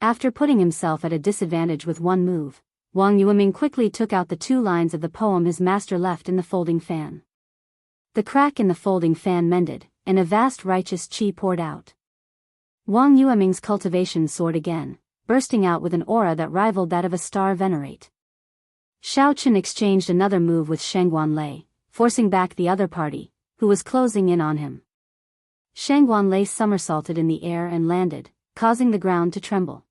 After putting himself at a disadvantage with one move, Wang Yueming quickly took out the 2 lines of the poem his master left in the folding fan. The crack in the folding fan mended, and a vast righteous chi poured out. Wang Yueming's cultivation soared again, bursting out with an aura that rivaled that of a star venerate. Xiao Chen exchanged another move with Shang Guanlei, forcing back the other party, who was closing in on him. Shang Guanlei somersaulted in the air and landed, causing the ground to tremble.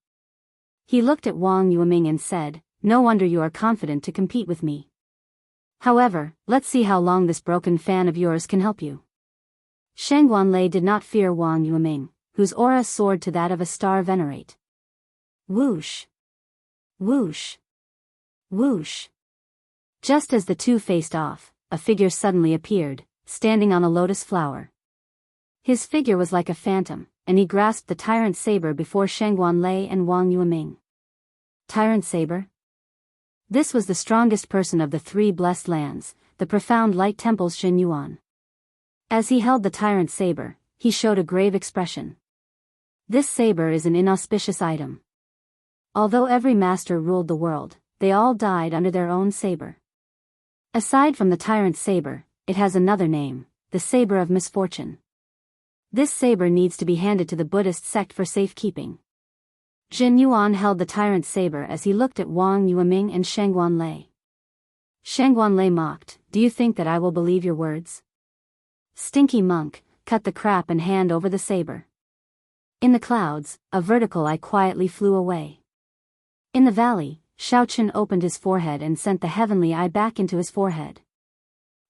He looked at Wang Yueming and said, "No wonder you are confident to compete with me. However, let's see how long this broken fan of yours can help you." Shang Guanlei did not fear Wang Yueming, whose aura soared to that of a star venerate. Whoosh! Whoosh! Whoosh! Just as the two faced off, a figure suddenly appeared, standing on a lotus flower. His figure was like a phantom, and he grasped the tyrant saber before Shang Guanlei and Wang Yueming. Tyrant saber? This was the strongest person of the three blessed lands, the profound light temple's Jin Yuan. As he held the tyrant saber, he showed a grave expression. This saber is an inauspicious item. Although every master ruled the world, they all died under their own saber. Aside from the tyrant saber, it has another name, the saber of misfortune. This saber needs to be handed to the Buddhist sect for safekeeping. Jin Yuan held the tyrant saber as he looked at Wang Yueming and Shang Guanlei. Shang Guanlei mocked, "Do you think that I will believe your words? Stinky monk, cut the crap and hand over the saber." In the clouds, a vertical eye quietly flew away. In the valley, Xiao Chen opened his forehead and sent the heavenly eye back into his forehead.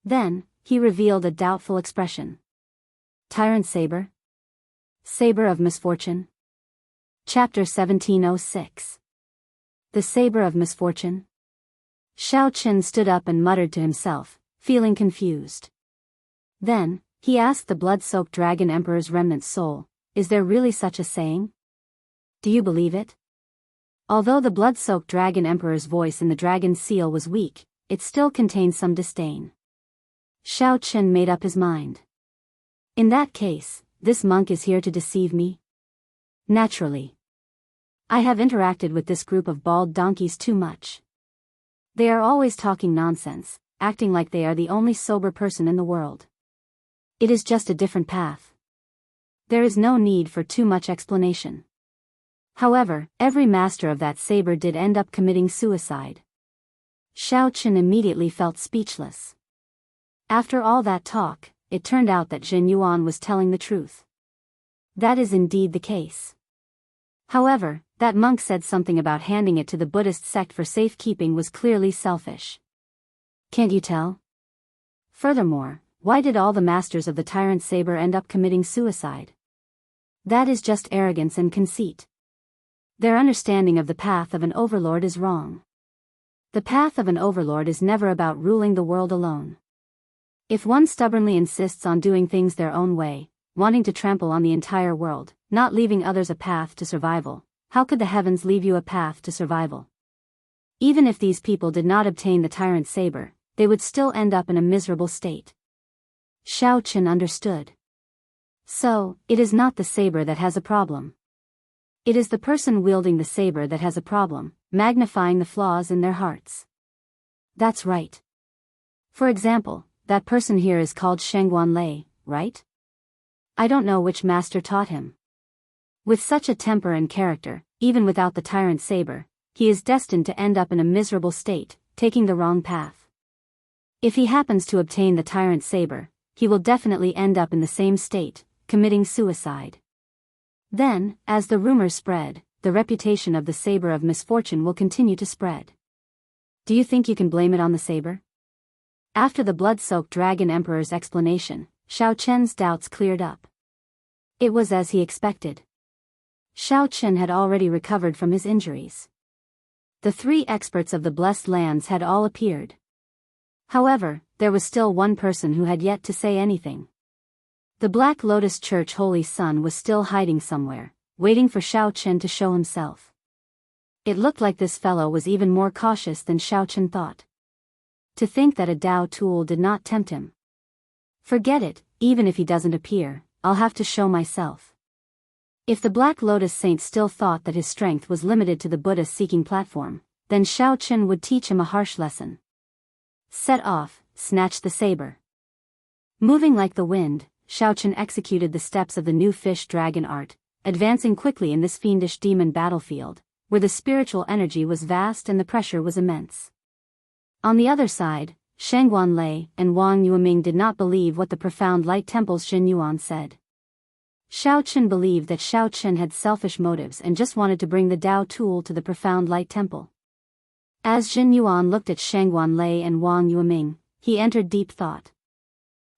Then, he revealed a doubtful expression. Tyrant saber? Saber of misfortune? Chapter 1706. The Saber of Misfortune? Xiao Chen stood up and muttered to himself, feeling confused. Then, he asked the blood-soaked Dragon Emperor's remnant soul, "Is there really such a saying? Do you believe it?" Although the blood-soaked Dragon Emperor's voice in the dragon seal was weak, it still contained some disdain. Xiao Chen made up his mind. In that case, this monk is here to deceive me? Naturally. I have interacted with this group of bald donkeys too much. They are always talking nonsense, acting like they are the only sober person in the world. It is just a different path. There is no need for too much explanation. However, every master of that saber did end up committing suicide. Xiao Chen immediately felt speechless. After all that talk, it turned out that Jin Yuan was telling the truth. That is indeed the case. However, that monk said something about handing it to the Buddhist sect for safekeeping was clearly selfish. Can't you tell? Furthermore, why did all the masters of the tyrant saber end up committing suicide? That is just arrogance and conceit. Their understanding of the path of an overlord is wrong. The path of an overlord is never about ruling the world alone. If one stubbornly insists on doing things their own way, wanting to trample on the entire world, not leaving others a path to survival, how could the heavens leave you a path to survival? Even if these people did not obtain the tyrant saber, they would still end up in a miserable state. Xiao Chen understood. So, it is not the saber that has a problem. It is the person wielding the saber that has a problem, magnifying the flaws in their hearts. That's right. For example, that person here is called Shang Guanlei, right? I don't know which master taught him. With such a temper and character, even without the tyrant saber, he is destined to end up in a miserable state, taking the wrong path. If he happens to obtain the tyrant saber, he will definitely end up in the same state, committing suicide. Then, as the rumors spread, the reputation of the saber of misfortune will continue to spread. Do you think you can blame it on the saber? After the blood-soaked Dragon Emperor's explanation, Xiao Chen's doubts cleared up. It was as he expected. Xiao Chen had already recovered from his injuries. The three experts of the blessed lands had all appeared. However, there was still one person who had yet to say anything. The Black Lotus Church Holy Son was still hiding somewhere, waiting for Xiao Chen to show himself. It looked like this fellow was even more cautious than Xiao Chen thought. To think that a Dao tool did not tempt him. Forget it, even if he doesn't appear, I'll have to show myself. If the Black Lotus Saint still thought that his strength was limited to the Buddha-seeking platform, then Xiao Chen would teach him a harsh lesson. Set off, snatch the saber. Moving like the wind, Xiao Chen executed the steps of the new fish dragon art, advancing quickly in this fiendish demon battlefield, where the spiritual energy was vast and the pressure was immense. On the other side, Shang Guanlei and Wang Yueming did not believe what the Profound Light Temple's Jin Yuan said. Xiao Chen believed that Xiao Chen had selfish motives and just wanted to bring the Dao tool to the Profound Light Temple. As Jin Yuan looked at Shang Guanlei and Wang Yueming, he entered deep thought.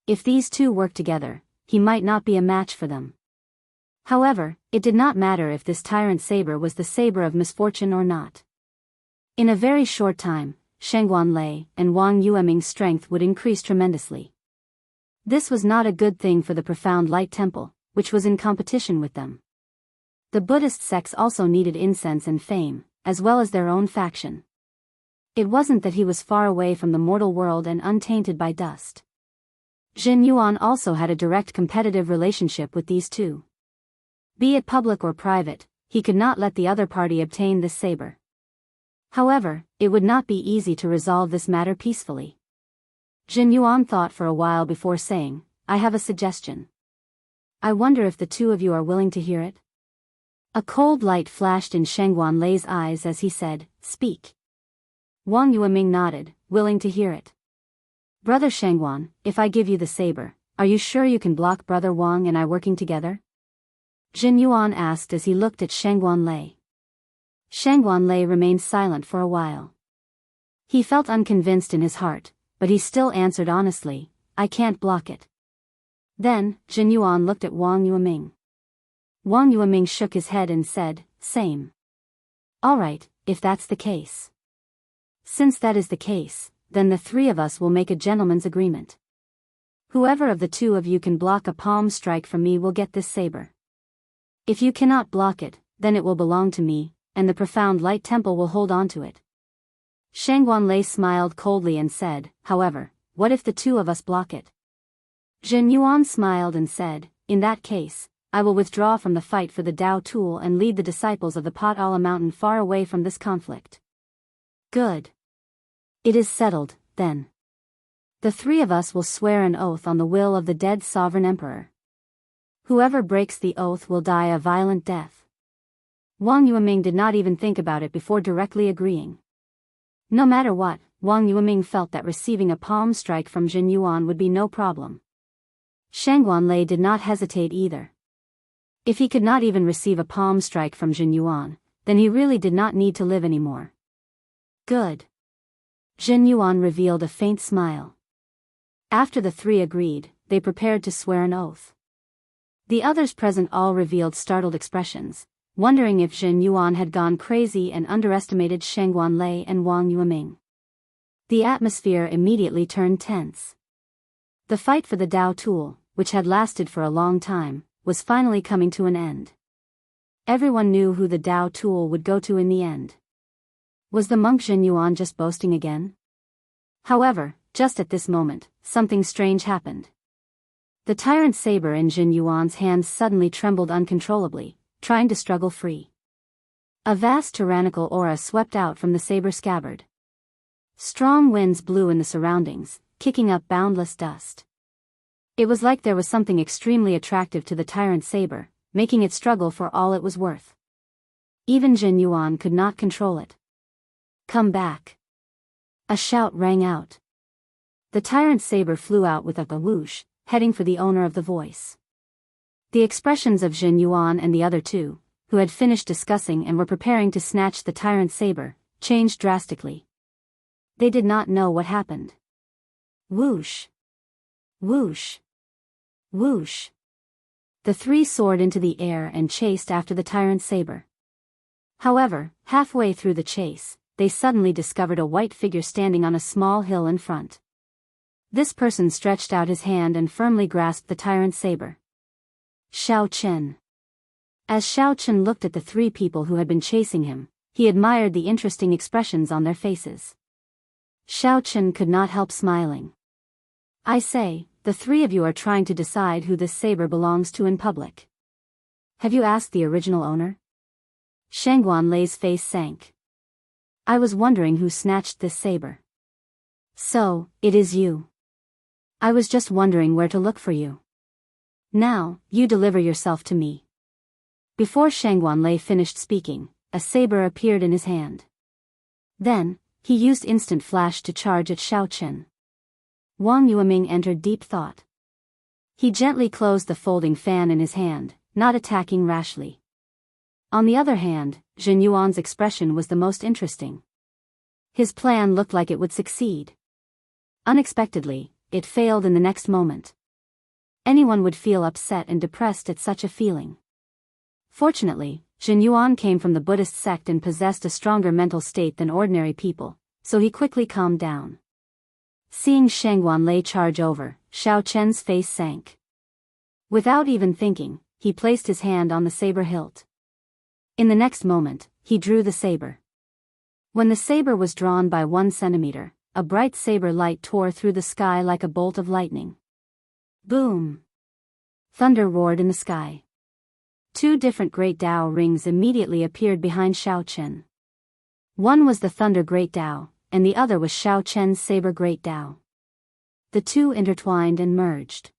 If these two worked together, he might not be a match for them. However, it did not matter if this tyrant saber was the saber of misfortune or not. In a very short time, Shang Guanlei and Wang Yueming's strength would increase tremendously. This was not a good thing for the Profound Light Temple, which was in competition with them. The Buddhist sects also needed incense and fame, as well as their own faction. It wasn't that he was far away from the mortal world and untainted by dust. Jin Yuan also had a direct competitive relationship with these two. Be it public or private, he could not let the other party obtain this saber. However, it would not be easy to resolve this matter peacefully. Jin Yuan thought for a while before saying, "I have a suggestion. I wonder if the two of you are willing to hear it?" A cold light flashed in Shang Guanlei's eyes as he said, "Speak." Wang Yueming nodded, willing to hear it. "Brother Shangguan, if I give you the saber, are you sure you can block Brother Wang and I working together?" Jin Yuan asked as he looked at Shang Guanlei. Shang Guanlei remained silent for a while. He felt unconvinced in his heart, but he still answered honestly, "I can't block it." Then, Jin Yuan looked at Wang Yueming. Wang Yueming shook his head and said, "Same. All right, if that's the case. Since that is the case, then the three of us will make a gentleman's agreement. Whoever of the two of you can block a palm strike from me will get this saber. If you cannot block it, then it will belong to me, and the Profound Light Temple will hold on to it." Shang Guanlei smiled coldly and said, "However, what if the two of us block it?" Jin Yuan smiled and said, "In that case, I will withdraw from the fight for the Dao tool and lead the disciples of the Potala Mountain far away from this conflict." "Good. It is settled, then. The three of us will swear an oath on the will of the dead sovereign emperor. Whoever breaks the oath will die a violent death." Wang Yueming did not even think about it before directly agreeing. No matter what, Wang Yueming felt that receiving a palm strike from Jin Yuan would be no problem. Shang Guanlei did not hesitate either. If he could not even receive a palm strike from Jin Yuan, then he really did not need to live anymore. "Good." Jin Yuan revealed a faint smile. After the three agreed, they prepared to swear an oath. The others present all revealed startled expressions, wondering if Jin Yuan had gone crazy and underestimated Shang Guanlei and Wang Yueming. The atmosphere immediately turned tense. The fight for the Dao tool, which had lasted for a long time, was finally coming to an end. Everyone knew who the Dao tool would go to in the end. Was the monk Jin Yuan just boasting again? However, just at this moment, something strange happened. The tyrant saber in Jin Yuan's hands suddenly trembled uncontrollably, trying to struggle free. A vast tyrannical aura swept out from the saber scabbard. Strong winds blew in the surroundings, kicking up boundless dust. It was like there was something extremely attractive to the tyrant saber, making it struggle for all it was worth. Even Jin Yuan could not control it. "Come back!" A shout rang out. The tyrant saber flew out with a whoosh, heading for the owner of the voice. The expressions of Jin Yuan and the other two, who had finished discussing and were preparing to snatch the tyrant saber, changed drastically. They did not know what happened. Whoosh! Whoosh! Whoosh! The three soared into the air and chased after the tyrant saber. However, halfway through the chase, they suddenly discovered a white figure standing on a small hill in front. This person stretched out his hand and firmly grasped the tyrant saber. Xiao Chen. As Xiao Chen looked at the three people who had been chasing him, he admired the interesting expressions on their faces. Xiao Chen could not help smiling. "I say, the three of you are trying to decide who this saber belongs to in public. Have you asked the original owner?" Shang Guanlei's face sank. "I was wondering who snatched this saber." "So, it is you. I was just wondering where to look for you. Now, you deliver yourself to me." Before Shang Guanlei finished speaking, a saber appeared in his hand. Then, he used instant flash to charge at Xiao Chen. Wang Yueming entered deep thought. He gently closed the folding fan in his hand, not attacking rashly. On the other hand, Zhen Yuan's expression was the most interesting. His plan looked like it would succeed. Unexpectedly, it failed in the next moment. Anyone would feel upset and depressed at such a feeling. Fortunately, Zhen Yuan came from the Buddhist sect and possessed a stronger mental state than ordinary people, so he quickly calmed down. Seeing Shang Wanlei charge over, Xiao Chen's face sank. Without even thinking, he placed his hand on the saber hilt. In the next moment, he drew the saber. When the saber was drawn by 1 centimeter, a bright saber light tore through the sky like a bolt of lightning. Boom! Thunder roared in the sky. 2 different Great Tao rings immediately appeared behind Xiao Chen. One was the Thunder Great Tao, and the other was Xiao Chen's Saber Great Tao. The two intertwined and merged.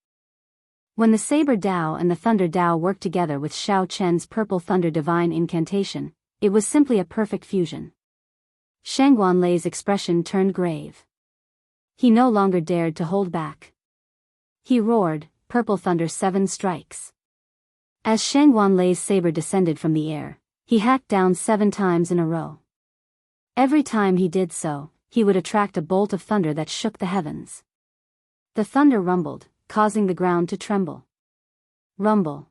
When the Saber Tao and the Thunder Tao worked together with Xiao Chen's Purple Thunder Divine Incantation, it was simply a perfect fusion. Shang Wanlei's expression turned grave. He no longer dared to hold back. He roared, "Purple Thunder 7 strikes." As Shang Wanlei's saber descended from the air, he hacked down 7 times in a row. Every time he did so, he would attract a bolt of thunder that shook the heavens. The thunder rumbled, causing the ground to tremble. Rumble.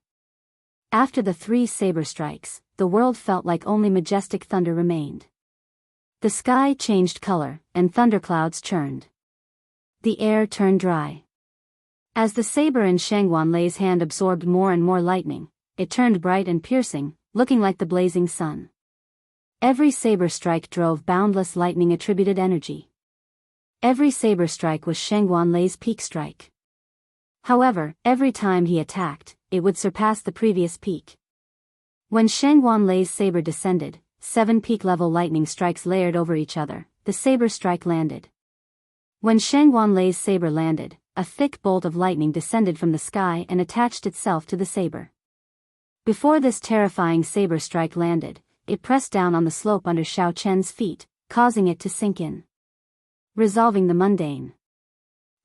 After the 3 saber strikes, the world felt like only majestic thunder remained. The sky changed color, and thunderclouds churned. The air turned dry. As the saber in Shang Wanlei's hand absorbed more and more lightning, it turned bright and piercing, looking like the blazing sun. Every saber strike drove boundless lightning-attributed energy. Every saber strike was Shang Wanlei's peak strike. However, every time he attacked, it would surpass the previous peak. When Shang Wanlei's saber descended, 7 peak-level lightning strikes layered over each other. The saber strike landed. When Shang Wanlei's saber landed, a thick bolt of lightning descended from the sky and attached itself to the saber. Before this terrifying saber strike landed, it pressed down on the slope under Xiao Chen's feet, causing it to sink in. Resolving the mundane.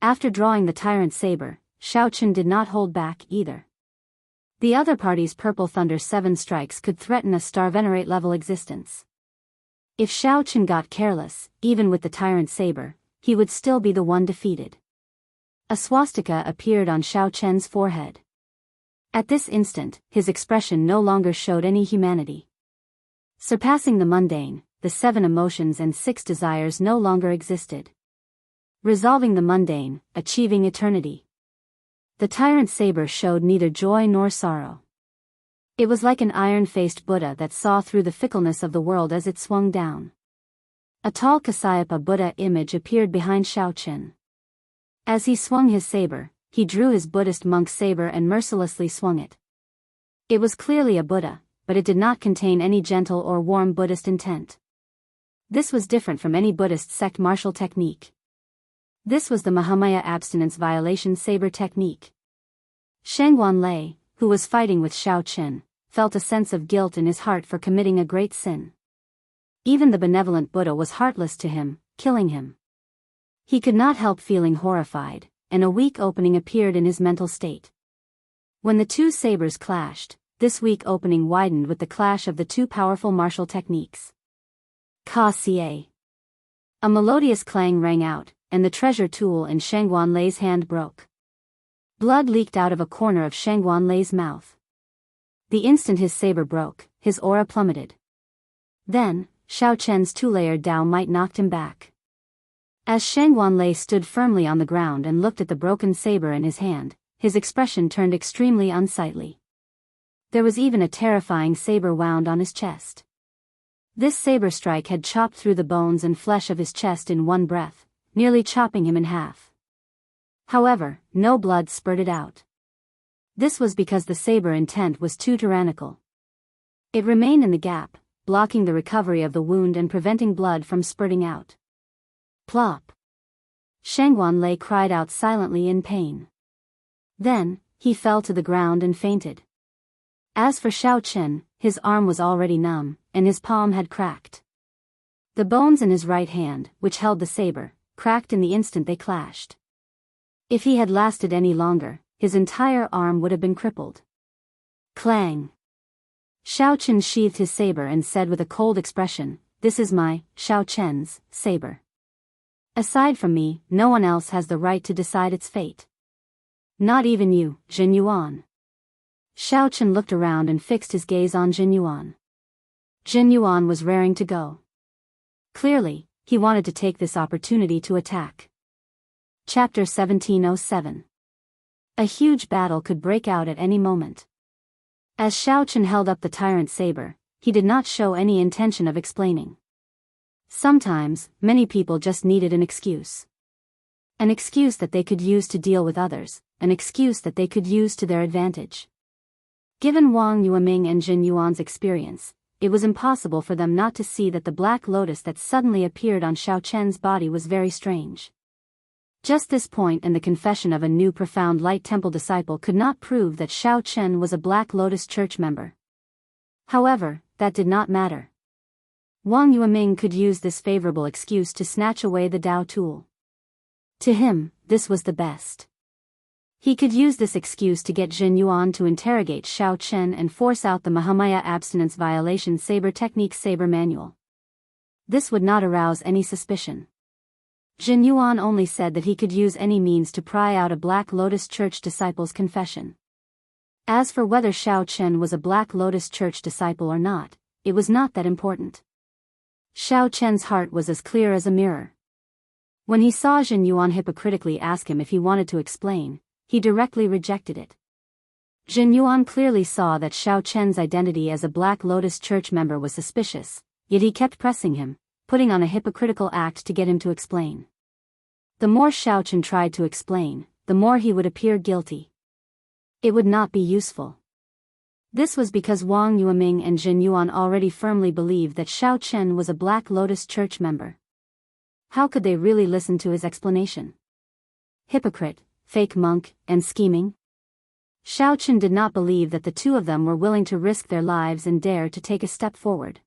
After drawing the tyrant saber, Xiao Chen did not hold back either. The other party's Purple Thunder 7 strikes could threaten a star venerate level existence. If Xiao Chen got careless, even with the tyrant saber, he would still be the one defeated. A swastika appeared on Xiao Chen's forehead. At this instant, his expression no longer showed any humanity. Surpassing the mundane, the 7 emotions and 6 desires no longer existed. Resolving the mundane, achieving eternity. The tyrant saber showed neither joy nor sorrow. It was like an iron-faced Buddha that saw through the fickleness of the world as it swung down. A tall Kasyapa Buddha image appeared behind Xiao Chen. As he swung his saber, he drew his Buddhist monk's saber and mercilessly swung it. It was clearly a Buddha, but it did not contain any gentle or warm Buddhist intent. This was different from any Buddhist sect martial technique. This was the Mahamaya abstinence violation saber technique. Shang Wanlei, who was fighting with Xiao Chen, felt a sense of guilt in his heart for committing a great sin. Even the benevolent Buddha was heartless to him, killing him. He could not help feeling horrified, and a weak opening appeared in his mental state. When the 2 sabers clashed, this weak opening widened with the clash of the 2 powerful martial techniques. Ka-cie. A melodious clang rang out, and the treasure tool in Shang Wanlei's hand broke. Blood leaked out of a corner of Shang Wanlei's mouth. The instant his saber broke, his aura plummeted. Then, Xiao Chen's 2-layered Tao might knocked him back. As Shang Wanlei stood firmly on the ground and looked at the broken saber in his hand, his expression turned extremely unsightly. There was even a terrifying saber wound on his chest. This saber strike had chopped through the bones and flesh of his chest in one breath, nearly chopping him in half. However, no blood spurted out. This was because the saber intent was too tyrannical. It remained in the gap, blocking the recovery of the wound and preventing blood from spurting out. Plop! Shang Wanlei cried out silently in pain. Then, he fell to the ground and fainted. As for Xiao Chen, his arm was already numb, and his palm had cracked. The bones in his right hand, which held the saber, cracked in the instant they clashed. If he had lasted any longer, his entire arm would have been crippled. Clang! Xiao Chen sheathed his saber and said with a cold expression, "This is my, Xiao Chen's, saber. Aside from me, no one else has the right to decide its fate. Not even you, Jin Yuan." Xiao Chen looked around and fixed his gaze on Jin Yuan. Jin Yuan was raring to go. Clearly, he wanted to take this opportunity to attack. Chapter 1707. A huge battle could break out at any moment. As Xiao Chen held up the tyrant saber, he did not show any intention of explaining. Sometimes, many people just needed an excuse. An excuse that they could use to deal with others, an excuse that they could use to their advantage. Given Wang Yueming and Jin Yuan's experience, it was impossible for them not to see that the black lotus that suddenly appeared on Xiao Chen's body was very strange. Just this point and the confession of a new profound light temple disciple could not prove that Xiao Chen was a Black Lotus Church member. However, that did not matter. Wang Yueming could use this favorable excuse to snatch away the Dao tool. To him, this was the best. He could use this excuse to get Jin Yuan to interrogate Xiao Chen and force out the Mahamaya abstinence violation saber technique saber manual. This would not arouse any suspicion. Jin Yuan only said that he could use any means to pry out a Black Lotus Church disciple's confession. As for whether Xiao Chen was a Black Lotus Church disciple or not, it was not that important. Xiao Chen's heart was as clear as a mirror. When he saw Jin Yuan hypocritically ask him if he wanted to explain, he directly rejected it. Jin Yuan clearly saw that Xiao Chen's identity as a Black Lotus Church member was suspicious, yet he kept pressing him, putting on a hypocritical act to get him to explain. The more Xiao Chen tried to explain, the more he would appear guilty. It would not be useful. This was because Wang Yueming and Jin Yuan already firmly believed that Xiao Chen was a Black Lotus Church member. How could they really listen to his explanation? Hypocrite, fake monk, and scheming? Xiao Chen did not believe that the two of them were willing to risk their lives and dare to take a step forward.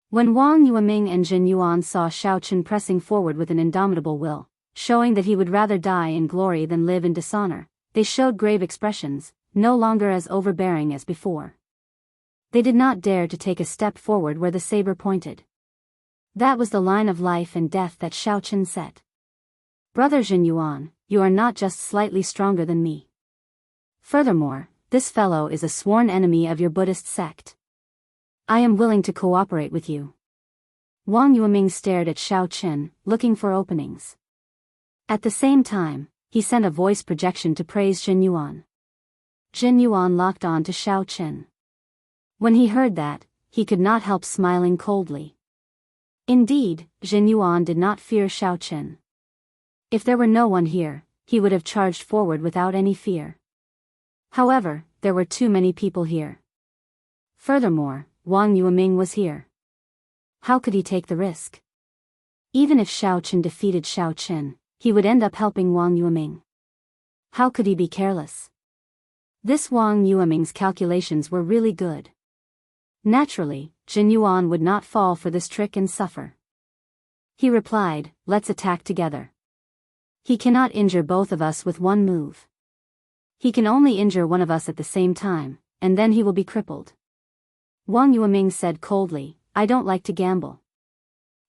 When Wang Yueming and Jin Yuan saw Xiao Chen pressing forward with an indomitable will, showing that he would rather die in glory than live in dishonor, they showed grave expressions, no longer as overbearing as before. They did not dare to take a step forward where the saber pointed. That was the line of life and death that Xiao Chen set. Brother Jin Yuan, you are not just slightly stronger than me. Furthermore, this fellow is a sworn enemy of your Buddhist sect. I am willing to cooperate with you. Wang Yueming stared at Xiao Chen, looking for openings. At the same time, he sent a voice projection to praise Jin Yuan. Jin Yuan locked on to Xiao Chen. When he heard that, he could not help smiling coldly. Indeed, Jin Yuan did not fear Xiao Chen. If there were no one here, he would have charged forward without any fear. However, there were too many people here. Furthermore, Wang Yueming was here. How could he take the risk? Even if Xiao Chen defeated Xiao Chen, he would end up helping Wang Yueming. How could he be careless? This Wang Yueming's calculations were really good. Naturally, Jin Yuan would not fall for this trick and suffer. He replied, "Let's attack together. He cannot injure both of us with one move. He can only injure one of us at the same time, and then he will be crippled." Wang Yueming said coldly, "I don't like to gamble.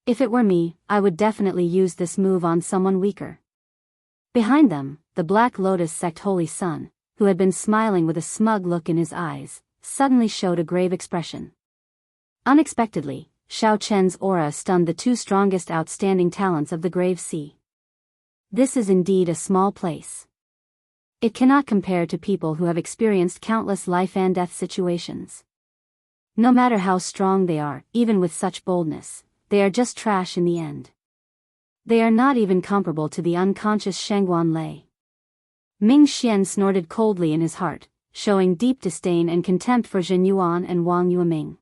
If it were me, I would definitely use this move on someone weaker." Behind them, the Black Lotus sect Holy Son, who had been smiling with a smug look in his eyes, suddenly showed a grave expression. Unexpectedly, Xiao Chen's aura stunned the two strongest outstanding talents of the Grave Sea. This is indeed a small place. It cannot compare to people who have experienced countless life and death situations. No matter how strong they are, even with such boldness, they are just trash in the end. They are not even comparable to the unconscious Shengguan Lei. Ming Xian snorted coldly in his heart, showing deep disdain and contempt for Jin Yuan and Wang Yueming.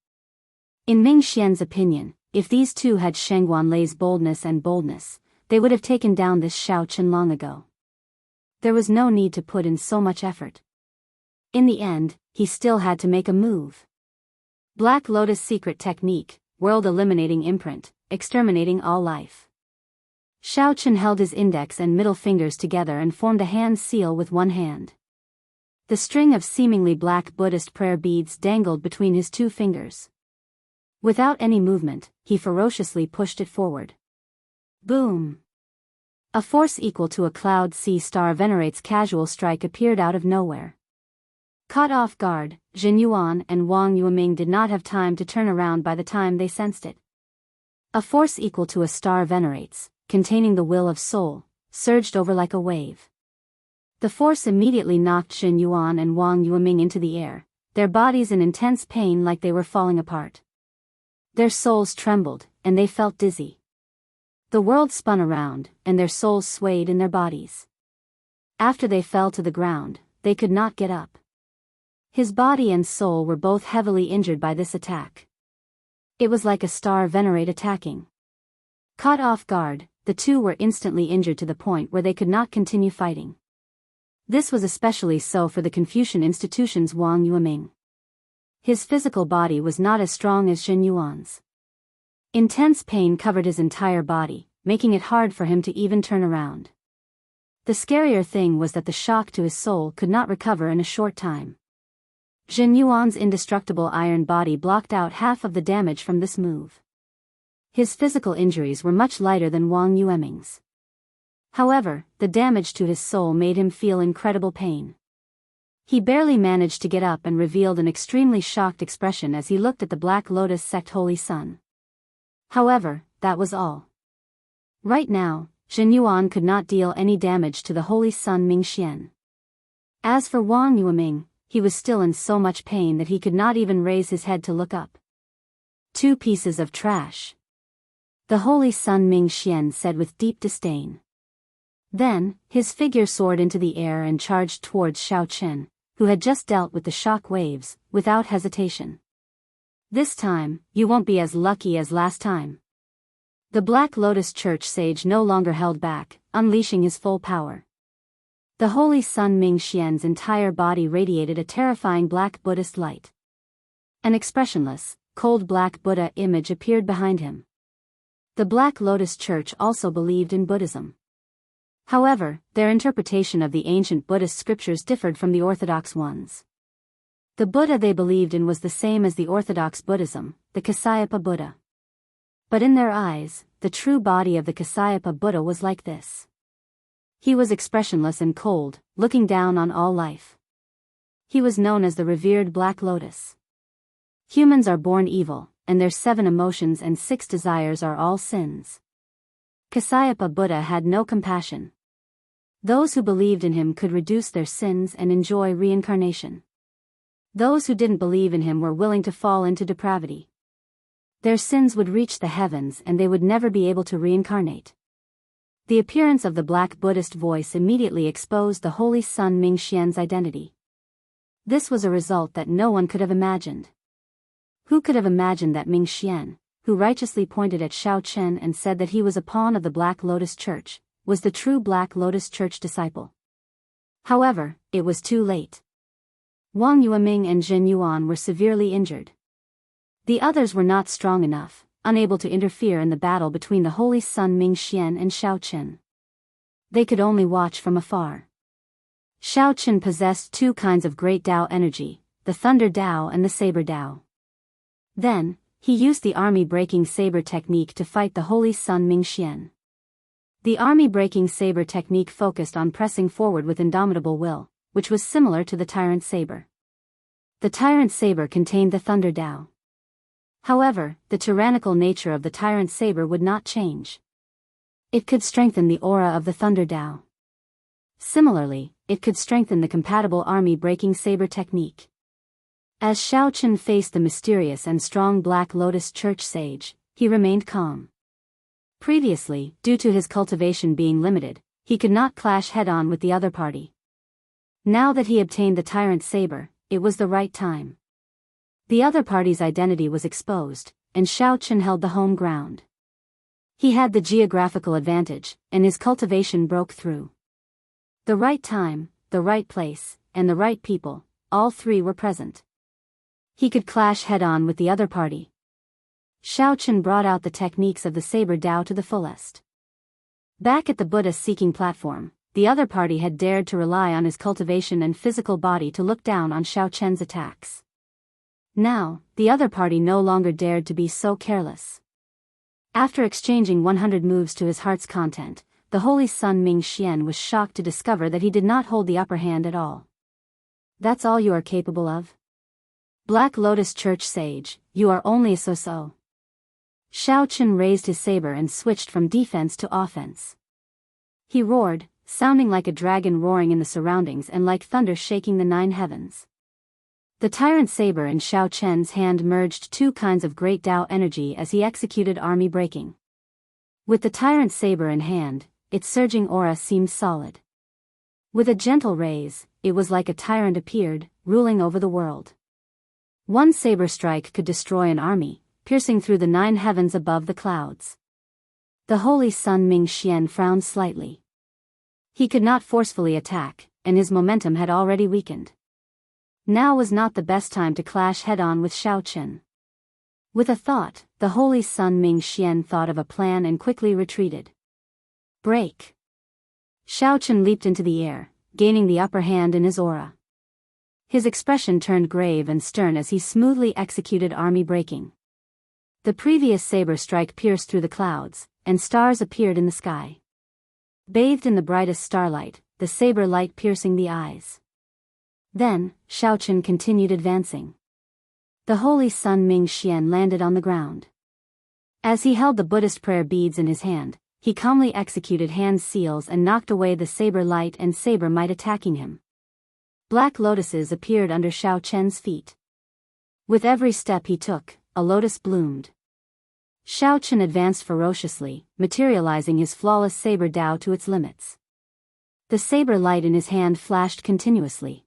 In Ming Xian's opinion, if these two had Shengguan Lei's boldness, they would have taken down this Xiao Chen long ago. There was no need to put in so much effort. In the end, he still had to make a move. Black Lotus secret technique, world eliminating imprint, exterminating all life. Xiao Chen held his index and middle fingers together and formed a hand seal with one hand. The string of seemingly black Buddhist prayer beads dangled between his two fingers. Without any movement, he ferociously pushed it forward. Boom! A force equal to a cloud sea star venerate's casual strike appeared out of nowhere. Caught off guard, Jin Yuan and Wang Yueming did not have time to turn around by the time they sensed it. A force equal to a star venerate's, containing the will of soul, surged over like a wave. The force immediately knocked Jin Yuan and Wang Yueming into the air, their bodies in intense pain like they were falling apart. Their souls trembled, and they felt dizzy. The world spun around, and their souls swayed in their bodies. After they fell to the ground, they could not get up. His body and soul were both heavily injured by this attack. It was like a star venerate attacking. Caught off guard, the two were instantly injured to the point where they could not continue fighting. This was especially so for the Confucian institution's Wang Yueming. His physical body was not as strong as Jin Yuan's. Intense pain covered his entire body, making it hard for him to even turn around. The scarier thing was that the shock to his soul could not recover in a short time. Jin Yuan's indestructible iron body blocked out half of the damage from this move. His physical injuries were much lighter than Wang Yueming's. However, the damage to his soul made him feel incredible pain. He barely managed to get up and revealed an extremely shocked expression as he looked at the Black Lotus sect Holy Sun. However, that was all. Right now, Jin Yuan could not deal any damage to the Holy Sun Mingxian. As for Wang Yueming, he was still in so much pain that he could not even raise his head to look up. 2 pieces of trash. The Holy Sun Mingxian said with deep disdain. Then, his figure soared into the air and charged towards Xiao Chen, who had just dealt with the shock waves, without hesitation. This time, you won't be as lucky as last time. The Black Lotus Church sage no longer held back, unleashing his full power. The Holy Sun Mingxian's entire body radiated a terrifying black Buddhist light. An expressionless, cold black Buddha image appeared behind him. The Black Lotus Church also believed in Buddhism. However, their interpretation of the ancient Buddhist scriptures differed from the orthodox ones. The Buddha they believed in was the same as the orthodox Buddhism, the Kasyapa Buddha. But in their eyes, the true body of the Kasyapa Buddha was like this. He was expressionless and cold, looking down on all life. He was known as the revered Black Lotus. Humans are born evil, and their 7 emotions and 6 desires are all sins. Kasyapa Buddha had no compassion. Those who believed in him could reduce their sins and enjoy reincarnation. Those who didn't believe in him were willing to fall into depravity. Their sins would reach the heavens and they would never be able to reincarnate. The appearance of the Black Buddhist voice immediately exposed the Holy Sun Mingxian's identity. This was a result that no one could have imagined. Who could have imagined that Mingxian, who righteously pointed at Xiao Chen and said that he was a pawn of the Black Lotus Church, was the true Black Lotus Church disciple? However, it was too late. Wang Yueming and Jin Yuan were severely injured. The others were not strong enough, unable to interfere in the battle between the Holy Sun Mingxian and Xiao Chen. They could only watch from afar. Xiao Chen possessed 2 kinds of great Tao energy, the Thunder Tao and the Saber Tao. Then, he used the army-breaking saber technique to fight the Holy Sun Mingxian. The army-breaking saber technique focused on pressing forward with indomitable will, which was similar to the Tyrant Saber. The Tyrant Saber contained the Thunder Tao. However, the tyrannical nature of the Tyrant Saber would not change. It could strengthen the aura of the Thunder Tao. Similarly, it could strengthen the compatible army-breaking saber technique. As Xiao Chen faced the mysterious and strong Black Lotus Church sage, he remained calm. Previously, due to his cultivation being limited, he could not clash head-on with the other party. Now that he obtained the Tyrant Saber, it was the right time. The other party's identity was exposed, and Xiao Chen held the home ground. He had the geographical advantage, and his cultivation broke through. The right time, the right place, and the right people, all 3 were present. He could clash head-on with the other party. Xiao Chen brought out the techniques of the saber Dao to the fullest. Back at the Buddha-seeking platform, the other party had dared to rely on his cultivation and physical body to look down on Xiao Chen's attacks. Now, the other party no longer dared to be so careless. After exchanging 100 moves to his heart's content, the Holy Sun Ming Xian was shocked to discover that he did not hold the upper hand at all. That's all you are capable of? Black Lotus Church Sage, you are only a so-so. Xiao Chen raised his saber and switched from defense to offense. He roared, sounding like a dragon roaring in the surroundings and like thunder shaking the 9 heavens. The tyrant saber in Xiao Chen's hand merged 2 kinds of great Tao energy as he executed army breaking. With the tyrant saber in hand, its surging aura seemed solid. With a gentle raise, it was like a tyrant appeared, ruling over the world. One saber strike could destroy an army, piercing through the 9 heavens above the clouds. The Holy Sun Ming Xian frowned slightly. He could not forcefully attack, and his momentum had already weakened. Now was not the best time to clash head-on with Xiao Chen. With a thought, the Holy Sun Ming Xian thought of a plan and quickly retreated. Break! Xiao Chen leaped into the air, gaining the upper hand in his aura. His expression turned grave and stern as he smoothly executed army breaking. The previous saber strike pierced through the clouds, and stars appeared in the sky. Bathed in the brightest starlight, the saber light piercing the eyes. Then, Xiao Chen continued advancing. The Holy Sun Ming Xian landed on the ground. As he held the Buddhist prayer beads in his hand, he calmly executed hand seals and knocked away the saber light and saber might attacking him. Black lotuses appeared under Xiao Chen's feet. With every step he took, a lotus bloomed. Xiao Chen advanced ferociously, materializing his flawless saber Dao to its limits. The saber light in his hand flashed continuously.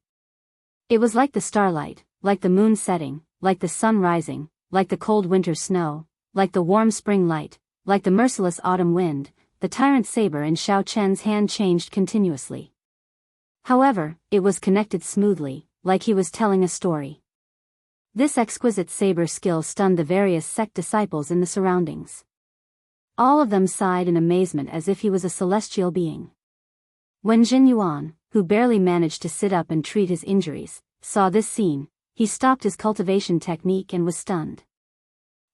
It was like the starlight, like the moon setting, like the sun rising, like the cold winter snow, like the warm spring light, like the merciless autumn wind. The tyrant saber in Xiao Chen's hand changed continuously. However, it was connected smoothly, like he was telling a story. This exquisite saber skill stunned the various sect disciples in the surroundings. All of them sighed in amazement as if he was a celestial being. When Jin Yuan, who barely managed to sit up and treat his injuries, saw this scene, he stopped his cultivation technique and was stunned.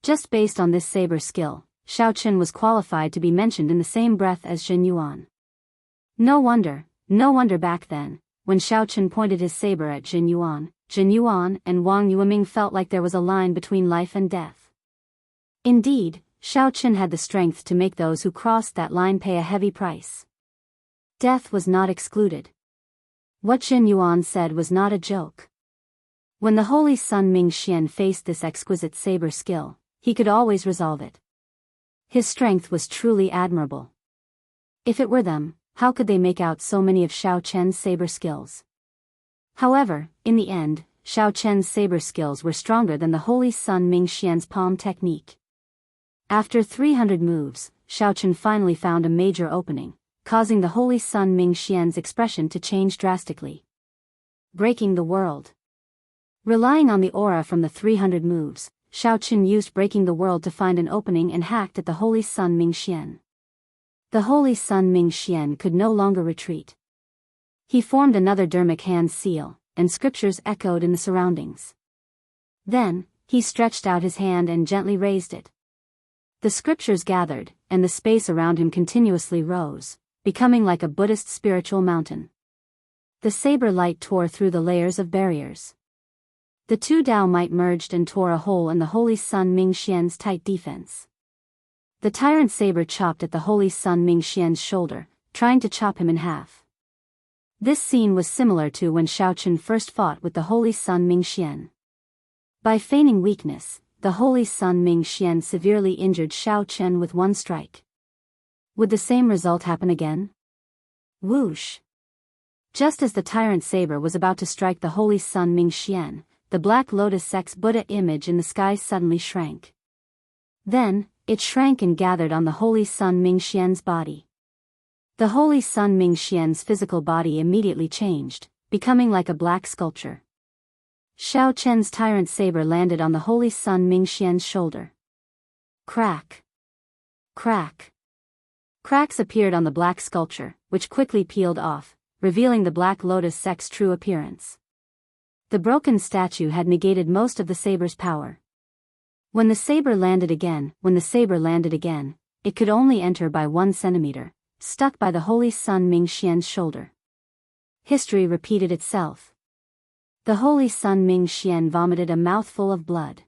Just based on this saber skill, Xiao Chen was qualified to be mentioned in the same breath as Jin Yuan. No wonder back then, when Xiao Chen pointed his saber at Jin Yuan and Wang Yueming felt like there was a line between life and death. Indeed, Xiao Chen had the strength to make those who crossed that line pay a heavy price. Death was not excluded. What Jin Yuan said was not a joke. When the Holy Sun Ming Xian faced this exquisite saber skill, he could always resolve it. His strength was truly admirable. If it were them, how could they make out so many of Xiao Chen's saber skills? However, in the end, Xiao Chen's saber skills were stronger than the Holy Sun Ming Xian's palm technique. After 300 moves, Xiao Chen finally found a major opening, causing the Holy Sun Ming Xian's expression to change drastically. Breaking the world. Relying on the aura from the 300 moves, Xiao Chen used breaking the world to find an opening and hacked at the Holy Sun Ming Xian. The Holy Sun Ming Xian could no longer retreat. He formed another dermic hand seal, and scriptures echoed in the surroundings. Then, he stretched out his hand and gently raised it. The scriptures gathered, and the space around him continuously rose, becoming like a Buddhist spiritual mountain. The saber light tore through the layers of barriers. The 2 Tao might merged and tore a hole in the Holy Sun Ming Xian's tight defense. The tyrant saber chopped at the Holy Sun Ming Xian's shoulder, trying to chop him in half. This scene was similar to when Xiao Chen first fought with the Holy Sun Ming Xian. By feigning weakness, the Holy Sun Ming Xian severely injured Xiao Chen with one strike. Would the same result happen again? Whoosh! Just as the tyrant saber was about to strike the Holy Sun Ming Xian, the Black Lotus Sect's Buddha image in the sky suddenly shrank. Then, it shrank and gathered on the Holy Sun Ming Xian's body. The Holy Sun Ming Xian's physical body immediately changed, becoming like a black sculpture. Xiao Chen's tyrant saber landed on the Holy Sun Ming Xian's shoulder. Crack. Crack. Cracks appeared on the black sculpture, which quickly peeled off, revealing the Black Lotus sect's true appearance. The broken statue had negated most of the saber's power. When the saber landed again, it could only enter by 1 centimeter, stuck by the Holy Sun Ming Xian's shoulder. History repeated itself. The Holy Sun Ming Xian vomited a mouthful of blood.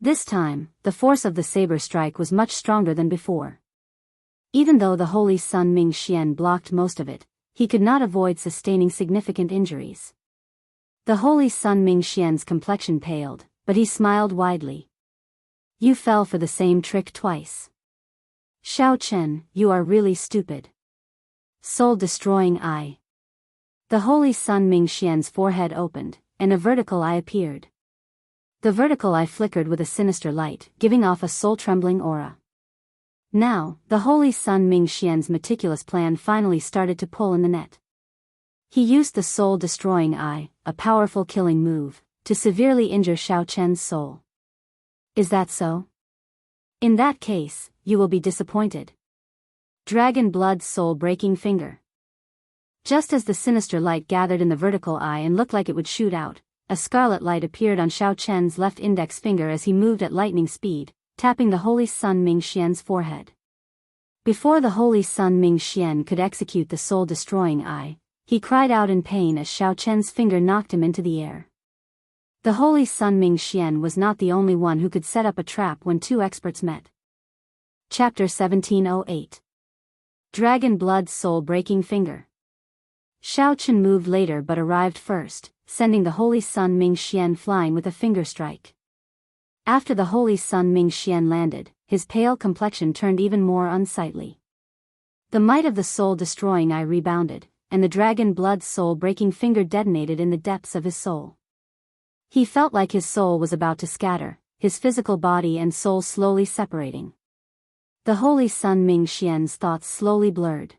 This time, the force of the saber strike was much stronger than before. Even though the Holy Sun Ming Xian blocked most of it, he could not avoid sustaining significant injuries. The Holy Sun Ming Xian's complexion paled, but he smiled widely. You fell for the same trick twice. Xiao Chen, you are really stupid. Soul-destroying eye. The Holy Sun Ming Xian's forehead opened, and a vertical eye appeared. The vertical eye flickered with a sinister light, giving off a soul-trembling aura. Now, the Holy Sun Ming Xian's meticulous plan finally started to pull in the net. He used the soul-destroying eye, a powerful killing move, to severely injure Xiao Chen's soul. Is that so? In that case, you will be disappointed. Dragon Blood's soul-breaking finger. Just as the sinister light gathered in the vertical eye and looked like it would shoot out, a scarlet light appeared on Xiao Chen's left index finger as he moved at lightning speed, tapping the Holy Sun Ming Xian's forehead. Before the Holy Sun Ming Xian could execute the soul-destroying eye, he cried out in pain as Xiao Chen's finger knocked him into the air. The Holy Sun Ming Xian was not the only one who could set up a trap when two experts met. Chapter 1708. Dragon Blood's soul-breaking finger. Xiao Chen moved later but arrived first, sending the Holy Sun Ming Xian flying with a finger strike. After the Holy Sun Ming Xian landed, his pale complexion turned even more unsightly. The might of the soul-destroying eye rebounded, and the Dragon Blood's soul-breaking finger detonated in the depths of his soul. He felt like his soul was about to scatter, his physical body and soul slowly separating. The Holy Sun Ming Xian's thoughts slowly blurred.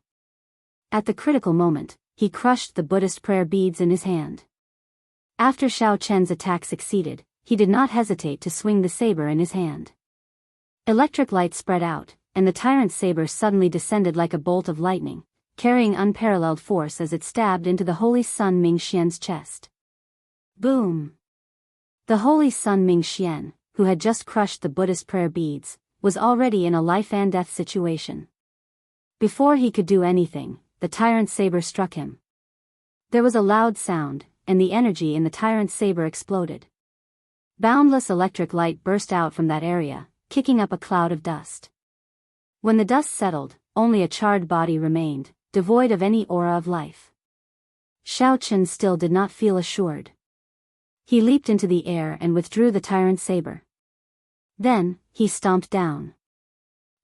At the critical moment, he crushed the Buddhist prayer beads in his hand. After Xiao Chen's attack succeeded, he did not hesitate to swing the saber in his hand. Electric light spread out, and the tyrant's saber suddenly descended like a bolt of lightning, carrying unparalleled force as it stabbed into the Holy Sun Ming Xian's chest. Boom! The Holy Sun Ming Xian, who had just crushed the Buddhist prayer beads, was already in a life-and-death situation. Before he could do anything, the tyrant's saber struck him. There was a loud sound, and the energy in the tyrant's saber exploded. Boundless electric light burst out from that area, kicking up a cloud of dust. When the dust settled, only a charred body remained, devoid of any aura of life. Xiao Chen still did not feel assured. He leaped into the air and withdrew the tyrant's saber. Then, he stomped down.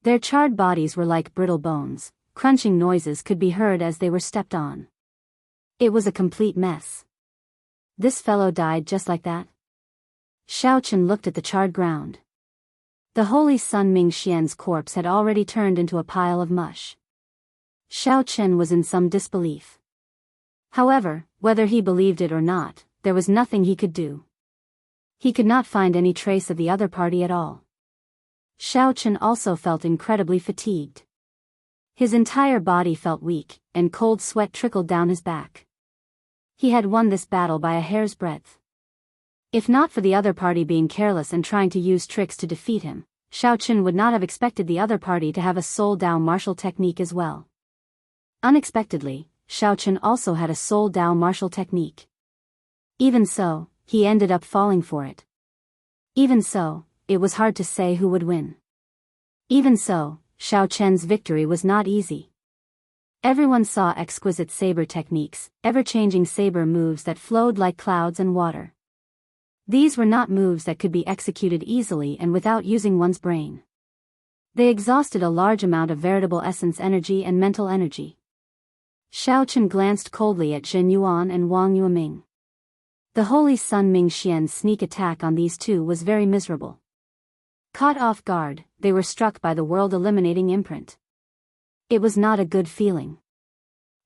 Their charred bodies were like brittle bones, crunching noises could be heard as they were stepped on. It was a complete mess. This fellow died just like that? Xiao Chen looked at the charred ground. The Holy Sun Ming Xian's corpse had already turned into a pile of mush. Xiao Chen was in some disbelief. However, whether he believed it or not, there was nothing he could do. He could not find any trace of the other party at all. Xiao Chen also felt incredibly fatigued. His entire body felt weak, and cold sweat trickled down his back. He had won this battle by a hair's breadth. If not for the other party being careless and trying to use tricks to defeat him, Xiao Chen would not have expected the other party to have a Soul Dao martial technique as well. Unexpectedly, Xiao Chen also had a Soul Dao martial technique. Even so, he ended up falling for it. Even so, it was hard to say who would win. Even so, Xiao Chen's victory was not easy. Everyone saw exquisite saber techniques, ever-changing saber moves that flowed like clouds and water. These were not moves that could be executed easily and without using one's brain. They exhausted a large amount of veritable essence energy and mental energy. Xiao Chen glanced coldly at Zhen Yuan and Wang Yueming. The Holy Sun Ming Xian's sneak attack on these two was very miserable. Caught off guard, they were struck by the world-eliminating imprint. It was not a good feeling.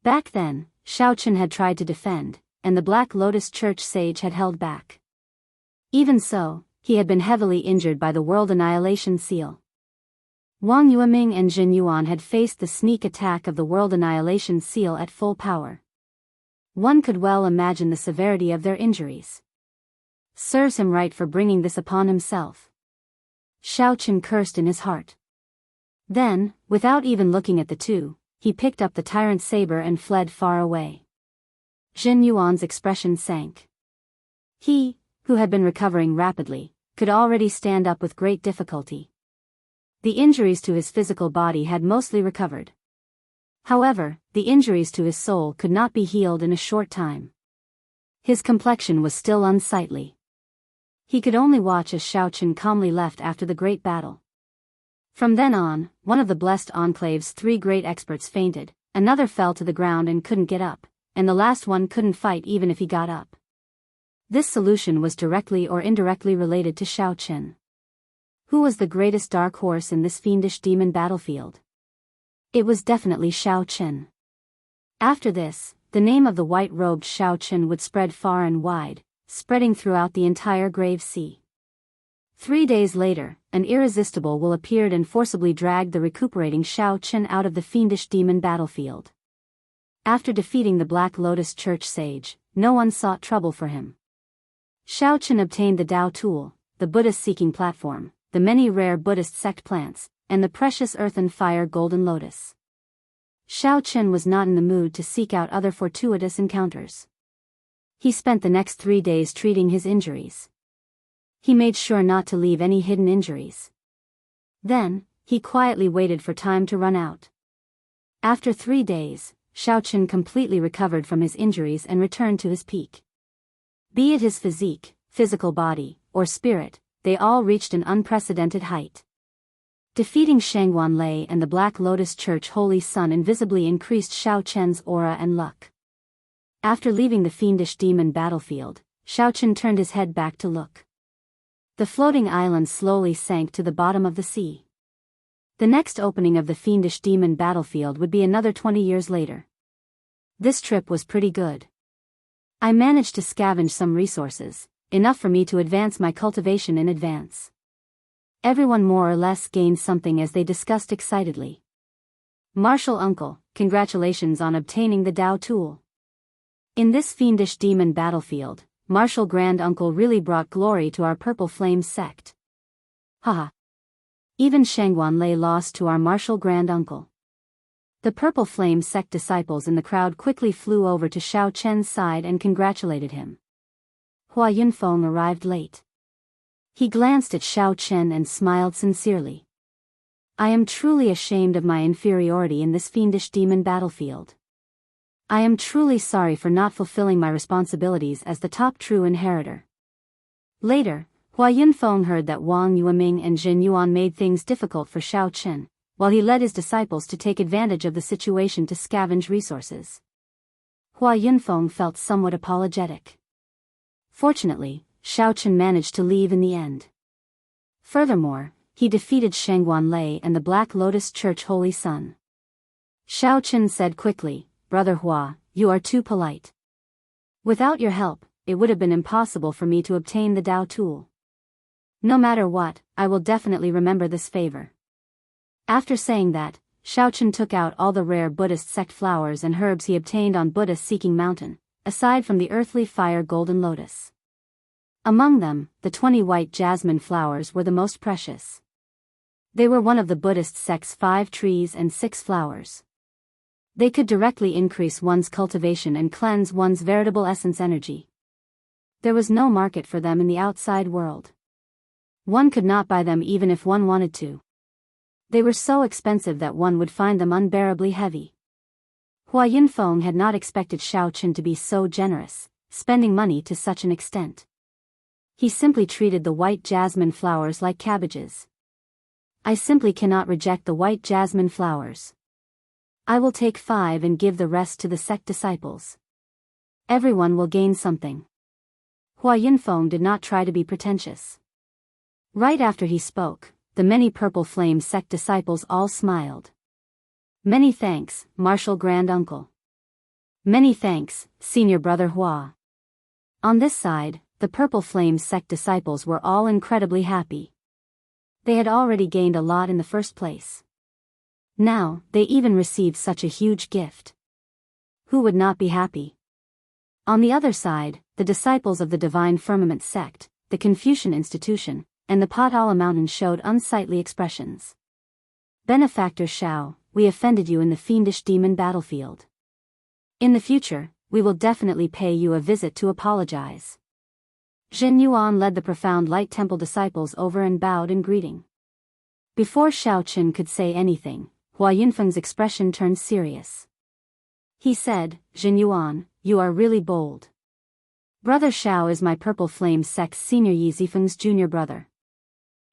Back then, Xiao Chen had tried to defend, and the Black Lotus Church sage had held back. Even so, he had been heavily injured by the world annihilation seal, Wang Yueming and Jin Yuan had faced the sneak attack of the World Annihilation Seal at full power. One could well imagine the severity of their injuries. Serves him right for bringing this upon himself. Xiao Chen cursed in his heart. Then, without even looking at the two, he picked up the tyrant's saber and fled far away. Jin Yuan's expression sank. He, who had been recovering rapidly, could already stand up with great difficulty. The injuries to his physical body had mostly recovered. However, the injuries to his soul could not be healed in a short time. His complexion was still unsightly. He could only watch as Xiao Chen calmly left after the great battle. From then on, one of the blessed enclave's 3 great experts fainted, another fell to the ground and couldn't get up, and the last one couldn't fight even if he got up. This solution was directly or indirectly related to Xiao Chen. Who was the greatest dark horse in this fiendish demon battlefield? It was definitely Xiao Chen. After this, the name of the white-robed Xiao Chen would spread far and wide, spreading throughout the entire Grave Sea. 3 days later, an irresistible will appeared and forcibly dragged the recuperating Xiao Chen out of the fiendish demon battlefield. After defeating the Black Lotus Church sage, no one sought trouble for him. Xiao Chen obtained the Tao tool, the Buddhist-seeking platform, the many rare Buddhist sect plants, and the precious earth and fire golden lotus. Xiao Chen was not in the mood to seek out other fortuitous encounters. He spent the next 3 days treating his injuries. He made sure not to leave any hidden injuries. Then, he quietly waited for time to run out. After 3 days, Xiao Chen completely recovered from his injuries and returned to his peak. Be it his physique, physical body, or spirit, they all reached an unprecedented height. Defeating Shangguan Lei and the Black Lotus Church Holy Sun invisibly increased Xiao Chen's aura and luck. After leaving the fiendish demon battlefield, Xiao Chen turned his head back to look. The floating island slowly sank to the bottom of the sea. The next opening of the fiendish demon battlefield would be another 20 years later. This trip was pretty good. I managed to scavenge some resources, enough for me to advance my cultivation in advance. Everyone more or less gained something as they discussed excitedly. Martial Uncle, congratulations on obtaining the Tao tool. In this fiendish demon battlefield, Martial Grand Uncle really brought glory to our Purple Flame sect. Haha. Even Shangguan Lei lost to our Martial Grand Uncle. The Purple Flame sect disciples in the crowd quickly flew over to Xiao Chen's side and congratulated him. Hua Yunfeng arrived late. He glanced at Xiao Chen and smiled sincerely. I am truly ashamed of my inferiority in this fiendish demon battlefield. I am truly sorry for not fulfilling my responsibilities as the top true inheritor. Later, Hua Yunfeng heard that Wang Yueming and Jin Yuan made things difficult for Xiao Chen, while he led his disciples to take advantage of the situation to scavenge resources. Hua Yunfeng felt somewhat apologetic. Fortunately, Xiao Chen managed to leave in the end. Furthermore, he defeated Shangguan Lei and the Black Lotus Church Holy Sun. Xiao Chen said quickly, Brother Hua, you are too polite. Without your help, it would have been impossible for me to obtain the Tao tool. No matter what, I will definitely remember this favor. After saying that, Xiao Chen took out all the rare Buddhist sect flowers and herbs he obtained on Buddha-seeking mountain, aside from the earthly fire golden lotus. Among them, the 20 white jasmine flowers were the most precious. They were one of the Buddhist sect's 5 trees and 6 flowers. They could directly increase one's cultivation and cleanse one's veritable essence energy. There was no market for them in the outside world. One could not buy them even if one wanted to. They were so expensive that one would find them unbearably heavy. Hua Yunfeng had not expected Xiao Chen to be so generous, spending money to such an extent. He simply treated the white jasmine flowers like cabbages. I simply cannot reject the white jasmine flowers. I will take 5 and give the rest to the sect disciples. Everyone will gain something. Hua Yunfeng did not try to be pretentious. Right after he spoke, the many Purple Flame sect disciples all smiled. Many thanks, Martial Grand Uncle. Many thanks, Senior Brother Hua. On this side, the Purple Flame sect disciples were all incredibly happy. They had already gained a lot in the first place. Now, they even received such a huge gift. Who would not be happy? On the other side, the disciples of the Divine Firmament sect, the Confucian institution, and the Potala Mountain showed unsightly expressions. Benefactor Shao, we offended you in the fiendish demon battlefield. In the future, we will definitely pay you a visit to apologize. Zhen Yuan led the Profound Light Temple disciples over and bowed in greeting. Before Shao Qin could say anything, Hua Yunfeng's expression turned serious. He said, Zhen Yuan, you are really bold. Brother Shao is my Purple Flame sect's senior Yi Zifeng's junior brother.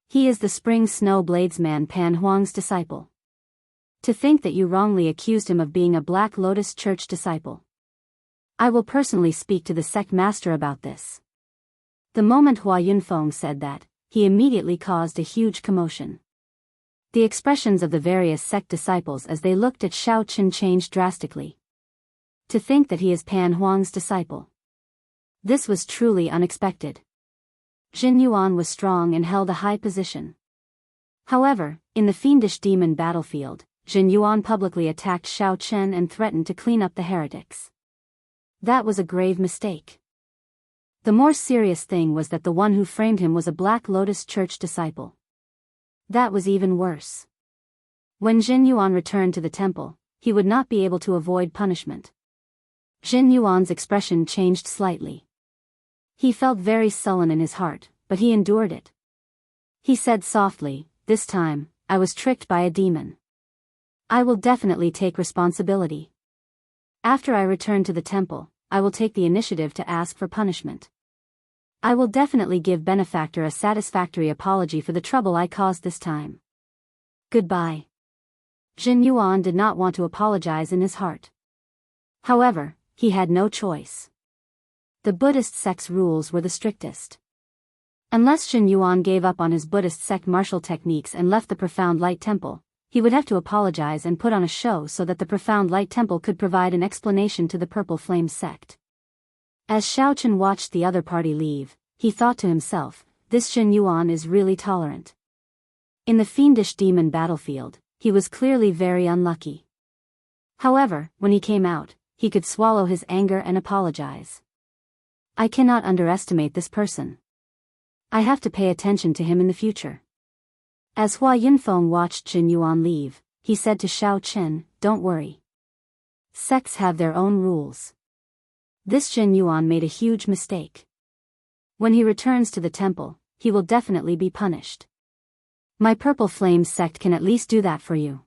He is the Spring Snow Bladesman Pan Huang's disciple. To think that you wrongly accused him of being a Black Lotus Church disciple. I will personally speak to the sect master about this. The moment Hua Yunfeng said that, he immediately caused a huge commotion. The expressions of the various sect disciples as they looked at Shao Qin changed drastically. To think that he is Pan Huang's disciple. This was truly unexpected. Zhen Yuan was strong and held a high position. However, in the fiendish demon battlefield, Zhen Yuan publicly attacked Shao Chen and threatened to clean up the heretics. That was a grave mistake. The more serious thing was that the one who framed him was a Black Lotus Church disciple. That was even worse. When Zhen Yuan returned to the temple, he would not be able to avoid punishment. Zhen Yuan's expression changed slightly. He felt very sullen in his heart, but he endured it. He said softly, this time, I was tricked by a demon. I will definitely take responsibility. After I return to the temple, I will take the initiative to ask for punishment. I will definitely give Benefactor a satisfactory apology for the trouble I caused this time. Goodbye. Zhen Yuan did not want to apologize in his heart. However, he had no choice. The Buddhist sect's rules were the strictest. Unless Zhen Yuan gave up on his Buddhist sect martial techniques and left the Profound Light Temple, he would have to apologize and put on a show so that the Profound Light Temple could provide an explanation to the Purple Flame sect. As Shao Chen watched the other party leave, he thought to himself, this Zhen Yuan is really tolerant. In the fiendish demon battlefield, he was clearly very unlucky. However, when he came out, he could swallow his anger and apologize. I cannot underestimate this person. I have to pay attention to him in the future. As Hua Yunfeng watched Zhen Yuan leave, he said to Shao Chen, don't worry. Sects have their own rules. This Zhen Yuan made a huge mistake. When he returns to the temple, he will definitely be punished. My Purple Flame sect can at least do that for you.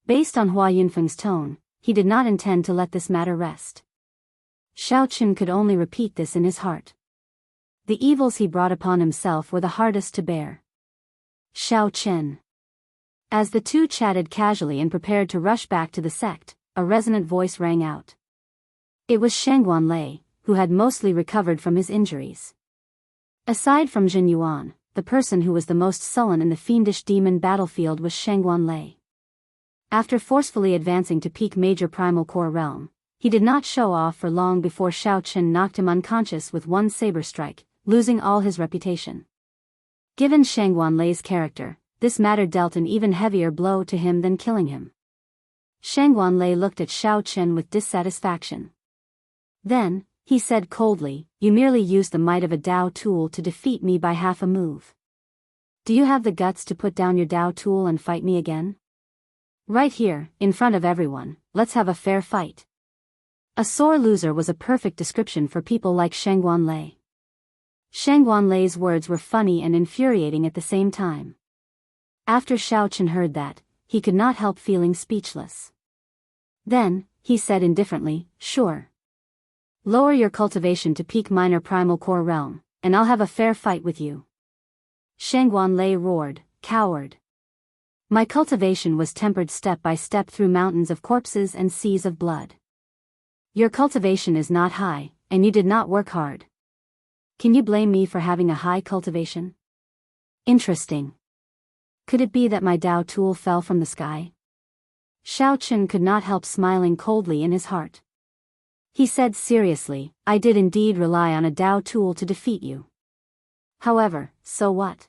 Based on Hua Yunfeng's tone, he did not intend to let this matter rest. Shao Chen could only repeat this in his heart. The evils he brought upon himself were the hardest to bear. Shao Chen. As the two chatted casually and prepared to rush back to the sect, a resonant voice rang out. It was Shangguan Lei, who had mostly recovered from his injuries. Aside from Zhen Yuan, the person who was the most sullen in the fiendish demon battlefield was Shangguan Lei. After forcefully advancing to peak Major Primal Core Realm, he did not show off for long before Shao Chen knocked him unconscious with one saber strike, losing all his reputation. Given Shangguan Lei's character, this matter dealt an even heavier blow to him than killing him. Shangguan Lei looked at Shao Chen with dissatisfaction. Then, he said coldly, you merely used the might of a Dao tool to defeat me by half a move. Do you have the guts to put down your Dao tool and fight me again? Right here, in front of everyone, let's have a fair fight. A sore loser was a perfect description for people like Shangguan Lei. Shangguan Lei's words were funny and infuriating at the same time. After Shao Chen heard that, he could not help feeling speechless. Then, he said indifferently, sure. Lower your cultivation to peak minor primal core realm, and I'll have a fair fight with you. Shangguan Lei roared, coward. My cultivation was tempered step by step through mountains of corpses and seas of blood. Your cultivation is not high, and you did not work hard. Can you blame me for having a high cultivation? Interesting. Could it be that my Dao tool fell from the sky? Shao Chen could not help smiling coldly in his heart. He said seriously, I did indeed rely on a Dao tool to defeat you. However, so what?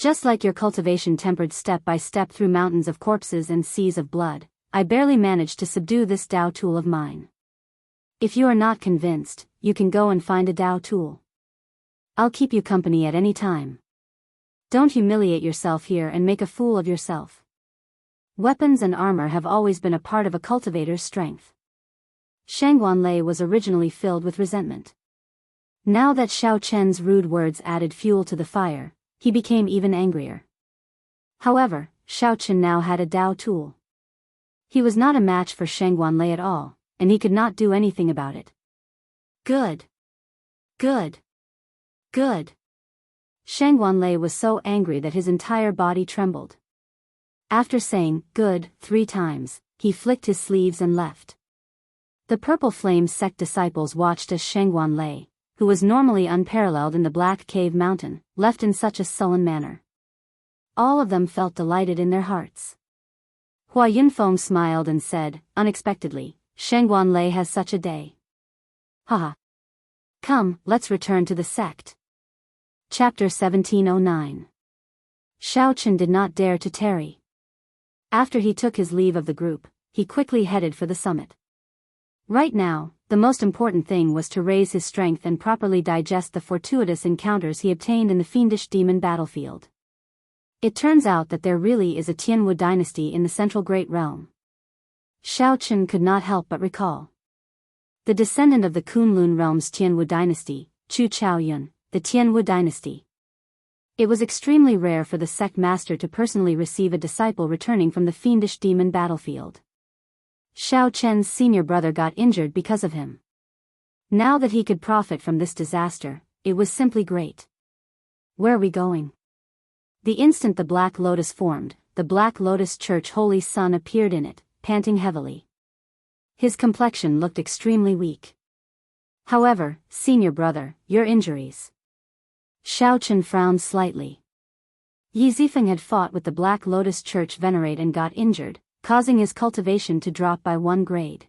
Just like your cultivation tempered step by step through mountains of corpses and seas of blood, I barely managed to subdue this Tao tool of mine. If you are not convinced, you can go and find a Tao tool. I'll keep you company at any time. Don't humiliate yourself here and make a fool of yourself. Weapons and armor have always been a part of a cultivator's strength. Shangguanlei was originally filled with resentment. Now that Xiao Chen's rude words added fuel to the fire, he became even angrier. However, Xiao Chen now had a Tao tool. He was not a match for Shangguanlei at all, and he could not do anything about it. Good. Good. Good. Shangguanlei was so angry that his entire body trembled. After saying, "Good," 3 times, he flicked his sleeves and left. The Purple Flame sect disciples watched as Shangguanlei, who was normally unparalleled in the Black Cave Mountain, left in such a sullen manner. All of them felt delighted in their hearts. Hua Yunfeng smiled and said, unexpectedly, "Shangguanlei has such a day. Haha. Come, let's return to the sect." Chapter 1709. Xiao Chen did not dare to tarry. After he took his leave of the group, he quickly headed for the summit. Right now, the most important thing was to raise his strength and properly digest the fortuitous encounters he obtained in the fiendish demon battlefield. It turns out that there really is a Tianwu dynasty in the Central Great Realm. Xiao Chen could not help but recall. The descendant of the Kunlun realm's Tianwu dynasty, Chu Chaoyun, the Tianwu dynasty. It was extremely rare for the sect master to personally receive a disciple returning from the fiendish demon battlefield. Xiao Chen's senior brother got injured because of him. Now that he could profit from this disaster, it was simply great. Where are we going? The instant the Black Lotus formed, the Black Lotus Church Holy Sun appeared in it, panting heavily. His complexion looked extremely weak. However, senior brother, your injuries. Xiao Chen frowned slightly. Yi Zifeng had fought with the Black Lotus Church Venerate and got injured, causing his cultivation to drop by 1 grade.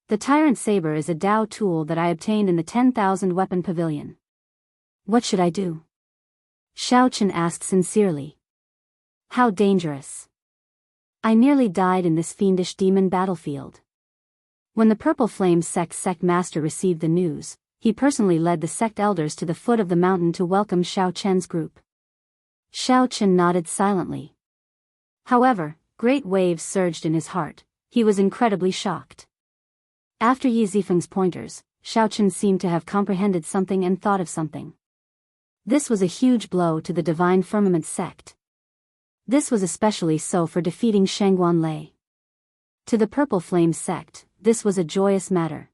The Tyrant Saber is a Tao tool that I obtained in the 10,000 Weapon Pavilion. What should I do? Xiao Chen asked sincerely. How dangerous. I nearly died in this fiendish demon battlefield. When the Purple Flame sect master received the news, he personally led the sect elders to the foot of the mountain to welcome Xiao Chen's group. Xiao Chen nodded silently. However, great waves surged in his heart. He was incredibly shocked. After Yi Zifeng's pointers, Xiao Chen seemed to have comprehended something and thought of something. This was a huge blow to the Divine Firmament sect. This was especially so for defeating Shangguanlei. To the Purple Flame sect, this was a joyous matter.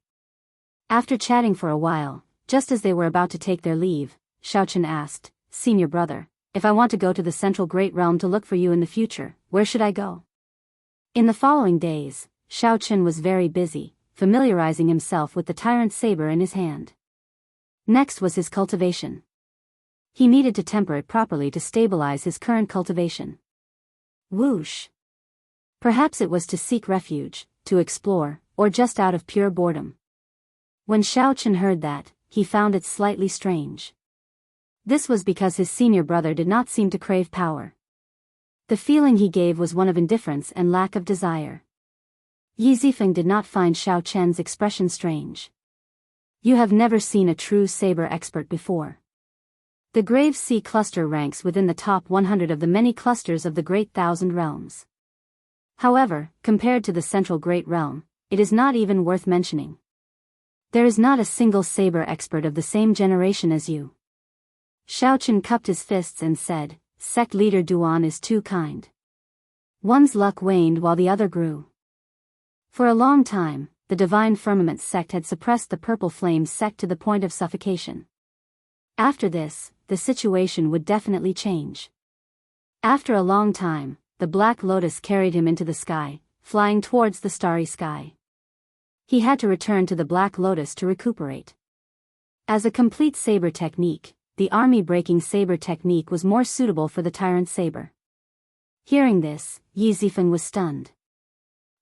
After chatting for a while, just as they were about to take their leave, Xiao Chen asked, "Senior brother, if I want to go to the Central Great Realm to look for you in the future, where should I go?" In the following days, Xiao Chen was very busy, familiarizing himself with the Tyrant Saber in his hand. Next was his cultivation. He needed to temper it properly to stabilize his current cultivation. Whoosh! Perhaps it was to seek refuge, to explore, or just out of pure boredom. When Xiao Chen heard that, he found it slightly strange. This was because his senior brother did not seem to crave power. The feeling he gave was one of indifference and lack of desire. Yi Zifeng did not find Xiao Chen's expression strange. You have never seen a true saber expert before. The Grave Sea cluster ranks within the top 100 of the many clusters of the Great Thousand Realms. However, compared to the Central Great Realm, it is not even worth mentioning. There is not a single saber expert of the same generation as you. Xiao Chen cupped his fists and said, "Sect leader Duan is too kind." One's luck waned while the other grew. For a long time, the Divine Firmament sect had suppressed the Purple Flame sect to the point of suffocation. After this, the situation would definitely change. After a long time, the Black Lotus carried him into the sky, flying towards the starry sky. He had to return to the Black Lotus to recuperate. As a complete saber technique, the army-breaking saber technique was more suitable for the Tyrant Saber. Hearing this, Yi Zifeng was stunned.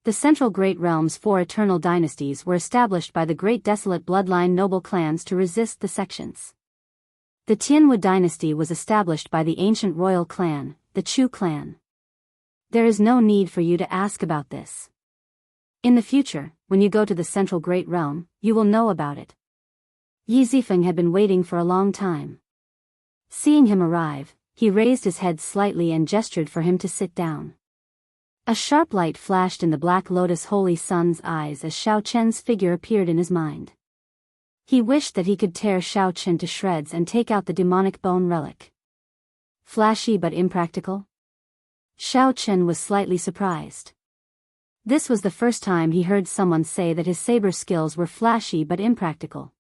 The Central Great Realm's 4 eternal dynasties were established by the Great Desolate Bloodline noble clans to resist the sections. The Tianwu dynasty was established by the ancient royal clan, the Chu clan. There is no need for you to ask about this. In the future, when you go to the Central Great Realm, you will know about it. Yi Zifeng had been waiting for a long time. Seeing him arrive, he raised his head slightly and gestured for him to sit down. A sharp light flashed in the Black Lotus Holy Sun's eyes as Xiao Chen's figure appeared in his mind. He wished that he could tear Xiao Chen to shreds and take out the demonic bone relic. Flashy but impractical? Xiao Chen was slightly surprised. This was the first time he heard someone say that his saber skills were flashy but impractical.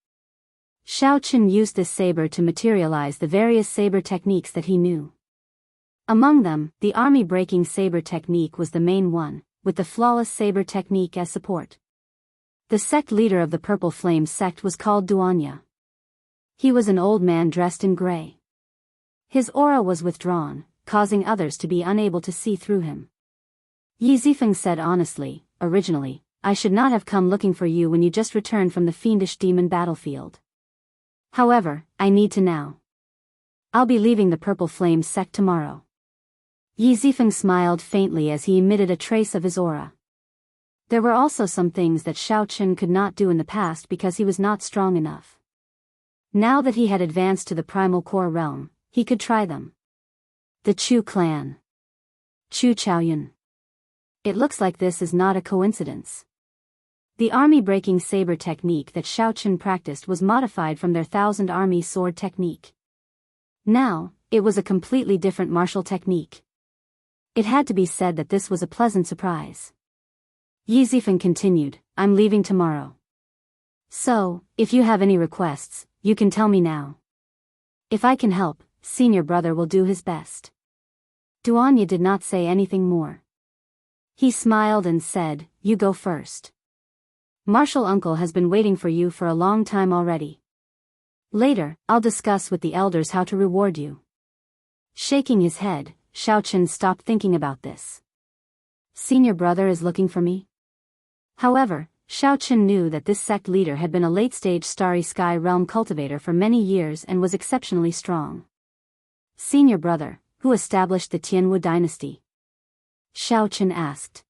Xiao Chen used this saber to materialize the various saber techniques that he knew. Among them, the army-breaking saber technique was the main one, with the flawless saber technique as support. The sect leader of the Purple Flame sect was called Duanya. He was an old man dressed in gray. His aura was withdrawn, causing others to be unable to see through him. Yi Zifeng said honestly, originally, I should not have come looking for you when you just returned from the fiendish demon battlefield. However, I need to now. I'll be leaving the Purple Flame sect tomorrow. Yi Zifeng smiled faintly as he emitted a trace of his aura. There were also some things that Xiao Chen could not do in the past because he was not strong enough. Now that he had advanced to the Primal Core realm, he could try them. The Chu clan. Chu Chaoyun. It looks like this is not a coincidence. The army-breaking saber technique that Xiao Chen practiced was modified from their Thousand Army sword technique. Now, it was a completely different martial technique. It had to be said that this was a pleasant surprise. Yi Zifeng continued, I'm leaving tomorrow. So, if you have any requests, you can tell me now. If I can help, senior brother will do his best. Duanya did not say anything more. He smiled and said, you go first. Martial uncle has been waiting for you for a long time already. Later, I'll discuss with the elders how to reward you. Shaking his head, Xiao Chen stopped thinking about this. Senior brother is looking for me? However, Xiao Chen knew that this sect leader had been a late-stage Starry Sky Realm cultivator for many years and was exceptionally strong. Senior brother, who established the Tianwu dynasty? Xiao Chen asked.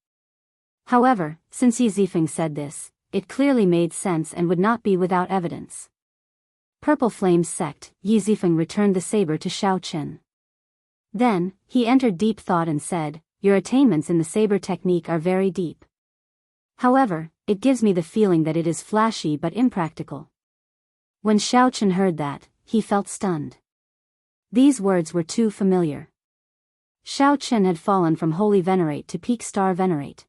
However, since Yi Zifeng said this, it clearly made sense and would not be without evidence. Purple Flame's sect, Yi Zifeng returned the saber to Xiao Chen. Then, he entered deep thought and said, your attainments in the saber technique are very deep. However, it gives me the feeling that it is flashy but impractical. When Xiao Chen heard that, he felt stunned. These words were too familiar. Xiao Chen had fallen from Holy Venerate to Peak Star Venerate.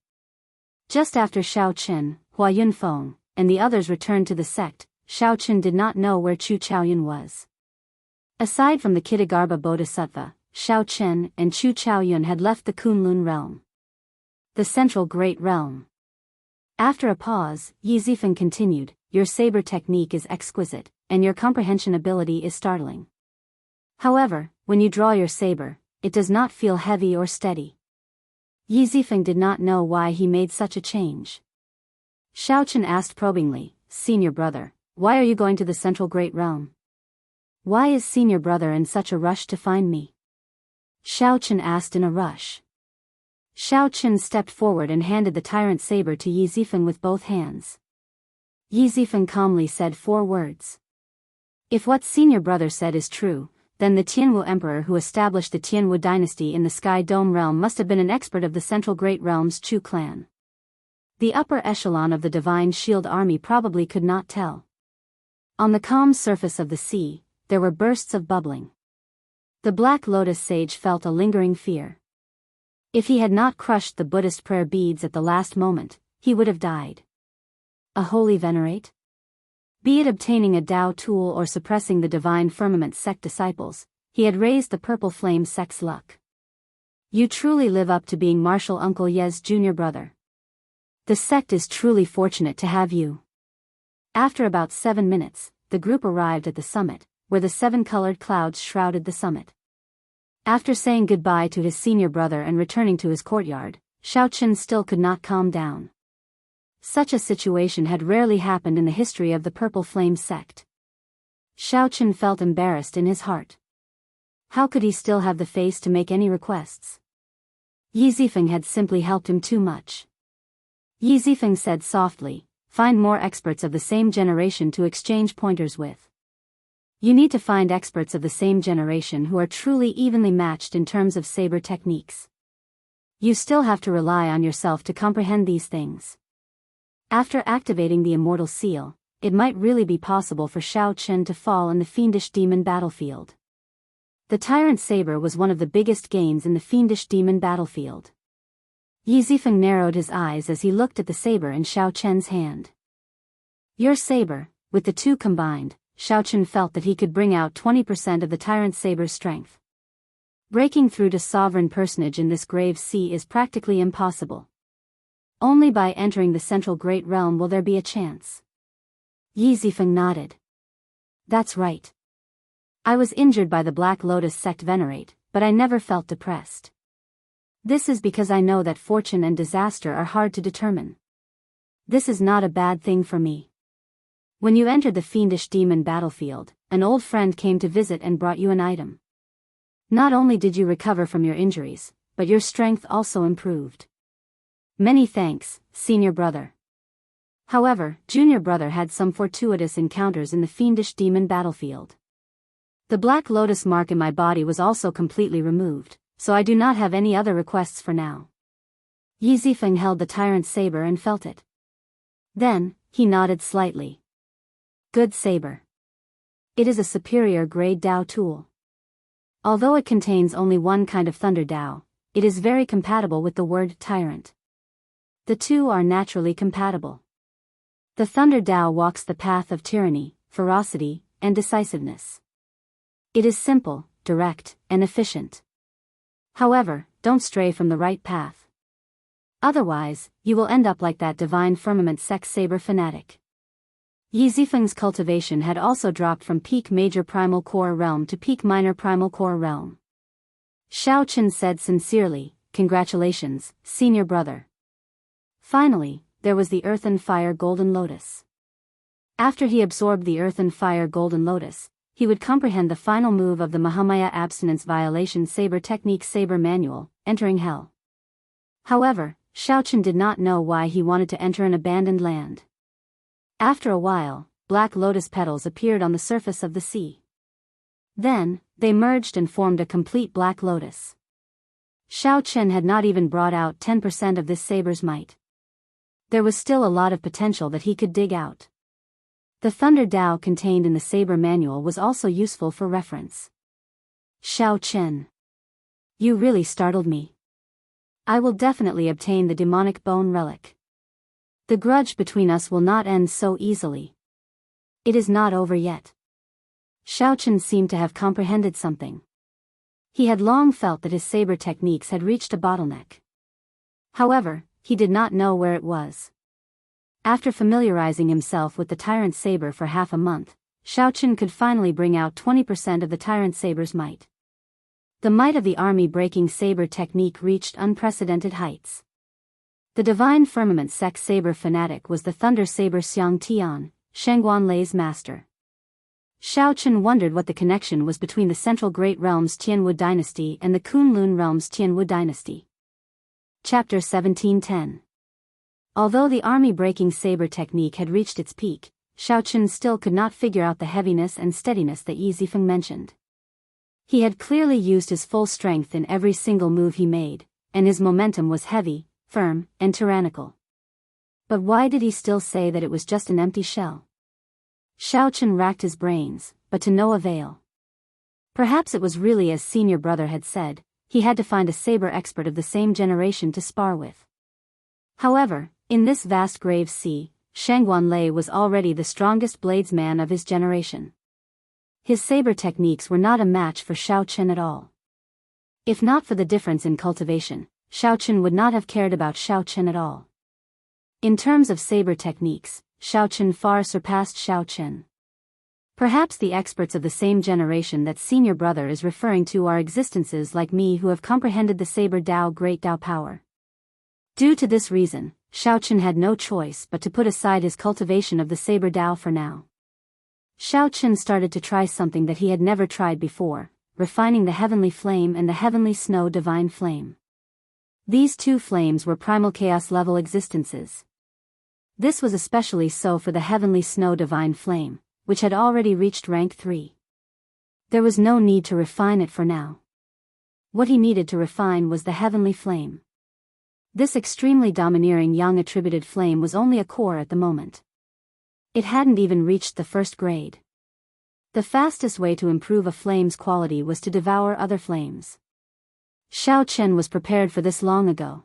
Just after Xiao Chen, Hua Yunfeng, and the others returned to the sect, Xiao Chen did not know where Chu Chaoyun was. Aside from the Kitagarbha Bodhisattva, Xiao Chen and Chu Chaoyun had left the Kunlun realm. The Central Great Realm. After a pause, Yi Zifeng continued, your saber technique is exquisite, and your comprehension ability is startling. However, when you draw your saber, it does not feel heavy or steady. Yi Zifeng did not know why he made such a change. Xiao Chen asked probingly, senior brother, why are you going to the Central Great Realm? Why is senior brother in such a rush to find me? Xiao Chen asked in a rush. Xiao Chen stepped forward and handed the tyrant saber to Yi Zifeng with both hands. Yi Zifeng calmly said 4 words. If what senior brother said is true, then the Tianwu emperor who established the Tianwu dynasty in the Sky Dome realm must have been an expert of the Central Great Realm's Chu clan. The upper echelon of the Divine Shield Army probably could not tell. On the calm surface of the sea, there were bursts of bubbling. The Black Lotus sage felt a lingering fear. If he had not crushed the Buddhist prayer beads at the last moment, he would have died. A holy venerate? Be it obtaining a Dao tool or suppressing the Divine Firmament sect disciples, he had raised the Purple Flame sect's luck. You truly live up to being Martial Uncle Ye's junior brother. The sect is truly fortunate to have you. After about 7 minutes, the group arrived at the summit, where the 7 colored clouds shrouded the summit. After saying goodbye to his senior brother and returning to his courtyard, Xiao Chen still could not calm down. Such a situation had rarely happened in the history of the Purple Flame sect. Xiao Chen felt embarrassed in his heart. How could he still have the face to make any requests? Yi Zifeng had simply helped him too much. Yi Zifeng said softly, "Find more experts of the same generation to exchange pointers with. You need to find experts of the same generation who are truly evenly matched in terms of saber techniques. You still have to rely on yourself to comprehend these things." After activating the immortal seal, it might really be possible for Xiao Chen to fall in the fiendish demon battlefield. The tyrant saber was one of the biggest gains in the fiendish demon battlefield. Yi Zifeng narrowed his eyes as he looked at the saber in Xiao Chen's hand. Your saber, with the two combined, Xiao Chen felt that he could bring out 20% of the tyrant saber's strength. Breaking through to sovereign personage in this grave sea is practically impossible. Only by entering the central great realm will there be a chance. Yi Zifeng nodded. That's right. I was injured by the Black Lotus sect venerate, but I never felt depressed. This is because I know that fortune and disaster are hard to determine. This is not a bad thing for me. When you entered the fiendish demon battlefield, an old friend came to visit and brought you an item. Not only did you recover from your injuries, but your strength also improved. Many thanks, senior brother. However, junior brother had some fortuitous encounters in the fiendish demon battlefield. The Black Lotus mark in my body was also completely removed, so I do not have any other requests for now. Yi Zifeng held the tyrant saber and felt it. Then, he nodded slightly. Good saber. It is a superior grade Dao tool. Although it contains only one kind of thunder Dao, it is very compatible with the word tyrant. The two are naturally compatible. The thunder Dao walks the path of tyranny, ferocity, and decisiveness. It is simple, direct, and efficient. However, don't stray from the right path. Otherwise, you will end up like that divine firmament sect saber fanatic. Yi Zifeng's cultivation had also dropped from peak major primal core realm to peak minor primal core realm. Xiao Chen said sincerely, "Congratulations, senior brother." Finally, there was the Earth and Fire Golden Lotus. After he absorbed the Earth and Fire Golden Lotus, he would comprehend the final move of the Mahamaya Abstinence Violation Saber Technique Saber Manual, entering Hell. However, Xiao Chen did not know why he wanted to enter an abandoned land. After a while, black lotus petals appeared on the surface of the sea. Then, they merged and formed a complete black lotus. Xiao Chen had not even brought out 10% of this saber's might. There was still a lot of potential that he could dig out. The Thunder Dao contained in the Saber Manual was also useful for reference. Xiao Chen. You really startled me. I will definitely obtain the demonic bone relic. The grudge between us will not end so easily. It is not over yet. Xiao Chen seemed to have comprehended something. He had long felt that his saber techniques had reached a bottleneck. However, he did not know where it was. After familiarizing himself with the Tyrant Saber for half a month, Xiao Chen could finally bring out 20% of the Tyrant Saber's might. The might of the army-breaking saber technique reached unprecedented heights. The Divine Firmament Sect Saber Fanatic was the Thunder Saber Xiang Tian, Shengguan Lei's master. Xiao Chen wondered what the connection was between the Central Great Realms Tianwu Dynasty and the Kunlun Realms Tianwu Dynasty. Chapter 1710. Although the army-breaking saber technique had reached its peak, Xiao Chen still could not figure out the heaviness and steadiness that Yi Zifeng mentioned. He had clearly used his full strength in every single move he made, and his momentum was heavy, firm, and tyrannical. But why did he still say that it was just an empty shell? Xiao Chen racked his brains, but to no avail. Perhaps it was really as senior brother had said, he had to find a saber expert of the same generation to spar with. However, in this vast grave sea, Shengguan Lei was already the strongest bladesman of his generation. His saber techniques were not a match for Xiao Chen at all. If not for the difference in cultivation, Xiao Chen would not have cared about Xiao Chen at all. In terms of saber techniques, Xiao Chen far surpassed Xiao Chen. Perhaps the experts of the same generation that senior brother is referring to are existences like me who have comprehended the saber Dao Great Dao power. Due to this reason, Xiao Chen had no choice but to put aside his cultivation of the saber Dao for now. Xiao Chen started to try something that he had never tried before, refining the heavenly flame and the heavenly snow divine flame. These two flames were primal chaos level existences. This was especially so for the heavenly snow divine flame, which had already reached rank 3. There was no need to refine it for now. What he needed to refine was the heavenly flame. This extremely domineering yang attributed flame was only a core at the moment. It hadn't even reached the first grade. The fastest way to improve a flame's quality was to devour other flames. Xiao Chen was prepared for this long ago.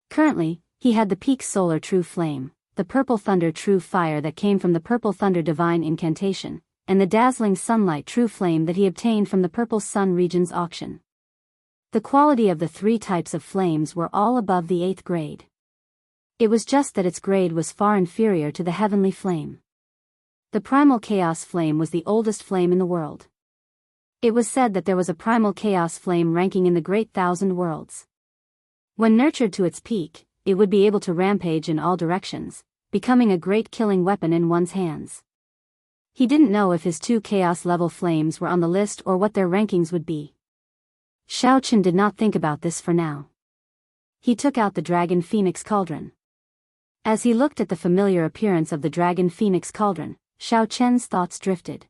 Currently, he had the peak solar true flame, the purple thunder true fire that came from the purple thunder divine incantation, and the dazzling sunlight true flame that he obtained from the purple sun region's auction. The quality of the 3 types of flames were all above the 8th grade. It was just that its grade was far inferior to the heavenly flame. The primal chaos flame was the oldest flame in the world. It was said that there was a primal chaos flame ranking in the great thousand worlds. When nurtured to its peak, it would be able to rampage in all directions, becoming a great killing weapon in one's hands. He didn't know if his 2 chaos-level flames were on the list or what their rankings would be. Xiao Chen did not think about this for now. He took out the Dragon Phoenix Cauldron. As he looked at the familiar appearance of the Dragon Phoenix Cauldron, Xiao Chen's thoughts drifted.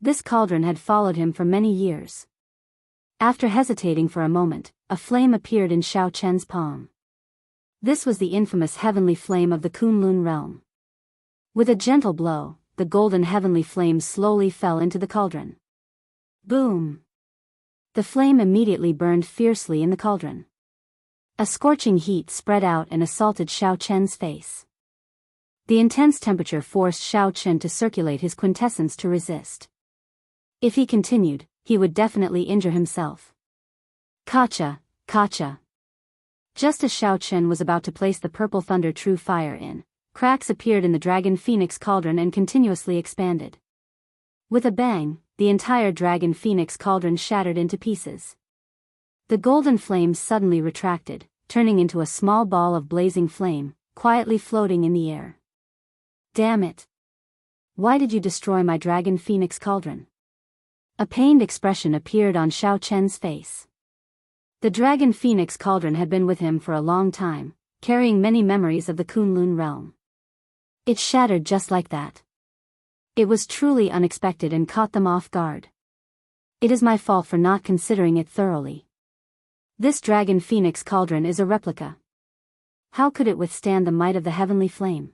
This cauldron had followed him for many years. After hesitating for a moment, a flame appeared in Xiao Chen's palm. This was the infamous heavenly flame of the Kunlun realm. With a gentle blow, the golden heavenly flame slowly fell into the cauldron. Boom! The flame immediately burned fiercely in the cauldron. A scorching heat spread out and assaulted Xiao Chen's face. The intense temperature forced Xiao Chen to circulate his quintessence to resist. If he continued, he would definitely injure himself. Kacha, kacha. Just as Xiao Chen was about to place the purple thunder true fire in, cracks appeared in the Dragon Phoenix Cauldron and continuously expanded. With a bang, the entire Dragon Phoenix Cauldron shattered into pieces. The golden flame suddenly retracted, turning into a small ball of blazing flame, quietly floating in the air. Damn it! Why did you destroy my Dragon Phoenix Cauldron? A pained expression appeared on Xiao Chen's face. The Dragon Phoenix Cauldron had been with him for a long time, carrying many memories of the Kunlun realm. It shattered just like that. It was truly unexpected and caught them off guard. It is my fault for not considering it thoroughly. This Dragon Phoenix Cauldron is a replica. How could it withstand the might of the heavenly flame?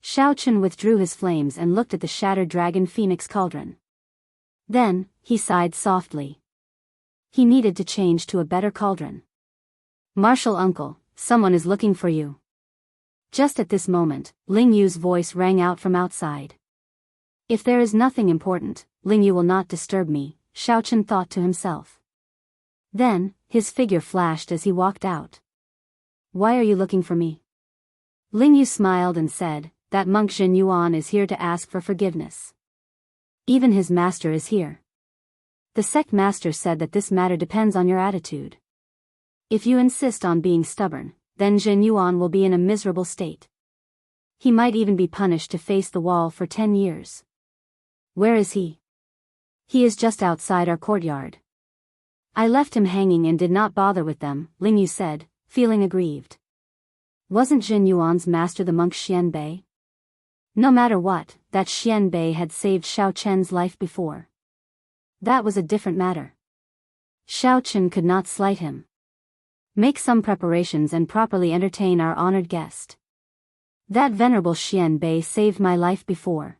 Xiao Chen withdrew his flames and looked at the shattered Dragon Phoenix Cauldron. Then, he sighed softly. He needed to change to a better cauldron. Martial uncle, someone is looking for you. Just at this moment, Ling Yu's voice rang out from outside. If there is nothing important, Ling Yu will not disturb me, Xiao Chen thought to himself. Then, his figure flashed as he walked out. Why are you looking for me? Ling Yu smiled and said, that monk Jin Yuan is here to ask for forgiveness. Even his master is here. The sect master said that this matter depends on your attitude. If you insist on being stubborn, then Jin Yuan will be in a miserable state. He might even be punished to face the wall for 10 years. Where is he? He is just outside our courtyard. I left him hanging and did not bother with them, Ling Yu said, feeling aggrieved. Wasn't Jin Yuan's master the monk Xian Bei? No matter what, that Xian Bei had saved Xiao Chen's life before. That was a different matter. Xiao Chen could not slight him. Make some preparations and properly entertain our honored guest. That venerable Xian Bei saved my life before.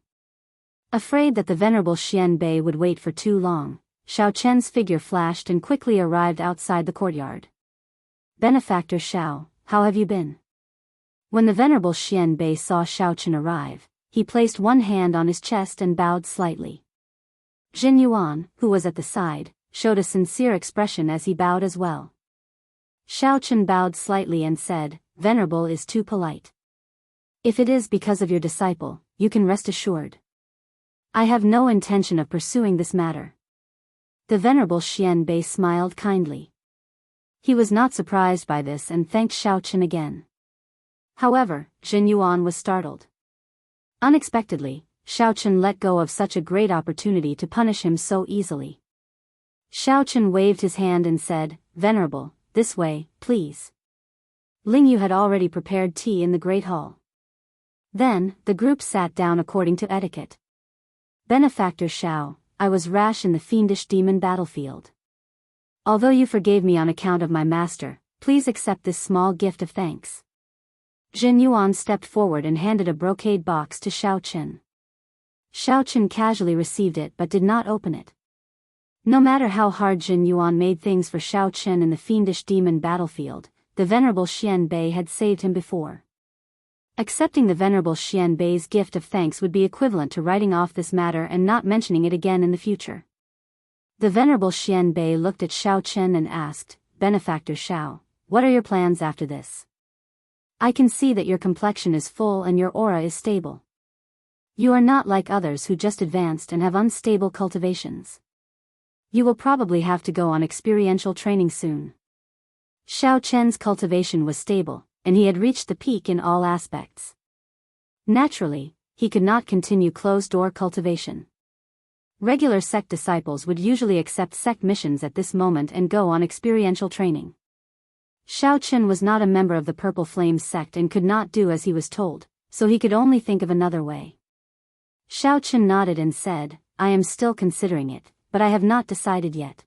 Afraid that the venerable Xian Bei would wait for too long, Xiao Chen's figure flashed and quickly arrived outside the courtyard. Benefactor Xiao, how have you been? When the venerable Xian Bei saw Xiao Chen arrive, he placed one hand on his chest and bowed slightly. Jin Yuan, who was at the side, showed a sincere expression as he bowed as well. Xiao Chen bowed slightly and said, Venerable is too polite. If it is because of your disciple, you can rest assured. I have no intention of pursuing this matter. The venerable Xian Bei smiled kindly. He was not surprised by this and thanked Xiao Chen again. However, Jin Yuan was startled. Unexpectedly, Xiao Chen let go of such a great opportunity to punish him so easily. Xiao Chen waved his hand and said, "Venerable, this way, please." Ling Yu had already prepared tea in the Great Hall. Then, the group sat down according to etiquette. "Benefactor Xiao, I was rash in the fiendish demon battlefield. Although you forgave me on account of my master, please accept this small gift of thanks." Jin Yuan stepped forward and handed a brocade box to Xiao Chen. Xiao Chen casually received it but did not open it. No matter how hard Jin Yuan made things for Xiao Chen in the fiendish demon battlefield, the Venerable Xian Bei had saved him before. Accepting the Venerable Xian Bei's gift of thanks would be equivalent to writing off this matter and not mentioning it again in the future. The Venerable Xian Bei looked at Xiao Chen and asked, "Benefactor Xiao, what are your plans after this? I can see that your complexion is full and your aura is stable. You are not like others who just advanced and have unstable cultivations. You will probably have to go on experiential training soon." Xiao Chen's cultivation was stable, and he had reached the peak in all aspects. Naturally, he could not continue closed-door cultivation. Regular sect disciples would usually accept sect missions at this moment and go on experiential training. Xiao Chen was not a member of the Purple Flame sect and could not do as he was told, so he could only think of another way. Xiao Chen nodded and said, "I am still considering it, but I have not decided yet.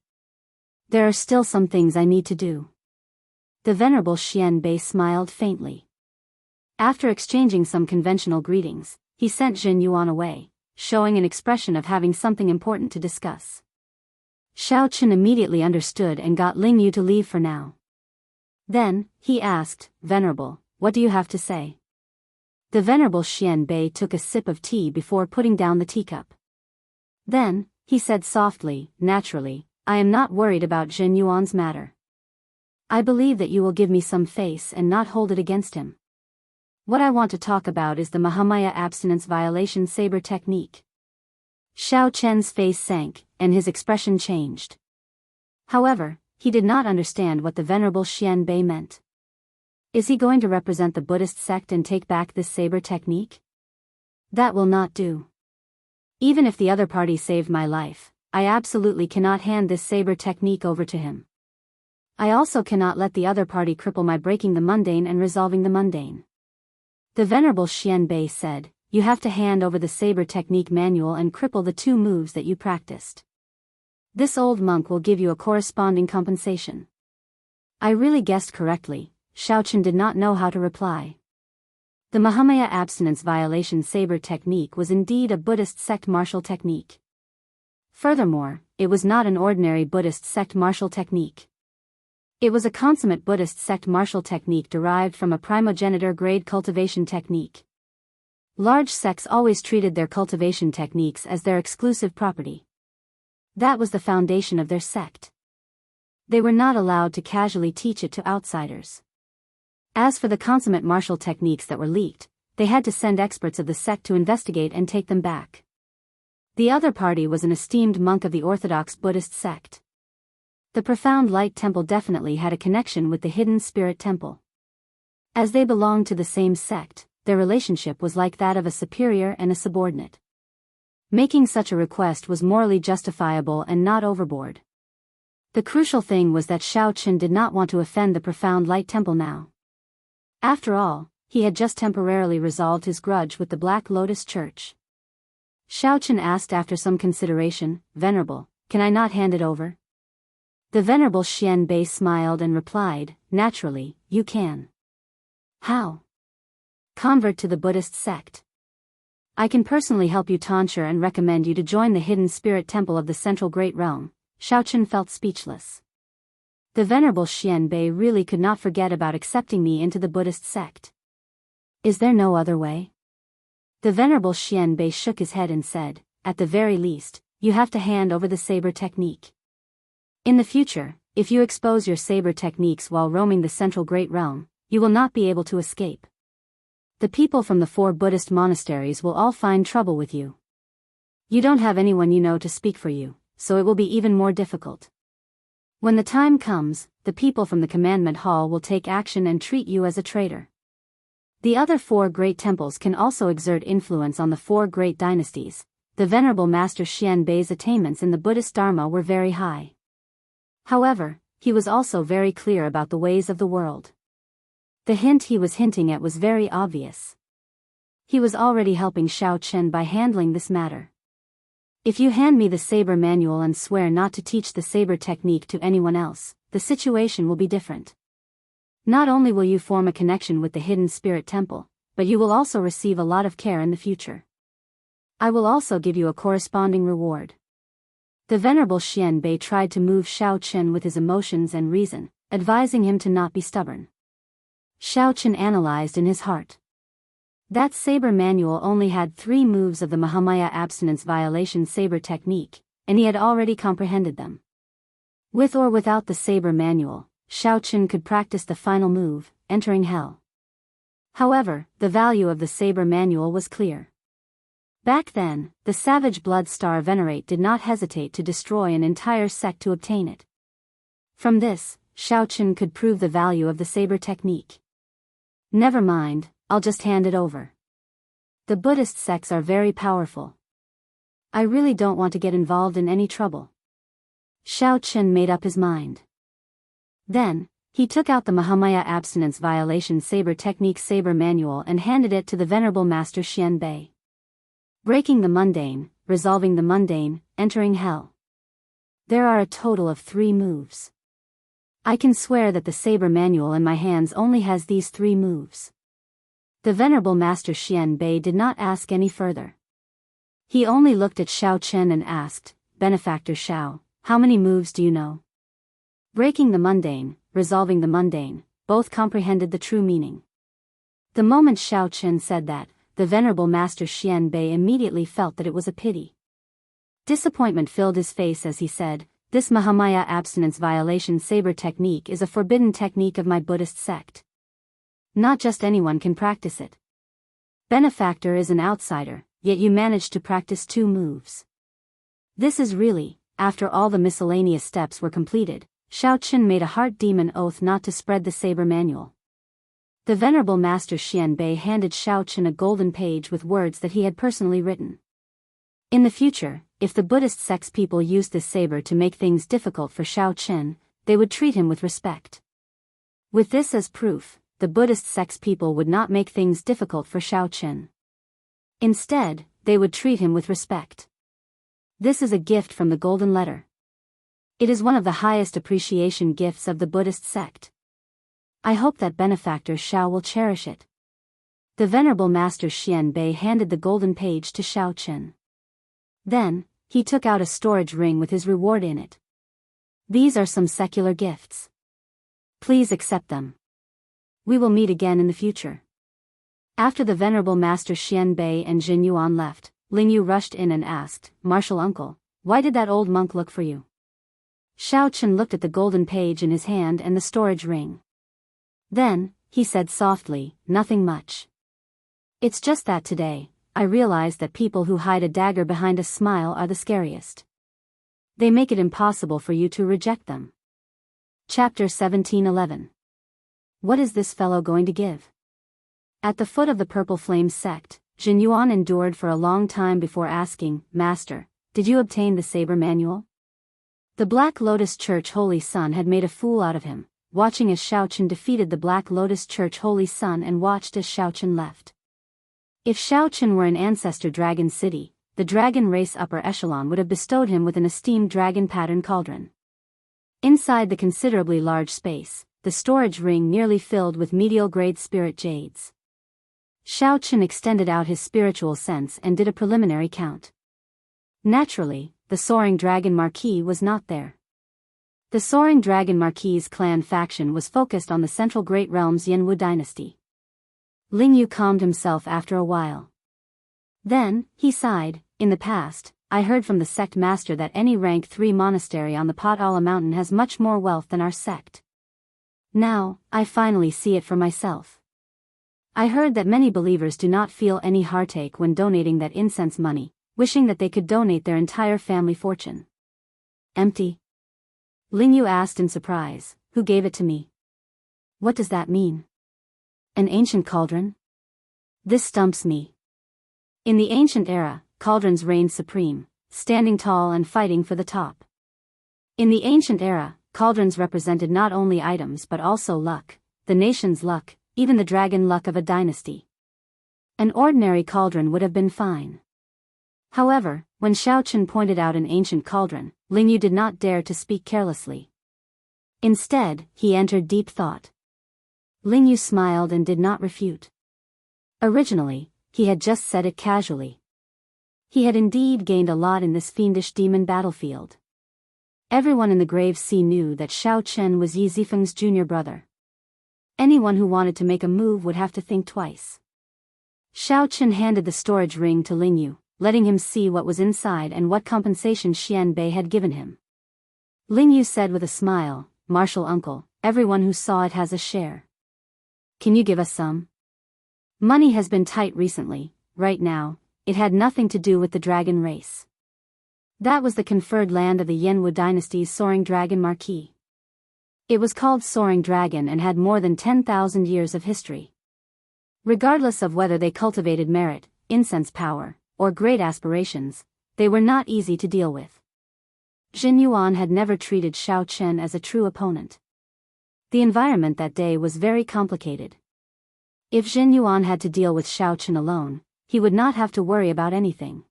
There are still some things I need to do." The Venerable Xian Bei smiled faintly. After exchanging some conventional greetings, he sent Jin Yuan away, showing an expression of having something important to discuss. Xiao Chen immediately understood and got Ling Yu to leave for now. Then, he asked, "Venerable, what do you have to say?" The Venerable Xian Bei took a sip of tea before putting down the teacup. Then, he said softly, "Naturally, I am not worried about Jin Yuan's matter. I believe that you will give me some face and not hold it against him. What I want to talk about is the Mahamaya abstinence violation saber technique." Xiao Chen's face sank, and his expression changed. However, he did not understand what the Venerable Xian Bei meant. Is he going to represent the Buddhist sect and take back this saber technique? That will not do. Even if the other party saved my life, I absolutely cannot hand this saber technique over to him. I also cannot let the other party cripple my breaking the mundane and resolving the mundane. The Venerable Xian Bei said, "You have to hand over the saber technique manual and cripple the 2 moves that you practiced. This old monk will give you a corresponding compensation." I really guessed correctly. Xiao Chen did not know how to reply. The Mahamaya abstinence violation saber technique was indeed a Buddhist sect martial technique. Furthermore, it was not an ordinary Buddhist sect martial technique. It was a consummate Buddhist sect martial technique derived from a primogeniture grade cultivation technique. Large sects always treated their cultivation techniques as their exclusive property. That was the foundation of their sect. They were not allowed to casually teach it to outsiders. As for the consummate martial techniques that were leaked, they had to send experts of the sect to investigate and take them back. The other party was an esteemed monk of the Orthodox Buddhist sect. The Profound Light Temple definitely had a connection with the Hidden Spirit Temple. As they belonged to the same sect, their relationship was like that of a superior and a subordinate. Making such a request was morally justifiable and not overboard. The crucial thing was that Xiao Chen did not want to offend the Profound Light Temple now. After all, he had just temporarily resolved his grudge with the Black Lotus Church. Xiao Chen asked after some consideration, "Venerable, can I not hand it over?" The Venerable Xian Bei smiled and replied, "Naturally, you can." "How?" "Convert to the Buddhist sect. I can personally help you tonsure and recommend you to join the Hidden Spirit Temple of the Central Great Realm." Xiao Chen felt speechless. The Venerable Xian Bei really could not forget about accepting me into the Buddhist sect. Is there no other way? The Venerable Xian Bei shook his head and said, "At the very least, you have to hand over the saber technique. In the future, if you expose your saber techniques while roaming the Central Great Realm, you will not be able to escape. The people from the 4 Buddhist monasteries will all find trouble with you. You don't have anyone you know to speak for you, so it will be even more difficult. When the time comes, the people from the Commandment Hall will take action and treat you as a traitor. The other four great temples can also exert influence on the four great dynasties. The Venerable Master Xianbei's attainments in the Buddhist Dharma were very high. However, he was also very clear about the ways of the world. The hint he was hinting at was very obvious. He was already helping Xiao Chen by handling this matter. If you hand me the saber manual and swear not to teach the saber technique to anyone else, the situation will be different. Not only will you form a connection with the hidden spirit temple, but you will also receive a lot of care in the future. I will also give you a corresponding reward. The Venerable Xianbei tried to move Xiao Chen with his emotions and reason, advising him to not be stubborn. Xiao Chen analyzed in his heart. That saber manual only had 3 moves of the Mahamaya abstinence violation saber technique, and he had already comprehended them. With or without the saber manual, Xiao Chen could practice the final move, entering hell. However, the value of the saber manual was clear. Back then, the savage blood star venerate did not hesitate to destroy an entire sect to obtain it. From this, Xiao Chen could prove the value of the saber technique. Never mind, I'll just hand it over. The Buddhist sects are very powerful. I really don't want to get involved in any trouble. Xiao Chen made up his mind. Then, he took out the Mahamaya abstinence violation saber technique saber manual and handed it to the Venerable Master Xianbei. Breaking the mundane, resolving the mundane, entering hell. There are a total of 3 moves. I can swear that the saber manual in my hands only has these 3 moves. The Venerable Master Xianbei did not ask any further. He only looked at Xiao Chen and asked, Benefactor Xiao, how many moves do you know? Breaking the mundane, resolving the mundane, both comprehended the true meaning. The moment Xiao Chen said that, the Venerable Master Xianbei immediately felt that it was a pity. Disappointment filled his face as he said, This Mahamaya abstinence violation saber technique is a forbidden technique of my Buddhist sect. Not just anyone can practice it. Benefactor is an outsider, yet you managed to practice 2 moves. This is really, after all the miscellaneous steps were completed, Xiao Chen made a heart demon oath not to spread the saber manual. The Venerable Master Xianbei handed Xiao Chen a golden page with words that he had personally written. In the future, if the Buddhist sect's people used this saber to make things difficult for Xiao Chen, they would treat him with respect. With this as proof, the Buddhist sect's people would not make things difficult for Xiao Chen. Instead, they would treat him with respect. This is a gift from the Golden Letter. It is one of the highest appreciation gifts of the Buddhist sect. I hope that Benefactor Xiao will cherish it. The Venerable Master Xianbei handed the golden page to Xiao Chen. Then, he took out a storage ring with his reward in it. These are some secular gifts. Please accept them. We will meet again in the future. After the Venerable Master Xianbei and Jin Yuan left, Ling Yu rushed in and asked, Martial uncle, why did that old monk look for you? Xiao Chen looked at the golden page in his hand and the storage ring. Then, he said softly, nothing much. It's just that today, I realized that people who hide a dagger behind a smile are the scariest. They make it impossible for you to reject them. Chapter 17:11. What is this fellow going to give? At the foot of the Purple Flame sect, Jin Yuan endured for a long time before asking, Master, did you obtain the saber manual? The Black Lotus Church Holy Sun had made a fool out of him, watching as Xiao Chen defeated the Black Lotus Church Holy Sun and watched as Xiao Chen left. If Xiao Chen were an ancestor dragon city, the dragon race upper echelon would have bestowed him with an esteemed dragon pattern cauldron. Inside the considerably large space, the storage ring nearly filled with medial-grade spirit jades. Xiao Chen extended out his spiritual sense and did a preliminary count. Naturally, the Soaring Dragon Marquis was not there. The Soaring Dragon Marquis' clan faction was focused on the central Great Realm's Yanwu dynasty. Ling Yu calmed himself after a while. Then, he sighed, in the past, I heard from the sect master that any rank 3 monastery on the Potala mountain has much more wealth than our sect. Now, I finally see it for myself. I heard that many believers do not feel any heartache when donating that incense money, wishing that they could donate their entire family fortune. Empty? Ling Yu asked in surprise, who gave it to me? What does that mean? An ancient cauldron? This stumps me. In the ancient era, cauldrons reigned supreme, standing tall and fighting for the top. In the ancient era, cauldrons represented not only items but also luck, the nation's luck, even the dragon luck of a dynasty. An ordinary cauldron would have been fine. However, when Xiaochen pointed out an ancient cauldron, Lingyu did not dare to speak carelessly. Instead, he entered deep thought. Lingyu smiled and did not refute. Originally, he had just said it casually. He had indeed gained a lot in this fiendish demon battlefield. Everyone in the Grave Sea knew that Xiao Chen was Yi Zifeng's junior brother. Anyone who wanted to make a move would have to think twice. Xiao Chen handed the storage ring to Lingyu, letting him see what was inside and what compensation Xian Bei had given him. Lingyu said with a smile, "Martial uncle, everyone who saw it has a share. Can you give us some? Money has been tight recently, right now, it had nothing to do with the dragon race. That was the conferred land of the Yanwu dynasty's Soaring Dragon Marquis. It was called Soaring Dragon and had more than 10,000 years of history. Regardless of whether they cultivated merit, incense power, or great aspirations, they were not easy to deal with. Jin Yuan had never treated Xiao Chen as a true opponent. The environment that day was very complicated. If Jin Yuan had to deal with Xiao Chen alone, he would not have to worry about anything.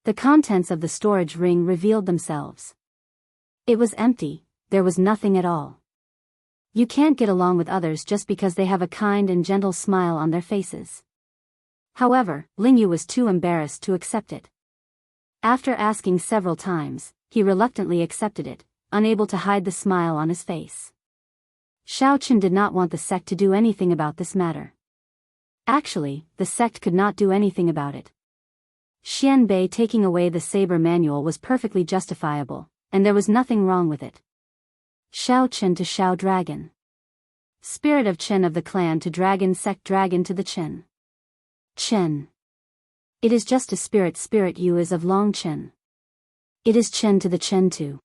The contents of the storage ring revealed themselves. It was empty, there was nothing at all. You can't get along with others just because they have a kind and gentle smile on their faces. However, Lingyu was too embarrassed to accept it. After asking several times, he reluctantly accepted it, unable to hide the smile on his face. Xiao Chen did not want the sect to do anything about this matter. Actually, the sect could not do anything about it. Xian Bei taking away the saber manual was perfectly justifiable, and there was nothing wrong with it. Xiao Chen to Xiao Dragon. Spirit of Chen of the clan to Dragon Sect Dragon to the Chen. Chen. It is just a spirit you is of Long Chen. It is Chen to the Chen too.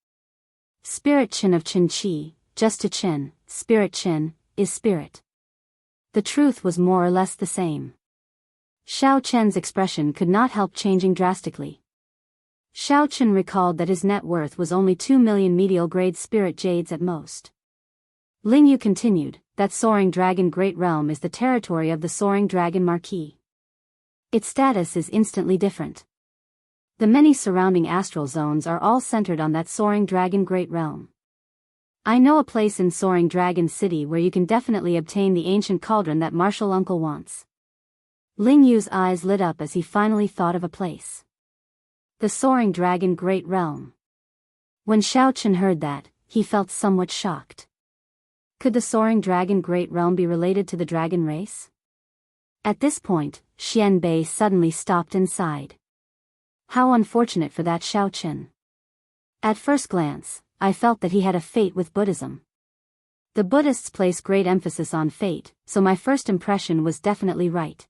Spirit Chen of Chen Qi, just to Chen, Spirit Chen, is spirit. The truth was more or less the same. Xiao Chen's expression could not help changing drastically. Xiao Chen recalled that his net worth was only 2 million medial-grade spirit jades at most. Lingyu continued, that Soaring Dragon Great Realm is the territory of the Soaring Dragon Marquis. Its status is instantly different. The many surrounding astral zones are all centered on that Soaring Dragon Great Realm. I know a place in Soaring Dragon City where you can definitely obtain the ancient cauldron that Martial Uncle wants. Lingyu's eyes lit up as he finally thought of a place. The Soaring Dragon Great Realm. When Xiao Chen heard that, he felt somewhat shocked. Could the Soaring Dragon Great Realm be related to the dragon race? At this point, Xian Bei suddenly stopped and sighed. How unfortunate for that Xiao Chen. At first glance, I felt that he had a fate with Buddhism. The Buddhists place great emphasis on fate, so my first impression was definitely right.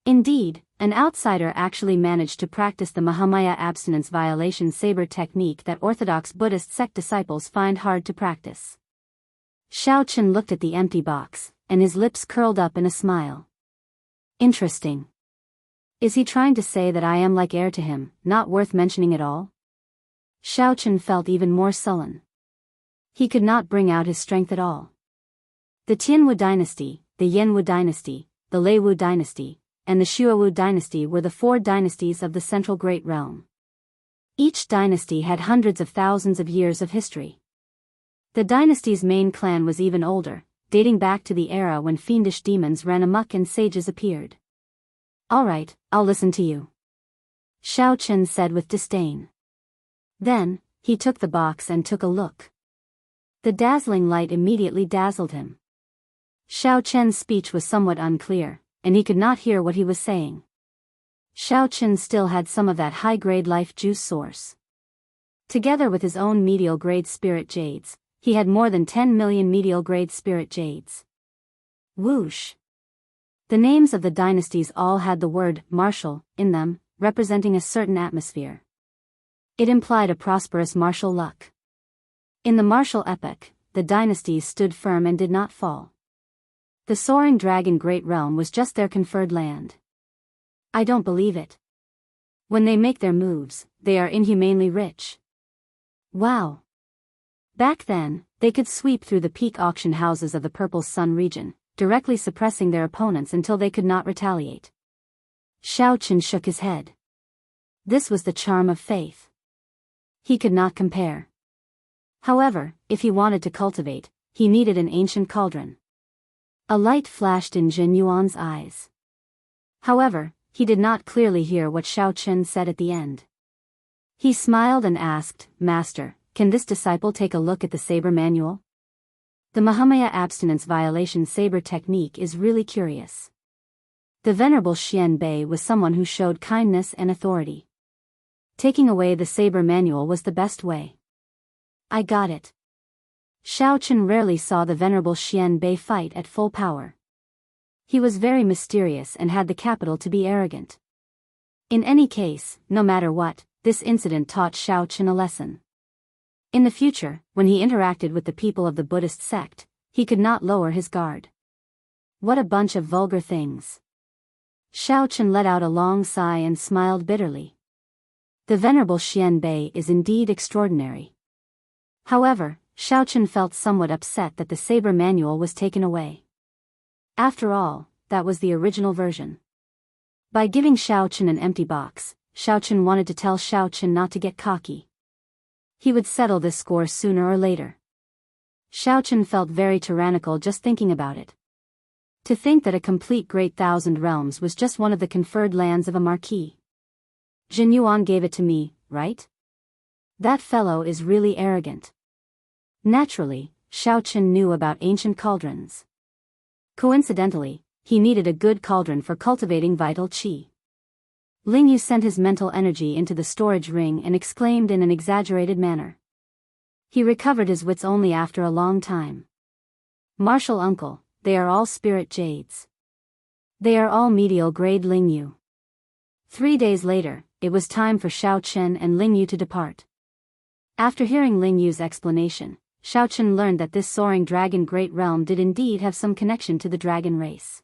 Indeed, an outsider actually managed to practice the Mahamaya abstinence violation saber technique that Orthodox Buddhist sect disciples find hard to practice. Xiao Chen looked at the empty box, and his lips curled up in a smile. Interesting. Is he trying to say that I am like heir to him, not worth mentioning at all? Xiao Chen felt even more sullen. He could not bring out his strength at all. The Tianwu dynasty, the Yanwu dynasty, the Leiwu dynasty, and the Xuewu dynasty were the 4 dynasties of the Central Great Realm. Each dynasty had hundreds of thousands of years of history. The dynasty's main clan was even older, dating back to the era when fiendish demons ran amok and sages appeared. Alright, I'll listen to you. Xiao Chen said with disdain. Then, he took the box and took a look. The dazzling light immediately dazzled him. Xiao Chen's speech was somewhat unclear, and he could not hear what he was saying. Xiao Chen still had some of that high-grade life juice source. Together with his own medial-grade spirit jades, he had more than 10 million medial-grade spirit jades. Whoosh! The names of the dynasties all had the word martial in them, representing a certain atmosphere. It implied a prosperous martial luck. In the martial epoch, the dynasties stood firm and did not fall. The soaring dragon great realm was just their conferred land. I don't believe it. When they make their moves, they are inhumanely rich. Wow. Back then, they could sweep through the peak auction houses of the Purple Sun region, directly suppressing their opponents until they could not retaliate. Xiao Chen shook his head. This was the charm of faith. He could not compare. However, if he wanted to cultivate, he needed an ancient cauldron. A light flashed in Jin Yuan's eyes. However, he did not clearly hear what Xiao Chen said at the end. He smiled and asked, Master, can this disciple take a look at the saber manual? The Mahamaya abstinence violation saber technique is really curious. The Venerable Xian Bei was someone who showed kindness and authority. Taking away the saber manual was the best way. I got it. Xiao Chen rarely saw the Venerable Xian Bei fight at full power. He was very mysterious and had the capital to be arrogant. In any case, no matter what, this incident taught Xiao Chen a lesson. In the future, when he interacted with the people of the Buddhist sect, he could not lower his guard. What a bunch of vulgar things. Xiao Chen let out a long sigh and smiled bitterly. The Venerable Xian Bei is indeed extraordinary. However, Xiao Chen felt somewhat upset that the saber manual was taken away. After all, that was the original version. By giving Xiao Chen an empty box, Xiao Chen wanted to tell Xiao Chen not to get cocky. He would settle this score sooner or later. Xiao Chen felt very tyrannical just thinking about it. To think that a complete Great Thousand Realms was just one of the conferred lands of a marquis. Jin Yuan gave it to me, right? That fellow is really arrogant. Naturally, Xiao Chen knew about ancient cauldrons. Coincidentally, he needed a good cauldron for cultivating vital qi. Ling Yu sent his mental energy into the storage ring and exclaimed in an exaggerated manner. He recovered his wits only after a long time. Martial uncle, they are all spirit jades. They are all medial grade Ling Yu. 3 days later, it was time for Xiao Chen and Ling Yu to depart. After hearing Ling Yu's explanation, Xiao Chen learned that this soaring dragon great realm did indeed have some connection to the dragon race.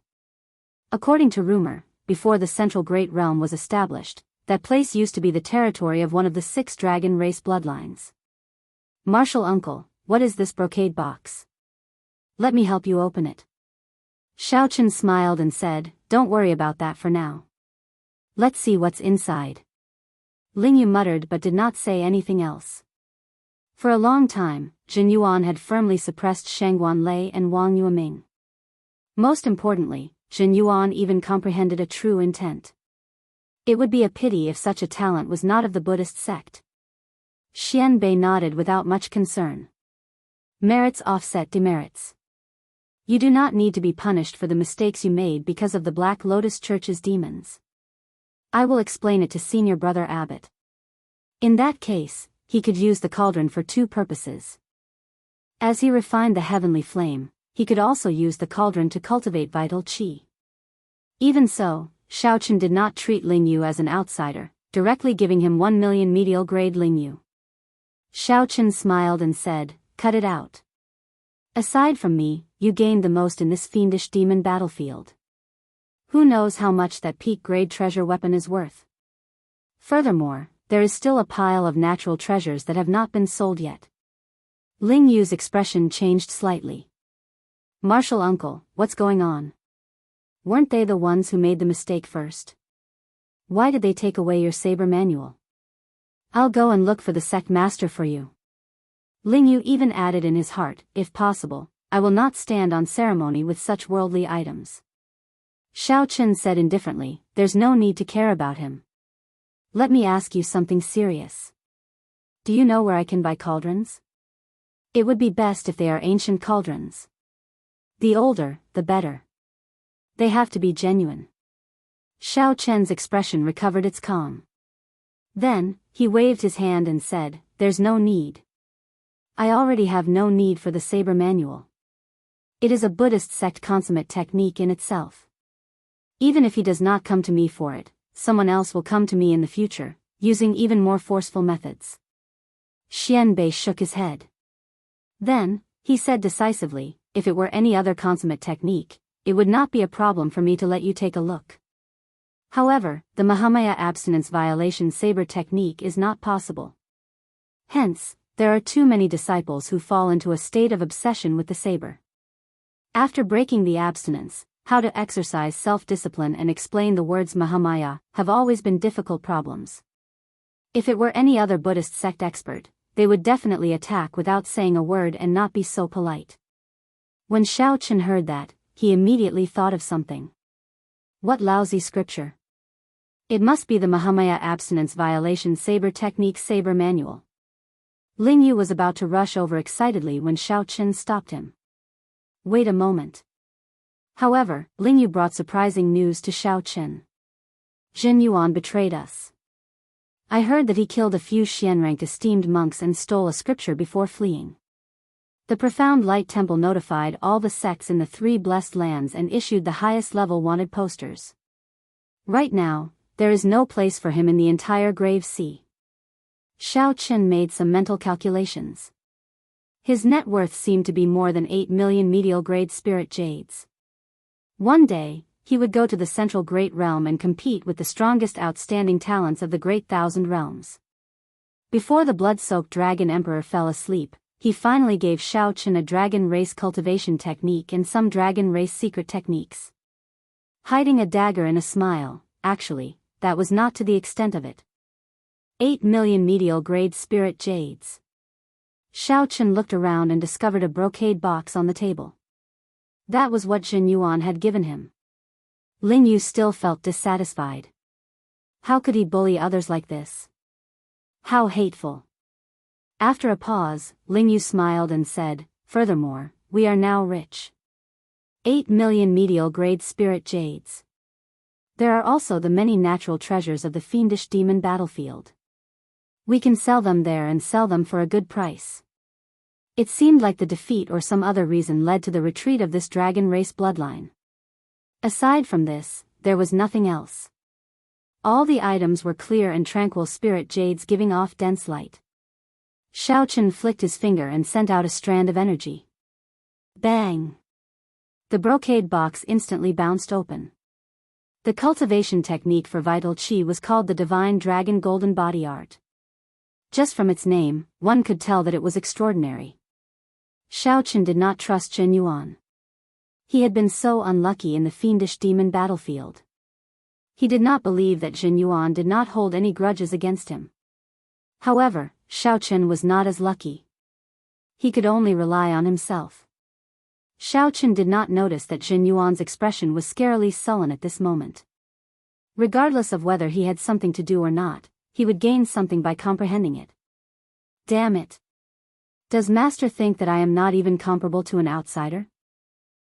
According to rumor, before the central great realm was established, that place used to be the territory of one of the 6 dragon race bloodlines. Martial uncle, what is this brocade box? Let me help you open it. Xiao Chen smiled and said, don't worry about that for now. Let's see what's inside. Ling Yu muttered but did not say anything else. For a long time, Jin Yuan had firmly suppressed Shangguan Lei and Wang Yueming. Most importantly, Jin Yuan even comprehended a true intent. It would be a pity if such a talent was not of the Buddhist sect. Xian Bei nodded without much concern. Merits offset demerits. You do not need to be punished for the mistakes you made because of the Black Lotus Church's demons. I will explain it to Senior Brother Abbot. In that case, he could use the cauldron for 2 purposes. As he refined the heavenly flame, he could also use the cauldron to cultivate vital qi. Even so, Xiao Chen did not treat Ling Yu as an outsider, directly giving him 1 million medial grade Ling Yu. Xiao Chen smiled and said, cut it out. Aside from me, you gained the most in this fiendish demon battlefield. Who knows how much that peak grade treasure weapon is worth? Furthermore, there is still a pile of natural treasures that have not been sold yet. Ling Yu's expression changed slightly. Martial uncle, what's going on? Weren't they the ones who made the mistake first? Why did they take away your saber manual? I'll go and look for the sect master for you. Ling Yu even added in his heart, if possible, I will not stand on ceremony with such worldly items. Xiao Chen said indifferently, there's no need to care about him. Let me ask you something serious. Do you know where I can buy cauldrons? It would be best if they are ancient cauldrons. The older, the better. They have to be genuine. Xiao Chen's expression recovered its calm. Then, he waved his hand and said, there's no need. I already have no need for the saber manual. It is a Buddhist sect consummate technique in itself. Even if he does not come to me for it, someone else will come to me in the future, using even more forceful methods. Xian Bei shook his head. Then, he said decisively, if it were any other consummate technique, it would not be a problem for me to let you take a look. However, the Mahamaya abstinence violation saber technique is not possible. Hence, there are too many disciples who fall into a state of obsession with the saber. After breaking the abstinence, how to exercise self-discipline and explain the words Mahamaya have always been difficult problems. If it were any other Buddhist sect expert, they would definitely attack without saying a word and not be so polite. When Xiao Chen heard that, he immediately thought of something. What lousy scripture! It must be the Mahamaya abstinence violation saber technique saber manual. Ling Yu was about to rush over excitedly when Xiao Chen stopped him. Wait a moment. However, Ling Yu brought surprising news to Xiao Chen. Jin Yuan betrayed us. I heard that he killed a few Xian-ranked esteemed monks and stole a scripture before fleeing. The Profound Light Temple notified all the sects in the 3 blessed lands and issued the highest level wanted posters. Right now, there is no place for him in the entire Grave Sea. Xiao Chen made some mental calculations. His net worth seemed to be more than 8 million medial grade spirit jades. One day, he would go to the central Great Realm and compete with the strongest outstanding talents of the Great Thousand Realms. Before the blood-soaked Dragon Emperor fell asleep, he finally gave Xiao Chen a dragon race cultivation technique and some dragon race secret techniques. Hiding a dagger in a smile, actually, that was not to the extent of it. 8 million medial grade spirit jades. Xiao Chen looked around and discovered a brocade box on the table. That was what Jin Yuan had given him. Ling Yu still felt dissatisfied. How could he bully others like this? How hateful. After a pause, Ling Yu smiled and said, furthermore, we are now rich. 8 million medial grade spirit jades. There are also the many natural treasures of the fiendish demon battlefield. We can sell them there and sell them for a good price. It seemed like the defeat or some other reason led to the retreat of this dragon race bloodline. Aside from this, there was nothing else. All the items were clear and tranquil spirit jades giving off dense light. Xiao Chen flicked his finger and sent out a strand of energy. Bang! The brocade box instantly bounced open. The cultivation technique for vital qi was called the Divine Dragon Golden Body Art. Just from its name, one could tell that it was extraordinary. Xiao Chen did not trust Jin Yuan. He had been so unlucky in the fiendish demon battlefield. He did not believe that Jin Yuan did not hold any grudges against him. However, Xiao Chen was not as lucky. He could only rely on himself. Xiao Chen did not notice that Jin Yuan's expression was scarily sullen at this moment. Regardless of whether he had something to do or not, he would gain something by comprehending it. Damn it! Does Master think that I am not even comparable to an outsider?